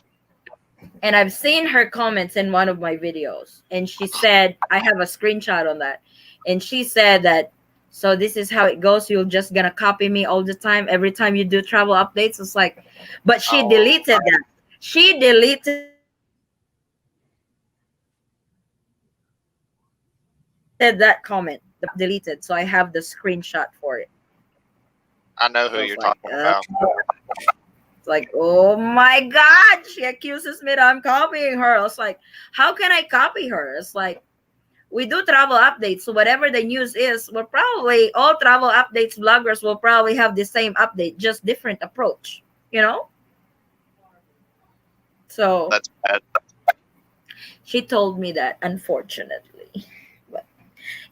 And I've seen her comments in one of my videos, and she said, I have a screenshot on that, and she said that, so this is how it goes. You're just gonna copy me all the time every time you do travel updates. It's like, but she deleted that. She deleted that comment, deleted. So I have the screenshot for it. I know who you're talking about. It's like, oh my god, she accuses me that I'm copying her. I was like, how can I copy her? It's like, we do travel updates, so whatever the news is, we're probably all travel updates vloggers will probably have the same update, just different approach, So That's bad. she told me that, unfortunately.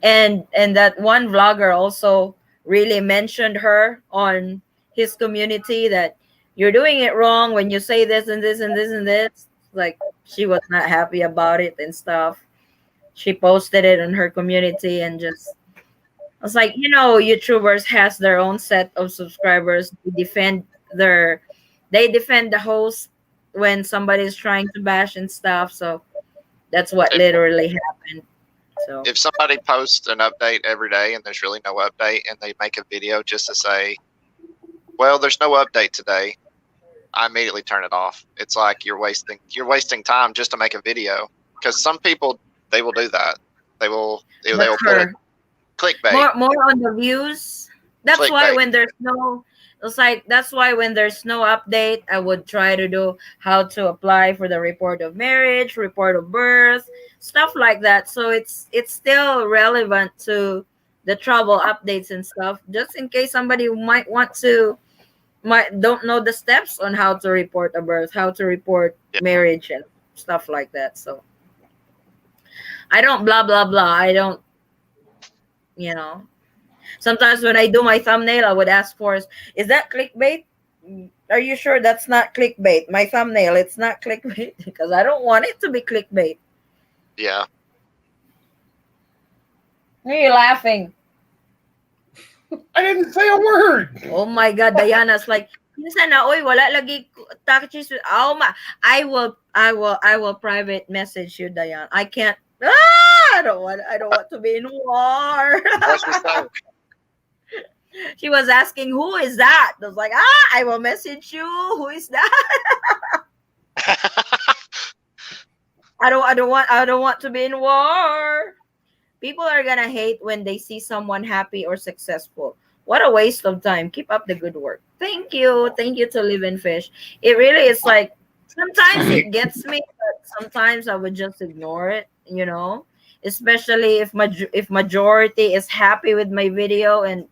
And that one vlogger also really mentioned her on his community that you're doing it wrong when you say this and this and this and this. Like she was not happy about it and stuff. She posted it on her community and just I was like, YouTubers has their own set of subscribers. Their they defend the host when somebody's trying to bash and stuff. So that's what If literally happened. So if somebody posts an update every day and there's really no update, and they make a video just to say, "Well, there's no update today," I immediately turn it off. It's like you're wasting time just to make a video. Because some people, they will do that. They will that's put a her. clickbait. More on the views. That's why Clickbait. when there's no it's like that's why when there's no update, I would try to do how to apply for the report of marriage, report of birth, stuff like that. So it's still relevant to the travel updates and stuff, just in case somebody might don't know the steps on how to report a birth, how to report Yeah. marriage and stuff like that. So I don't blah blah blah. I don't, you know. Sometimes when I do my thumbnail, I would ask for is that clickbait? Are you sure that's not clickbait? My thumbnail, it's not clickbait because I don't want it to be clickbait. Yeah. Why are you laughing? I didn't say a word. Oh my God, Diana's like, minsan na, oy, wala lagi takchis. Oh ma, I will private message you, Diana. I can't. I don't want to be in war. What's she saying? She was asking, who is that? I was like, I will message you. Who is that? I don't want to be in war. People are gonna hate when they see someone happy or successful. What a waste of time. Keep up the good work. Thank you. Thank you to Live and Fish. It really is like sometimes it gets me, but sometimes I would just ignore it, Especially if majority is happy with my video, and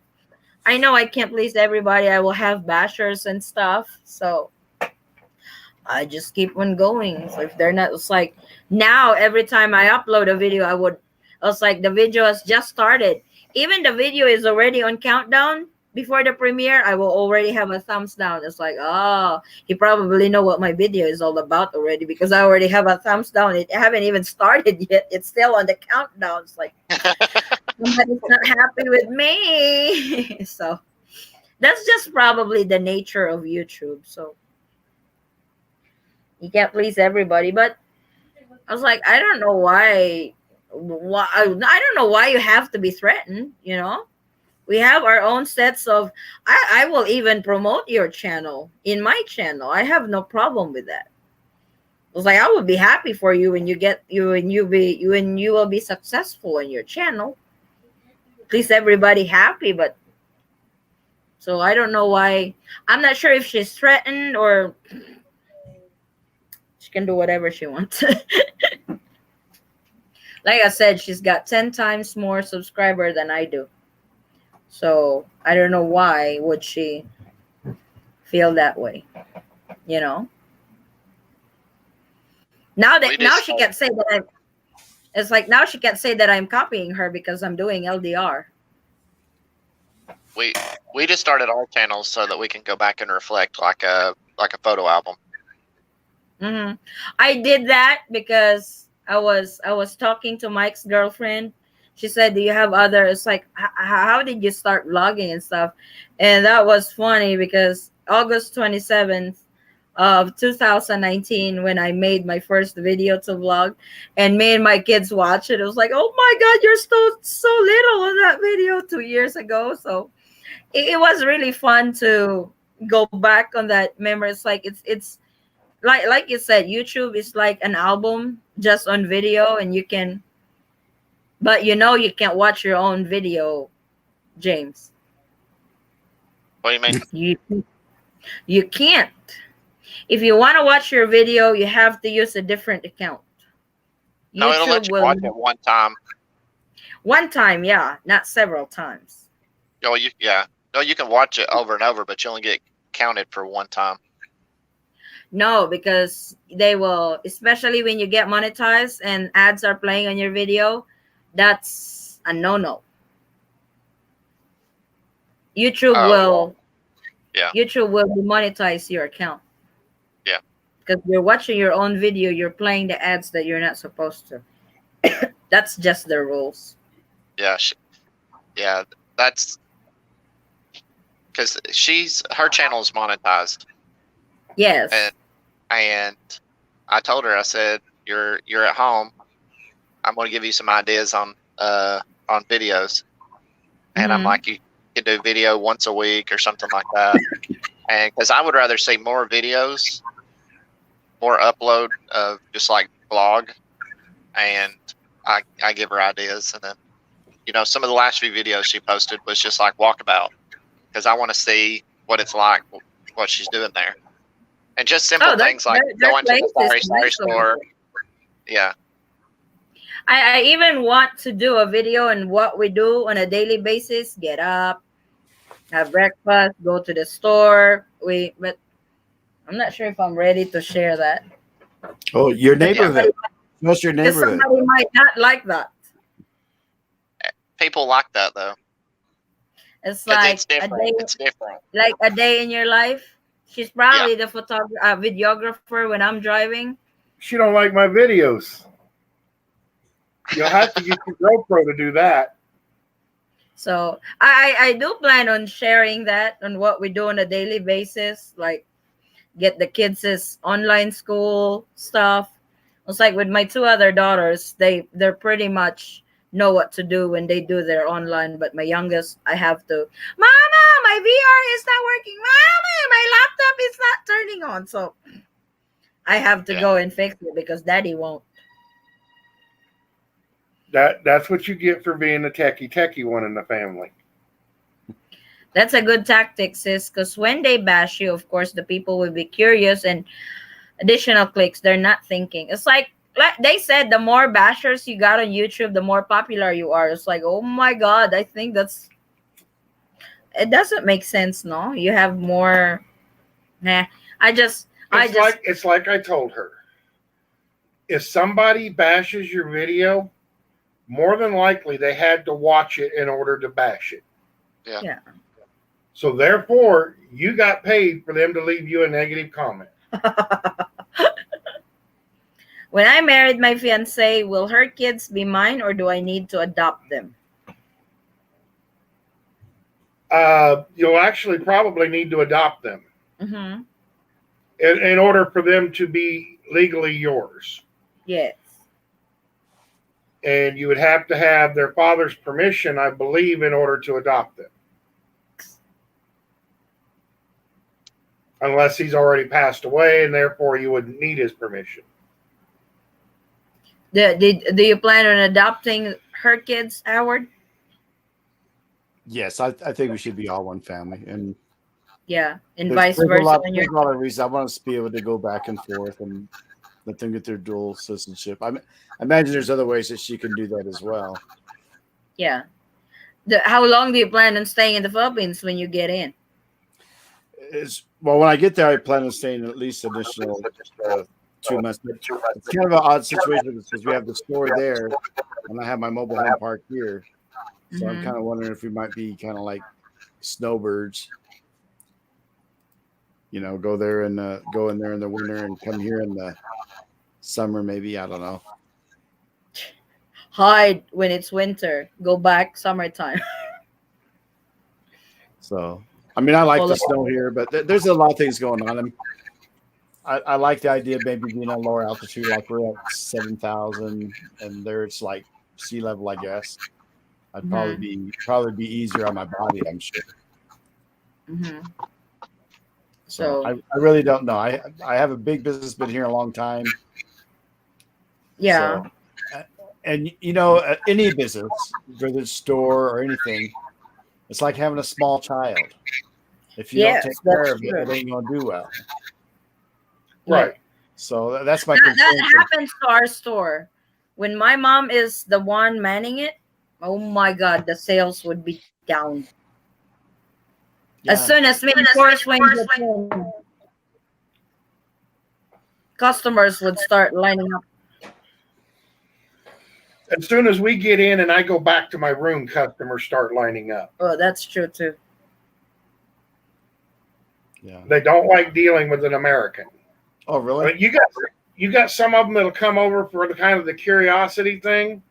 I know I can't please everybody. I will have bashers and stuff. So I just keep on going. So if they're not, it's like now every time I upload a video, I was like, the video has just started. Even the video is already on countdown before the premiere. I will already have a thumbs down. It's like, oh, he probably know what my video is all about already because I already have a thumbs down. It haven't even started yet. It's still on the countdown. It's like somebody's not happy with me. So that's just probably the nature of YouTube. So you can't please everybody. But I was like, I don't know why I don't know why you have to be threatened. We have our own sets of. I will even promote your channel in my channel. I have no problem with that. I was like, I would be happy for you when you will be successful in your channel. Please everybody happy, but so I don't know why. I'm not sure if she's threatened or she can do whatever she wants. Like I said, she's got 10 times more subscriber than I do. So I don't know why would she feel that way, Now she can't say that it's like now she can't say that I'm copying her because I'm doing LDR. We just started our channels so that we can go back and reflect like a photo album. Mm-hmm. I did that because I was talking to Mike's girlfriend. She said, "Do you have other?" It's like, how did you start vlogging and stuff? And that was funny because August 27th of 2019, when I made my first video to vlog, and me and my kids watched it, it was like, "Oh my God, you're still so little in that video 2 years ago." So it was really fun to go back on that memory. It's like it's like you said, YouTube is like an album just on video, and you can, but you can't watch your own video, James. What do you mean? You can't. If you want to watch your video, you have to use a different account. No, it'll let you watch it one time. One time, yeah, not several times. Oh, yeah. No, you can watch it over and over, but you only get counted for one time. No, because they will, especially when you get monetized and ads are playing on your video, that's a no-no. YouTube Oh, will yeah. YouTube will demonetize your account. Yeah. Because you're watching your own video, you're playing the ads that you're not supposed to. That's just the rules. Yeah. Yeah. That's because her channel is monetized, Yes. and I told her, I said, you're at home. I'm going to give you some ideas on videos, and I'm Mhm. like, you can do video once a week or something like that, and because I would rather see more videos, more upload of just like blog, and I give her ideas, and then some of the last few videos she posted was just like walkabout, because I want to see what it's like, what she's doing there, and just simple Oh, things like their going to the places sari nice over store. there. Yeah. I even want to do a video on what we do on a daily basis. Get up, have breakfast, go to the store. But I'm not sure if I'm ready to share that. Oh, your Because neighborhood. What's your neighborhood? somebody might not like that. People like that though. It's 'Cause like it's a different. day, It's different. like a day in your life. She's probably the videographer when I'm driving. She don't like my videos. You'll have to get your GoPro to do that. So I do plan on sharing that on what we do on a daily basis, like get the kids' online school stuff. It's like with my two other daughters, they're pretty much know what to do when they do their online, but my youngest, I have to, Mama, my VR is not working. Mama, my laptop is not turning on. So I have to go and fix it because Daddy won't. That's what you get for being the techie one in the family. That's a good tactic, sis, because when they bash you, of course, the people will be curious and additional clicks. They're not thinking. It's like they said, the more bashers you got on YouTube, the more popular you are. It's like, oh my God, I think it doesn't make sense, no? You have more. Nah, It's like I told her. If somebody bashes your video, more than likely they had to watch it in order to bash it. Yeah. So therefore, you got paid for them to leave you a negative comment. When I married my fiance, will her kids be mine or do I need to adopt them? You'll actually probably need to adopt them Mm-hmm. in order for them to be legally yours. Yes. And you would have to have their father's permission, I believe, in order to adopt them. Unless he's already passed away, and therefore you wouldn't need his permission. Do you plan on adopting her kids, Howard? Yes, I think we should be all one family, and yeah, and there's vice versa. There's a lot of reasons. I want us to be able to go back and forth and let them get their dual citizenship. I imagine there's other ways that she can do that as well. Yeah. How long do you plan on staying in the Philippines when you get in? Well, when I get there, I plan on staying at least additional 2 months. It's kind of an odd situation because we have the store there, and I have my mobile home park here. So I'm kind of wondering if we might be kind of like snowbirds. Go there and go in there in the winter and come here in the summer, maybe. I don't know. Hide when it's winter. Go back summertime. So, I mean, I like the snow here, but there's a lot of things going on. I like the idea of maybe being on lower altitude, like we're at 7,000, and there it's like sea level, I guess. I'd probably be easier on my body, I'm sure. Mm-hmm. So I really don't know. I have a big business, been here a long time. Yeah. So, and any business, whether it's store or anything, it's like having a small child. If you don't take care of it, it ain't gonna do well. Right. So that's my concern. That happens to our store. When my mom is the one manning it, oh my God, the sales would be down. Yeah. As soon as customers would start lining up. As soon as we get in and I go back to my room, customers start lining up. Oh, that's true too. Yeah. They don't like dealing with an American. Oh, really? I mean, you got some of them that'll come over for the kind of the curiosity thing,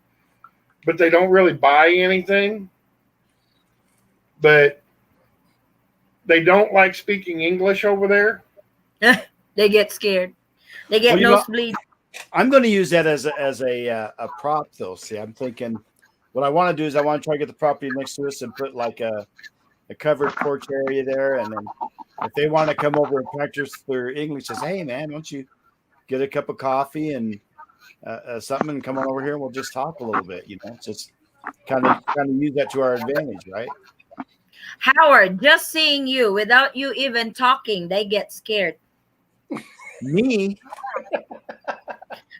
but they don't really buy anything. But they don't like speaking English over there. They get scared. They get nosebleed. I'm going to use that as a prop, though. See, I'm thinking what I want to do is I want to try to get the property next to us and put like a covered porch area there, and then if they want to come over and practice their English, says, "Hey, man, why don't you get a cup of coffee and something and come on over here and we'll just talk a little bit." Just kind of use that to our advantage, right? Howard, just seeing you without you even talking, they get scared. Me?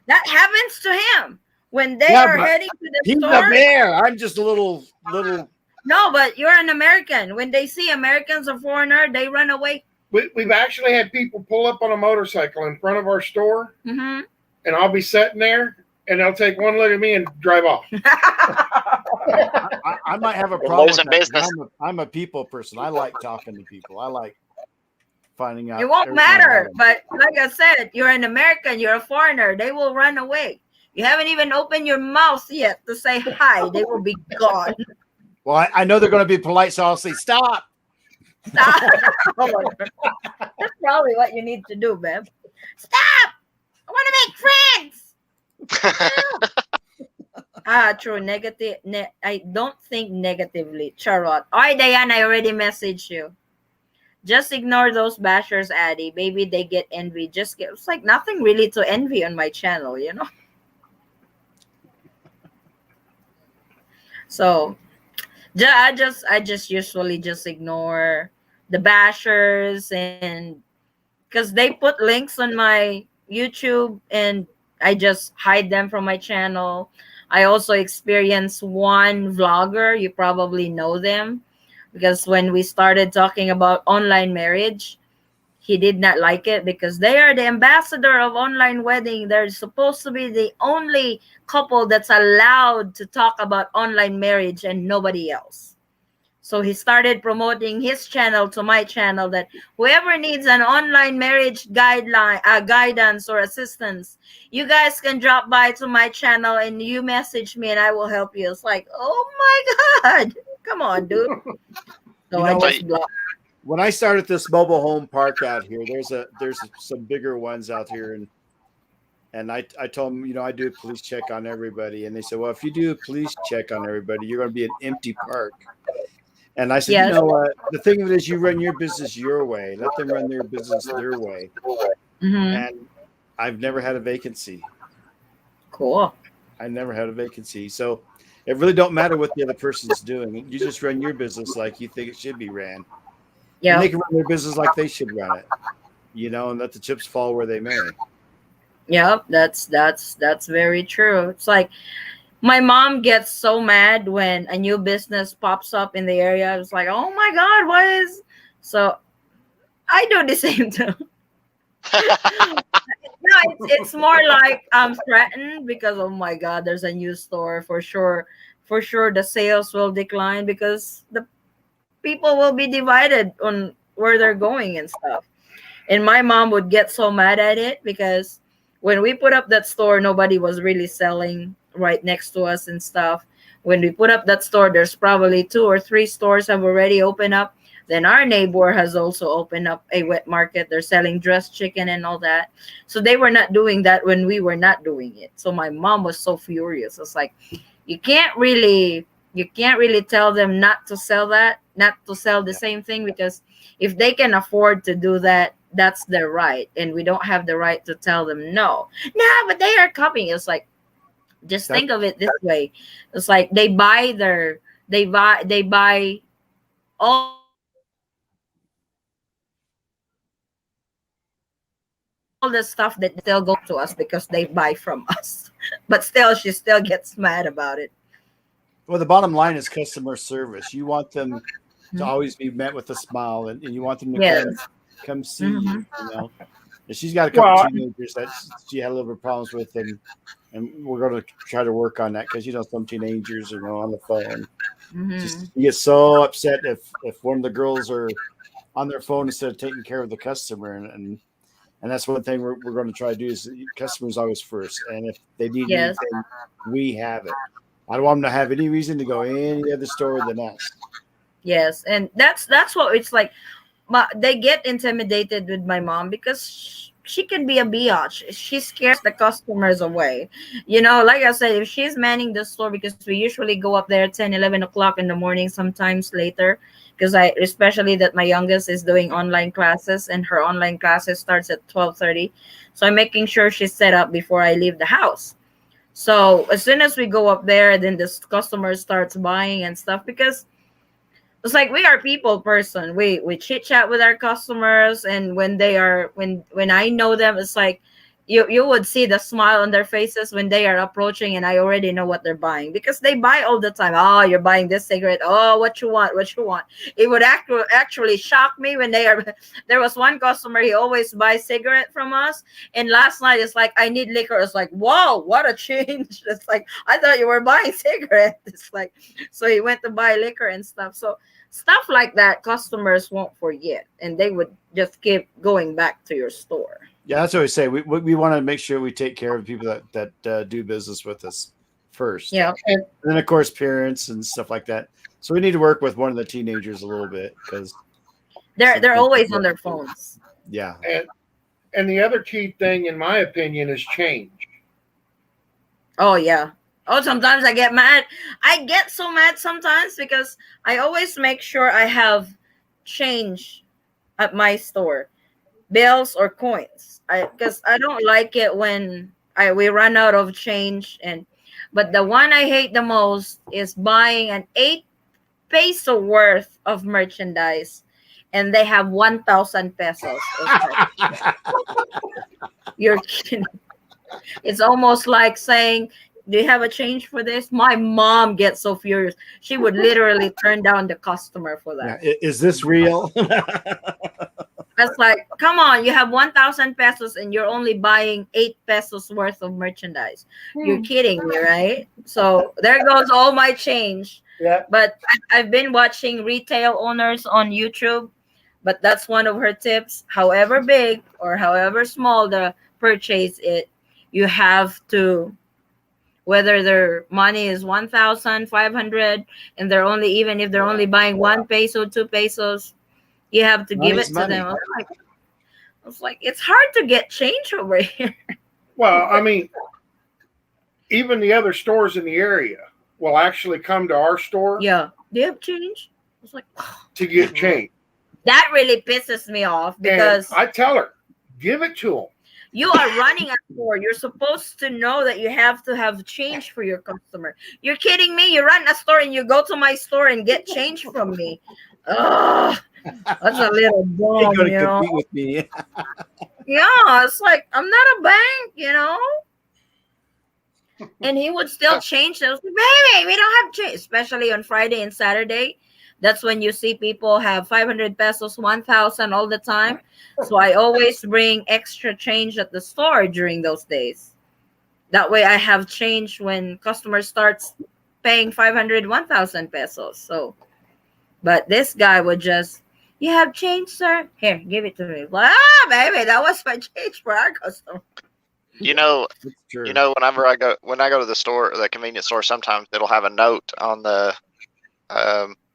That happens to him when they are heading to the he's store. He's a bear. I'm just a little. No, but you're an American. When they see Americans or foreigner, they run away. We've actually had people pull up on a motorcycle in front of our store, mm-hmm. and I'll be sitting there, and they'll take one look at me and drive off. I might have a problem with that. I'm a people person. I like talking to people. I like finding out. It won't matter. But like I said, you're an American. You're a foreigner. They will run away. You haven't even opened your mouth yet to say hi. They will be gone. Well, I know they're going to be polite, so I'll say, stop. Stop. That's probably what you need to do, babe. Stop. I want to make friends. True. Negative. I don't think negatively. Charlotte. Alright, Diane, I already messaged you. Just ignore those bashers, Addy. Maybe they get envy. It's like nothing really to envy on my channel, So I just usually just ignore the bashers, and because they put links on my YouTube and I just hide them from my channel. I also experienced one vlogger, you probably know them, because when we started talking about online marriage, he did not like it because they are the ambassador of online wedding. They're supposed to be the only couple that's allowed to talk about online marriage and nobody else. So he started promoting his channel to my channel, that whoever needs an online marriage guidance or assistance, you guys can drop by to my channel and you message me and I will help you. It's like, oh my God, come on, dude. So I just blocked. When I started this mobile home park out here, there's some bigger ones out here, and I told them, I do a police check on everybody, and they said, well, if you do a police check on everybody, you're going to be an empty park. And I said, yes. The thing of it is, you run your business your way. Let them run their business their way. Mm-hmm. And I've never had a vacancy. Cool. I never had a vacancy. So it really don't matter what the other person's doing. You just run your business like you think it should be ran. Yeah. And they can run their business like they should run it, and let the chips fall where they may. Yep, that's very true. It's like my mom gets so mad when a new business pops up in the area. It's like, oh my God, so I do the same too. No, it's more like I'm threatened because, oh my God, there's a new store for sure. For sure, the sales will decline because the people will be divided on where they're going and stuff. And my mom would get so mad at it because when we put up that store, nobody was really selling right next to us and stuff. When we put up that store, there's probably 2 or 3 stores have already opened up. Then our neighbor has also opened up a wet market. They're selling dressed chicken and all that. So they were not doing that when we were not doing it. So my mom was so furious. It's like, you can't really tell them not to sell the same thing, because if they can afford to do that, that's their right. And we don't have the right to tell them no, but they are copying. It's like, just think of it this way. It's like they buy all the stuff that still go to us because they buy from us. But still, she still gets mad about it. Well, the bottom line is customer service. You want them to always be met with a smile, and you want them to come see you. And she's got a couple teenagers that she had a little bit of problems with, and we're going to try to work on that because some teenagers are on the phone. You get so upset if one of the girls are on their phone instead of taking care of the customer. And that's one thing we're going to try to do is customers always first. And if they need Yes. anything, we have it. I don't want them to have any reason to go any other store than us. Yes, and that's what it's like. They get intimidated with my mom because she can be a biatch. She scares the customers away. Like I said, if she's manning the store, because we usually go up there 10, 11 o'clock in the morning, sometimes later, because especially that my youngest is doing online classes and her online classes starts at 12:30. So I'm making sure she's set up before I leave the house. So as soon as we go up there, then the customer starts buying and stuff, because it's like we are people person. We chit chat with our customers, and when I know them, it's like you would see the smile on their faces when they are approaching, and I already know what they're buying because they buy all the time. Oh, you're buying this cigarette. Oh, what you want? What you want? It would actually shock me when they are. There was one customer, he always buys cigarette from us, and last night it's like, I need liquor. It's like, whoa, what a change! It's like, I thought you were buying cigarette. It's like, so he went to buy liquor and stuff. So stuff like that, customers won't forget, and they would just keep going back to your store. Yeah, that's what we say. We want to make sure we take care of people that do business with us first. Yeah. And then, of course, parents and stuff like that. So we need to work with one of the teenagers a little bit because they're always on their phones. Yeah. And the other key thing, in my opinion, is change. Oh, yeah. Oh, sometimes I get mad. I get so mad sometimes because I always make sure I have change at my store, bills or coins. Because I don't like it when we run out of change. But the one I hate the most is buying an 8 peso worth of merchandise, and they have 1,000 pesos. You're kidding. It's almost like saying, do you have a change for this? My mom gets so furious. She would literally turn down the customer for that. Yeah. Is this real? That's like, come on, you have 1,000 pesos and you're only buying 8 pesos worth of merchandise. You're kidding me, right? So there goes all my change. Yeah. But I've been watching retail owners on YouTube, but that's one of her tips. However big or however small the purchase it, you have to, whether their money is 1,500 and they're only, even if they're only buying 1 peso, 2 pesos, you have to give it to them. I was like, it's hard to get change over here. Well, I mean, even the other stores in the area will actually come to our store. Yeah. Do you have change? I was like, to get change. That really pisses me off because I tell her, give it to them. You are running a store. You're supposed to know that you have to have change for your customer. You're kidding me? You run a store and you go to my store and get change from me. Ugh. That's a little dumb, You're you gonna know. compete with me. Yeah, it's like, I'm not a bank, And he would still change those. Baby, we don't have change, especially on Friday and Saturday. That's when you see people have 500 pesos, 1,000 all the time. So I always bring extra change at the store during those days. That way I have change when customers starts paying 500, 1,000 pesos. So, but this guy would just, you have change, sir? Here, give it to me. Baby, that was my change for our customer. Whenever I go to the store, the convenience store, sometimes it'll have a note on the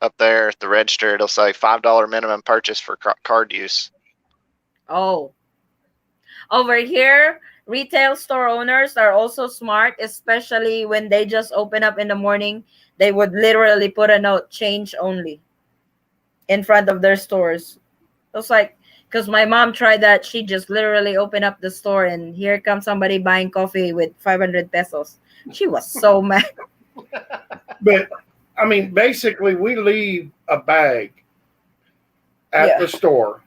up there at the register. It'll say $5 minimum purchase for card use. Oh, over here, retail store owners are also smart, especially when they just open up in the morning. They would literally put a note, change only, in front of their stores. It's like, because my mom tried that. She just literally opened up the store and here comes somebody buying coffee with 500 pesos. She was so mad. But, I mean, basically, we leave a bag at the store.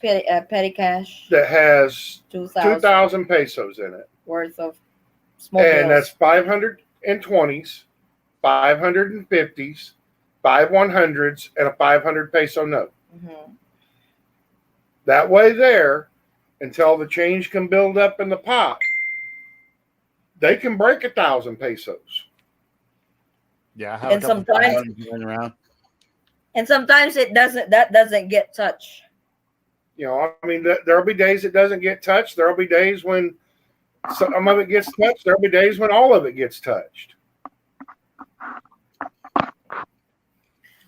Petty cash. That has 2,000 pesos in it. Worth of small and bills. That's 520s, 550s, 500s, and a 500 peso note. Mm-hmm. That way there, until the change can build up in the pot, they can break 1,000 pesos. Yeah, and sometimes, around. And sometimes it doesn't. That doesn't get touched. You know, I mean, there'll be days it doesn't get touched. There'll be days when some of it gets touched. There'll be days when all of it gets touched.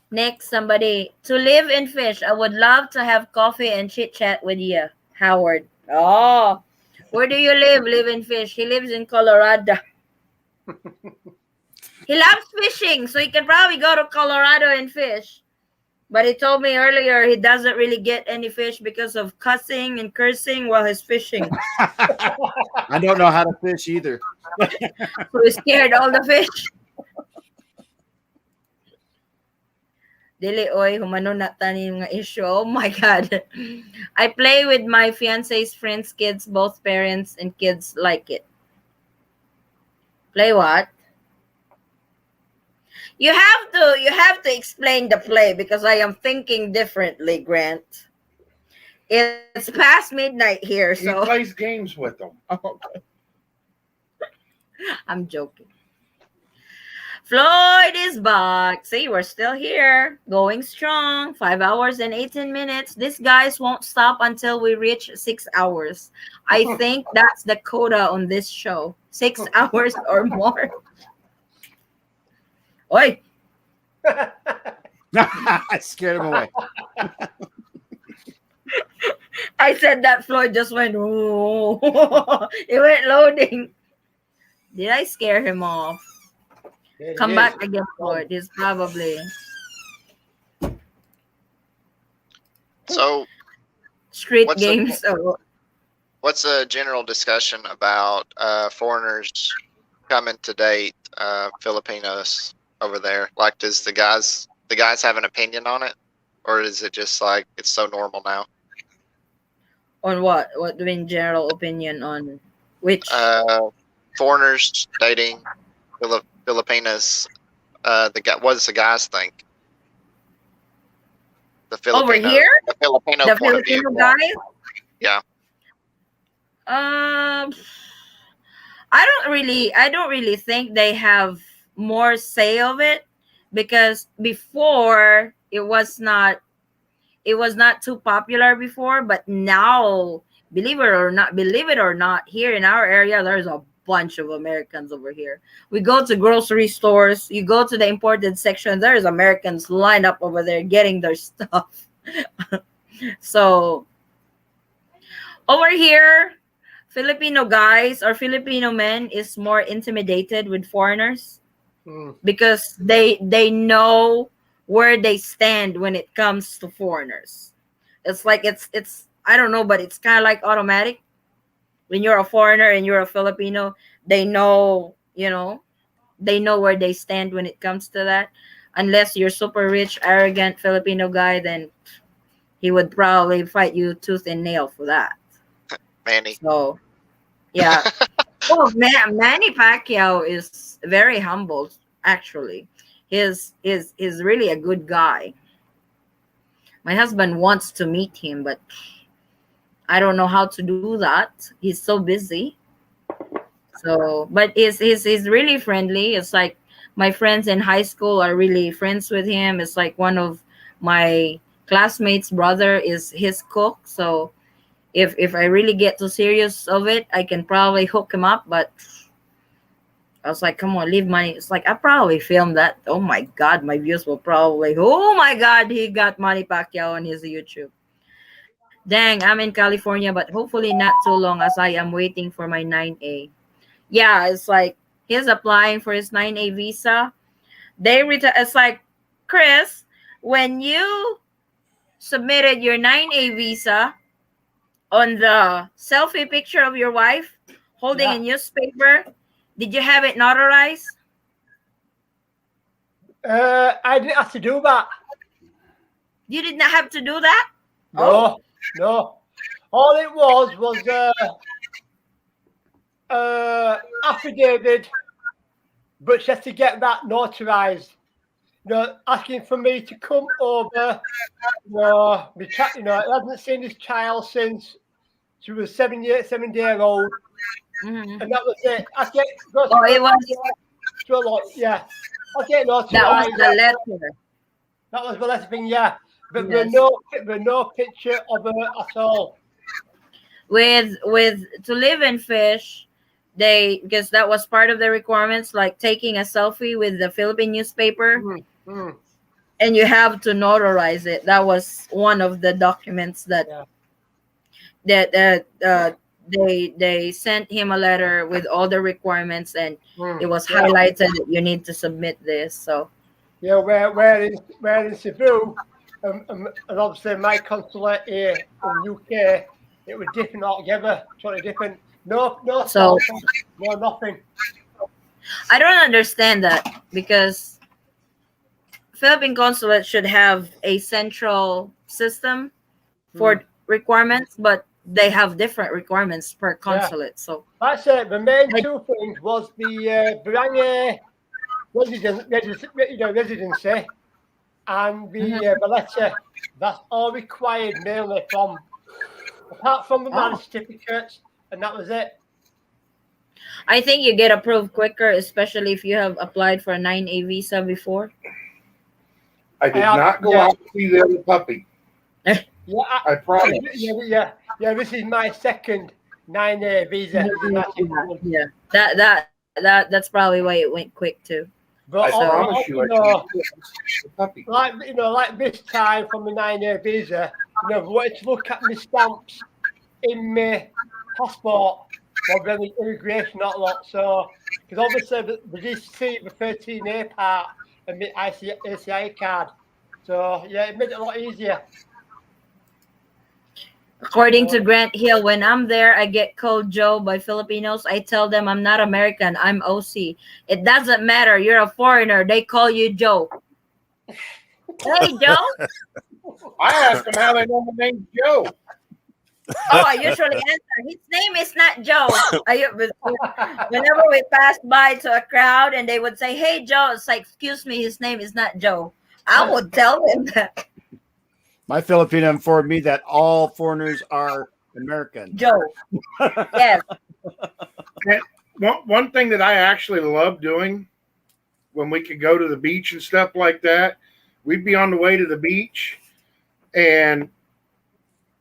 Next, somebody to live in fish. I would love to have coffee and chit chat with you, Howard. Oh, where do you live? Live in fish. He lives in Colorado. He loves fishing, so he can probably go to Colorado and fish. But he told me earlier he doesn't really get any fish because of cussing and cursing while he's fishing. I don't know how to fish either. So he scared all the fish. Dili oy, humano na tani nga issue. Oh my God. I play with my fiance's friends' kids, both parents and kids like it. Play what? You have to explain the play because I am thinking differently, Grant. It's past midnight here, so He plays games with them. okay. I'm joking. Floyd is back. See, we're still here, going strong. 5 hours and 18 minutes. These guys won't stop until we reach 6 hours. I think that's the quota on this show. 6 hours or more. Oi. I scared him away. I said that Floyd just went, ooh. It went loading. Did I scare him off? Come back again, Floyd. He's probably So street what's games. what's a general discussion about foreigners coming to date Filipinos over there? Like, does the guys have an opinion on it, or is it just like it's so normal now? On what? What do you mean general opinion on which? Foreigners dating Filipinas. What does the guys think? The Filipino, over here? the Filipino The point of view. Filipino guys? Yeah. I don't really think they have more say of it because before it was not too popular before, but now believe it or not, here in our area there's a bunch of Americans over here. We go to grocery stores, you go to the imported section, there's Americans lined up over there getting their stuff. So over here, Filipino guys or Filipino men is more intimidated with foreigners because they know where they stand when it comes to foreigners. It's like it's I don't know, but it's kind of like automatic. When you're a foreigner and you're a Filipino, they know where they stand when it comes to that. Unless you're super rich, arrogant Filipino guy, then he would probably fight you tooth and nail for that. Manny. So, yeah. Oh, Manny Pacquiao is very humble, actually. He's really a good guy. My husband wants to meet him, but I don't know how to do that. He's so busy. So, but he's really friendly. It's like my friends in high school are really friends with him. It's like one of my classmates' brother is his cook. So, if I really get too serious of it, I can probably hook him up. But I was like, come on, leave money. It's like I probably filmed that. Oh my God, my views will probably. Oh my God, he got Manny Pacquiao on his YouTube. Dang, I'm in California, but hopefully not too long as I am waiting for my 9A. Yeah, it's like he's applying for his 9A visa. It's like, Chris, when you submitted your 9A visa on the selfie picture of your wife holding a newspaper, did you have it notarized? I didn't have to do that. You did not have to do that? No, no. All it was affidavit, but she has to get that notarized. Asking for me to come over. It hasn't seen this child since she was 7-year-old, and that was it. It was. Yeah, I get notarized. That was the letter. That was the last thing, yeah. But Yes. there's no picture of her at all. With to live in fish, they, because that was part of the requirements, like taking a selfie with the Philippine newspaper, and you have to notarize it. That was one of the documents that they sent him a letter with all the requirements, and it was highlighted that you need to submit this. So yeah, where in Cebu, and obviously my consulate here in UK, it was different altogether, totally different. No, So- no nothing. I don't understand that, because Philippine consulate should have a central system for requirements, but they have different requirements per consulate. So That's it. The main two things was the Barangay residency and the letter. That's all required mainly from, apart from the marriage certificates, and that was it. I think you get approved quicker, especially if you have applied for a 9A visa before. I did not go out to see the other puppy. Yeah, I promise. Yeah. This is my second 9A visa. Yeah, that's probably why it went quick too. But I promise you, puppy. Like this time from the 9A visa, wanted to look at my stamps in my passport or the immigration, not lot. So, because obviously the GC, the 13A part, and the ACI card. So yeah, it made it a lot easier. According to Grant Hill, when I'm there, I get called Joe by Filipinos. I tell them I'm not American, I'm OC. It doesn't matter. You're a foreigner. They call you Joe. Hey, Joe. I ask them how they know my name's Joe. Oh, I usually answer. His name is not Joe. Whenever we pass by to a crowd and they would say, "Hey, Joe," it's like, "Excuse me, his name is not Joe." I would tell them that. My Filipino informed me that all foreigners are American. Joe. Yes. One thing that I actually love doing when we could go to the beach and stuff like that, we'd be on the way to the beach, and of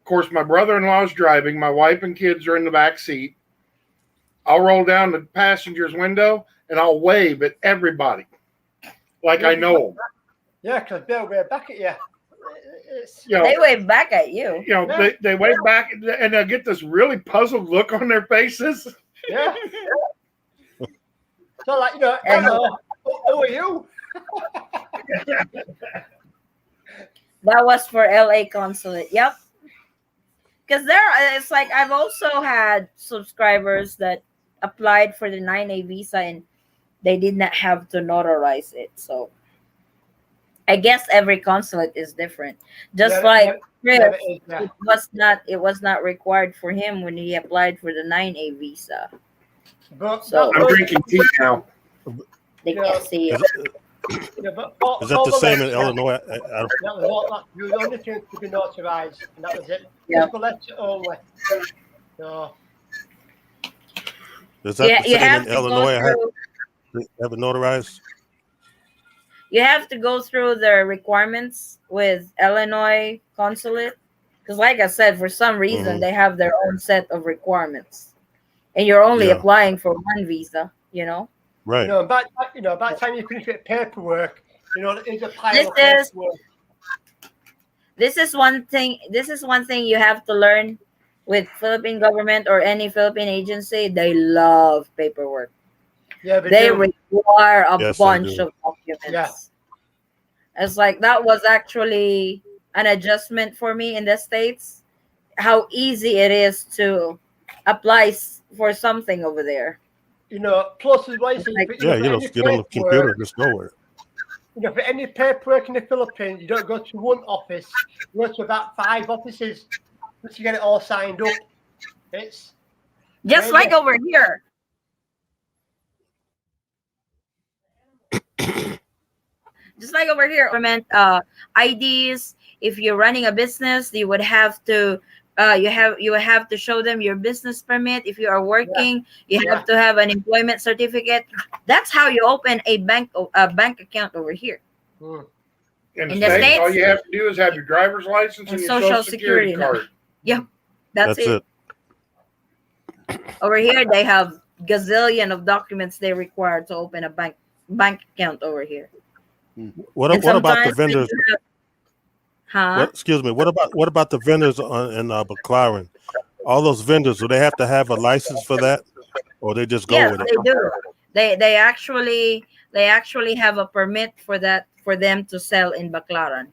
course my brother-in-law is driving, my wife and kids are in the back seat. I'll roll down the passenger's window and I'll wave at everybody like I know them. Yeah, because they'll wave back at you. They wave back at you. They wave back and they'll get this really puzzled look on their faces. Yeah. So like, hello, who are you? That was for LA consulate. Yep. Because it's like I've also had subscribers that applied for the 9A visa and they did not have to notarize it. So I guess every consulate is different. Just like Chris, it was not required for him when he applied for the 9A visa. So I'm drinking tea now. They can't see it. Is that the same in Illinois? You only thing to be notarized, and that was it. Yeah. Just the letter only. So. Is that the same in Illinois? Have it notarized? You have to go through the requirements with Illinois consulate, because like I said, for some reason they have their own set of requirements, and you're only applying for one visa. Right. By the time you finish with paperwork, it's a pile of paperwork. This is one thing you have to learn with Philippine government or any Philippine agency. They love paperwork. Yeah, they require a bunch of documents. Yeah. It's like that was actually an adjustment for me in the States. How easy it is to apply for something over there. Plus as well, you get on the computer, just nowhere. For any paperwork in the Philippines, you don't go to one office. You go to about 5 offices to get it all signed up. It's just like over here. Just like over here, government IDs. If you're running a business, you would have to you have to show them your business permit. If you are working, you have to have an employment certificate. That's how you open a bank account over here. In In the the States, all States, you have to do is have your driver's license and and your social security card. Yep, that's That's it. it. Over here, they have gazillion of documents they require to open a bank account over here. What And what about the sometimes, vendors? huh? What excuse me? What about the vendors in McLaren? All those vendors, do they have to have a license for that, or they just go Yes, with it? they do. They actually have a permit for that for them to sell in Baclaran.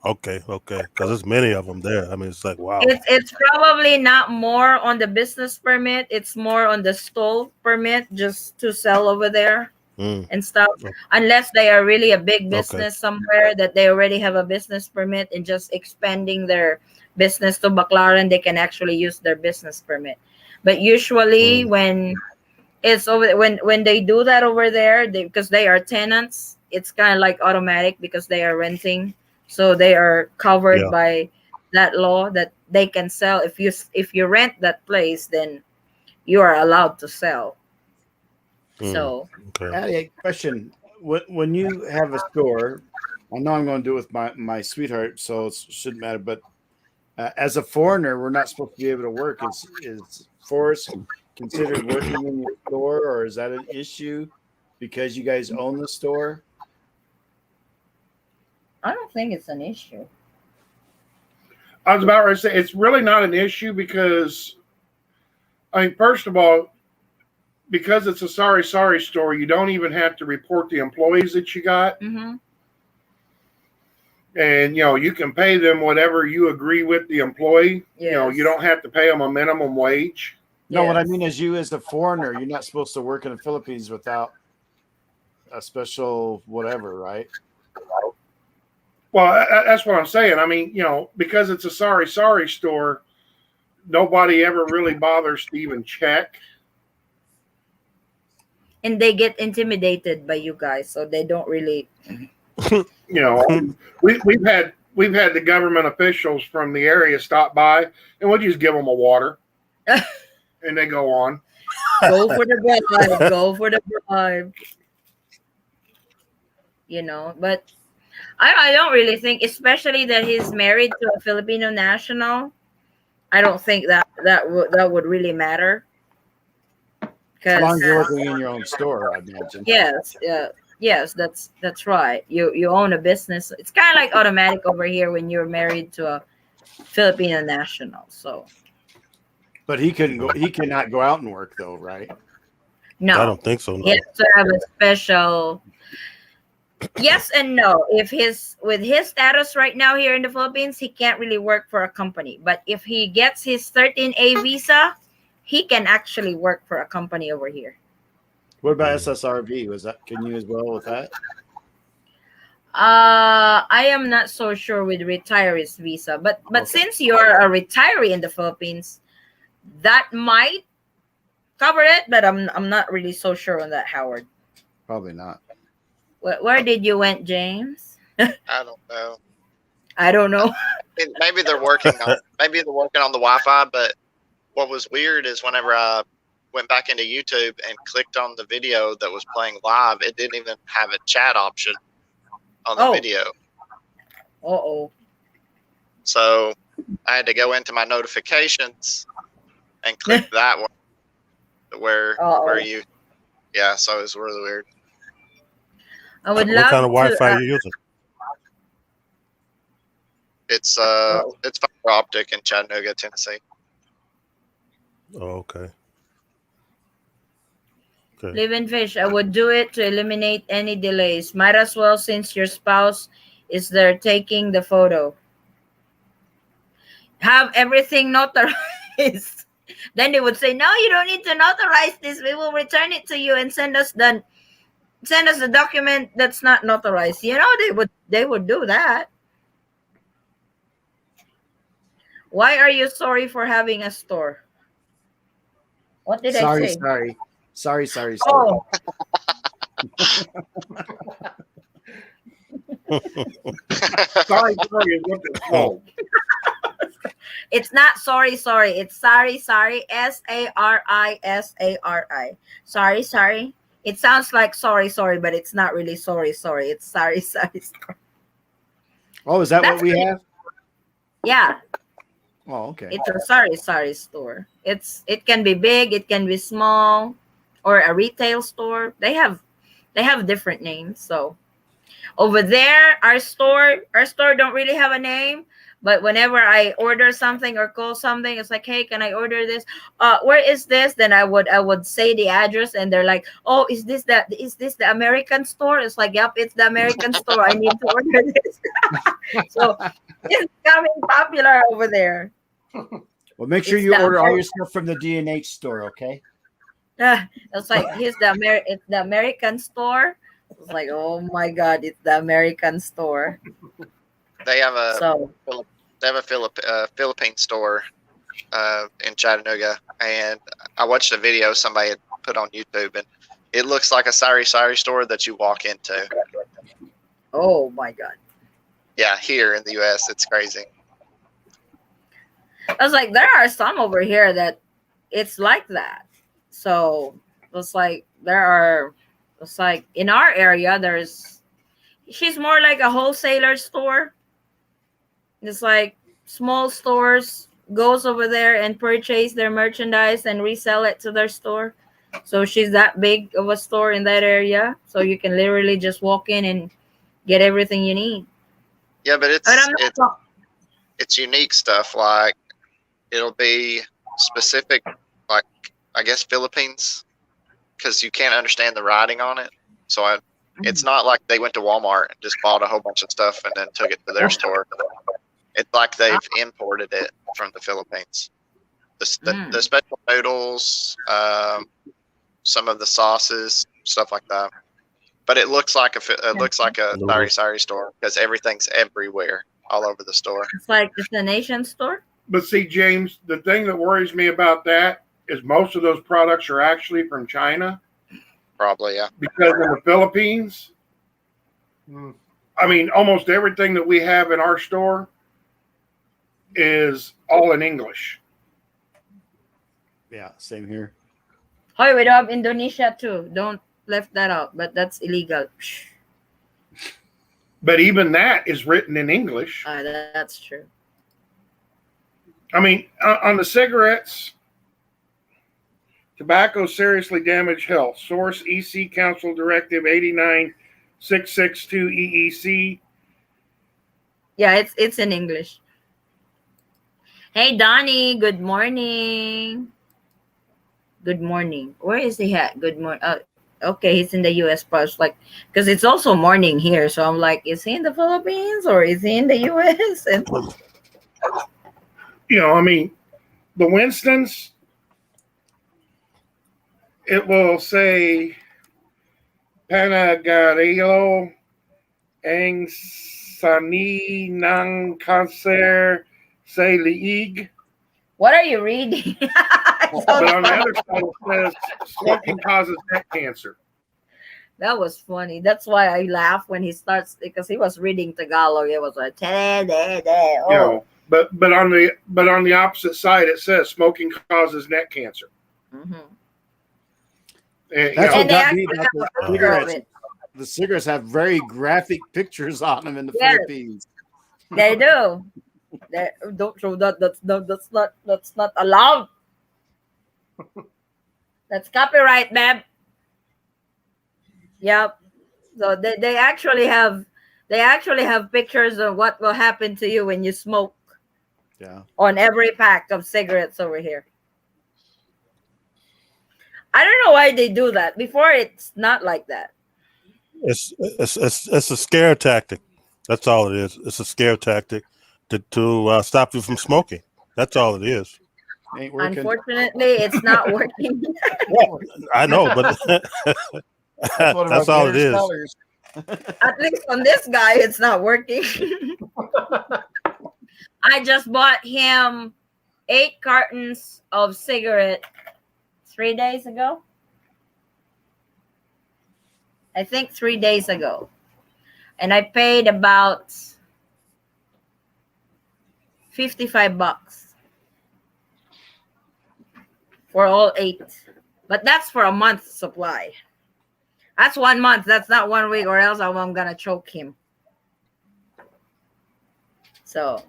Okay, because there's many of them there. I mean, it's like wow. It's probably not more on the business permit. It's more on the stall permit just to sell over there Mm, and stuff. Unless they are really a big okay. business somewhere that they already have a business permit and just expanding their business to Baclaran, they can actually use their business permit. But usually Mm, when it's over when they do that over there, because they are tenants, it's kind of like automatic because they are renting, so they are covered yeah. by that law that they can sell. If you rent that place, then you are allowed to sell. Mm, So okay. Addie, a question. When you have a store, I know I'm going to do it with my sweetheart, so it shouldn't matter. But as a foreigner, we're not supposed to be able to work. Is Forrest considered working in your store, or is that an issue because you guys own the store? I don't think it's an issue. I was about to say it's really not an issue because, I mean, first of all, because it's a sorry store, you don't even have to report the employees that you got, Mm-hmm. and you can pay them whatever you agree with the employee. Yes. You don't have to pay them a minimum wage. No, what I Yes. mean is you as a foreigner, you're not supposed to work in the Philippines without a special whatever, right? Well, that's what I'm saying. I mean, because it's a sorry store, nobody ever really bothers to even check. And they get intimidated by you guys, so they don't really. You know, we've had the government officials from the area stop by, and we'll just give them a water, and they go on. Go for the bribe. Go for the bribe. But I don't really think, especially that he's married to a Filipino national. I don't think that would really matter. As long Because as you're working in your own store, I imagine. yes, yes, that's right. You own a business. It's kind of like automatic over here when you're married to a Filipino national. So But he couldn't go. He cannot go out and work though, right? I no, don't think so. he No. has to have a special. Yes and no. If with his status right now here in the Philippines, he can't really work for a company. But if he gets his 13A visa, he can actually work for a company over here. What about SSRV? Was that? Can you as well with that? I am not so sure with retirees visa, but Okay. since you're a retiree in the Philippines, that might cover it. But I'm not really so sure on that, Howard. Probably not. Where did you went, James? I don't know. I don't know. Maybe they're working on the Wi-Fi. But what was weird is whenever I went back into YouTube and clicked on the video that was playing live, it didn't even have a chat option on the video. Uh-oh. So I had to go into my notifications and click that one where you. Yeah, so it was really weird. I would What love kind of to. Wi-Fi you using? It's fiber optic in Chattanooga, Tennessee. Oh, okay. Okay. Live and fish. I would do it to eliminate any delays. Might as well, since your spouse is there taking the photo. Have everything notarized. Then they would say, "No, you don't need to notarize this. We will return it to you and send us the document that's not notarized." They would do that. Why are you sorry for having a store? What did I say? Sorry. Oh. Sorry is what it's called. It's not sorry. It's sorry. SARI. Sorry. It sounds like sorry, but it's not really sorry. It's sorry. Oh, is that That's what we it. have? Yeah, Oh, okay. it's a sari store. It can be big, it can be small, or a retail store. They have different names. So over there, our store don't really have a name, but whenever I order something or call something, it's like, hey, can I order this? Where is this? Then I would say the address, and they're like, oh, is this the American store? It's like, yep, it's the American store. I need to order this. So it's becoming popular over there. Well, make sure It's you the order all American. your stuff from the D&H store, okay? It's like, it's the American store. It's like, oh my god, it's the American store. They have a So Philippine store in Chattanooga, and I watched a video somebody had put on YouTube, and it looks like a sari store that you walk into. oh my god. Yeah, here in the U.S., it's crazy. I was like, there are some over here that it's like that. So it's like it's like in our area, she's more like a wholesaler store. It's like small stores goes over there and purchase their merchandise and resell it to their store. So she's that big of a store in that area. So you can literally just walk in and get everything you need. Yeah, but But I'm not. it's unique stuff. Like it'll be specific, like I guess Philippines, because you can't understand the writing on it. So it's not like they went to Walmart and just bought a whole bunch of stuff and then took it to their store. It's like they've imported it from the Philippines. The special noodles, some of the sauces, stuff like that. But it looks like a sari store because everything's everywhere, all over the store. It's like it's a nation store. But see, James, the thing that worries me about that is most of those products are actually from China. Probably, yeah. Because in the Philippines, I mean, almost everything that we have in our store is all in English. Yeah, same here. Oh, we have Indonesia too. Don't left that out, but that's illegal. But even that is written in English. That's true. I mean, on the cigarettes, tobacco seriously damage health. Source EC Council Directive 89662 EEC. Yeah, it's in English. Hey, Donnie. Good morning. Good morning. Where is he at? Good morning. Okay, he's in the U.S. Plus, like, because it's also morning here. So I'm like, is he in the Philippines or is he in the U.S.? And I mean, the Winstons, it will say Panagarillo ang sani ng cancer sa liig. What are you reading? But on the other side, it says smoking causes neck cancer. That was funny. That's why I laugh when he starts, because he was reading Tagalog. It was like, oh. But on the opposite side, it says smoking causes neck cancer. Mm-hmm. That's what got me about the cigarettes. The cigarettes have very graphic pictures on them in the Philippines. They do. Don't show that. That's not allowed. That's copyright, babe. Yep. So they actually have pictures of what will happen to you when you smoke. Yeah. On every pack of cigarettes over here. I don't know why they do that. Before, it's not like that. It's a scare tactic. That's all it is. It's a scare tactic to stop you from smoking. That's all it is. Ain't working. Unfortunately, it's not working. I know, but that's all it is. At least on this guy, it's not working. I just bought him 8 cartons of cigarette 3 days ago. I think 3 days ago. And I paid about $55 for all 8. But that's for a month's supply. That's 1 month. That's not 1 week, or else I'm going to choke him. So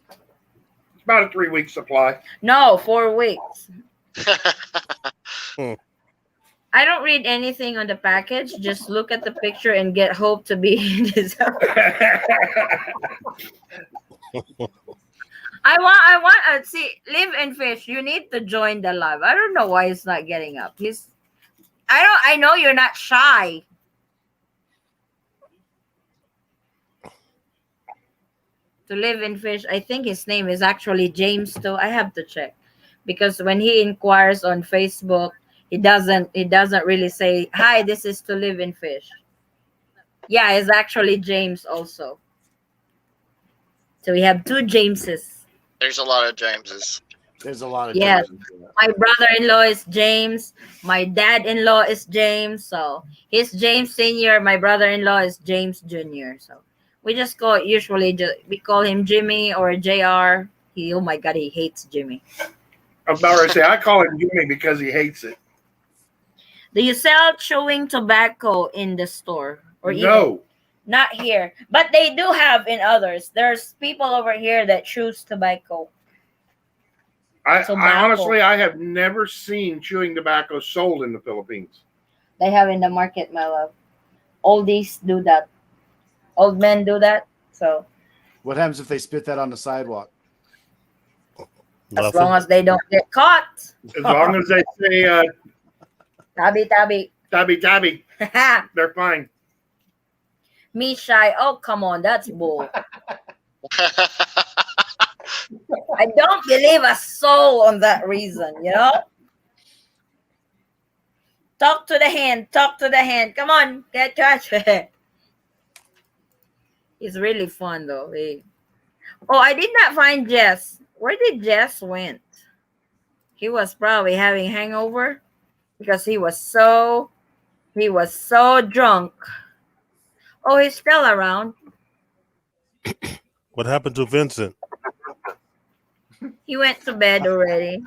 It's about a 3-week supply. no, 4 weeks. Hmm. I don't read anything on the package. Just look at the picture and get hope to be I want see live and fish. You need to join the live. I don't know why he's not getting up. I know you're not shy. To live in fish. I think his name is actually James too. I have to check. Because when he inquires on Facebook, he doesn't really say, "Hi, this is to live in fish." Yeah, it's actually James also. So we have two Jameses. There's a lot of Jameses. There's a lot of Yes. James. My brother-in-law is James. My dad-in-law is James. So he's James Senior. My brother-in-law is James Junior. So we just call we call him Jimmy or JR. Oh my God, he hates Jimmy. I'm about to say, I call him Jimmy because he hates it. Do you sell chewing tobacco in the store or even No. not here? But they do have in others. There's people over here that chews tobacco. I Tobacco. honestly, I have never seen chewing tobacco sold in the Philippines. They have in the market, my love. Oldies do that. Old men do that. So What happens if they spit that on the sidewalk? as long as they don't get caught. As long as they say Tabi, tabi. tabby tabby, they're fine. Me shy. Oh, come on. That's bull. I don't believe a soul on that reason, you know? Talk to the hand. Talk to the hand. Come on. Get catch. It's really fun, though. Oh, I did not find Jess. Where did Jess went? He was probably having hangover because he was so drunk. Oh, he's still around. What happened to Vincent? He went to bed already.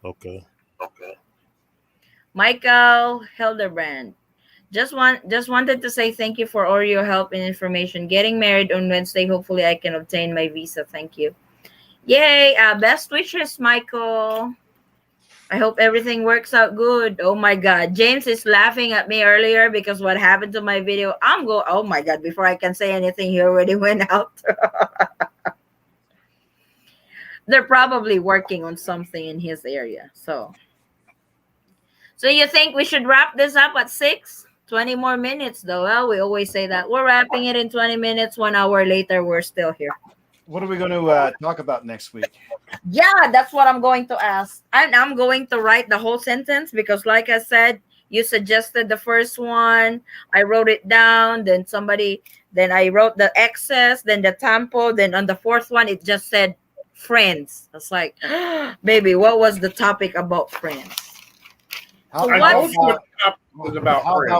Okay. Michael Hildebrand. Just wanted to say thank you for all your help and information. Getting married on Wednesday. Hopefully I can obtain my visa. Thank you. Yay! Best wishes, Michael. I hope everything works out good. Oh my God. James is laughing at me earlier because what happened to my video. Oh my God, before I can say anything, he already went out. They're probably working on something in his area. So you think we should wrap this up at 6? 20 more minutes though. Well, we always say that. We're wrapping it in 20 minutes. 1 hour later, we're still here. What are we going to talk about next week? Yeah, that's what I'm going to ask. I'm going to write the whole sentence because, like I said, you suggested the first one. I wrote it down. Then I wrote the excess, then the tampo. Then on the fourth one, it just said friends. It's like, baby, what was the topic about friends? How about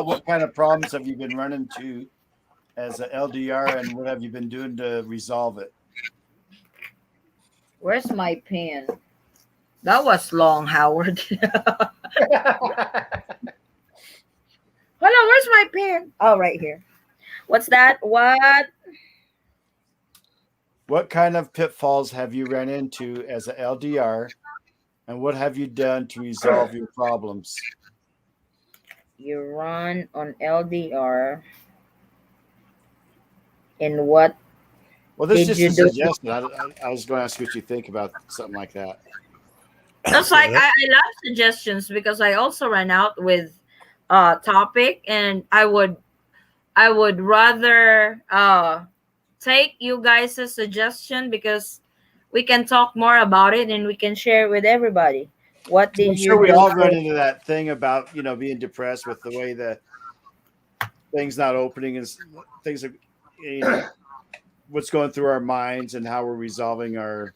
what kind of problems have you been running into as an LDR and what have you been doing to resolve it? Where's my pen? That was long, Howard. Hold on, where's my pen? Oh, right here. What's that? What kind of pitfalls have you run into as an LDR, and what have you done to resolve your problems? You run on LDR, and what? Well, this is just a suggestion. I was going to ask you what you think about something like that. That's like I love suggestions because I also ran out with topic, and I would rather take you guys' suggestion because we can talk more about it and we can share it with everybody. What did I'm you sure we do all run into that thing about being depressed with the way the things not opening and things are what's going through our minds and how we're resolving our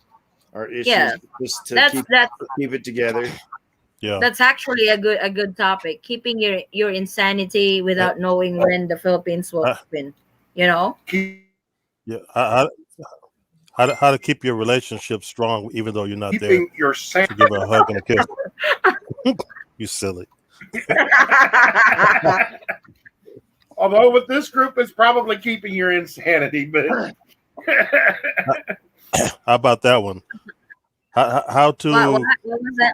issues. Yeah, just to keep it together. Yeah, that's actually a good topic. Keeping your insanity without knowing when the Philippines will open. Yeah. How to keep your relationship strong even though you're not there. Keeping your To give her a hug and a kiss. You silly. Although with this group, it's probably keeping your insanity, but How about that one? How What, to what was that?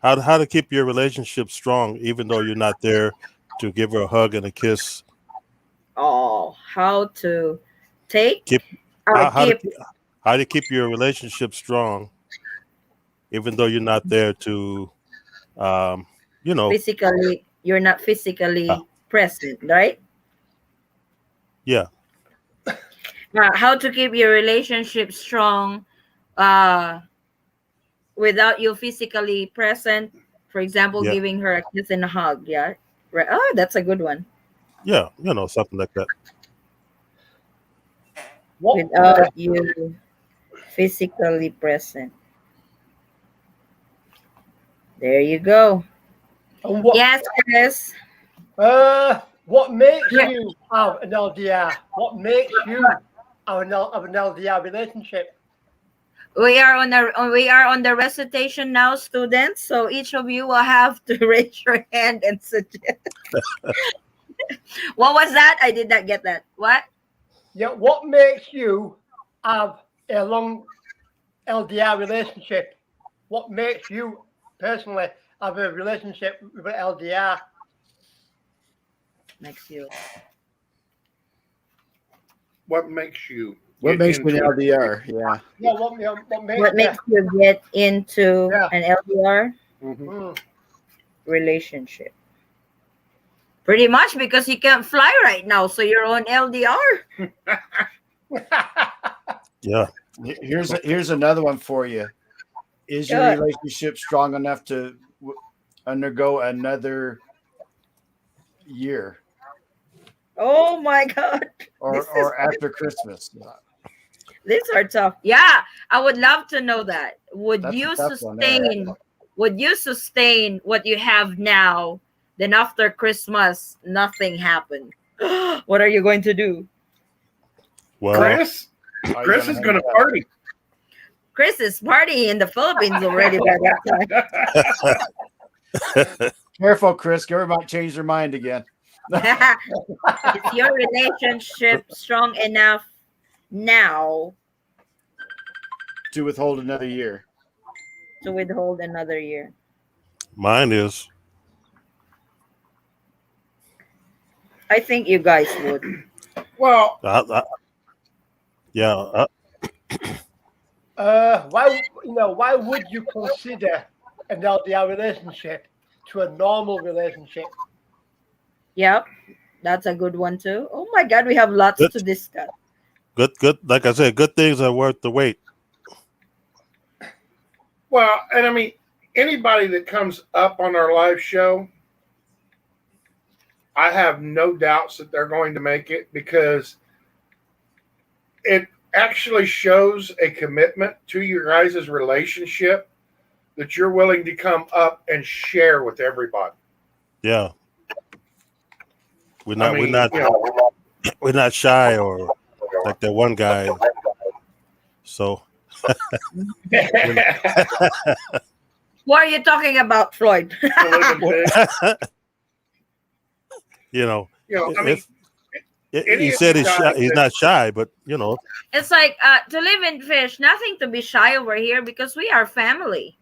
how to keep your relationship strong even though you're not there to give her a hug and a kiss. Oh, how to take Keep or how to keep how to keep your relationship strong even though you're not there to um you know physically, you're not uh, physically present, right? yeah How to keep your relationship strong uh, without you physically present. For example, yeah giving her a kiss and a hug. Yeah. Right. Oh, that's a good one. yeah something like that. What Without you physically present. There you go. and what Yes, Chris. what makes Yeah. you have an LDR? What makes you have an LDR relationship? We are on the recitation now, students. So each of you will have to raise your hand and suggest. What was that? I did not get that. What? Yeah, what makes you have a long LDR relationship? What makes you personally have a relationship with an LDR? Makes you. What makes you What get makes me an into it? LDR? Yeah. Yeah, what makes What makes you get into yeah. an LDR Mhm. Mm. relationship? Pretty much because you can't fly right now, so you're on LDR. Yeah. Here's another one for you. Is your Good. relationship strong enough to undergo another year Oh my God. This is or after Christmas? these are tough. Yeah, I would love to know that. That's a tough one there. Would you sustain what you have now? Then after Christmas, nothing happened. What are you going to do? Well, Chris, Are you Chris gonna is hang going to it up? party. Chris is partying in the Philippines already by that time. Careful, Chris. Gary might change their mind again. Is your relationship strong enough now To withhold another year. to withhold another year? mine is. I think you guys would. Well, Yeah. Why would you consider an LDR relationship to a normal relationship? Yep, that's a good one too. Oh my God, we have lots Good, to discuss. good. Like I said, good things are worth the wait. well, and I mean, anybody that comes up on our live show, I have no doubts that they're going to make it because it actually shows a commitment to your guys' relationship that you're willing to come up and share with everybody. Yeah. We're I not. We're mean, not. We're not shy or like that one guy. So. What are you talking about, Floyd? You know, I mean, he said he's shy, he's not shy, but It's like to live in fish, nothing to be shy over here because we are family.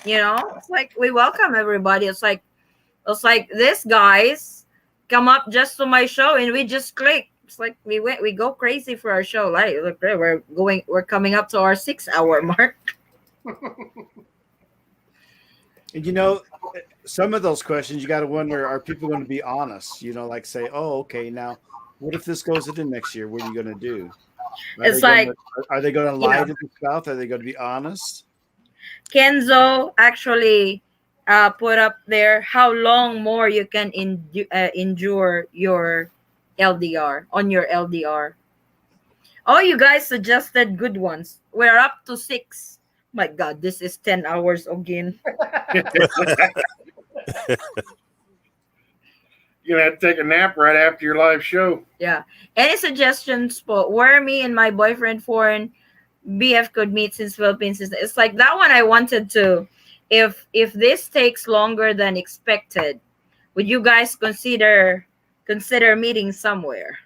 It's like we welcome everybody. It's like this guys come up just to my show and we just click. It's like we go crazy for our show. Like look, we're coming up to our 6 hour mark. And some of those questions you got to wonder: are people going to be honest? Like say, "Oh, okay, now what if this goes into next year? What are you going to do?" It's like Are they going to lie to the spouse? Are they going to be honest? Kenzo actually put up there how long more you can endure your LDR on your LDR. Oh, you guys suggested good ones. We're up to 6. My God, this is 10 hours again. You're gonna have to take a nap right after your live show. Yeah. Any suggestions for where me and my boyfriend foreign BF could meet since Philippines is it's like that one I wanted to. If this takes longer than expected, would you guys consider meeting somewhere?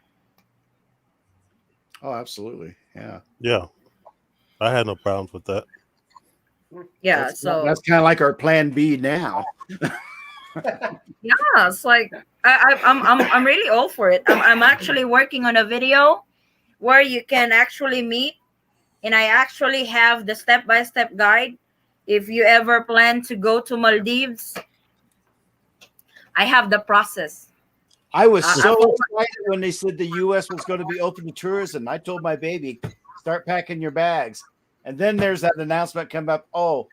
Oh, absolutely. Yeah. Yeah, I had no problems with that. Yeah, That's so that's kind of like our plan B now. yeah, it's like I'm really all for it. I'm actually working on a video where you can actually meet, and I actually have the step by step guide. If you ever plan to go to Maldives, I have the process. I was I so follow. excited when they said the U.S. was going to be open to tourism. I told my baby, start packing your bags. And then there's that announcement come up. Oh,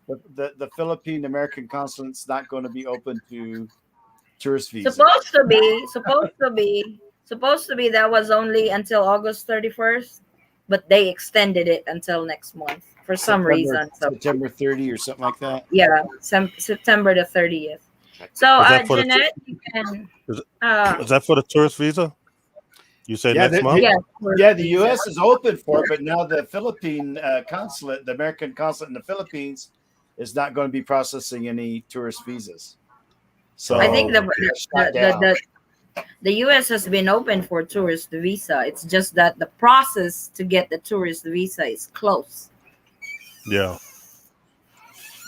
the Philippine American consulate's not going to be open to tourist visas. Supposed to be that was only until August 31st, but they extended it until next month for some reason. So September 30 or something like that. yeah, September the 30th. So Is that for the Jeanette, you can is, uh is that for the tourist visa? You say Yeah, next month? yeah, the U.S. is open for it, but now the Philippine consulate, the American consulate in the Philippines, is not going to be processing any tourist visas. So I think shut down. the US has been open for tourist visa. It's just that the process to get the tourist visa is close. Yeah.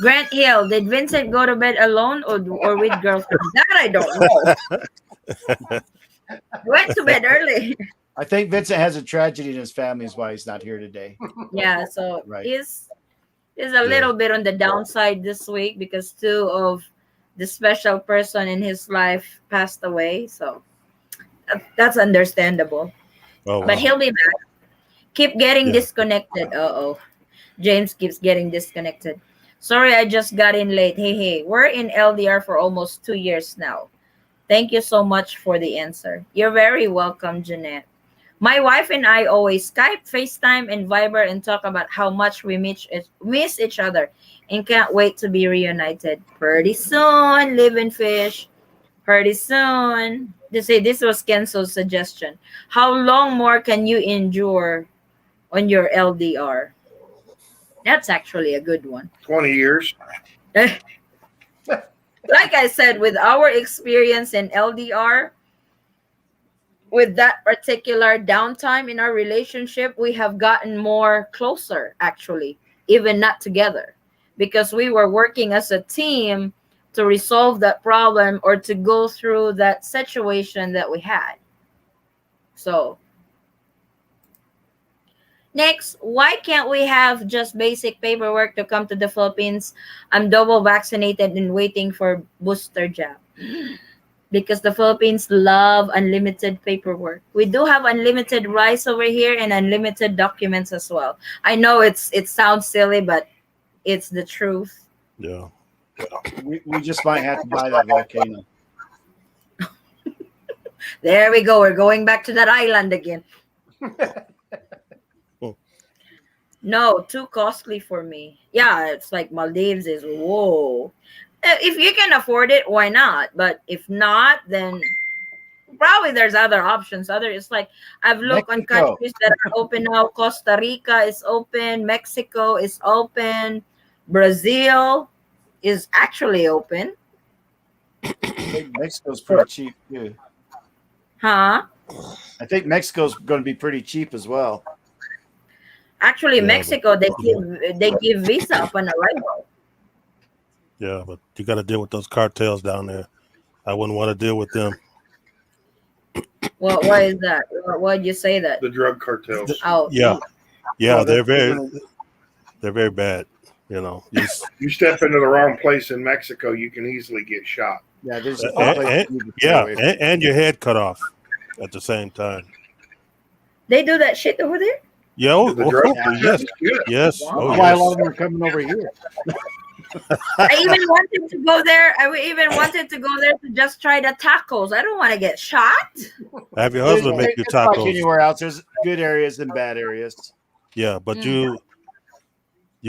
Grant Hill, did Vincent go to bed alone or with girlfriend? That I don't know. He went to bed early. I think Vincent has a tragedy in his family, is why he's not here today. Yeah, so Right. he's a little bit on the downside this week because two of the special person in his life passed away. So that's understandable. Oh But wow. he'll be back. Keep getting Yeah. disconnected. Uh-oh. James keeps getting disconnected. Sorry, I just got in late. Hey, we're in LDR for almost 2 years now. Thank you so much for the answer. You're very welcome, Jeanette. My wife and I always Skype, FaceTime, and Viber and talk about how much we miss each other and can't wait to be reunited. Pretty soon, live and fish. Pretty soon. They say this was Kenzo's suggestion. How long more can you endure on your LDR? That's actually a good one. 20 years. Like I said, with our experience in LDR, with that particular downtime in our relationship, we have gotten more closer, actually, even not together, because we were working as a team to resolve that problem or to go through that situation that we had. So, next, why can't we have just basic paperwork to come to the Philippines? I'm double vaccinated and waiting for booster jab. Because the Philippines love unlimited paperwork. We do have unlimited rice over here and unlimited documents as well. I know it sounds silly, but it's the truth. Yeah. We just might have to buy that volcano. There we go. We're going back to that island again. No, too costly for me. Yeah, it's like Maldives is whoa. If you can afford it, why not? But if not, then probably there's other options. It's like I've looked on Mexico. countries that are open now. Costa Rica is open. Mexico is open. Brazil is actually open. I think Mexico's pretty cheap too. Huh? I think Mexico's going to be pretty cheap as well. Actually, Yeah, Mexico they give visa upon arrival. Yeah, but you got to deal with those cartels down there. I wouldn't want to deal with them. Why is that? Why did you say that? The drug cartels. Oh, Yeah, yeah, Well, they're very bad. You know, You step into the wrong place in Mexico, you can easily get shot. Yeah, there's and your head cut off at the same time. They do that shit over there? Yeah, yes. Wow. Oh, That's why a yes. lot of them are coming over here. I even wanted to go there. I even wanted to go there to just try the tacos. I don't want to get shot. Have your husband make you It's like tacos. anywhere else. There's good areas and bad areas. Yeah, but you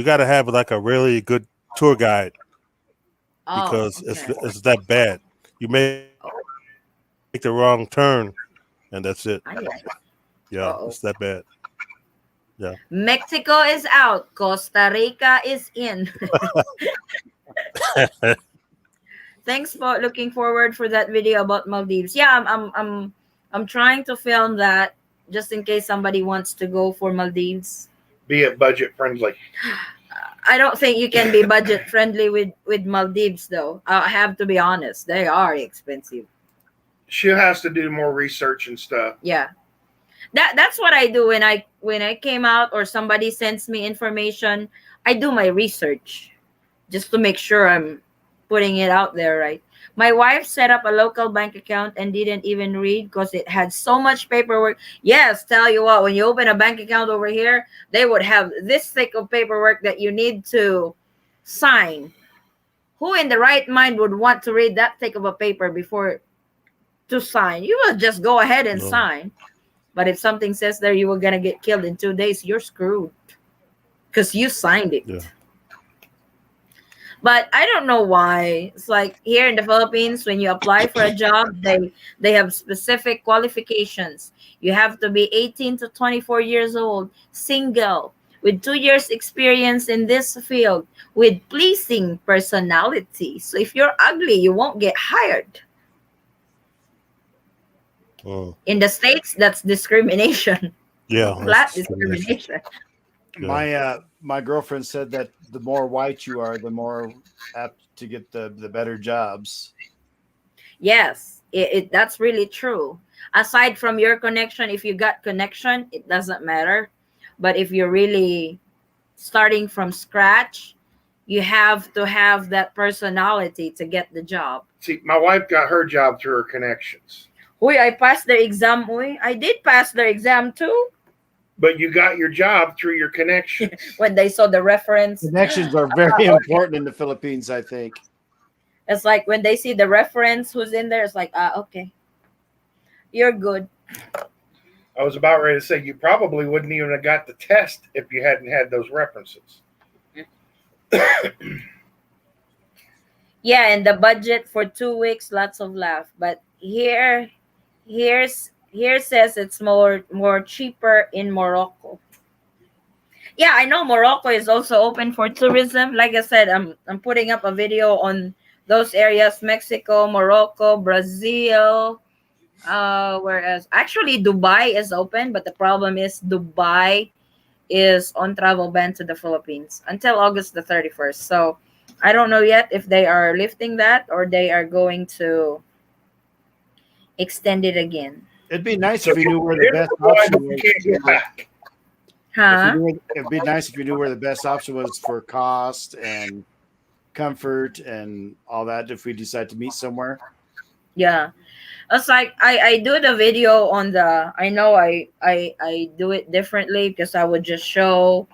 got to have like a really good tour guide because it's that bad. You make the wrong turn, and that's it. Yeah, it's that bad. Yeah. Mexico is out. Costa Rica is in. Thanks for looking forward for that video about Maldives. Yeah, I'm trying to film that just in case somebody wants to go for Maldives. Be it budget friendly. I don't think you can be budget friendly with Maldives though. I have to be honest, they are expensive. She has to do more research and stuff. Yeah, that's what I do when I came out or somebody sends me information. I do my research just to make sure I'm putting it out there right. My wife set up a local bank account and didn't even read because it had so much paperwork. Yes, tell you what, when you open a bank account over here, they would have this thick of paperwork that you need to sign. Who in the right mind would want to read that thick of a paper before to sign? You will just go ahead and No. sign. But if something says there you were gonna get killed in 2 days, you're screwed because you signed it. Yeah. But I don't know why. It's like here in the Philippines, when you apply for a job, they have specific qualifications. You have to be 18 to 24 years old, single, with 2 years experience in this field, with pleasing personality. So if you're ugly, you won't get hired. Oh, In the States, that's discrimination. yeah. Flat That's discrimination. discrimination. Yeah. My girlfriend said that the more white you are, the more apt to get the better jobs. Yes, that's really true. Aside from your connection, if you got connection, it doesn't matter. But if you're really starting from scratch, you have to have that personality to get the job. See, my wife got her job through her connections. Uy, I passed the exam. Uy, I did pass the exam too. But you got your job through your connections. When they saw the reference, Connections are very important in the Philippines, I think. it's like when they see the reference who's in there, it's like, okay, you're good. I was about ready to say you probably wouldn't even have got the test if you hadn't had those references. Yeah, and the budget for 2 weeks, lots of laugh. But here says it's more cheaper in Morocco. Yeah, I know Morocco is also open for tourism. Like I said, I'm putting up a video on those areas: Mexico, Morocco, Brazil. Whereas actually Dubai is open, but the problem is Dubai is on travel ban to the Philippines until August the 31st. So I don't know yet if they are lifting that or they are going to extend it again. It'd be nice So if you knew where the best why option you was. can't get back. Huh? It'd be nice if you knew where the best option was for cost and comfort and all that. If we decide to meet somewhere, Yeah. It's like I do the video on the I know I do it differently because I would just show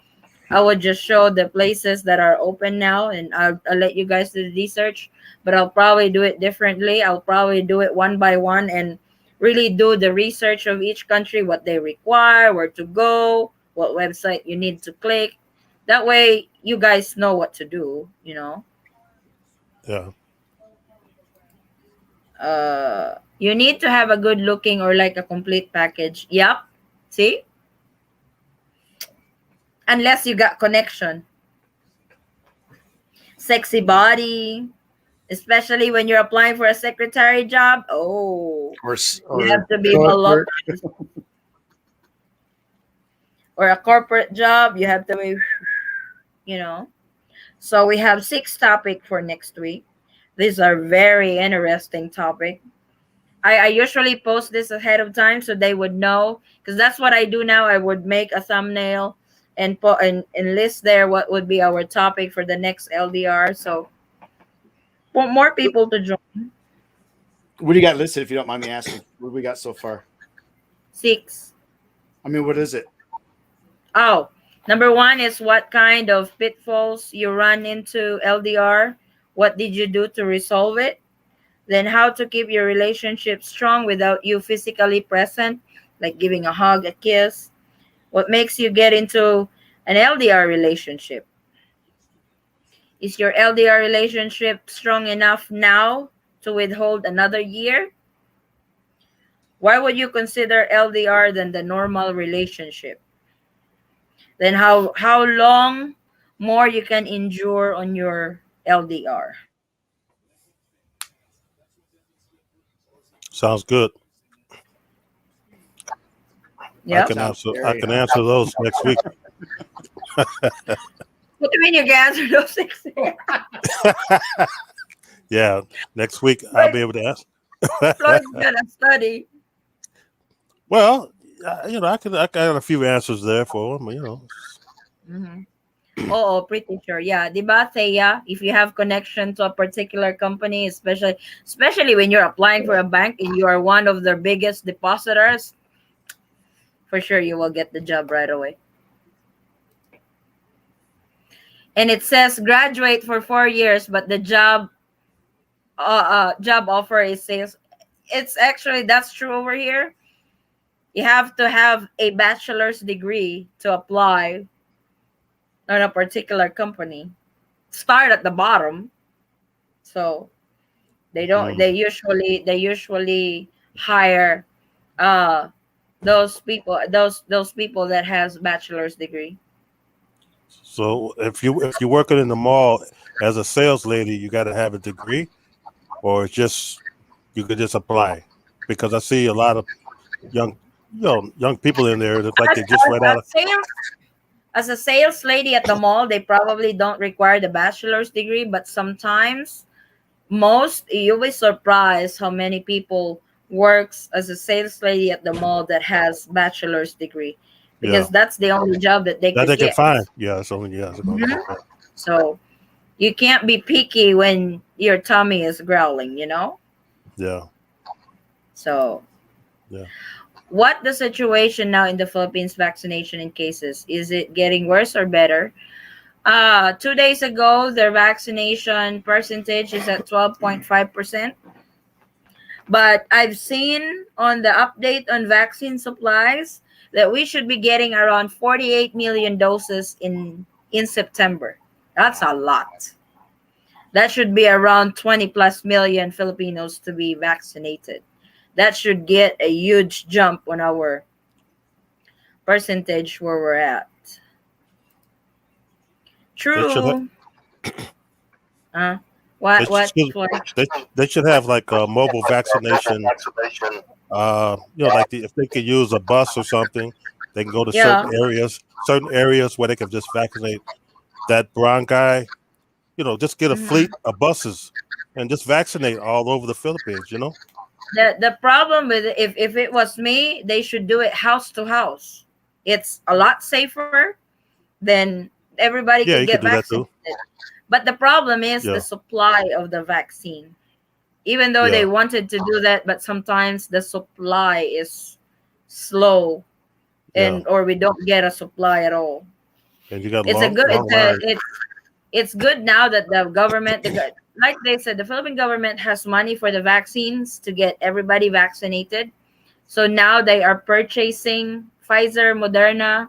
the places that are open now and I'll let you guys do the research, but I'll probably do it differently. I'll probably do it one by one and really do the research of each country, what they require, where to go, what website you need to click. That way you guys know what to do, you know. Yeah. You need to have a good looking or like a complete package. Yep. See? Unless you got connection. Sexy body, especially when you're applying for a secretary job. Oh, you have to be corporate. voluptuous. Or a corporate job, you have to be, you know. So we have 6 topics for next week. These are very interesting topic. I usually post this ahead of time so they would know because that's what I do now. I would make a thumbnail and put and list there what would be our topic for the next LDR. So want more people to join. What do you got listed? If you don't mind me asking, what do we got so far? 6. I mean, what is it? Oh, number 1 is what kind of pitfalls you run into LDR. What did you do to resolve it? Then how to keep your relationship strong without you physically present, like giving a hug, a kiss. What makes you get into an LDR relationship? Is your LDR relationship strong enough now to withhold another year? Why would you consider LDR than the normal relationship? Then how long more you can endure on your LDR? Sounds good. I Yep. can Sounds answer. I very can hard. answer those next week. What do you mean you can answer those 6? Yeah, next week I'll Floyd, be able to ask. Floyd's gonna study. Well, I got a few answers there for them. Mm-hmm. Oh, pretty sure. Yeah, di ba, Thea? If you have connection to a particular company, especially when you're applying for a bank and you are one of their biggest depositors, for sure you will get the job right away. And it says graduate for 4 years, but the job offer is sales. It's actually that's true over here. You have to have a bachelor's degree to apply on a particular company. Start at the bottom, so they don't. Mm. They usually hire uh those people that has bachelor's degree. So if you're working in the mall as a sales lady, you got to have a degree, or it's just you could just apply, because I see a lot of young young people in there that like As, they just as, right out as of. sales as a sales lady at the mall, they probably don't require the bachelor's degree, but sometimes most you'll be surprised how many people works as a sales lady at the mall that has bachelor's degree Yeah, because that's the only job that they that could they can get. find. Yeah, it's only it's the only Mhm. job. So you can't be picky when your tummy is growling. Yeah, So yeah. what the situation now in the Philippines vaccination in cases, is it getting worse or better? 2 days ago their vaccination percentage is at 12.5%. But I've seen on the update on vaccine supplies that we should be getting around 48 million doses in September. That's a lot. That should be around 20 plus million Filipinos to be vaccinated. That should get a huge jump on our percentage where we're at. They should True. Uh, they what should for? they should have like a mobile vaccination. Like if they could use a bus or something, they can go to Yeah. certain areas where they can just vaccinate that brown guy. Just get a Mhm. fleet of buses and just vaccinate all over the Philippines. The problem with it, if it was me, they should do it house to house. It's a lot safer than everybody Yeah, could you get could do that vaccinated. too. But the problem is the Yeah, supply of the vaccine. Even though they yeah, wanted to do that, but sometimes the supply is slow, yeah. and or we don't get a supply at all. And you got It's a long good long lines. it's good now that the government, like they said, the Philippine government has money for the vaccines to get everybody vaccinated. So now they are purchasing Pfizer, Moderna,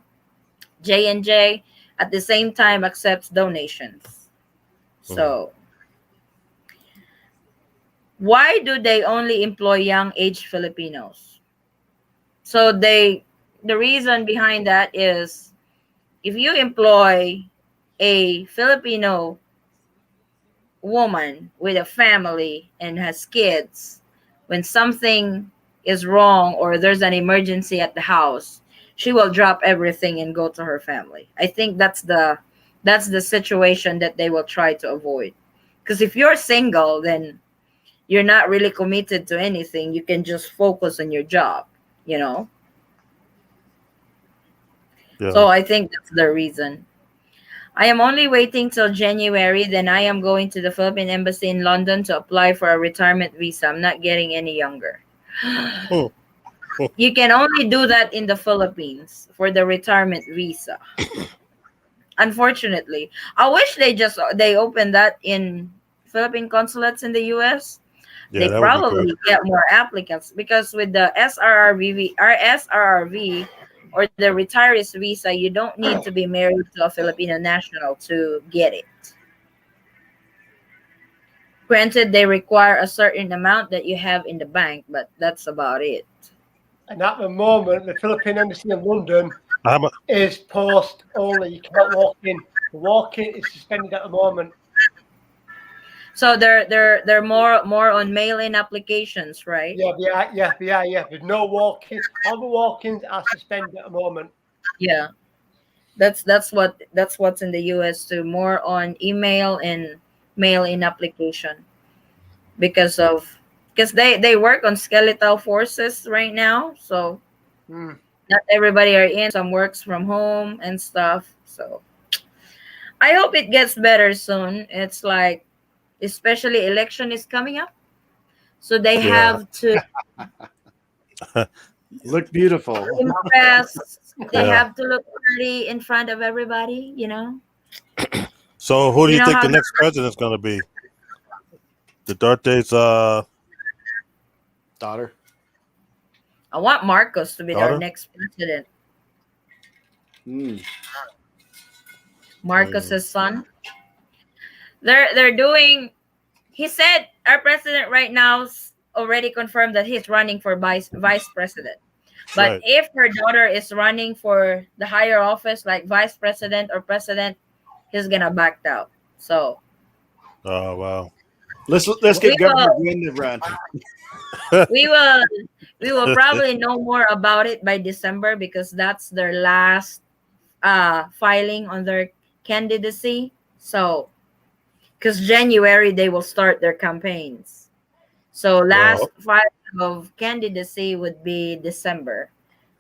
J&J, at the same time accepts donations. Mhm. So why do they only employ young age Filipinos? So the reason behind that is if you employ a Filipino woman with a family and has kids, when something is wrong or there's an emergency at the house, she will drop everything and go to her family. I think that's the situation that they will try to avoid. Because if you're single, then you're not really committed to anything. You can just focus on your job, you know? Yeah. So I think that's the reason. I am only waiting till January, then I am going to the Philippine Embassy in London to apply for a retirement visa. I'm not getting any younger. Hmm. You can only do that in the Philippines for the retirement visa. Unfortunately, I wish they opened that in Philippine consulates in the US. Yeah, They that would be good. probably get more applicants because with the SRRV or the retirees visa, you don't need to be married to a Filipino national to get it. Granted, they require a certain amount that you have in the bank, but that's about it. And at the moment, the Philippine Embassy in London How mu- is post only. You cannot walk in. The walk in is suspended at the moment. So they're more on mail-in applications, right? Yeah. There's no walk-in. All the walk-ins are suspended at the moment. Yeah. That's what's in the US too. More on email and mail-in application because they work on skeletal forces right now. So Mm. not everybody are in. Some works from home and stuff. So I hope it gets better soon. It's like especially election is coming up. So they Yeah. have to Look beautiful. impress. They Yeah. have to look pretty in front of everybody, you know. So who do You you know think how the next president's going to be? Duterte's Daughter. I want Marcos to be our daughter? next president. Mm. Mm. Marcos's son. They're doing. He said our president right now's already confirmed that he's running for vice president. But Right. if her daughter is running for the higher office like vice president or president, he's gonna back out. So Oh wow. Let's we get Governor will Gwynn to run. we will we will probably know more about it by December because that's their last filing on their candidacy. So because January they will start their campaigns. So last Well, filing of candidacy would be December.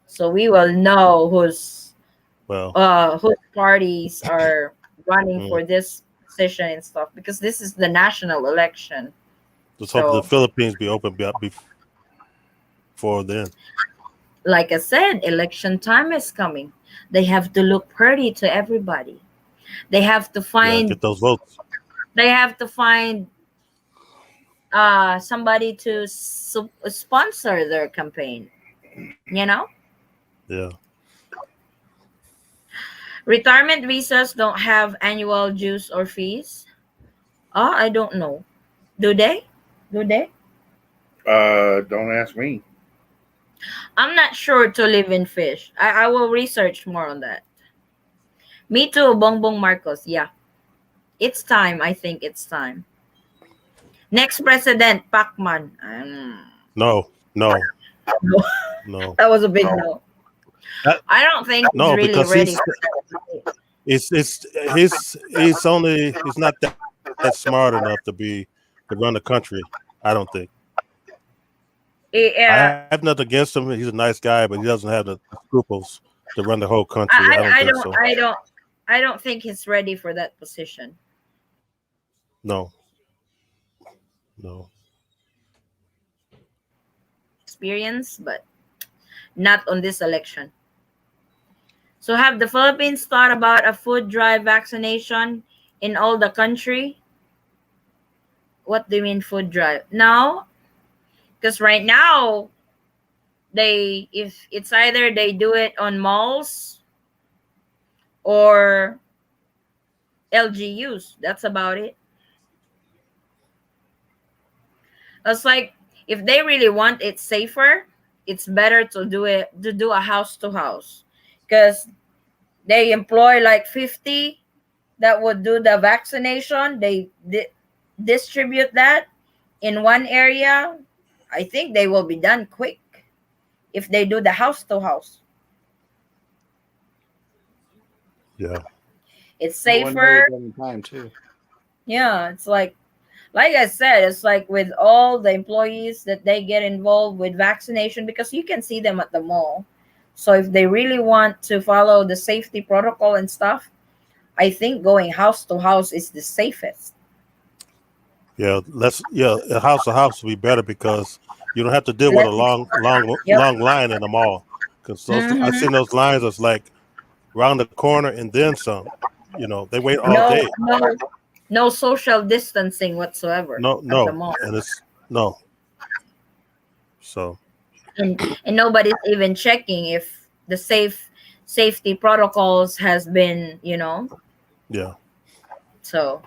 So we will know well. whose parties are running Mm. for this position and stuff because this is the national election. Let's hope the So Philippines be open before then. like I said, election time is coming. They have to look pretty to everybody. They have to Yeah, find get those votes. they have to find somebody to sponsor their campaign, you know. Yeah. Retirement visas don't have annual dues or fees. I don't know. Do they? Do they? Don't ask me. I'm not sure to live in fish. I will research more on that. Me too, Bongbong Marcos. Yeah. It's time. I think it's time. Next president, Pacman. No. No. No. No. That was a big no. That, I don't think he's no, really because ready he's for that. he's not that smart enough to run the country. I don't think. I Yeah, have nothing against him. He's a nice guy, but he doesn't have the scruples to run the whole country. I don't I think don't so. I don't think he's ready for that position. No. No. Experience, but not on this election. So have the Philippines thought about a food drive vaccination in all the country? What do you mean food drive? No, because right now they if it's either they do it on malls or LGUs. That's about it. It's like if they really want it safer, it's better to do a house to house because they employ like 50 that would do the vaccination. They distribute that in one area. I think they will be done quick if they do the house to house. Yeah. It's One day safer. at a time too. Yeah, it's like I said, it's like with all the employees that they get involved with vaccination because you can see them at the mall. So if they really want to follow the safety protocol and stuff, I think going house to house is the safest. Yeah, a house to house would be better because you don't have to deal with a Let's Yep. long line in the mall. Because I've Mm-hmm. seen those lines that's like round the corner and then some. They wait all No, day. no social distancing whatsoever No, at the no, mall, and it's no. So and nobody's even checking if the safety protocols has been, yeah, So,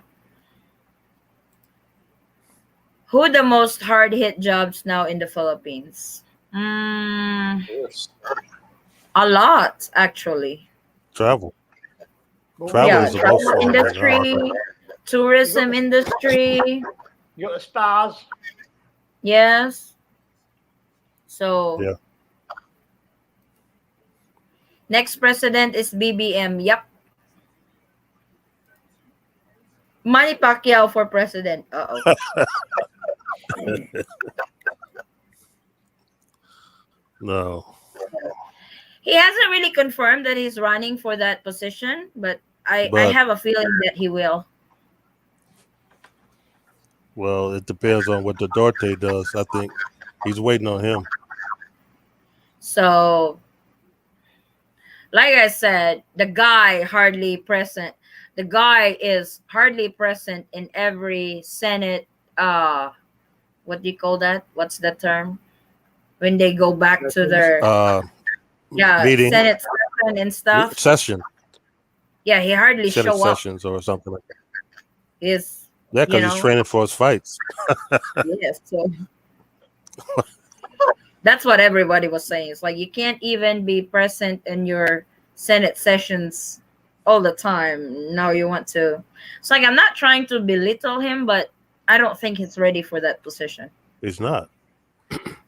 who the most hard hit jobs now in the Philippines? Yes. A lot actually. travel. But Travel Yeah, is the most travel hard. industry, tourism industry. You got the stars. Yes. So Yeah. next president is BBM. Yep. Manny Pacquiao for president. Uh-oh. No. He hasn't really confirmed that he's running for that position, but I But have a feeling that he will. well, it depends on what Duterte does. I think he's waiting on him. So, like I said, the guy hardly present. The guy is hardly present in every Senate. What do you call that? What's the term? When they go back to their Meeting Senate session and stuff. session, Yeah, he hardly Senate show up. sessions or something like that. Is Yeah, because he's training for his fights. Yes. So that's what everybody was saying. It's like you can't even be present in your Senate sessions all the time. Now you want to. It's like I'm not trying to belittle him, but I don't think he's ready for that position. He's not.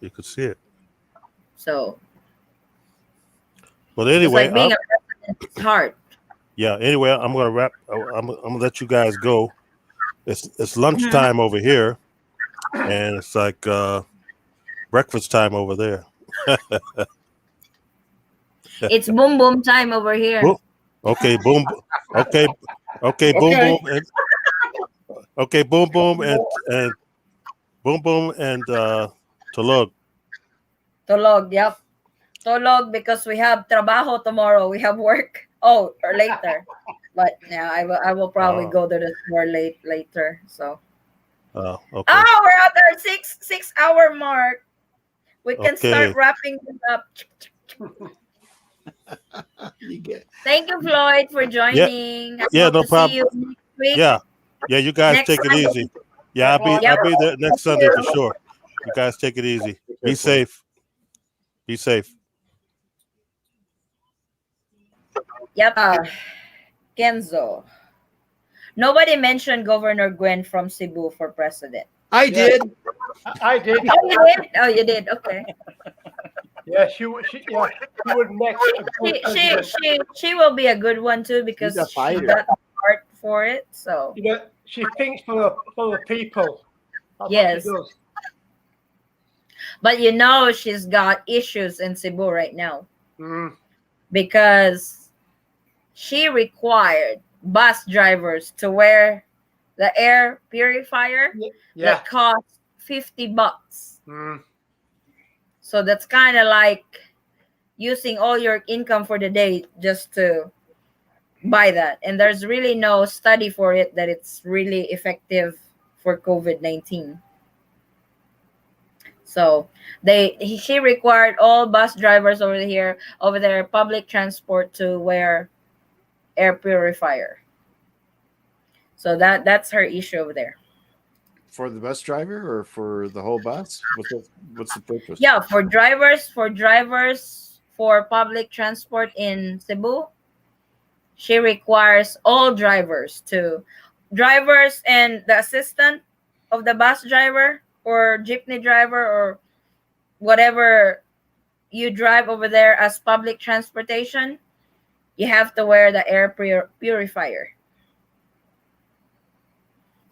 You could see it. So. But anyway, it's like being a president is hard. Yeah. Anyway, I'm gonna wrap. I'm gonna let you guys go. It's lunchtime over here, and it's like breakfast time over there. It's boom boom time over here. Boom. Okay, boom. Okay, boom boom. And, okay, boom boom and boom boom and Tulog. Tulog, yep. Tulog because we have trabajo tomorrow. We have work. Oh, or later. But yeah, I will probably go to the store later. So. Oh, okay. Oh, we're at our 6 hour mark. We can start wrapping this up. Thank you, Floyd, for joining. Yeah, no problem. See you next week. Yeah, you guys take it easy. Yeah, I'll be there next Sunday for sure. You guys take it easy. Be safe. Be safe. Yep. Kenzo. Nobody mentioned Governor Gwen from Cebu for president. I did. I did. Oh, you did? Oh, you did. Okay. Yeah, she would make a good president. She will be a good one too because she got the heart for it. So she thinks for the people. That's yes. what she does. But she's got issues in Cebu right now because she required bus drivers to wear the air purifier that costs $50. So that's kind of like using all your income for the day just to buy that. And there's really no study for it that it's really effective for COVID-19. So she required all bus drivers over there, public transport to wear air purifier. So that's her issue over there. For the bus driver or for the whole bus? What's the purpose? Yeah, for drivers, for public transport in Cebu, she requires all drivers and the assistant of the bus driver or jeepney driver or whatever you drive over there as public transportation, you have to wear the air purifier.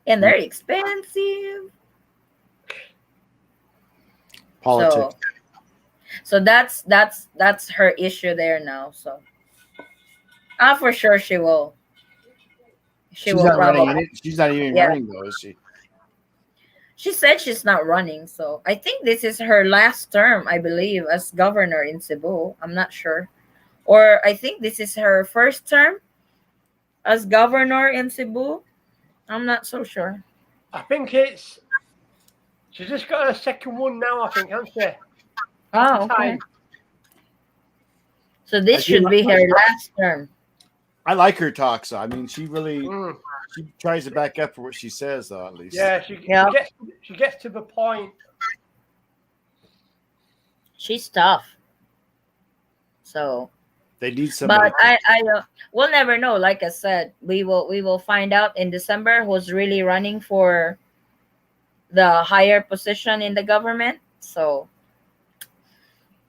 And they're expensive. Politics. So that's her issue there now. So for sure she will. She's not running. She's not even running though, is she? She said she's not running. So I think this is her last term, I believe, as governor in Cebu. I'm not sure. Or I think this is her first term as governor in Cebu. I'm not so sure. I think she's just got her second one now, I think, hasn't she? Oh, okay. So this should be her last term. I like her talks. I mean, she really she tries to back up for what she says, though, at least. Yeah, she gets to the point. She's tough. So They need somebody. But I we'll never know. Like I said, we will find out in December who's really running for the higher position in the government. So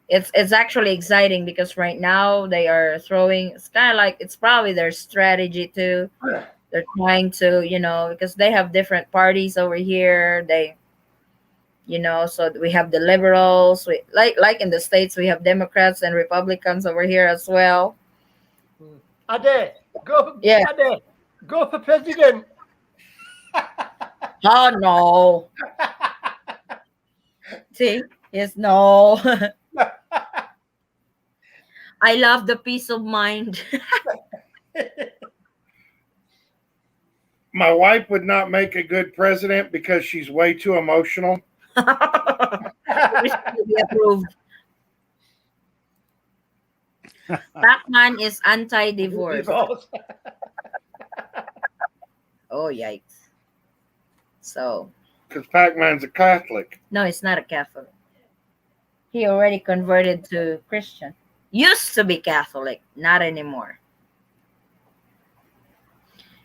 it's actually exciting because right now they are throwing. It's kind of like it's probably their strategy too. They're trying to, because they have different parties over here. So we have the liberals. We like in the states we have Democrats and Republicans over here as well. Ade, go. Yeah. Ade, go for president. Oh no. See, yes, no. I love the peace of mind. My wife would not make a good president because she's way too emotional. Wish to be approved. Pac-Man is anti-divorce. Oh yikes! So Because Pac-Man's a Catholic. no, it's not a Catholic. He already converted to Christian. Used to be Catholic, not anymore.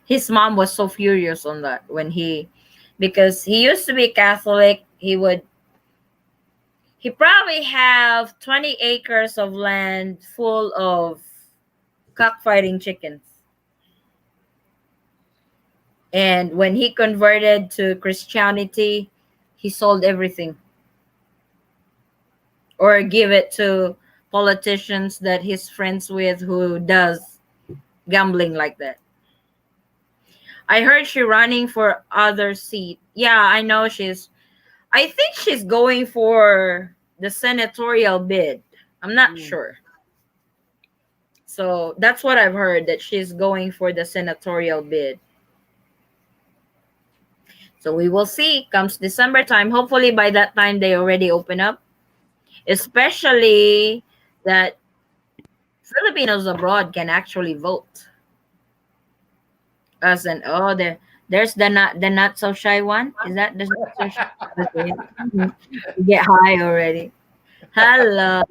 His mom was so furious on that because he used to be Catholic. He probably have 20 acres of land full of cockfighting chickens. And when he converted to Christianity, he sold everything or give it to politicians that he's friends with who does gambling like that. I heard she running for other seat. Yeah, I know I think she's going for the senatorial bid. I'm not sure. So that's what I've heard, that she's going for the senatorial bid. So we will see. Comes December time. Hopefully by that time they already open up. Especially that Filipinos abroad can actually vote. As an there's the not so shy one. Is that the not so shy? Okay. You get high already. Hello.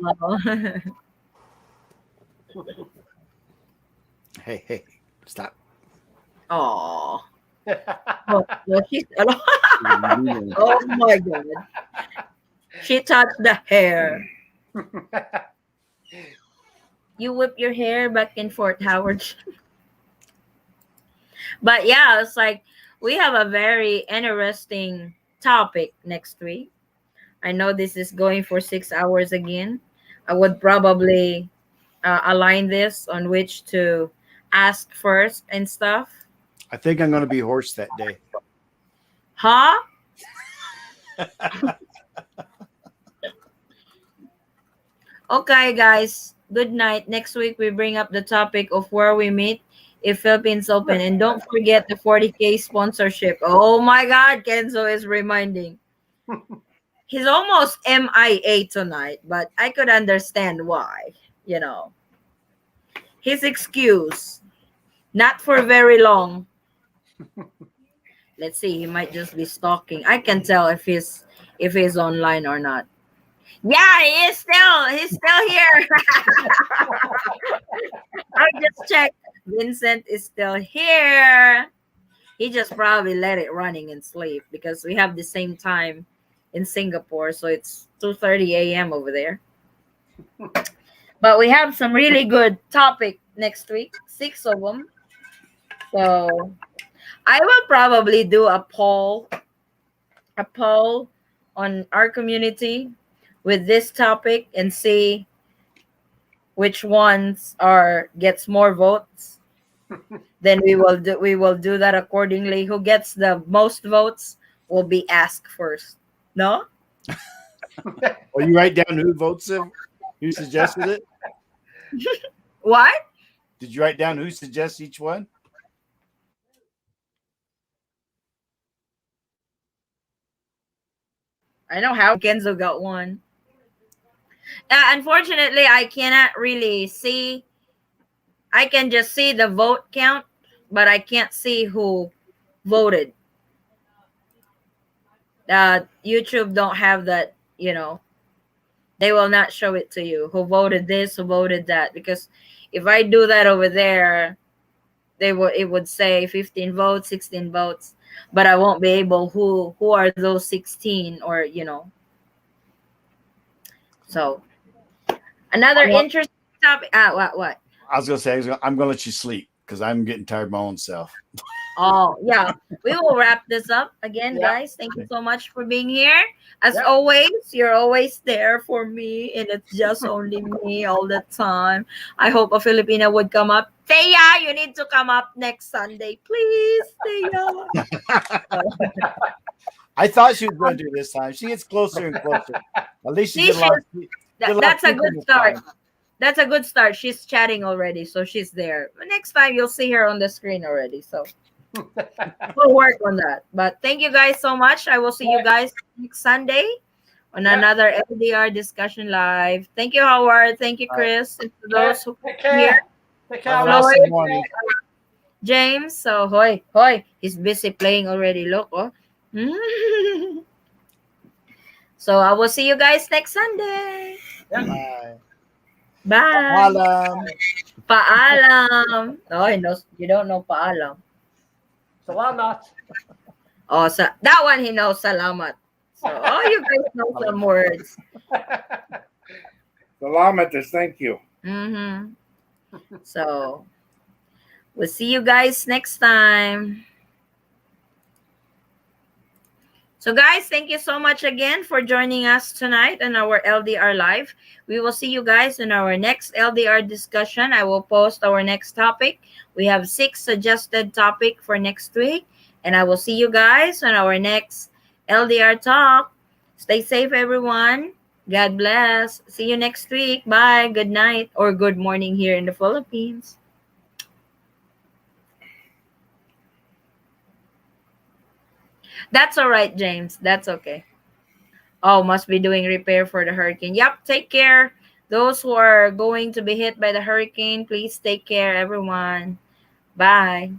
Hey, stop. Oh. Oh, she's oh my god. She touched the hair. You whip your hair back and forth, Howard. But yeah, it's like we have a very interesting topic next week. I know this is going for 6 hours again. I would probably align this on which to ask first and stuff. I think I'm going to be hoarse that day. Huh? Okay, guys. Good night. Next week we bring up the topic of where we meet if Philippines Open, and don't forget the 40K sponsorship. Oh my God, Kenzo is reminding. He's almost MIA tonight, but I could understand why. His excuse, not for very long. Let's see, he might just be stalking. I can tell if he's online or not. Yeah, he's still here. I just checked. Vincent is still here. He just probably let it running and sleep because we have the same time in Singapore, so it's 2:30 a.m. over there. But we have some really good topic next week, 6 of them. So I will probably do a poll on our community with this topic and see which ones gets more votes. Then we will do that accordingly. Who gets the most votes will be asked first. No? Well, you write down who votes him? Who suggested it? What? Did you write down who suggests each one? I know how Kenzo got one. Unfortunately, I cannot really see. I can just see the vote count, but I can't see who voted. YouTube don't have that, They will not show it to you. Who voted this? Who voted that? Because if I do that over there, it would say 15 votes, 16 votes, but I won't be able who are those 16 or So another Well, interesting topic. What? I was gonna say I'm gonna let you sleep because I'm getting tired of my own self. Oh, yeah. We will wrap this up again, Yeah. guys. Thank you so much for being here. As Yeah. always, you're always there for me, and it's just only me all the time. I hope a Filipina would come up. Thea, you need to come up next Sunday, please, Thea. I thought she was going to do this time. She gets closer and closer. At least she See, did a lot. that's a good start. That's a good start. She's chatting already, so she's there. Next time you'll see her on the screen already. So we'll work on that. But thank you guys so much. I will see you guys next Sunday on another LDR discussion live. Thank you, Howard. Thank you, Chris. And to those who Take come here, care. Take care. Floyd, James. So hoy, he's busy playing already. Look, oh. So I will see you guys next Sunday. Bye. Bye. Paalam. Paalam. Oh, you don't know paalam. Salamat. Oh, that one he knows salamat. So, you guys know some words. Salamat is thank you. Mm-hmm. So, we'll see you guys next time. So, guys, thank you so much again for joining us tonight on our LDR Live. We will see you guys in our next LDR discussion. I will post our next topic. We have 6 suggested topic for next week. And I will see you guys on our next LDR talk. Stay safe, everyone. God bless. See you next week. Bye. Good night or good morning here in the Philippines. That's all right, James. That's okay. Oh, must be doing repair for the hurricane. Yep, take care. Those who are going to be hit by the hurricane, please take care, everyone. Bye.